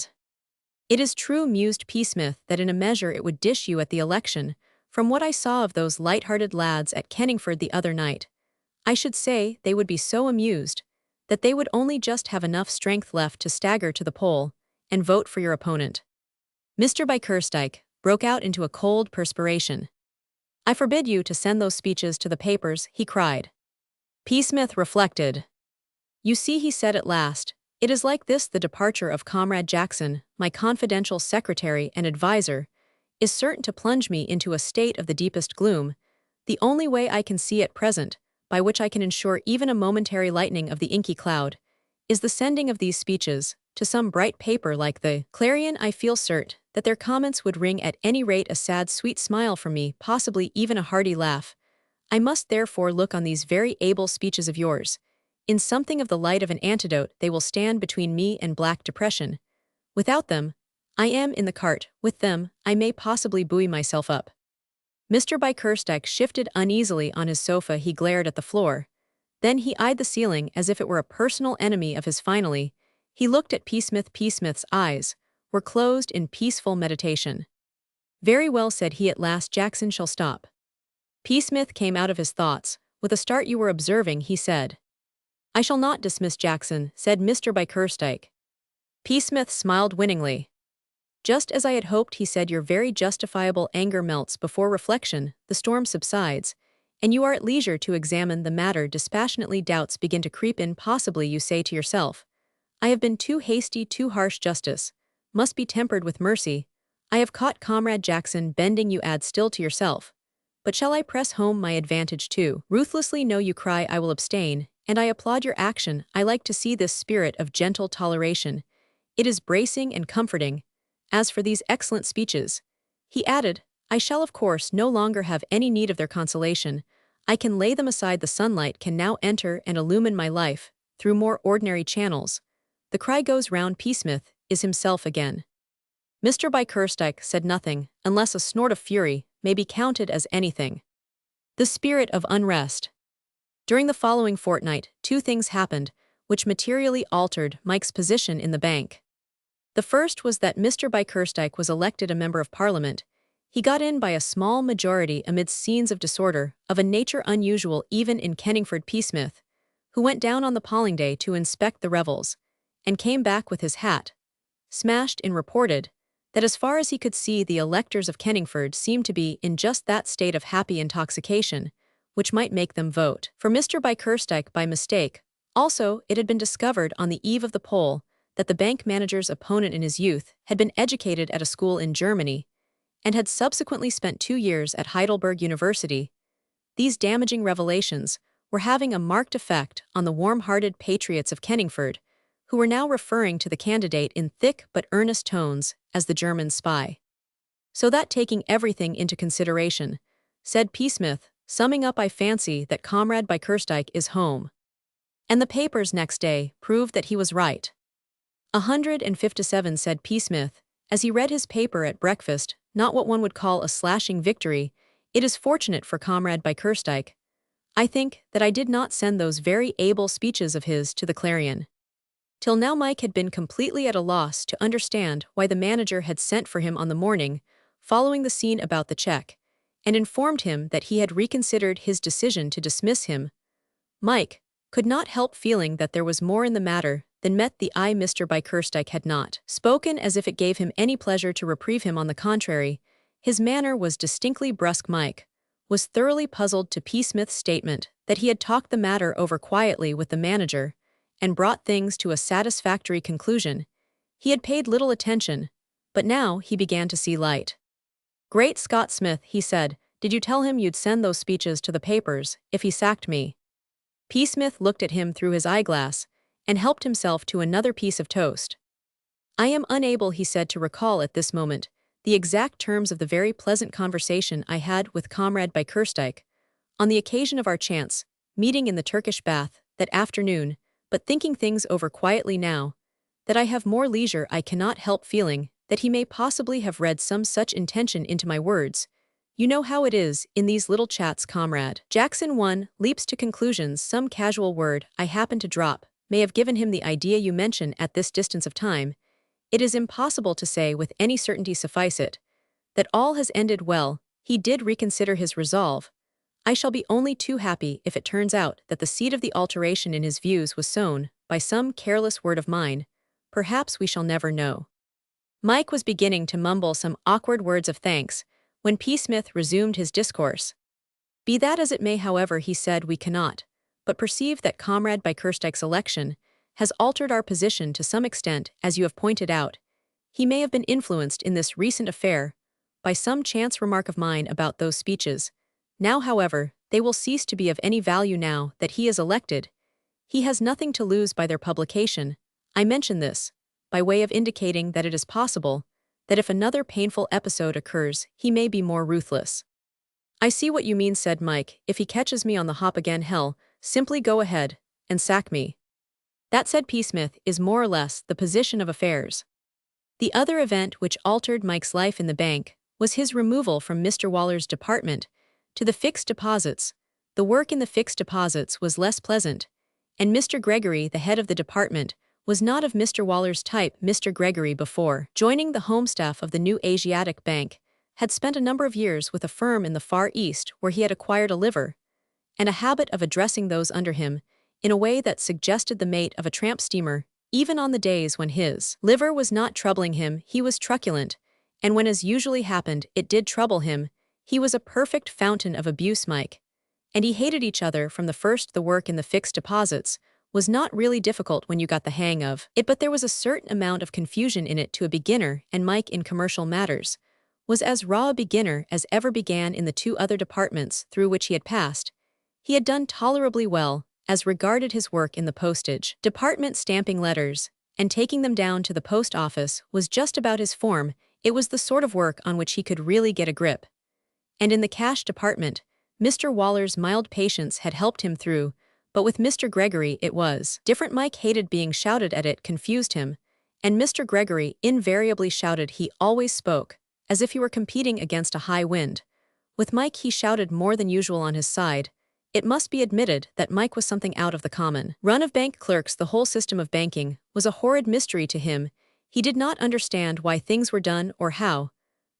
It is true," mused Psmith, "that in a measure it would dish you at the election. From what I saw of those light-hearted lads at Kenningford the other night, I should say they would be so amused that they would only just have enough strength left to stagger to the poll and vote for your opponent." Mr. Bickerstike broke out into a cold perspiration. "I forbid you to send those speeches to the papers," he cried. Psmith reflected. "You see," he said at last, "it is like this: the departure of Comrade Jackson, my confidential secretary and adviser, is certain to plunge me into a state of the deepest gloom. The only way I can see at present, by which I can ensure even a momentary lightening of the inky cloud, is the sending of these speeches to some bright paper like the Clarion. I feel certain that their comments would wring at any rate a sad, sweet smile from me, possibly even a hearty laugh. I must therefore look on these very able speeches of yours in something of the light of an antidote. They will stand between me and black depression. Without them, I am in the cart; with them, I may possibly buoy myself up." Mr. Bickerstike shifted uneasily on his sofa. He glared at the floor. Then he eyed the ceiling as if it were a personal enemy of his. Finally, he looked at Psmith. Psmith's eyes were closed in peaceful meditation. "Very well," said he at last, "Jackson shall stop." Psmith came out of his thoughts. With a start. "You were observing," he said. "I shall not dismiss Jackson," said Mr. Bickerstike. Psmith smiled winningly. "Just as I had hoped," he said. "Your very justifiable anger melts before reflection, the storm subsides, and you are at leisure to examine the matter dispassionately. Doubts begin to creep in. Possibly you say to yourself, I have been too hasty, too harsh. Justice must be tempered with mercy. I have caught Comrade Jackson bending. You add still to yourself, but shall I press home my advantage too ruthlessly? No, you cry, I will abstain, and I applaud your action. I like to see this spirit of gentle toleration. It is bracing and comforting. As for these excellent speeches," he added, "I shall of course no longer have any need of their consolation. I can lay them aside. The sunlight can now enter and illumine my life through more ordinary channels. The cry goes round. Psmith is himself again." Mr. Bickerstike said nothing, unless a snort of fury may be counted as anything. The spirit of unrest. During the following fortnight, two things happened which materially altered Mike's position in the bank. The first was that Mr. Bickerstike was elected a member of Parliament. He got in by a small majority amidst scenes of disorder of a nature unusual even in Kenningford. Psmith, who went down on the polling day to inspect the revels, and came back with his hat smashed in, reported that as far as he could see the electors of Kenningford seemed to be in just that state of happy intoxication which might make them vote for Mr. Bickerstike by mistake. Also, it had been discovered on the eve of the poll that the bank manager's opponent in his youth had been educated at a school in Germany and had subsequently spent 2 years at Heidelberg University. These damaging revelations were having a marked effect on the warm-hearted patriots of Kenningford, who were now referring to the candidate in thick but earnest tones as the German spy. So that, taking everything into consideration, said Psmith, summing up, I fancy that Comrade Bickerstike is home. And the papers next day proved that he was right. 157, said Psmith, as he read his paper at breakfast, not what one would call a slashing victory. It is fortunate for Comrade Bickerstike, I think, that I did not send those very able speeches of his to the Clarion. Till now Mike had been completely at a loss to understand why the manager had sent for him on the morning following the scene about the check, and informed him that he had reconsidered his decision to dismiss him. Mike could not help feeling that there was more in the matter than met the eye. Mr. Bickerstike had not spoken as if it gave him any pleasure to reprieve him. On the contrary, his manner was distinctly brusque. Mike was thoroughly puzzled to Psmith's statement that he had talked the matter over quietly with the manager and brought things to a satisfactory conclusion. He had paid little attention, but now he began to see light. Great Scott, Smith, he said, did you tell him you'd send those speeches to the papers if he sacked me? Psmith looked at him through his eyeglass and helped himself to another piece of toast. I am unable, he said, to recall at this moment the exact terms of the very pleasant conversation I had with Comrade Bickerstike on the occasion of our chance meeting in the Turkish bath that afternoon, but thinking things over quietly now that I have more leisure, I cannot help feeling that he may possibly have read some such intention into my words. You know how it is in these little chats, Comrade Jackson. One leaps to conclusions. Some casual word I happen to drop may have given him the idea you mention. At this distance of time, it is impossible to say with any certainty. Suffice it that all has ended well. He did reconsider his resolve. I shall be only too happy if it turns out that the seed of the alteration in his views was sown by some careless word of mine. Perhaps we shall never know. Mike was beginning to mumble some awkward words of thanks when Psmith resumed his discourse. Be that as it may, however, he said, we cannot but perceive that Comrade Bickerstike's election has altered our position to some extent, as you have pointed out. He may have been influenced in this recent affair by some chance remark of mine about those speeches. Now, however, they will cease to be of any value now that he is elected. He has nothing to lose by their publication. I mention this by way of indicating that it is possible that if another painful episode occurs, he may be more ruthless. I see what you mean, said Mike. If he catches me on the hop again, hell, simply go ahead and sack me. That, said Psmith, is more or less the position of affairs. The other event which altered Mike's life in the bank was his removal from Mr. Waller's department to the fixed deposits. The work in the fixed deposits was less pleasant, and Mr. Gregory, the head of the department, was not of Mr. Waller's type. Mr. Gregory, before joining the home staff of the new Asiatic Bank, had spent a number of years with a firm in the Far East where he had acquired a liver and a habit of addressing those under him in a way that suggested the mate of a tramp steamer. Even on the days when his liver was not troubling him, he was truculent, and when, as usually happened, it did trouble him, he was a perfect fountain of abuse. Mike and he hated each other from the first. The work in the fixed deposits was not really difficult when you got the hang of it, but there was a certain amount of confusion in it to a beginner, and Mike, in commercial matters, was as raw a beginner as ever began in the 2 other departments through which he had passed. He had done tolerably well as regarded his work in the postage department. Stamping letters and taking them down to the post office was just about his form. It was the sort of work on which he could really get a grip. And in the cash department, Mr. Waller's mild patience had helped him through, but with Mr. Gregory it was different. Mike hated being shouted at, it confused him, and Mr. Gregory invariably shouted. He always spoke as if he were competing against a high wind. With Mike he shouted more than usual on his side. It must be admitted that Mike was something out of the common run of bank clerks. The whole system of banking was a horrid mystery to him. He did not understand why things were done or how.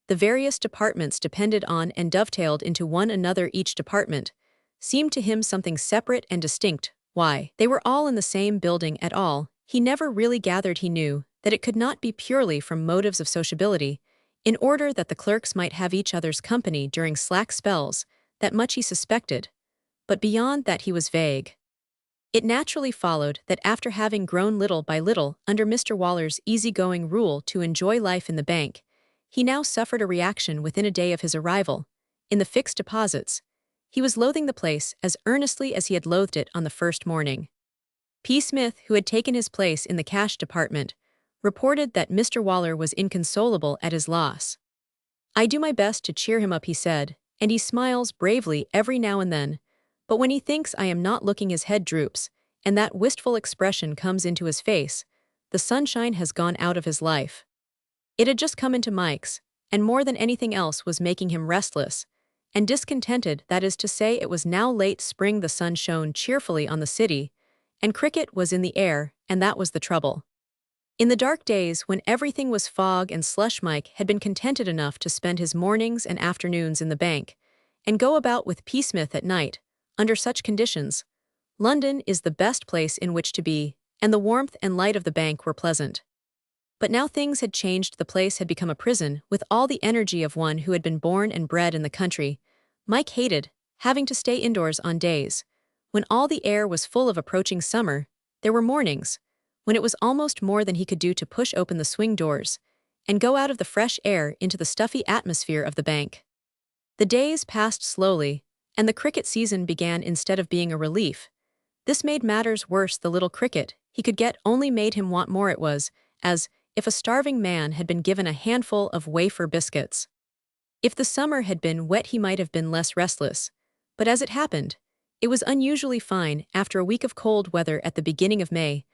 The various departments depended on and dovetailed into one another. Each department seemed to him something separate and distinct. Why they were all in the same building at all, he never really gathered. He knew that it could not be purely from motives of sociability, in order that the clerks might have each other's company during slack spells, that much he suspected. But beyond that he was vague. It naturally followed that after having grown little by little under Mr. Waller's easygoing rule to enjoy life in the bank, he now suffered a reaction within a day of his arrival. In the fixed deposits, he was loathing the place as earnestly as he had loathed it on the first morning. Psmith, who had taken his place in the cash department, reported that Mr. Waller was inconsolable at his loss. "I do my best to cheer him up," he said, "and he smiles bravely every now and then, but when he thinks I am not looking his head droops, and that wistful expression comes into his face, the sunshine has gone out of his life." It had just come into Mike's, and more than anything else was making him restless and discontented. That is to say, it was now late spring, the sun shone cheerfully on the city, and cricket was in the air, and that was the trouble. In the dark days when everything was fog and slush, Mike had been contented enough to spend his mornings and afternoons in the bank, and go about with Psmith at night. Under such conditions, London is the best place in which to be, and the warmth and light of the bank were pleasant. But now things had changed. The place had become a prison. With all the energy of one who had been born and bred in the country, Mike hated having to stay indoors on days when all the air was full of approaching summer. There were mornings when it was almost more than he could do to push open the swing doors and go out of the fresh air into the stuffy atmosphere of the bank. The days passed slowly, and the cricket season began instead of being a relief. This made matters worse. The little cricket he could get only made him want more. It was as if a starving man had been given a handful of wafer biscuits. If the summer had been wet, he might have been less restless, but as it happened, it was unusually fine. After a week of cold weather at the beginning of May,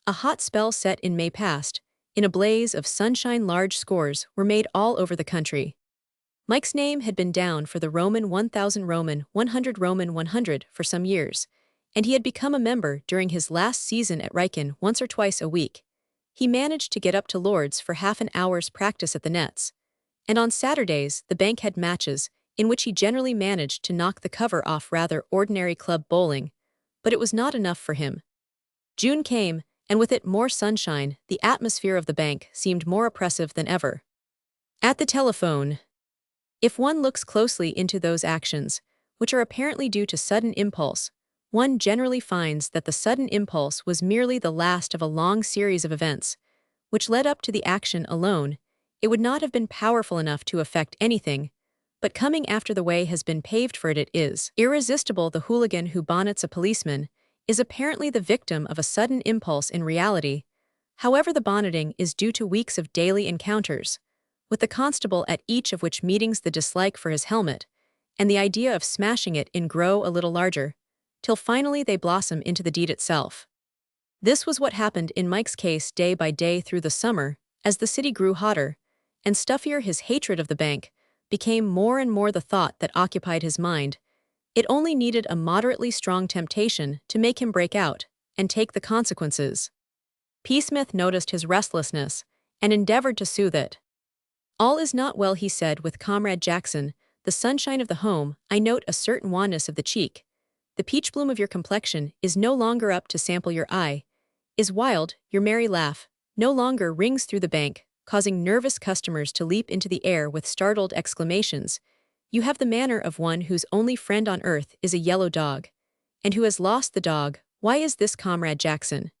a hot spell set in May passed. In a blaze of sunshine, large scores were made all over the country. Mike's name had been down for the Roman 1000, Roman 100, Roman 100 for some years, and he had become a member during his last season at Riken once or twice a week. He managed to get up to Lord's for half an hour's practice at the nets, and on Saturdays the bank had matches in which he generally managed to knock the cover off rather ordinary club bowling, but it was not enough for him. June came, and with it more sunshine. The atmosphere of the bank seemed more oppressive than ever. At the telephone, if one looks closely into those actions, which are apparently due to sudden impulse, one generally finds that the sudden impulse was merely the last of a long series of events, which led up to the action. Alone, it would not have been powerful enough to affect anything, but coming after the way has been paved for it, it is irresistible. The hooligan who bonnets a policeman is apparently the victim of a sudden impulse. In reality, however, the bonneting is due to weeks of daily encounters with the constable, at each of which meetings the dislike for his helmet and the idea of smashing it in grow a little larger, till finally they blossom into the deed itself. This was what happened in Mike's case day by day through the summer. As the city grew hotter and stuffier, his hatred of the bank became more and more the thought that occupied his mind. It only needed a moderately strong temptation to make him break out and take the consequences. Psmith noticed his restlessness and endeavored to soothe it. "All is not well," he said with Comrade Jackson. "The sunshine of the home, I note a certain wanness of the cheek. The peach bloom of your complexion is no longer up to sample your eye, is wild. Your merry laugh no longer rings through the bank, causing nervous customers to leap into the air with startled exclamations. You have the manner of one whose only friend on earth is a yellow dog, and who has lost the dog. Why is this, Comrade Jackson?"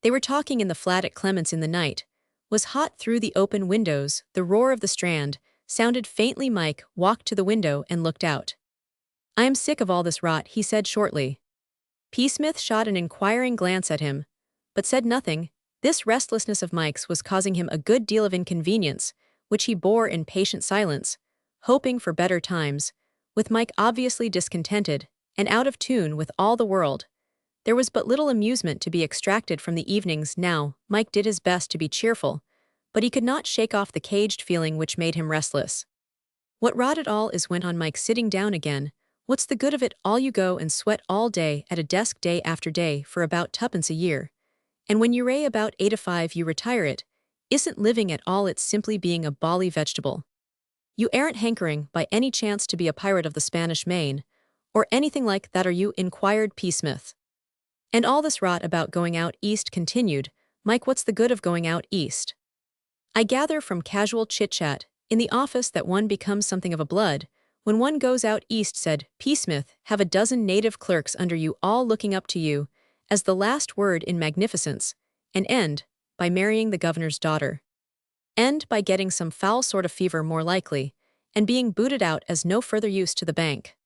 They were talking in the flat at Clement's. In the night was hot through the open windows. The roar of the Strand sounded faintly. Mike walked to the window and looked out. "I am sick of all this rot," he said shortly. Psmith shot an inquiring glance at him, but said nothing. This restlessness of Mike's was causing him a good deal of inconvenience, which he bore in patient silence, hoping for better times. With Mike obviously discontented and out of tune with all the world, there was but little amusement to be extracted from the evenings now. Mike did his best to be cheerful, but he could not shake off the caged feeling which made him restless. "What rot it all is," went on Mike, sitting down again. "What's the good of it all? You go and sweat all day at a desk day after day for about twopence a year, and when you weigh about 8 to 5 you retire it. isn't living at all, it's simply being a bally vegetable. You aren't hankering by any chance to be a pirate of the Spanish Main, or anything like that, are you? Inquired Psmith. And all this rot about going out east, continued Mike. What's the good of going out east? I gather from casual chit-chat in the office that one becomes something of a blood when one goes out east, said Psmith. Have a dozen native clerks under you, all looking up to you as the last word in magnificence, and end by marrying the governor's daughter. End by getting some foul sort of fever, more likely, and being booted out as no further use to the bank.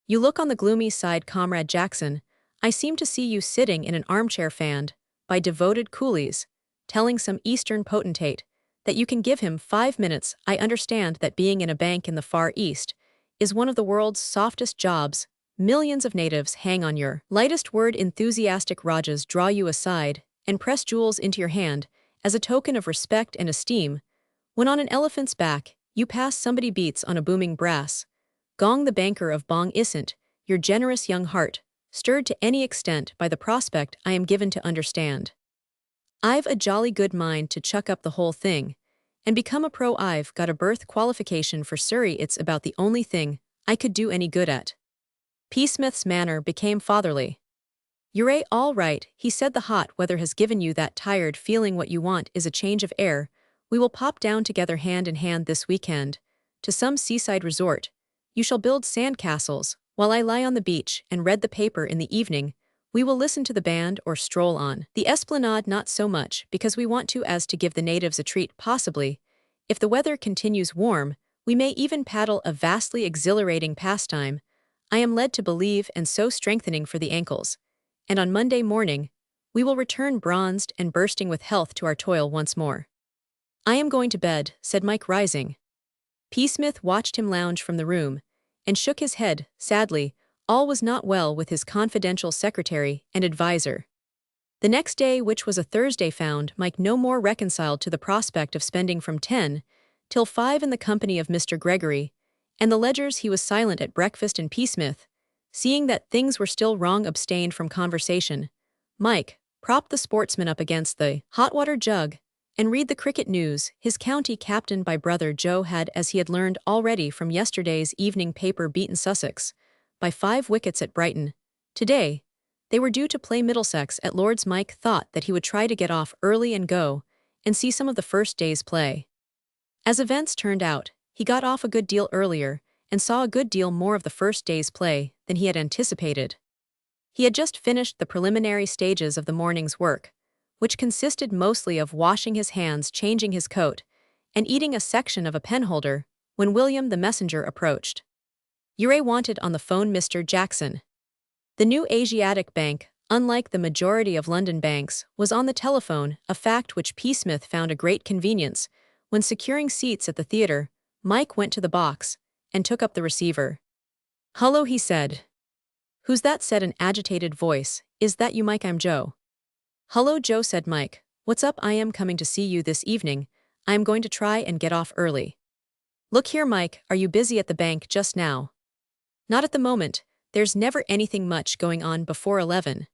You look on the gloomy side, Comrade Jackson. I seem to see you sitting in an armchair fanned by devoted coolies, telling some Eastern potentate that you can give him 5 minutes. I understand that being in a bank in the Far East is one of the world's softest jobs. Millions of natives hang on your lightest word. Enthusiastic Rajas draw you aside and press jewels into your hand as a token of respect and esteem. When on an elephant's back, you pass somebody beats on a booming brass gong. The banker of Bong isn't your generous young heart stirred to any extent by the prospect, I am given to understand. I've a jolly good mind to chuck up the whole thing and become a pro. I've got a birth qualification for Surrey. It's about the only thing I could do any good at. Psmith's manner became fatherly. You're all right, he said. The hot weather has given you that tired feeling. What you want is a change of air. We will pop down together hand in hand this weekend to some seaside resort. You shall build sand castles while I lie on the beach and read the paper in the evening. We will listen to the band or stroll on the esplanade, not so much because we want to as to give the natives a treat. Possibly, if the weather continues warm, we may even paddle, a vastly exhilarating pastime, I am led to believe, and so strengthening for the ankles. And on Monday morning, we will return bronzed and bursting with health to our toil once more. I am going to bed, said Mike, rising. Psmith watched him lounge from the room and shook his head sadly. All was not well with his confidential secretary and advisor. The next day, which was a Thursday, found Mike no more reconciled to the prospect of spending from 10 till 5 in the company of Mr. Gregory and the Ledgers. He was silent at breakfast, and Psmith, seeing that things were still wrong, abstained from conversation. Mike propped the sportsman up against the hot water jug and read the cricket news. His county, captained by brother Joe, had, as he had learned already from yesterday's evening paper, beaten Sussex by 5 wickets at Brighton. Today, they were due to play Middlesex at Lord's. Mike thought that he would try to get off early and go and see some of the first day's play. As events turned out, he got off a good deal earlier and saw a good deal more of the first day's play than he had anticipated. He had just finished the preliminary stages of the morning's work, which consisted mostly of washing his hands, changing his coat, and eating a section of a penholder, when William the messenger approached. You're wanted on the phone, Mr. Jackson. The new Asiatic Bank, unlike the majority of London banks, was on the telephone, a fact which Psmith found a great convenience. When securing seats at the theater, Mike went to the box and took up the receiver. "Hello," he said. "Who's that?" said an agitated voice. "Is that you, Mike? I'm Joe." "Hello, Joe," said Mike. "What's up? I am coming to see you this evening. I am going to try and get off early." "Look here, Mike, are you busy at the bank just now?" "Not at the moment. There's never anything much going on before 11.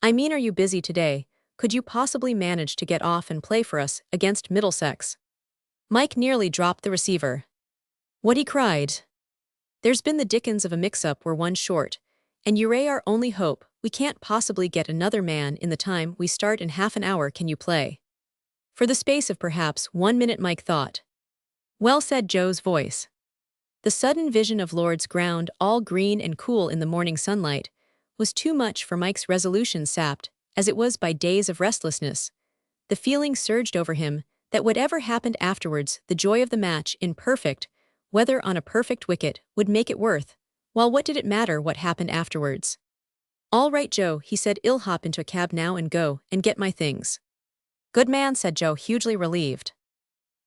"I mean, are you busy today? Could you possibly manage to get off and play for us against Middlesex?" Mike nearly dropped the receiver. "What?" he cried. "There's been the dickens of a mix-up. We're one short, and you're our only hope. We can't possibly get another man in the time we start in half an hour. Can you play?" "For the space of perhaps 1 minute," Mike thought. "Well," said Joe's voice. The sudden vision of Lord's ground, all green and cool in the morning sunlight, was too much for Mike's resolution, sapped as it was by days of restlessness. The feeling surged over him that whatever happened afterwards, the joy of the match, in perfect weather on a perfect wicket, would make it worth while. What did it matter what happened afterwards? "All right, Joe," he said. "I'll hop into a cab now and go and get my things." "Good man," said Joe, hugely relieved.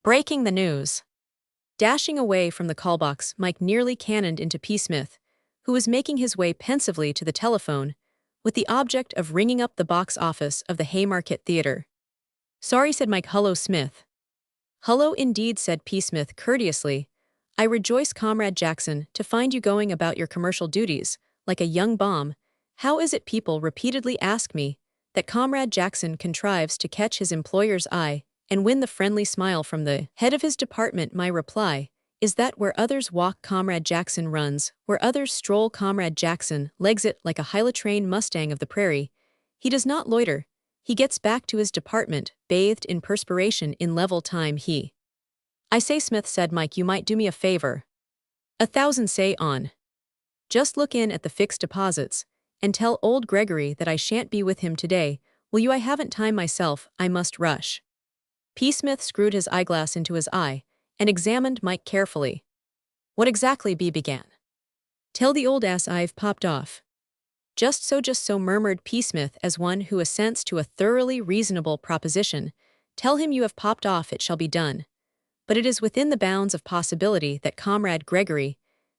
Breaking the news. Dashing away from the callbox, Mike nearly cannoned into Psmith, who was making his way pensively to the telephone, with the object of ringing up the box office of the Haymarket Theatre. "Sorry," said Mike. "Hello, Smith." "Hello indeed," said Psmith courteously. "I rejoice, Comrade Jackson, to find you going about your commercial duties like a young bomb. How is it, people repeatedly ask me, that Comrade Jackson contrives to catch his employer's eye and win the friendly smile from the head of his department. My reply is that where others walk, Comrade Jackson runs; where others stroll, Comrade Jackson legs it like a highly-trained Mustang of the prairie. He does not loiter. He gets back to his department, bathed in perspiration in level time. I say, Smith, said Mike, you might do me a favor. 1,000 say on. Just look in at the fixed deposits, and tell old Gregory that I shan't be with him today. Will you? I haven't time myself, I must rush. Psmith screwed his eyeglass into his eye, and examined Mike carefully. What exactly? B began. Tell the old ass I've popped off. Just so, murmured Psmith as one who assents to a thoroughly reasonable proposition. Tell him you have popped off, it shall be done. But it is within the bounds of possibility that Comrade Gregory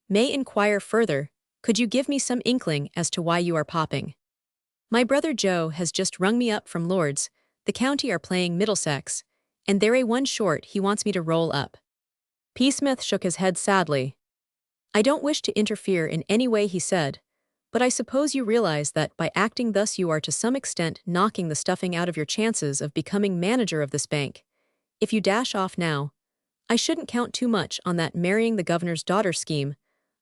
may inquire further. Could you give me some inkling as to why you are popping? My brother Joe has just rung me up from Lord's. The county are playing Middlesex, and they're a one short. He wants me to roll up. Psmith shook his head sadly. I don't wish to interfere in any way, he said, but I suppose you realize that by acting thus you are to some extent knocking the stuffing out of your chances of becoming manager of this bank. If you dash off now, I shouldn't count too much on that marrying the governor's daughter scheme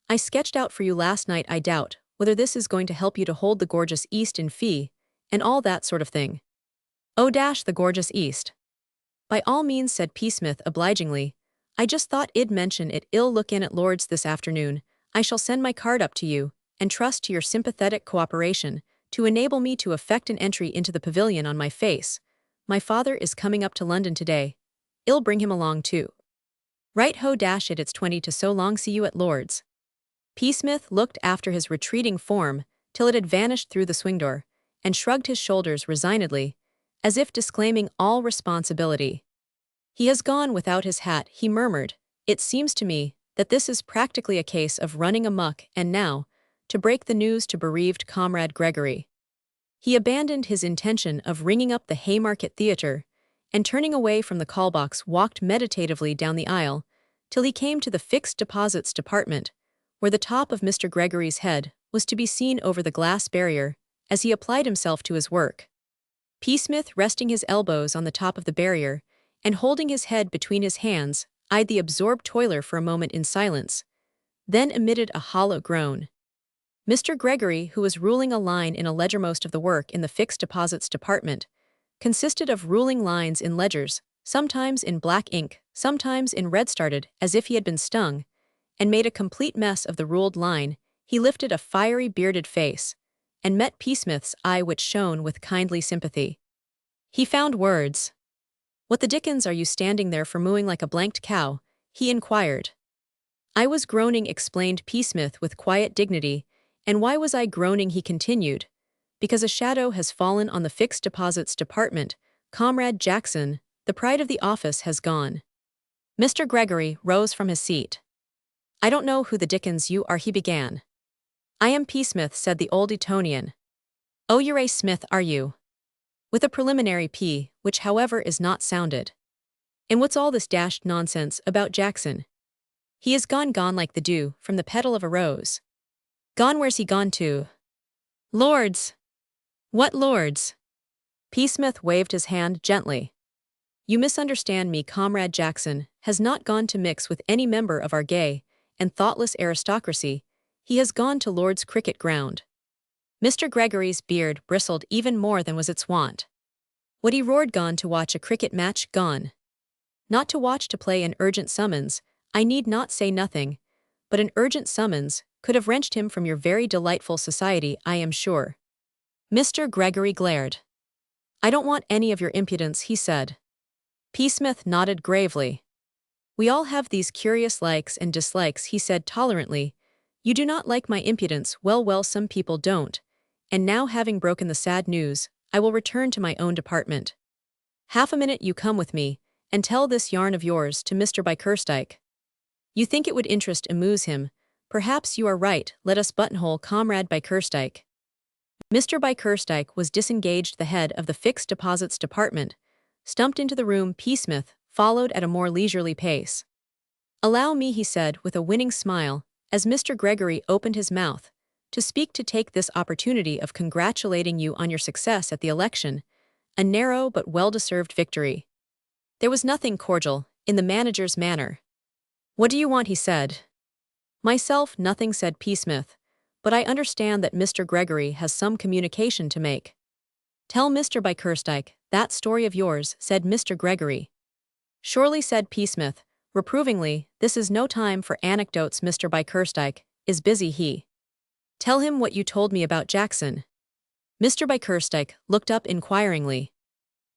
I sketched out for you last night. I doubt whether this is going to help you to hold the gorgeous East in fee, and all that sort of thing. Oh, dash the gorgeous East. By all means, said Psmith obligingly. I just thought I'd mention it. I'll look in at Lord's this afternoon. I shall send my card up to you, and trust to your sympathetic cooperation to enable me to effect an entry into the pavilion on my face. My father is coming up to London today. I'll bring him along too. Right ho, dash it, it's 20 to so long, see you at Lord's. Psmith looked after his retreating form till it had vanished through the swing door, and shrugged his shoulders resignedly, as if disclaiming all responsibility. He has gone without his hat, he murmured. It seems to me that this is practically a case of running amuck, and now, to break the news to bereaved Comrade Gregory. He abandoned his intention of ringing up the Haymarket Theatre, and turning away from the call-box walked meditatively down the aisle, till he came to the fixed deposits department, where the top of Mr. Gregory's head was to be seen over the glass barrier as he applied himself to his work. Psmith, resting his elbows on the top of the barrier and holding his head between his hands, eyed the absorbed toiler for a moment in silence, then emitted a hollow groan. Mr. Gregory, who was ruling a line in a ledger, most of the work in the fixed deposits department consisted of ruling lines in ledgers, sometimes in black ink, sometimes in red, started as if he had been stung, and made a complete mess of the ruled line. He lifted a fiery bearded face, and met Psmith's eye, which shone with kindly sympathy. He found words. What the dickens are you standing there for, mooing like a blanked cow? He inquired. I was groaning, explained Psmith with quiet dignity. And why was I groaning? He continued. Because a shadow has fallen on the fixed deposits department. Comrade Jackson, the pride of the office, has gone. Mr. Gregory rose from his seat. I don't know who the dickens you are, he began. I am Psmith, said the old Etonian. Oh, you're a Smith, are you? With a preliminary P, which however is not sounded. And what's all this dashed nonsense about Jackson? He is gone like the dew from the petal of a rose. Gone? Where's he gone to? Lord's. What Lord's? Psmith waved his hand gently. You misunderstand me. Comrade Jackson has not gone to mix with any member of our gay and thoughtless aristocracy. He has gone to Lord's cricket ground. Mr. Gregory's beard bristled even more than was its wont. What, he roared. Gone to watch a cricket match? Gone. Not to watch, to play an urgent summons. I need not say nothing, but an urgent summons could have wrenched him from your very delightful society, I am sure. Mr. Gregory glared. I don't want any of your impudence, he said. Psmith nodded gravely. We all have these curious likes and dislikes, he said tolerantly. You do not like my impudence. Well, some people don't. And now, having broken the sad news, I will return to my own department. Half a minute, you come with me, and tell this yarn of yours to Mr. Bickerstike. You think it would amuse him. Perhaps you are right. Let us buttonhole Comrade Bickerstike. Mr. Bickerstike was disengaged. The head of the fixed deposits department stumped into the room. Psmith followed at a more leisurely pace. Allow me, he said with a winning smile, as Mr. Gregory opened his mouth, to speak, to take this opportunity of congratulating you on your success at the election, a narrow but well-deserved victory. There was nothing cordial in the manager's manner. "What do you want?" he said. "Myself, nothing," said Psmith, "but I understand that Mr. Gregory has some communication to make." "Tell Mr. Bickerstike that story of yours," said Mr. Gregory. "Surely," said Psmith, reprovingly, "this is no time for anecdotes. Mr. Bickerstike is busy. He. Tell him what you told me about Jackson." Mr. Bickerstike looked up inquiringly.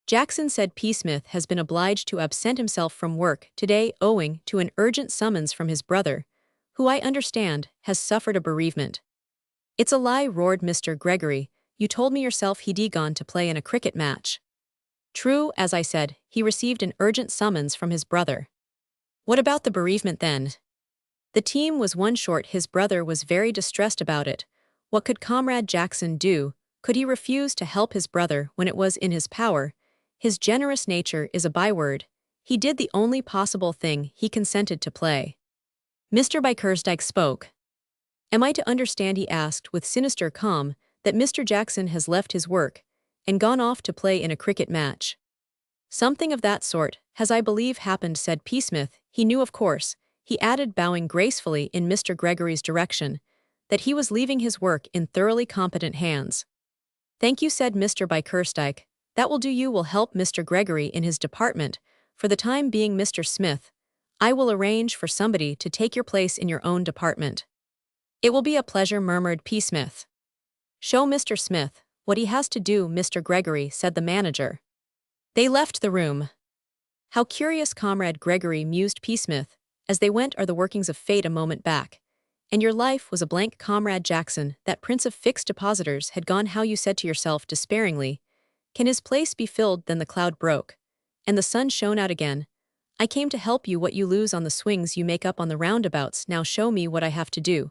"Jackson," said Psmith, "has been obliged to absent himself from work today owing to an urgent summons from his brother, who I understand has suffered a bereavement." "It's a lie," roared Mr. Gregory. "You told me yourself he'd gone to play in a cricket match." "True, as I said, he received an urgent summons from his brother." "What about the bereavement then?" "The team was one short. His brother was very distressed about it. What could Comrade Jackson do? Could he refuse to help his brother when it was in his power? His generous nature is a byword. He did the only possible thing. He consented to play." Mr. Bickerstike spoke. "Am I to understand," he asked with sinister calm, "that Mr. Jackson has left his work and gone off to play in a cricket match?" "Something of that sort has, I believe, happened," said Psmith. "He knew, of course," he added, bowing gracefully in Mr. Gregory's direction, "that he was leaving his work in thoroughly competent hands." "Thank you," said Mr. Bickerstike. "That will do. You will help Mr. Gregory in his department. For the time being, Mr. Smith, I will arrange for somebody to take your place in your own department." "It will be a pleasure," murmured Psmith. "Show Mr. Smith what he has to do, Mr. Gregory," said the manager. They left the room. "How curious," Comrade Gregory mused Psmith, as they went, "are the workings of fate a moment back. And your life was a blank. Comrade Jackson, that prince of fixed depositors, had gone. How you said to yourself despairingly, 'Can his place be filled?' Then the cloud broke, and the sun shone out again. I came to help you. What you lose on the swings you make up on the roundabouts. Now show me what I have to do.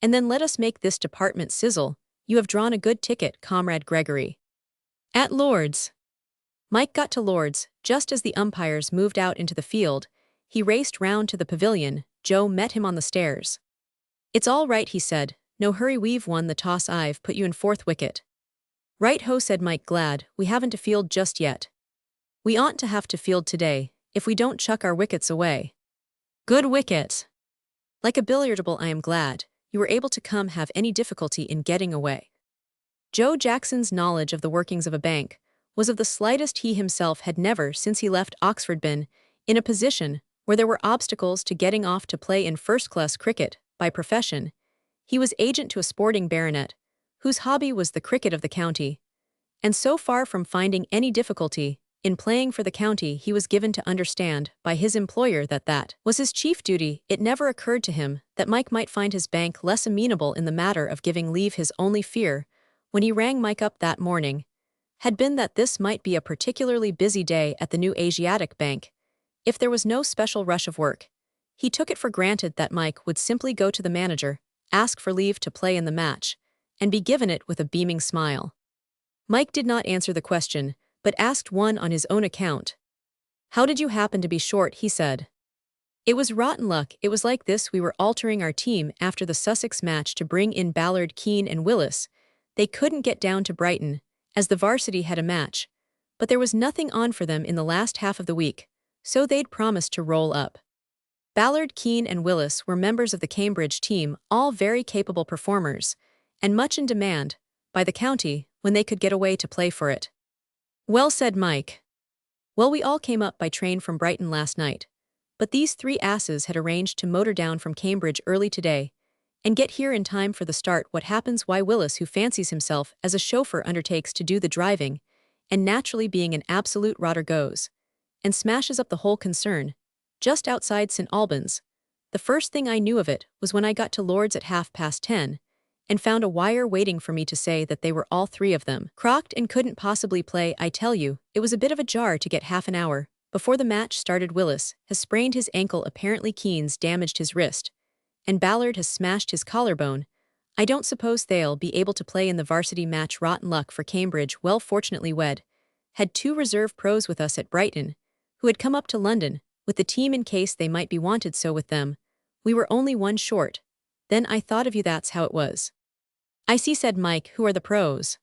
And then let us make this department sizzle. You have drawn a good ticket, Comrade Gregory." At Lord's. Mike got to Lord's just as the umpires moved out into the field. He raced round to the pavilion. Joe met him on the stairs. "It's all right," he said. "No hurry. We've won the toss. I've put you in fourth wicket." "Right ho," said Mike, glad. "We haven't to field just yet. We oughtn't to have to field today, if we don't chuck our wickets away." "Good wicket." "Like a billiard ball. I am glad you were able to come. Have any difficulty in getting away?" Joe Jackson's knowledge of the workings of a bank was of the slightest. He himself had never, since he left Oxford, been in a position where there were obstacles to getting off to play in first-class cricket. By profession, he was agent to a sporting baronet, whose hobby was the cricket of the county, and so far from finding any difficulty in playing for the county, he was given to understand by his employer that that was his chief duty. It never occurred to him that Mike might find his bank less amenable in the matter of giving leave. His only fear, when he rang Mike up that morning, had been that this might be a particularly busy day at the new Asiatic Bank. If there was no special rush of work, he took it for granted that Mike would simply go to the manager, ask for leave to play in the match, and be given it with a beaming smile. Mike did not answer the question, but asked one on his own account. "How did you happen to be short?" he said. "It was rotten luck. It was like this. We were altering our team after the Sussex match to bring in Ballard, Keane and Willis. They couldn't get down to Brighton, as the varsity had a match, but there was nothing on for them in the last half of the week, so they'd promised to roll up. Ballard, Keane and Willis were members of the Cambridge team, all very capable performers, and much in demand by the county when they could get away to play for it." "Well," said Mike. "Well, we all came up by train from Brighton last night, but these three asses had arranged to motor down from Cambridge early today and get here in time for the start. What happens? Why, Willis, who fancies himself as a chauffeur, undertakes to do the driving, and naturally being an absolute rotter, goes and smashes up the whole concern just outside St. Albans. The first thing I knew of it was when I got to Lord's at 10:30 and found a wire waiting for me to say that they were all three of them crocked and couldn't possibly play. I tell you, it was a bit of a jar to get half an hour before the match started. Willis has sprained his ankle, apparently Keane's damaged his wrist, and Ballard has smashed his collarbone. I don't suppose they'll be able to play in the varsity match. Rotten luck for Cambridge. Well, fortunately Wed had two reserve pros with us at Brighton, who had come up to London with the team in case they might be wanted, so with them, we were only one short. Then I thought of you. That's how it was." "I see," said Mike. "Who are the pros?"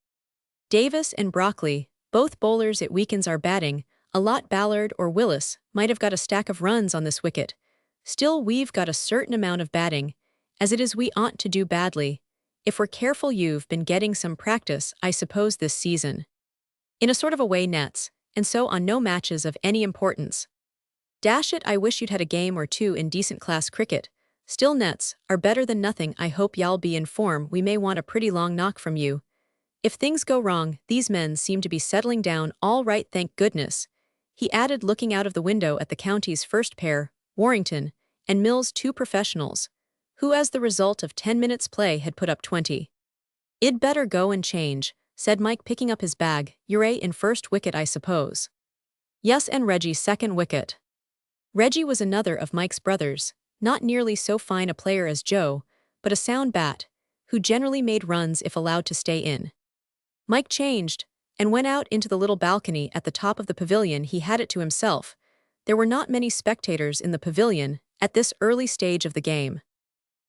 "Davis and Brockley, both bowlers. It weakens our batting A lot Ballard or Willis might have got a stack of runs on this wicket. Still, we've got a certain amount of batting. As it is, we ought to do badly. If we're careful, you've been getting some practice, I suppose, this season. In a sort of a way, nets, and so on no matches of any importance. Dash it, I wish you'd had a game or two in decent class cricket. Still, nets are better than nothing. I hope y'all be in form. We may want a pretty long knock from you. If things go wrong, these men seem to be settling down all right, thank goodness. He added, looking out of the window at the county's first pair, Warrington, and Mill's two professionals, who as the result of 10 minutes' play had put up 20. "I'd better go and change," said Mike, picking up his bag. "You're in first wicket, I suppose." "Yes, and Reggie second wicket." Reggie was another of Mike's brothers, not nearly so fine a player as Joe, but a sound bat, who generally made runs if allowed to stay in. Mike changed, and went out into the little balcony at the top of the pavilion. He had it to himself. There were not many spectators in the pavilion at this early stage of the game.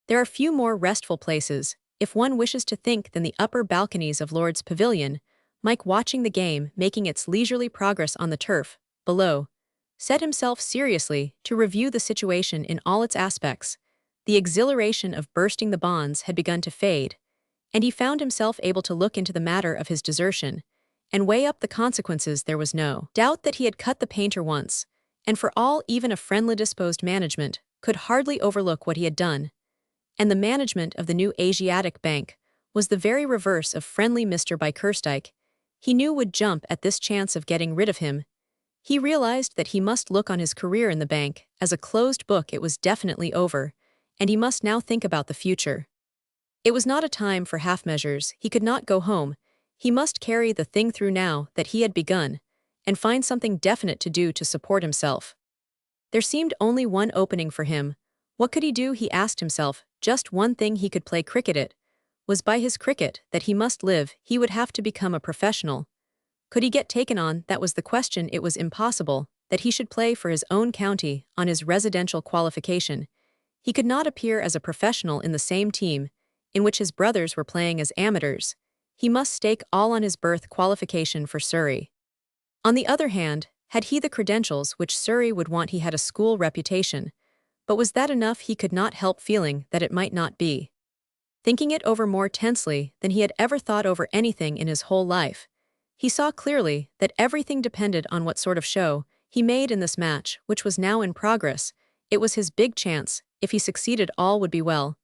There are few more restful places, if one wishes to think, than the upper balconies of Lord's Pavilion. Mike, watching the game making its leisurely progress on the turf below, set himself seriously to review the situation in all its aspects. The exhilaration of bursting the bonds had begun to fade, and he found himself able to look into the matter of his desertion and weigh up the consequences. There was no doubt that he had cut the painter once, and for all even a friendly-disposed management could hardly overlook what he had done. And the management of the new Asiatic Bank was the very reverse of friendly. Mr. Bickerstike, he knew, would jump at this chance of getting rid of him. He realized that he must look on his career in the bank as a closed book. It was definitely over, and he must now think about the future. It was not a time for half measures. He could not go home. He must carry the thing through now that he had begun, and find something definite to do to support himself. There seemed only one opening for him. What could he do, he asked himself. Just one thing: he could play cricket. It was by his cricket that he must live. He would have to become a professional. Could he get taken on? That was the question. It was impossible that he should play for his own county on his residential qualification. He could not appear as a professional in the same team in which his brothers were playing as amateurs. He must stake all on his birth qualification for Surrey. On the other hand, had he the credentials which Surrey would want? He had a school reputation. But was that enough? He could not help feeling that it might not be. Thinking it over more tensely than he had ever thought over anything in his whole life, he saw clearly that everything depended on what sort of show he made in this match, which was now in progress. It was his big chance. If he succeeded, all would be well.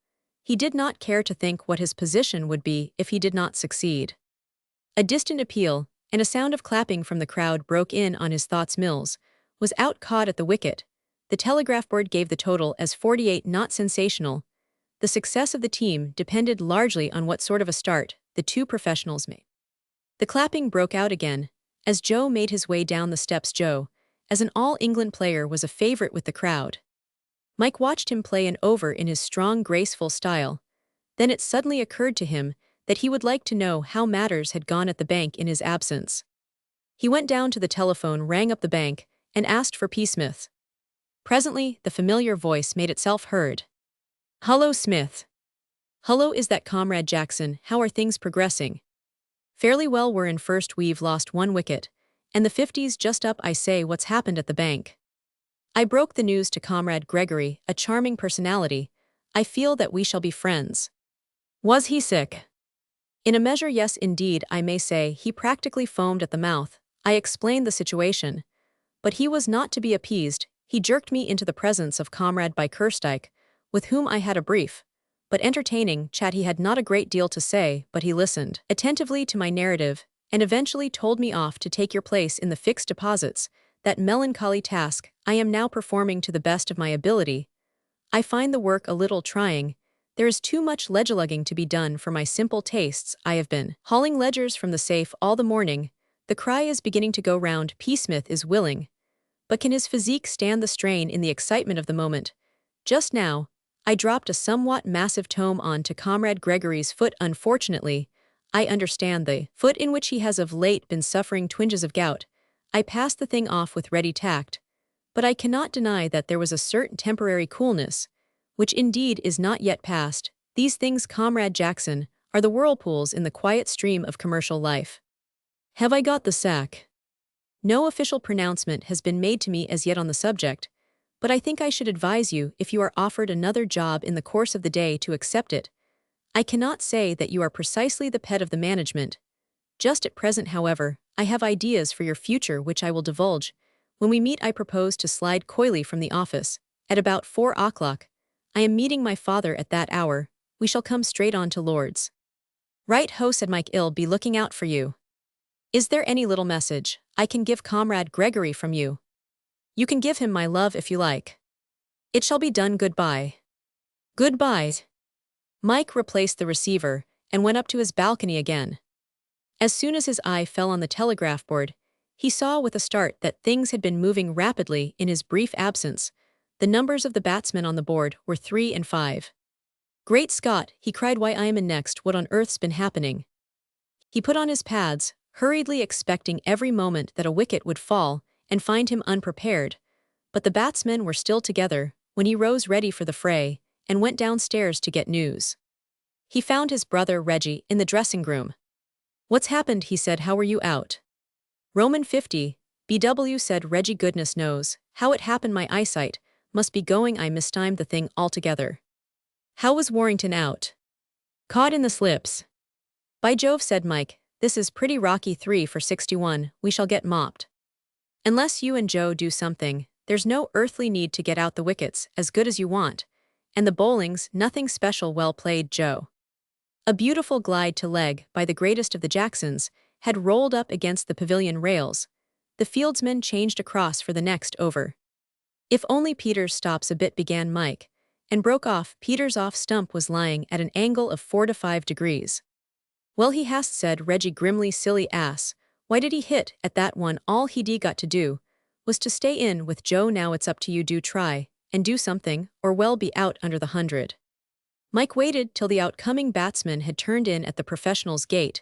He did not care to think what his position would be if he did not succeed. A distant appeal, and a sound of clapping from the crowd broke in on his thoughts. Mills was out, caught at the wicket. The telegraph board gave the total as 48. Not sensational. The success of the team depended largely on what sort of a start the two professionals made. The clapping broke out again as Joe made his way down the steps. Joe, as an All-England player, was a favorite with the crowd. Mike watched him play an over in his strong, graceful style. Then it suddenly occurred to him that he would like to know how matters had gone at the bank in his absence. He went down to the telephone, rang up the bank, and asked for Psmith. Presently, the familiar voice made itself heard. "Hullo, Smith." "Hullo, is that Comrade Jackson? How are things progressing?" "Fairly well. We're in first. We've lost one wicket, and the 50's just up. I say, what's happened at the bank?" "I broke the news to Comrade Gregory, a charming personality. I feel that we shall be friends." "Was he sick?" "In a measure, yes, indeed. I may say he practically foamed at the mouth. I explained the situation, but he was not to be appeased. He jerked me into the presence of Comrade Bickerstike, with whom I had a brief but entertaining chat. He had not a great deal to say, but he listened attentively to my narrative, and eventually told me off to take your place in the fixed deposits, that melancholy task I am now performing to the best of my ability. I find the work a little trying. There is too much ledger-lugging to be done for my simple tastes. I have been hauling ledgers from the safe all the morning. The cry is beginning to go round. Psmith is willing, but can his physique stand the strain in the excitement of the moment? Just now, I dropped a somewhat massive tome on to Comrade Gregory's foot. Unfortunately, I understand the foot in which he has of late been suffering twinges of gout. I passed the thing off with ready tact, but I cannot deny that there was a certain temporary coolness, which indeed is not yet past. These things, Comrade Jackson, are the whirlpools in the quiet stream of commercial life. Have I got the sack? No official pronouncement has been made to me as yet on the subject, but I think I should advise you, if you are offered another job in the course of the day, to accept it. I cannot say that you are precisely the pet of the management. Just at present, however, I have ideas for your future which I will divulge. When we meet, I propose to slide coyly from the office. At about 4 o'clock, I am meeting my father at that hour. We shall come straight on to Lord's. Right ho, said Mike. I'll be looking out for you. Is there any little message I can give Comrade Gregory from you? You can give him my love if you like. It shall be done. Goodbye. Goodbye. Mike replaced the receiver and went up to his balcony again. As soon as his eye fell on the telegraph board, he saw with a start that things had been moving rapidly in his brief absence. The numbers of the batsmen on the board were 3 and 5. Great Scott, he cried, why I am in next, what on earth's been happening? He put on his pads, hurriedly expecting every moment that a wicket would fall and find him unprepared, but the batsmen were still together when he rose ready for the fray and went downstairs to get news. He found his brother Reggie in the dressing-room. What's happened? He said. How were you out? Roman 50, BW, said Reggie. Goodness knows how it happened. My eyesight must be going. I mistimed the thing altogether. How was Warrington out? Caught in the slips. By Jove, said Mike, this is pretty rocky. 3 for 61, we shall get mopped. Unless you and Joe do something, there's no earthly need to get out the wickets as good as you want, and the bowling's nothing special. Well played, Joe. A beautiful glide to leg by the greatest of the Jacksons had rolled up against the pavilion rails. The fieldsman changed across for the next over. If only Peters stops a bit, began Mike, and broke off. Peters' off stump was lying at an angle of 4 to 5 degrees. Well, he has, said Reggie grimly. Silly ass, why did he hit at that one? All he'd got to do was to stay in with Joe. Now it's up to you. Do try and do something, or well be out under the 100. Mike waited till the outcoming batsman had turned in at the professional's gate.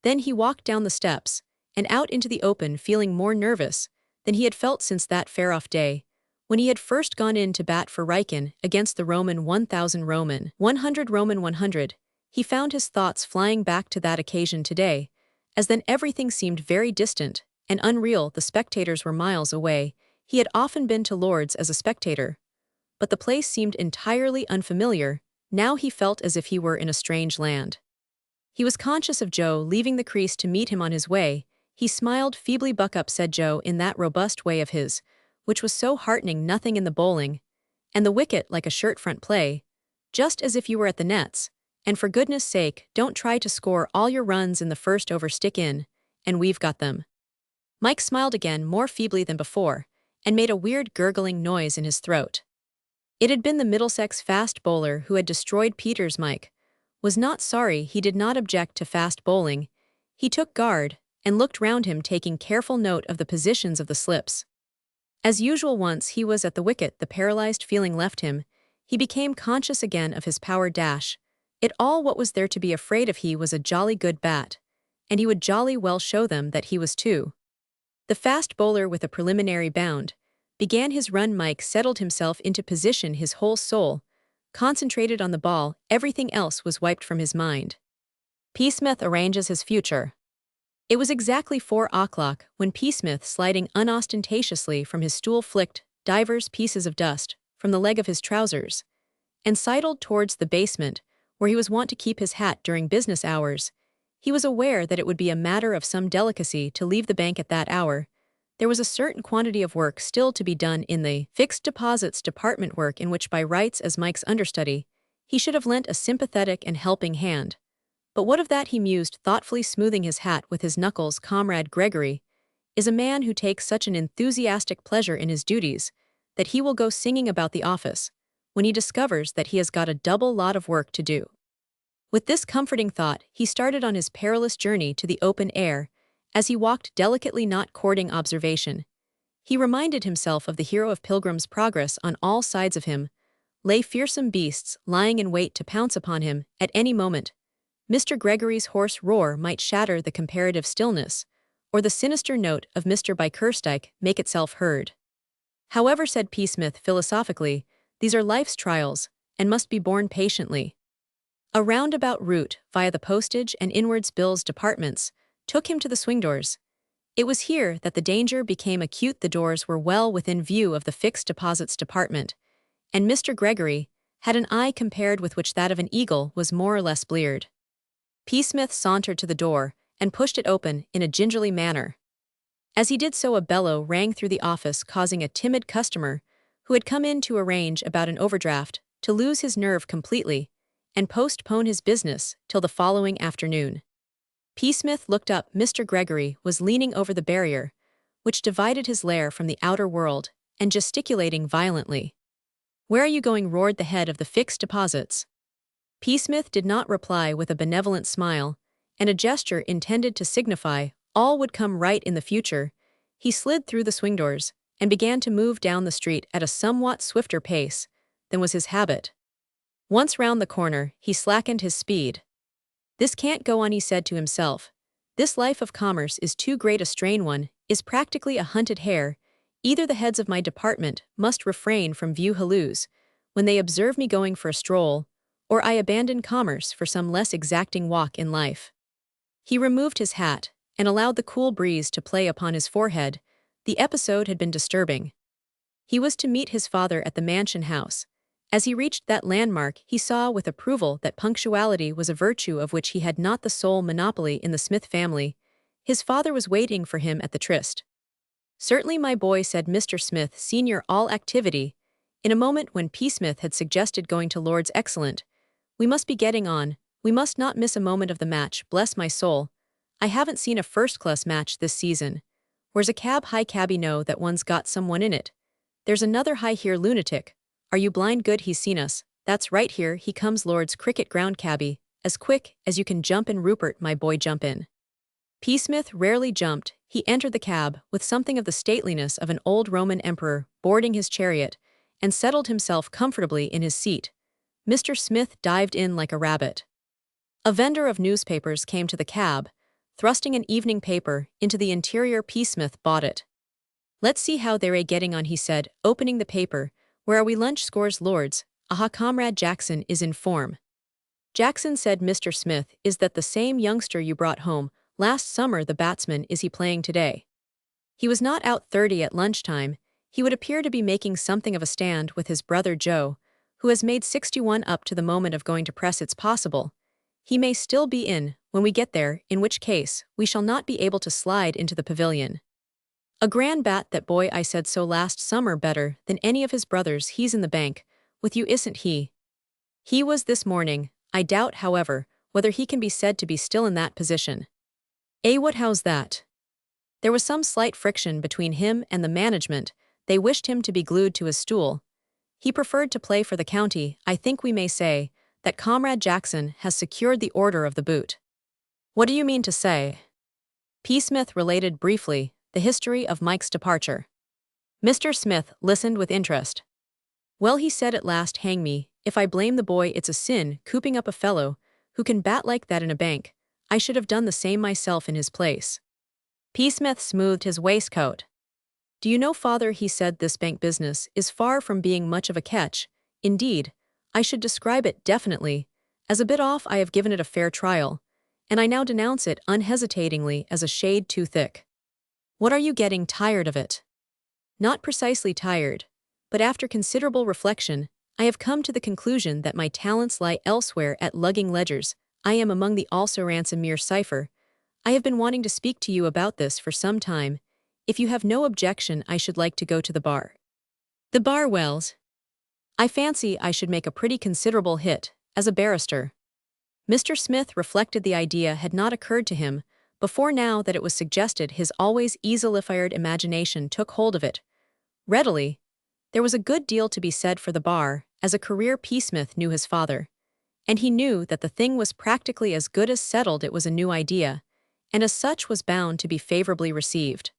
Then he walked down the steps and out into the open, feeling more nervous than he had felt since that fair-off day, when he had first gone in to bat for Riken against the Roman 1000 Roman 100 Roman 100. He found his thoughts flying back to that occasion today, as then everything seemed very distant and unreal. The spectators were miles away. He had often been to Lord's as a spectator, but the place seemed entirely unfamiliar. Now he felt as if he were in a strange land. He was conscious of Joe leaving the crease to meet him on his way. He smiled feebly. Buck up, said Joe in that robust way of his, which was so heartening. Nothing in the bowling, and the wicket like a shirt-front play, just as if you were at the nets, and for goodness sake, don't try to score all your runs in the first over. Stick in, and we've got them. Mike smiled again, more feebly than before, and made a weird gurgling noise in his throat. It had been the Middlesex fast bowler who had destroyed Peters. Mike was not sorry. He did not object to fast bowling. He took guard and looked round him, taking careful note of the positions of the slips. As usual, once he was at the wicket, the paralyzed feeling left him. He became conscious again of his power dash. It all what was there to be afraid of. He was a jolly good bat, and he would jolly well show them that he was too. The fast bowler, with a preliminary bound, began his run. Mike settled himself into position, his whole soul concentrated on the ball. Everything else was wiped from his mind. Psmith arranges his future. It was exactly 4 o'clock when Psmith, sliding unostentatiously from his stool, flicked divers pieces of dust from the leg of his trousers and sidled towards the basement, where he was wont to keep his hat during business hours. He was aware that it would be a matter of some delicacy to leave the bank at that hour. There was a certain quantity of work still to be done in the fixed deposits department, work in which, by rights as Mike's understudy, he should have lent a sympathetic and helping hand. But what of that, he mused, thoughtfully smoothing his hat with his knuckles. Comrade Gregory is a man who takes such an enthusiastic pleasure in his duties that he will go singing about the office when he discovers that he has got a double lot of work to do. With this comforting thought, he started on his perilous journey to the open air. As he walked delicately, not courting observation, he reminded himself of the hero of Pilgrim's Progress. On all sides of him lay fearsome beasts lying in wait to pounce upon him at any moment. Mr. Gregory's hoarse roar might shatter the comparative stillness, or the sinister note of Mr. Bickerstike make itself heard. However, said Psmith philosophically, these are life's trials, and must be borne patiently. A roundabout route via the postage and inwards bills departments took him to the swing doors. It was here that the danger became acute. The doors were well within view of the fixed deposits department, and Mr. Gregory had an eye compared with which that of an eagle was more or less bleared. Psmith sauntered to the door and pushed it open in a gingerly manner. As he did so, a bellow rang through the office, causing a timid customer, who had come in to arrange about an overdraft, to lose his nerve completely and postpone his business till the following afternoon. Psmith looked up. Mr. Gregory was leaning over the barrier, which divided his lair from the outer world, and gesticulating violently. "Where are you going?" roared the head of the fixed deposits. Psmith did not reply with a benevolent smile, and a gesture intended to signify all would come right in the future. He slid through the swing doors and began to move down the street at a somewhat swifter pace than was his habit. Once round the corner, he slackened his speed. "This can't go on," he said to himself. "This life of commerce is too great a strain. One is practically a hunted hare. Either the heads of my department must refrain from view halloos when they observe me going for a stroll, or I abandon commerce for some less exacting walk in life." He removed his hat and allowed the cool breeze to play upon his forehead. The episode had been disturbing. He was to meet his father at the mansion house. As he reached that landmark, he saw with approval that punctuality was a virtue of which he had not the sole monopoly in the Smith family. His father was waiting for him at the tryst. "Certainly, my boy," said Mr. Smith Sr., all activity. In a moment when Psmith had suggested going to Lord's. "Excellent. We must be getting on. We must not miss a moment of the match. Bless my soul, I haven't seen a first-class match this season. Where's a cab?" "Hi, cabby, know that one's got someone in it. There's another. Hi here, lunatic. Are you blind? Good, he's seen us. That's right, here he comes, Lord's cricket ground. Cabby, as quick as you can jump in." "Rupert, my boy, jump in." Psmith rarely jumped. He entered the cab with something of the stateliness of an old Roman emperor boarding his chariot, and settled himself comfortably in his seat. Mr. Smith dived in like a rabbit. A vendor of newspapers came to the cab, thrusting an evening paper into the interior. Psmith bought it. "Let's see how they're getting on," he said, opening the paper. "Where are we? Lunch scores, Lords. Aha, Comrade Jackson is in form." "Jackson," said Mr. Smith, "is that the same youngster you brought home last summer, the batsman? Is he playing today?" He was not out 30 at lunchtime. He would appear to be making something of a stand with his brother Joe, who has made 61 up to the moment of going to press. "It's possible he may still be in when we get there, in which case we shall not be able to slide into the pavilion." "A grand bat, that boy. I said so last summer. Better than any of his brothers. He's in the bank with you, isn't he?" "He was this morning. I doubt, however, whether he can be said to be still in that position." How's that?" There was some slight friction between him and the management. They wished him to be glued to his stool. He preferred to play for the county. "I think we may say that Comrade Jackson has secured the order of the boot." "What do you mean to say?" Psmith related briefly the history of Mike's departure. Mr. Smith listened with interest. "Well," he said at last, "hang me if I blame the boy. It's a sin cooping up a fellow who can bat like that in a bank. I should have done the same myself in his place." Psmith smoothed his waistcoat. "Do you know, father," he said, "this bank business is far from being much of a catch. Indeed, I should describe it definitely as a bit off. I have given it a fair trial, and I now denounce it unhesitatingly as a shade too thick." "What are you getting tired of it?" "Not precisely tired, but after considerable reflection, I have come to the conclusion that my talents lie elsewhere at lugging ledgers. I am among the also ransom mere cipher. I have been wanting to speak to you about this for some time. If you have no objection, I should like to go to the bar." "The bar, Wells? I fancy I should make a pretty considerable hit as a barrister." Mr. Smith reflected the idea had not occurred to him before. Now that it was suggested, his always easily-fired imagination took hold of it readily. There was a good deal to be said for the bar. As a career, Psmith knew his father, and he knew that the thing was practically as good as settled. It was a new idea, and as such was bound to be favorably received.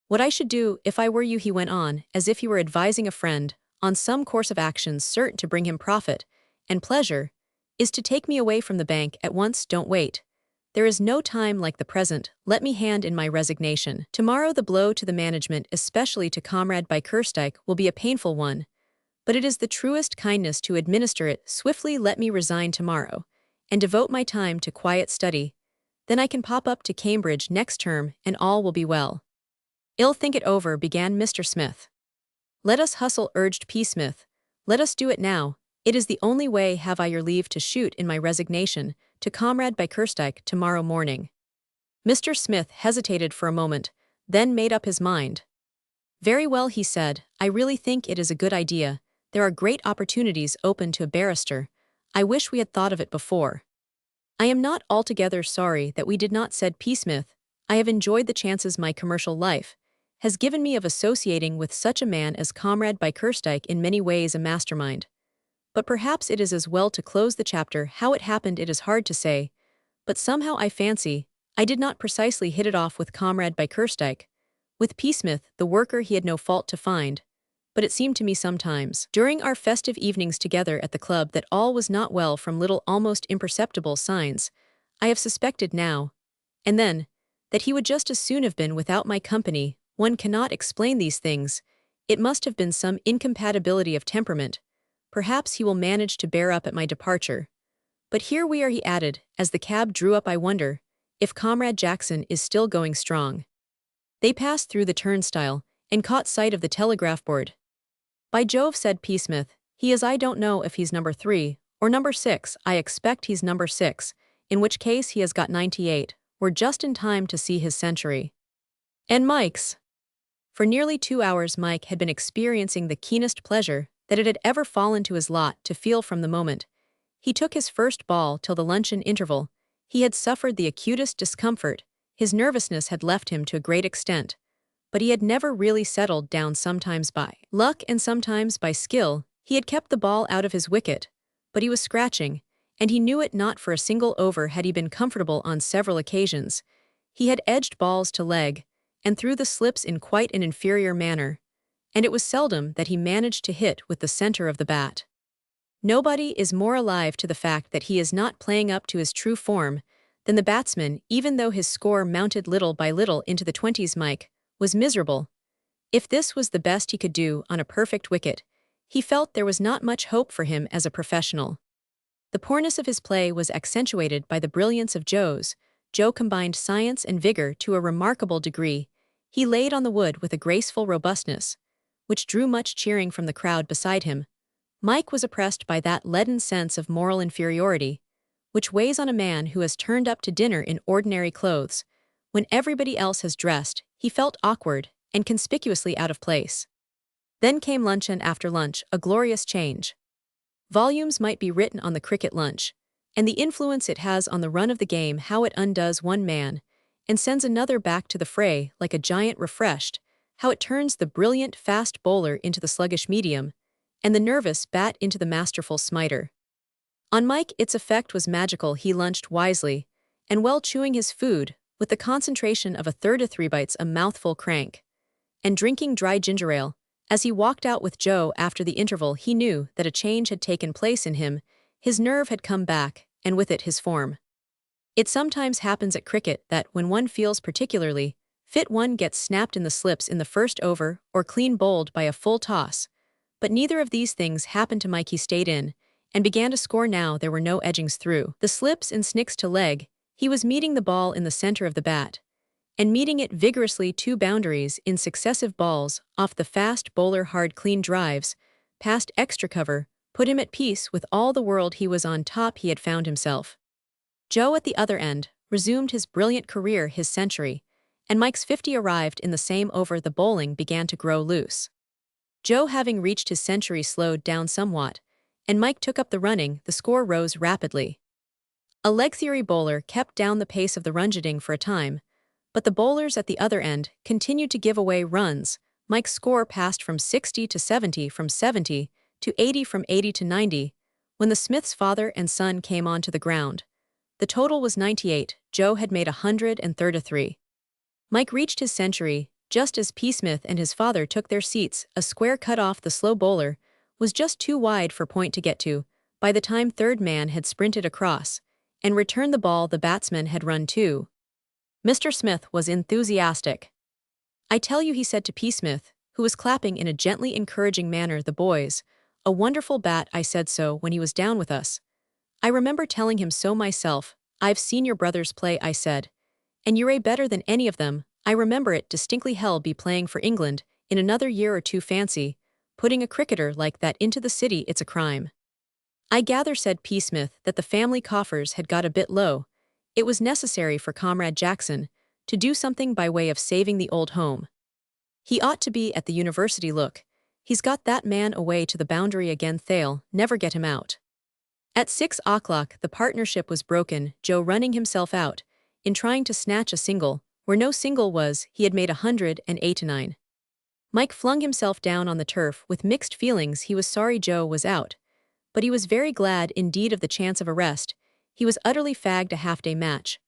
"What I should do if I were you," he went on, as if he were advising a friend on some course of action certain to bring him profit and pleasure, "is to take me away from the bank at once. Don't wait. There is no time like the present. Let me hand in my resignation. Tomorrow the blow to the management, especially to Comrade Kerstijk, will be a painful one, but it is the truest kindness to administer it swiftly. Let me resign tomorrow, and devote my time to quiet study. Then I can pop up to Cambridge next term and all will be well. "I'll think it over," began Mr. Smith. "Let us hustle," urged Psmith. "Let us do it now. It is the only way. Have I your leave to shoot in my resignation to Comrade Bickerstike tomorrow morning?" Mr. Smith hesitated for a moment, then made up his mind. "Very well," he said, "I really think it is a good idea. There are great opportunities open to a barrister. I wish we had thought of it before." "I am not altogether sorry that we did not," said Psmith. "I have enjoyed the chances my commercial life has given me of associating with such a man as Comrade Bickerstike, in many ways a mastermind. But perhaps it is as well to close the chapter. How it happened it is hard to say, but somehow I fancy I did not precisely hit it off with Comrade Bickerstike. With Psmith, the worker, he had no fault to find, but it seemed to me sometimes, during our festive evenings together at the club, that all was not well from little, almost imperceptible signs I have suspected now and then, that he would just as soon have been without my company. One cannot explain these things. It must have been some incompatibility of temperament. Perhaps he will manage to bear up at my departure. But here we are," he added, as the cab drew up. "I wonder if Comrade Jackson is still going strong." They passed through the turnstile and caught sight of the telegraph board. "By Jove," said Psmith, "he is. I don't know if he's number 3 or number 6. I expect he's number 6, in which case he has got 98. We're just in time to see his century." And Mike's. For nearly 2 hours Mike had been experiencing the keenest pleasure that it had ever fallen to his lot to feel from the moment he took his first ball till the luncheon interval. He had suffered the acutest discomfort. His nervousness had left him to a great extent, but he had never really settled down. Sometimes by luck and sometimes by skill, he had kept the ball out of his wicket, but he was scratching, and he knew it. Not for a single over had he been comfortable. On several occasions he had edged balls to leg and threw the slips in quite an inferior manner, and it was seldom that he managed to hit with the center of the bat. Nobody is more alive to the fact that he is not playing up to his true form than the batsman. Even though his score mounted little by little into the 20s, Mike was miserable. If this was the best he could do on a perfect wicket, he felt there was not much hope for him as a professional. The poorness of his play was accentuated by the brilliance of Joe's. Joe combined science and vigor to a remarkable degree. He laid on the wood with a graceful robustness, which drew much cheering from the crowd beside him. Mike was oppressed by that leaden sense of moral inferiority, which weighs on a man who has turned up to dinner in ordinary clothes. When everybody else has dressed, he felt awkward and conspicuously out of place. Then came lunch, and after lunch, a glorious change. Volumes might be written on the cricket lunch, and the influence it has on the run of the game, how it undoes one man and sends another back to the fray like a giant refreshed, how it turns the brilliant fast bowler into the sluggish medium, and the nervous bat into the masterful smiter. On Mike its effect was magical. He lunched wisely and well, chewing his food with the concentration of a third to 3 bites a mouthful crank, and drinking dry ginger ale. As he walked out with Joe after the interval, he knew that a change had taken place in him. His nerve had come back, and with it his form. It sometimes happens at cricket that when one feels particularly fit, one gets snapped in the slips in the first over or clean bowled by a full toss. But neither of these things happened to Mike. He stayed in and began to score. Now there were no edgings through the slips and snicks to leg. He was meeting the ball in the center of the bat, and meeting it vigorously. 2 boundaries in successive balls off the fast bowler, hard clean drives past extra cover, put him at peace with all the world. He was on top. He had found himself. Joe at the other end resumed his brilliant career, his century, and Mike's 50 arrived in the same over. The bowling began to grow loose. Joe, having reached his century, slowed down somewhat, and Mike took up the running. The score rose rapidly. A leg theory bowler kept down the pace of the rungeting for a time, but the bowlers at the other end continued to give away runs. Mike's score passed from 60 to 70, from 70 to 80, from 80 to 90, when the Smiths' father and son came onto the ground. The total was 98. Joe had made 133. Mike reached his century just as Psmith and his father took their seats. A square cut off the slow bowler was just too wide for Point to get to. By the time third man had sprinted across and returned the ball, the batsman had run 2. Mr. Smith was enthusiastic. "I tell you," he said to Psmith, who was clapping in a gently encouraging manner the boys, "a wonderful bat. I said so when he was down with us. I remember telling him so myself. I've seen your brothers play, I said. And you're better than any of them. I remember it distinctly. Hell, be playing for England in another year or two. Fancy putting a cricketer like that into the city, it's a crime. I gather, said Psmith, that the family coffers had got a bit low. It was necessary for Comrade Jackson to do something by way of saving the old home. He ought to be at the university. Look, he's got that man away to the boundary again. They'll never get him out. At 6 o'clock the partnership was broken, Joe running himself out, in trying to snatch a single, where no single was. He had made 189. Mike flung himself down on the turf with mixed feelings. He was sorry Joe was out, but he was very glad indeed of the chance of a rest. He was utterly fagged. A half-day match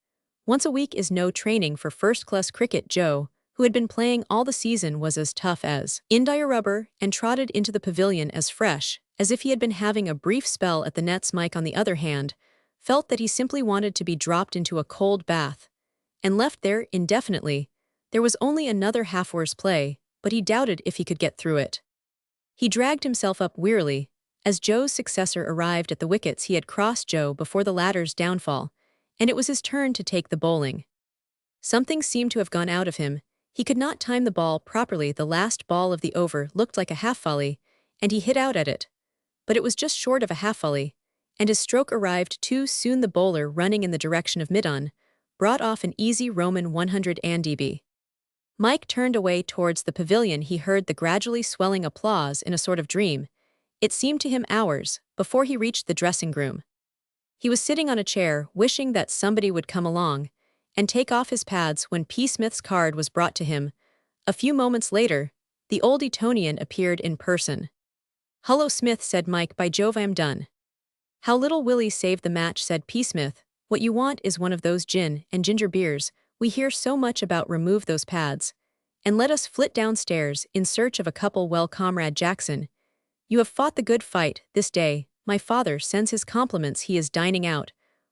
once a week is no training for first-class cricket. Joe, who had been playing all the season, was as tough as India rubber and trotted into the pavilion as fresh as if he had been having a brief spell at the nets. Mike, on the other hand, felt that he simply wanted to be dropped into a cold bath and left there indefinitely. There was only another half-hour's play, but he doubted if he could get through it. He dragged himself up wearily. As Joe's successor arrived at the wickets, he had crossed Joe before the latter's downfall, and it was his turn to take the bowling. Something seemed to have gone out of him. He could not time the ball properly. The last ball of the over looked like a half-volley, and he hit out at it. But it was just short of a half-volley, and his stroke arrived too soon. The bowler, running in the direction of mid-on, brought off an easy Roman 100 and db. Mike turned away towards the pavilion. He heard the gradually swelling applause in a sort of dream. It seemed to him hours before he reached the dressing room. He was sitting on a chair, wishing that somebody would come along and take off his pads when Psmith's card was brought to him. A few moments later, the old Etonian appeared in person. "Hullo, Smith," said Mike. "By Jove, I am done." "How little Willie saved the match," said Psmith. "What you want is one of those gin and ginger beers we hear so much about. Remove those pads, and let us flit downstairs in search of a couple. Well, Comrade Jackson, you have fought the good fight this day. My father sends his compliments. He is dining out,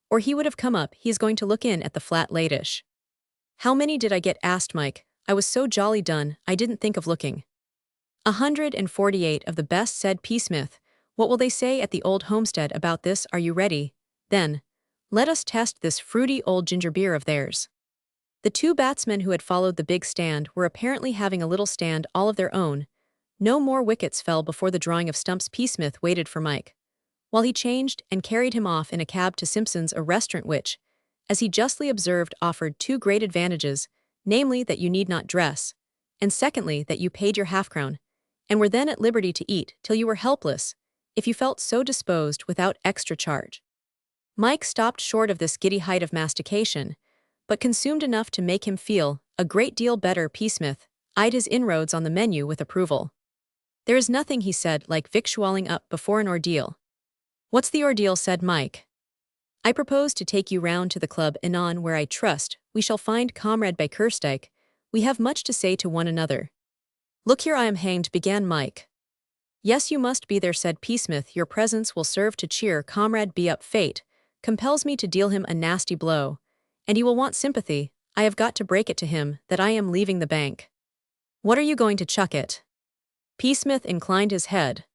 or he would have come up. He is going to look in at the flat late-ish." "How many did I get?" asked Mike. "I was so jolly done, I didn't think of looking." 148 of the best," said Psmith. "What will they say at the old homestead about this? Are you ready? Then let us test this fruity old ginger beer of theirs." The two batsmen who had followed the big stand were apparently having a little stand all of their own. No more wickets fell before the drawing of stumps. Psmith waited for Mike, while he changed and carried him off in a cab to Simpson's, a restaurant which, as he justly observed, offered two great advantages, namely that you need not dress, and secondly that you paid your half-crown, and were then at liberty to eat till you were helpless, if you felt so disposed, without extra charge. Mike stopped short of this giddy height of mastication, but consumed enough to make him feel a great deal better. Psmith eyed his inroads on the menu with approval. "There is nothing," he said, "like victualling up before an ordeal." "What's the ordeal?" said Mike. "I propose to take you round to the club anon, where I trust we shall find Comrade Kerstike. We have much to say to one another." "Look here, I am hanged," began Mike. "Yes, you must be there," said Psmith. "Your presence will serve to cheer Comrade B up. Fate compels me to deal him a nasty blow, and he will want sympathy. I have got to break it to him that I am leaving the bank." "What are you going to chuck it?" Psmith inclined his head.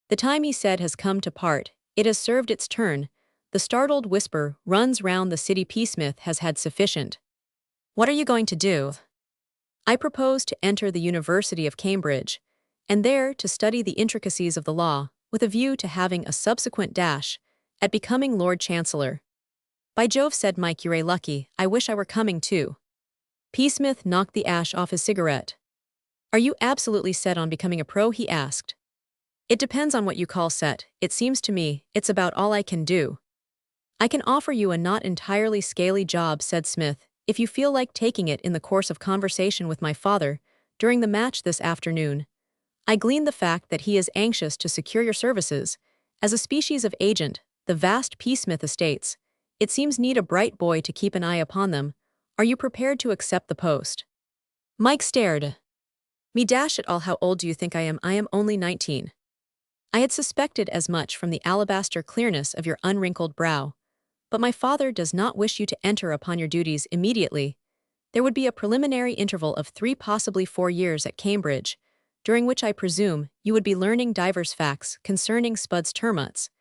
"The time," he said, "has come to part. It has served its turn. The startled whisper runs round the city. Psmith has had sufficient." "What are you going to do?" "I propose to enter the University of Cambridge, and there to study the intricacies of the law, with a view to having a subsequent dash at becoming Lord Chancellor." "By Jove," said Mike, "you're lucky. I wish I were coming too." Psmith knocked the ash off his cigarette. "Are you absolutely set on becoming a pro?" he asked. "It depends on what you call set. It seems to me it's about all I can do." "I can offer you a not entirely scaly job," said Smith, "if you feel like taking it. In the course of conversation with my father during the match this afternoon, I gleaned the fact that he is anxious to secure your services as a species of agent. The vast Psmith estates, it seems, need a bright boy to keep an eye upon them. Are you prepared to accept the post?" Mike stared. "Me dash it all, how old do you think I am?" "I am only 19. "I had suspected as much from the alabaster clearness of your unwrinkled brow. But my father does not wish you to enter upon your duties immediately. There would be a preliminary interval of 3, possibly 4 years at Cambridge, during which I presume you would be learning divers facts concerning spuds, termites,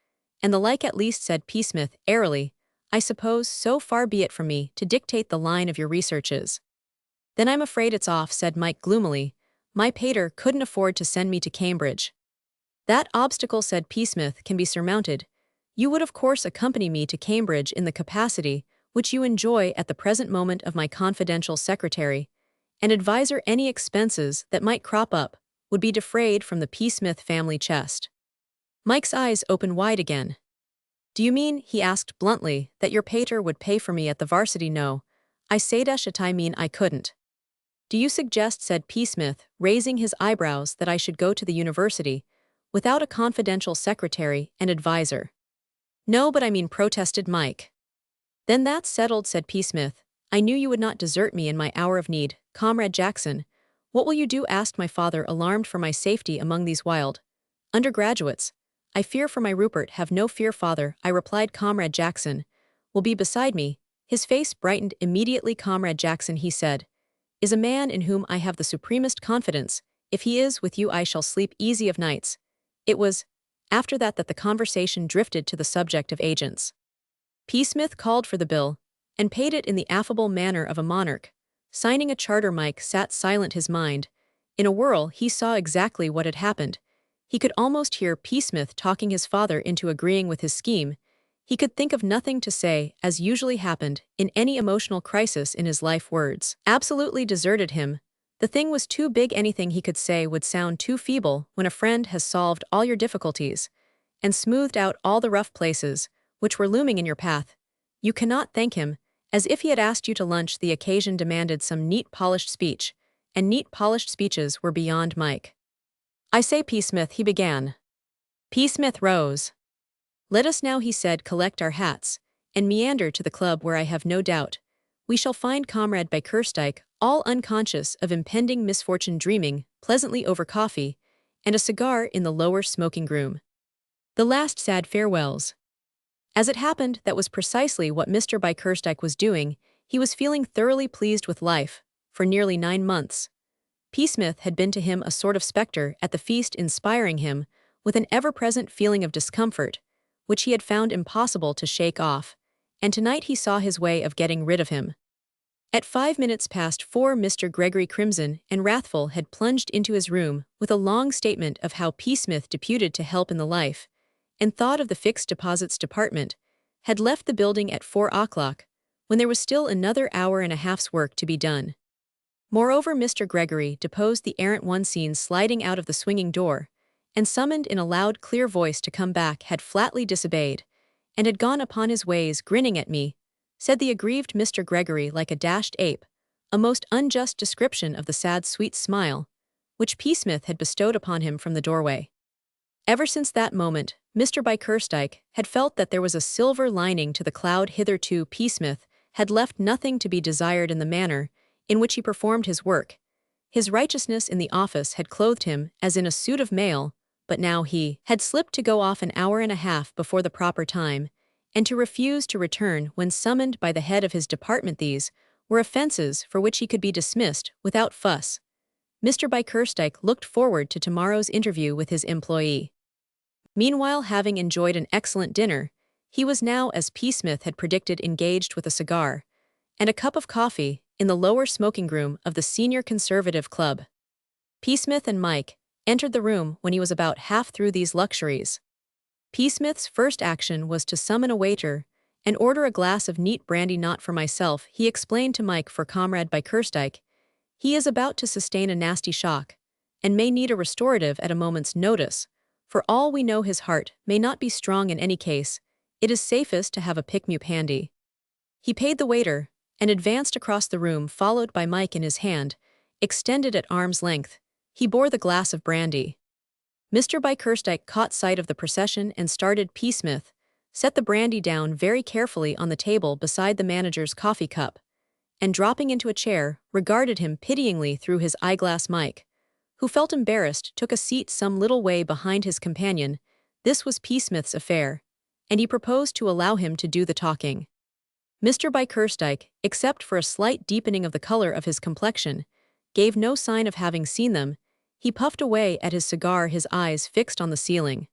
and the like." "At least," said Psmith airily, I suppose so far be it from me to dictate the line of your researches. Then I'm afraid it's off, said Mike gloomily. My pater couldn't afford to send me to Cambridge. That obstacle, said Psmith, can be surmounted. You would of course accompany me to Cambridge in the capacity which you enjoy at the present moment of my confidential secretary, and adviser. Any expenses that might crop up would be defrayed from the Psmith family chest. Mike's eyes opened wide again. Do you mean, he asked bluntly, that your pater would pay for me at the varsity? No, I say that I mean I couldn't. Do you suggest, said Psmith, raising his eyebrows, that I should go to the university without a confidential secretary and adviser? No, but I mean, protested Mike. Then that's settled, said Psmith. I knew you would not desert me in my hour of need, Comrade Jackson. What will you do? Asked my father, alarmed for my safety among these wild undergraduates. I fear for my Rupert. Have no fear, father, I replied. Comrade Jackson will be beside me. His face brightened immediately. Comrade Jackson, he said, is a man in whom I have the supremest confidence. If he is with you, I shall sleep easy of nights. It was after that the conversation drifted to the subject of agents. Psmith called for the bill and paid it in the affable manner of a monarch. Signing a charter, Mike sat silent, his mind in a whirl. He saw exactly what had happened. He could almost hear Psmith talking his father into agreeing with his scheme. He could think of nothing to say, as usually happened in any emotional crisis in his life. Words absolutely deserted him. The thing was too big. Anything he could say would sound too feeble when a friend has solved all your difficulties and smoothed out all the rough places which were looming in your path. You cannot thank him. As if he had asked you to lunch, the occasion demanded some neat polished speech, and neat polished speeches were beyond Mike. I say, Psmith, he began. Psmith rose. Let us now, he said, collect our hats and meander to the club, where I have no doubt we shall find Comrade Bickerstike, all unconscious of impending misfortune, dreaming pleasantly over coffee and a cigar in the lower smoking room. The last sad farewells. As it happened, that was precisely what Mr. Bickerstike was doing. He was feeling thoroughly pleased with life. For nearly 9 months, Psmith had been to him a sort of spectre at the feast, inspiring him with an ever-present feeling of discomfort, which he had found impossible to shake off, and tonight he saw his way of getting rid of him. At 4 Mr. Gregory, crimson and wrathful, had plunged into his room with a long statement of how Psmith, deputed to help in the life and thought of the fixed deposits department, had left the building at 4 o'clock, when there was still another hour and a half's work to be done. Moreover, Mr. Gregory deposed the errant one, seen sliding out of the swinging door, and summoned in a loud, clear voice to come back, had flatly disobeyed, and had gone upon his ways, grinning at me, said the aggrieved Mr. Gregory, like a dashed ape, a most unjust description of the sad, sweet smile which Psmith had bestowed upon him from the doorway. Ever since that moment, Mr. Bickerstike had felt that there was a silver lining to the cloud. Hitherto, Psmith had left nothing to be desired in the manner in which he performed his work. His righteousness in the office had clothed him as in a suit of mail, but now he had slipped to go off an hour and a half before the proper time, and to refuse to return when summoned by the head of his department. These were offenses for which he could be dismissed without fuss. Mr. Bickerstike looked forward to tomorrow's interview with his employee. Meanwhile, having enjoyed an excellent dinner, he was now, as Psmith had predicted, engaged with a cigar and a cup of coffee in the lower smoking room of the Senior Conservative Club. Psmith and Mike entered the room when he was about half through these luxuries. Psmith's first action was to summon a waiter and order a glass of neat brandy. Not for myself, he explained to Mike, for Comrade Bickerstike. He is about to sustain a nasty shock, and may need a restorative at a moment's notice. For all we know, his heart may not be strong in any case. It is safest to have a pick-me-up handy. He paid the waiter and advanced across the room, followed by Mike. In his hand, extended at arm's length, he bore the glass of brandy. Mr. Bickerstike caught sight of the procession and started. Psmith set the brandy down very carefully on the table beside the manager's coffee cup, and dropping into a chair, regarded him pityingly through his eyeglass. Mike, who felt embarrassed, took a seat some little way behind his companion. This was Psmith's affair, and he proposed to allow him to do the talking. Mr. Bickerstike, except for a slight deepening of the color of his complexion, gave no sign of having seen them. He puffed away at his cigar, his eyes fixed on the ceiling.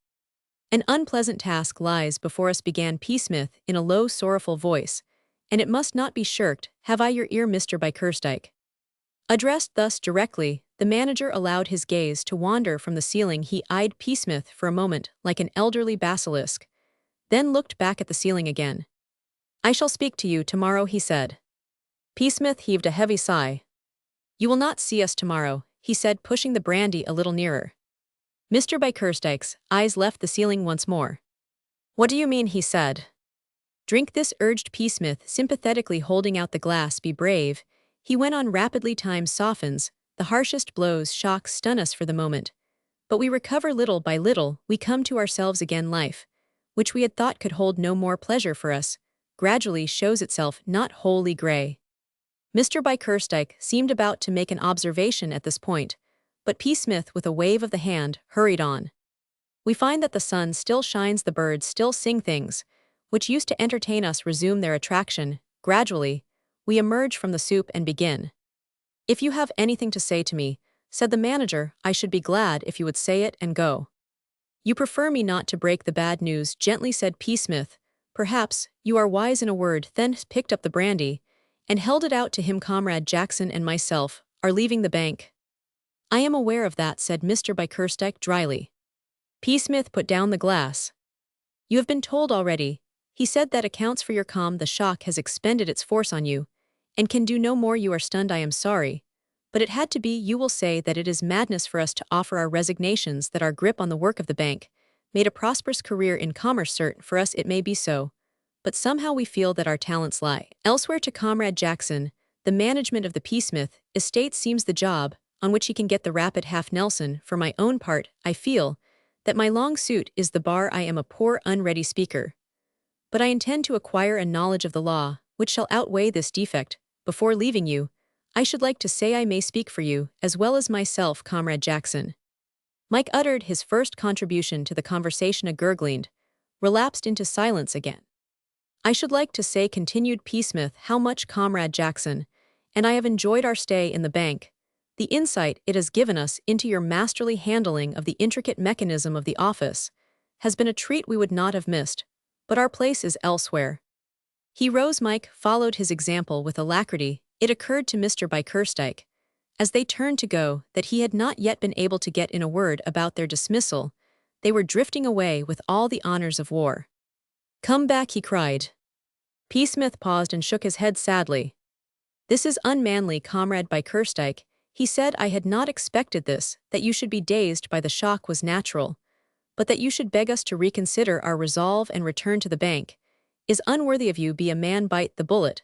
An unpleasant task lies before us, began Psmith in a low, sorrowful voice, and it must not be shirked. Have I your ear, Mr. Bickerstike? Addressed thus directly, the manager allowed his gaze to wander from the ceiling. He eyed Psmith for a moment like an elderly basilisk, then looked back at the ceiling again. I shall speak to you tomorrow, he said. Psmith heaved a heavy sigh. You will not see us tomorrow, he said, pushing the brandy a little nearer. Mr. Bickerstike's eyes left the ceiling once more. What do you mean, he said. Drink this, urged Psmith, sympathetically holding out the glass. Be brave, he went on rapidly. Time softens, the harshest blows, shocks stun us for the moment. But we recover little by little, we come to ourselves again. Life, which we had thought could hold no more pleasure for us, gradually shows itself not wholly grey. Mr. Bickerstike seemed about to make an observation at this point, but Psmith, with a wave of the hand, hurried on. We find that the sun still shines, the birds still sing, things which used to entertain us resume their attraction. Gradually, we emerge from the soup and begin. If you have anything to say to me, said the manager, I should be glad if you would say it and go. You prefer me not to break the bad news, gently said Psmith. Perhaps you are wise in a word. Then picked up the brandy and held it out to him. Comrade Jackson and myself are leaving the bank. I am aware of that, said Mr. Bickerstike dryly. Psmith put down the glass. You have been told already, he said. That accounts for your calm. The shock has expended its force on you, and can do no more. You are stunned. I am sorry, but it had to be. You will say that it is madness for us to offer our resignations, that our grip on the work of the bank made a prosperous career in commerce. Certain for us it may be so, but somehow we feel that our talents lie elsewhere. To Comrade Jackson, the management of the Psmith estate seems the job on which he can get the rapid half. Nelson, for my own part, I feel that my long suit is the bar. I am a poor, unready speaker, but I intend to acquire a knowledge of the law which shall outweigh this defect. Before leaving you, I should like to say I may speak for you as well as myself. Comrade Jackson. Mike uttered his first contribution to the conversation. A gurgled, relapsed into silence again. I should like to say, continued Psmith, how much Comrade Jackson and I have enjoyed our stay in the bank. The insight it has given us into your masterly handling of the intricate mechanism of the office has been a treat we would not have missed, but our place is elsewhere. He rose. Mike followed his example with alacrity. It occurred to Mr. Bickerstike, as they turned to go, that he had not yet been able to get in a word about their dismissal. They were drifting away with all the honors of war. Come back, he cried. Psmith paused and shook his head sadly. This is unmanly, Comrade Bickerstike, he said. I had not expected this, that you should be dazed by the shock was natural, but that you should beg us to reconsider our resolve and return to the bank is unworthy of you. Be a man, bite the bullet.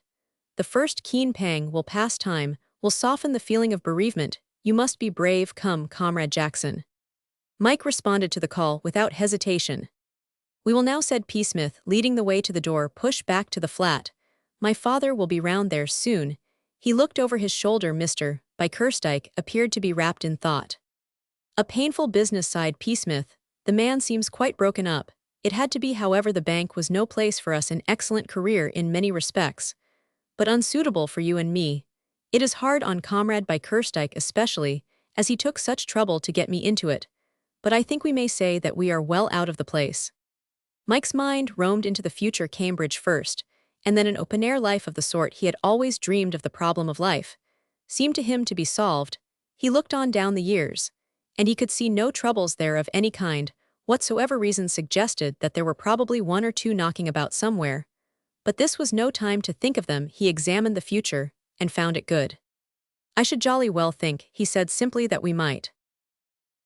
The first keen pang will pass, time will soften the feeling of bereavement. You must be brave. Come, Comrade Jackson. Mike responded to the call without hesitation. We will now, said Psmith, leading the way to the door. Push back to the flat. My father will be round there soon. He looked over his shoulder. Mr. Bickerstike appeared to be wrapped in thought. A painful business, sighed Psmith. The man seems quite broken up. It had to be, however. The bank was no place for us. An excellent career in many respects, but unsuitable for you and me. It is hard on Comrade Bickerstike especially, as he took such trouble to get me into it, but I think we may say that we are well out of the place. Mike's mind roamed into the future. Cambridge first, and then an open-air life of the sort he had always dreamed of. The problem of life seemed to him to be solved. He looked on down the years, and he could see no troubles there of any kind whatsoever. Reason suggested that there were probably one or two knocking about somewhere, but this was no time to think of them. He examined the future and found it good. I should jolly well think, he said simply, that we might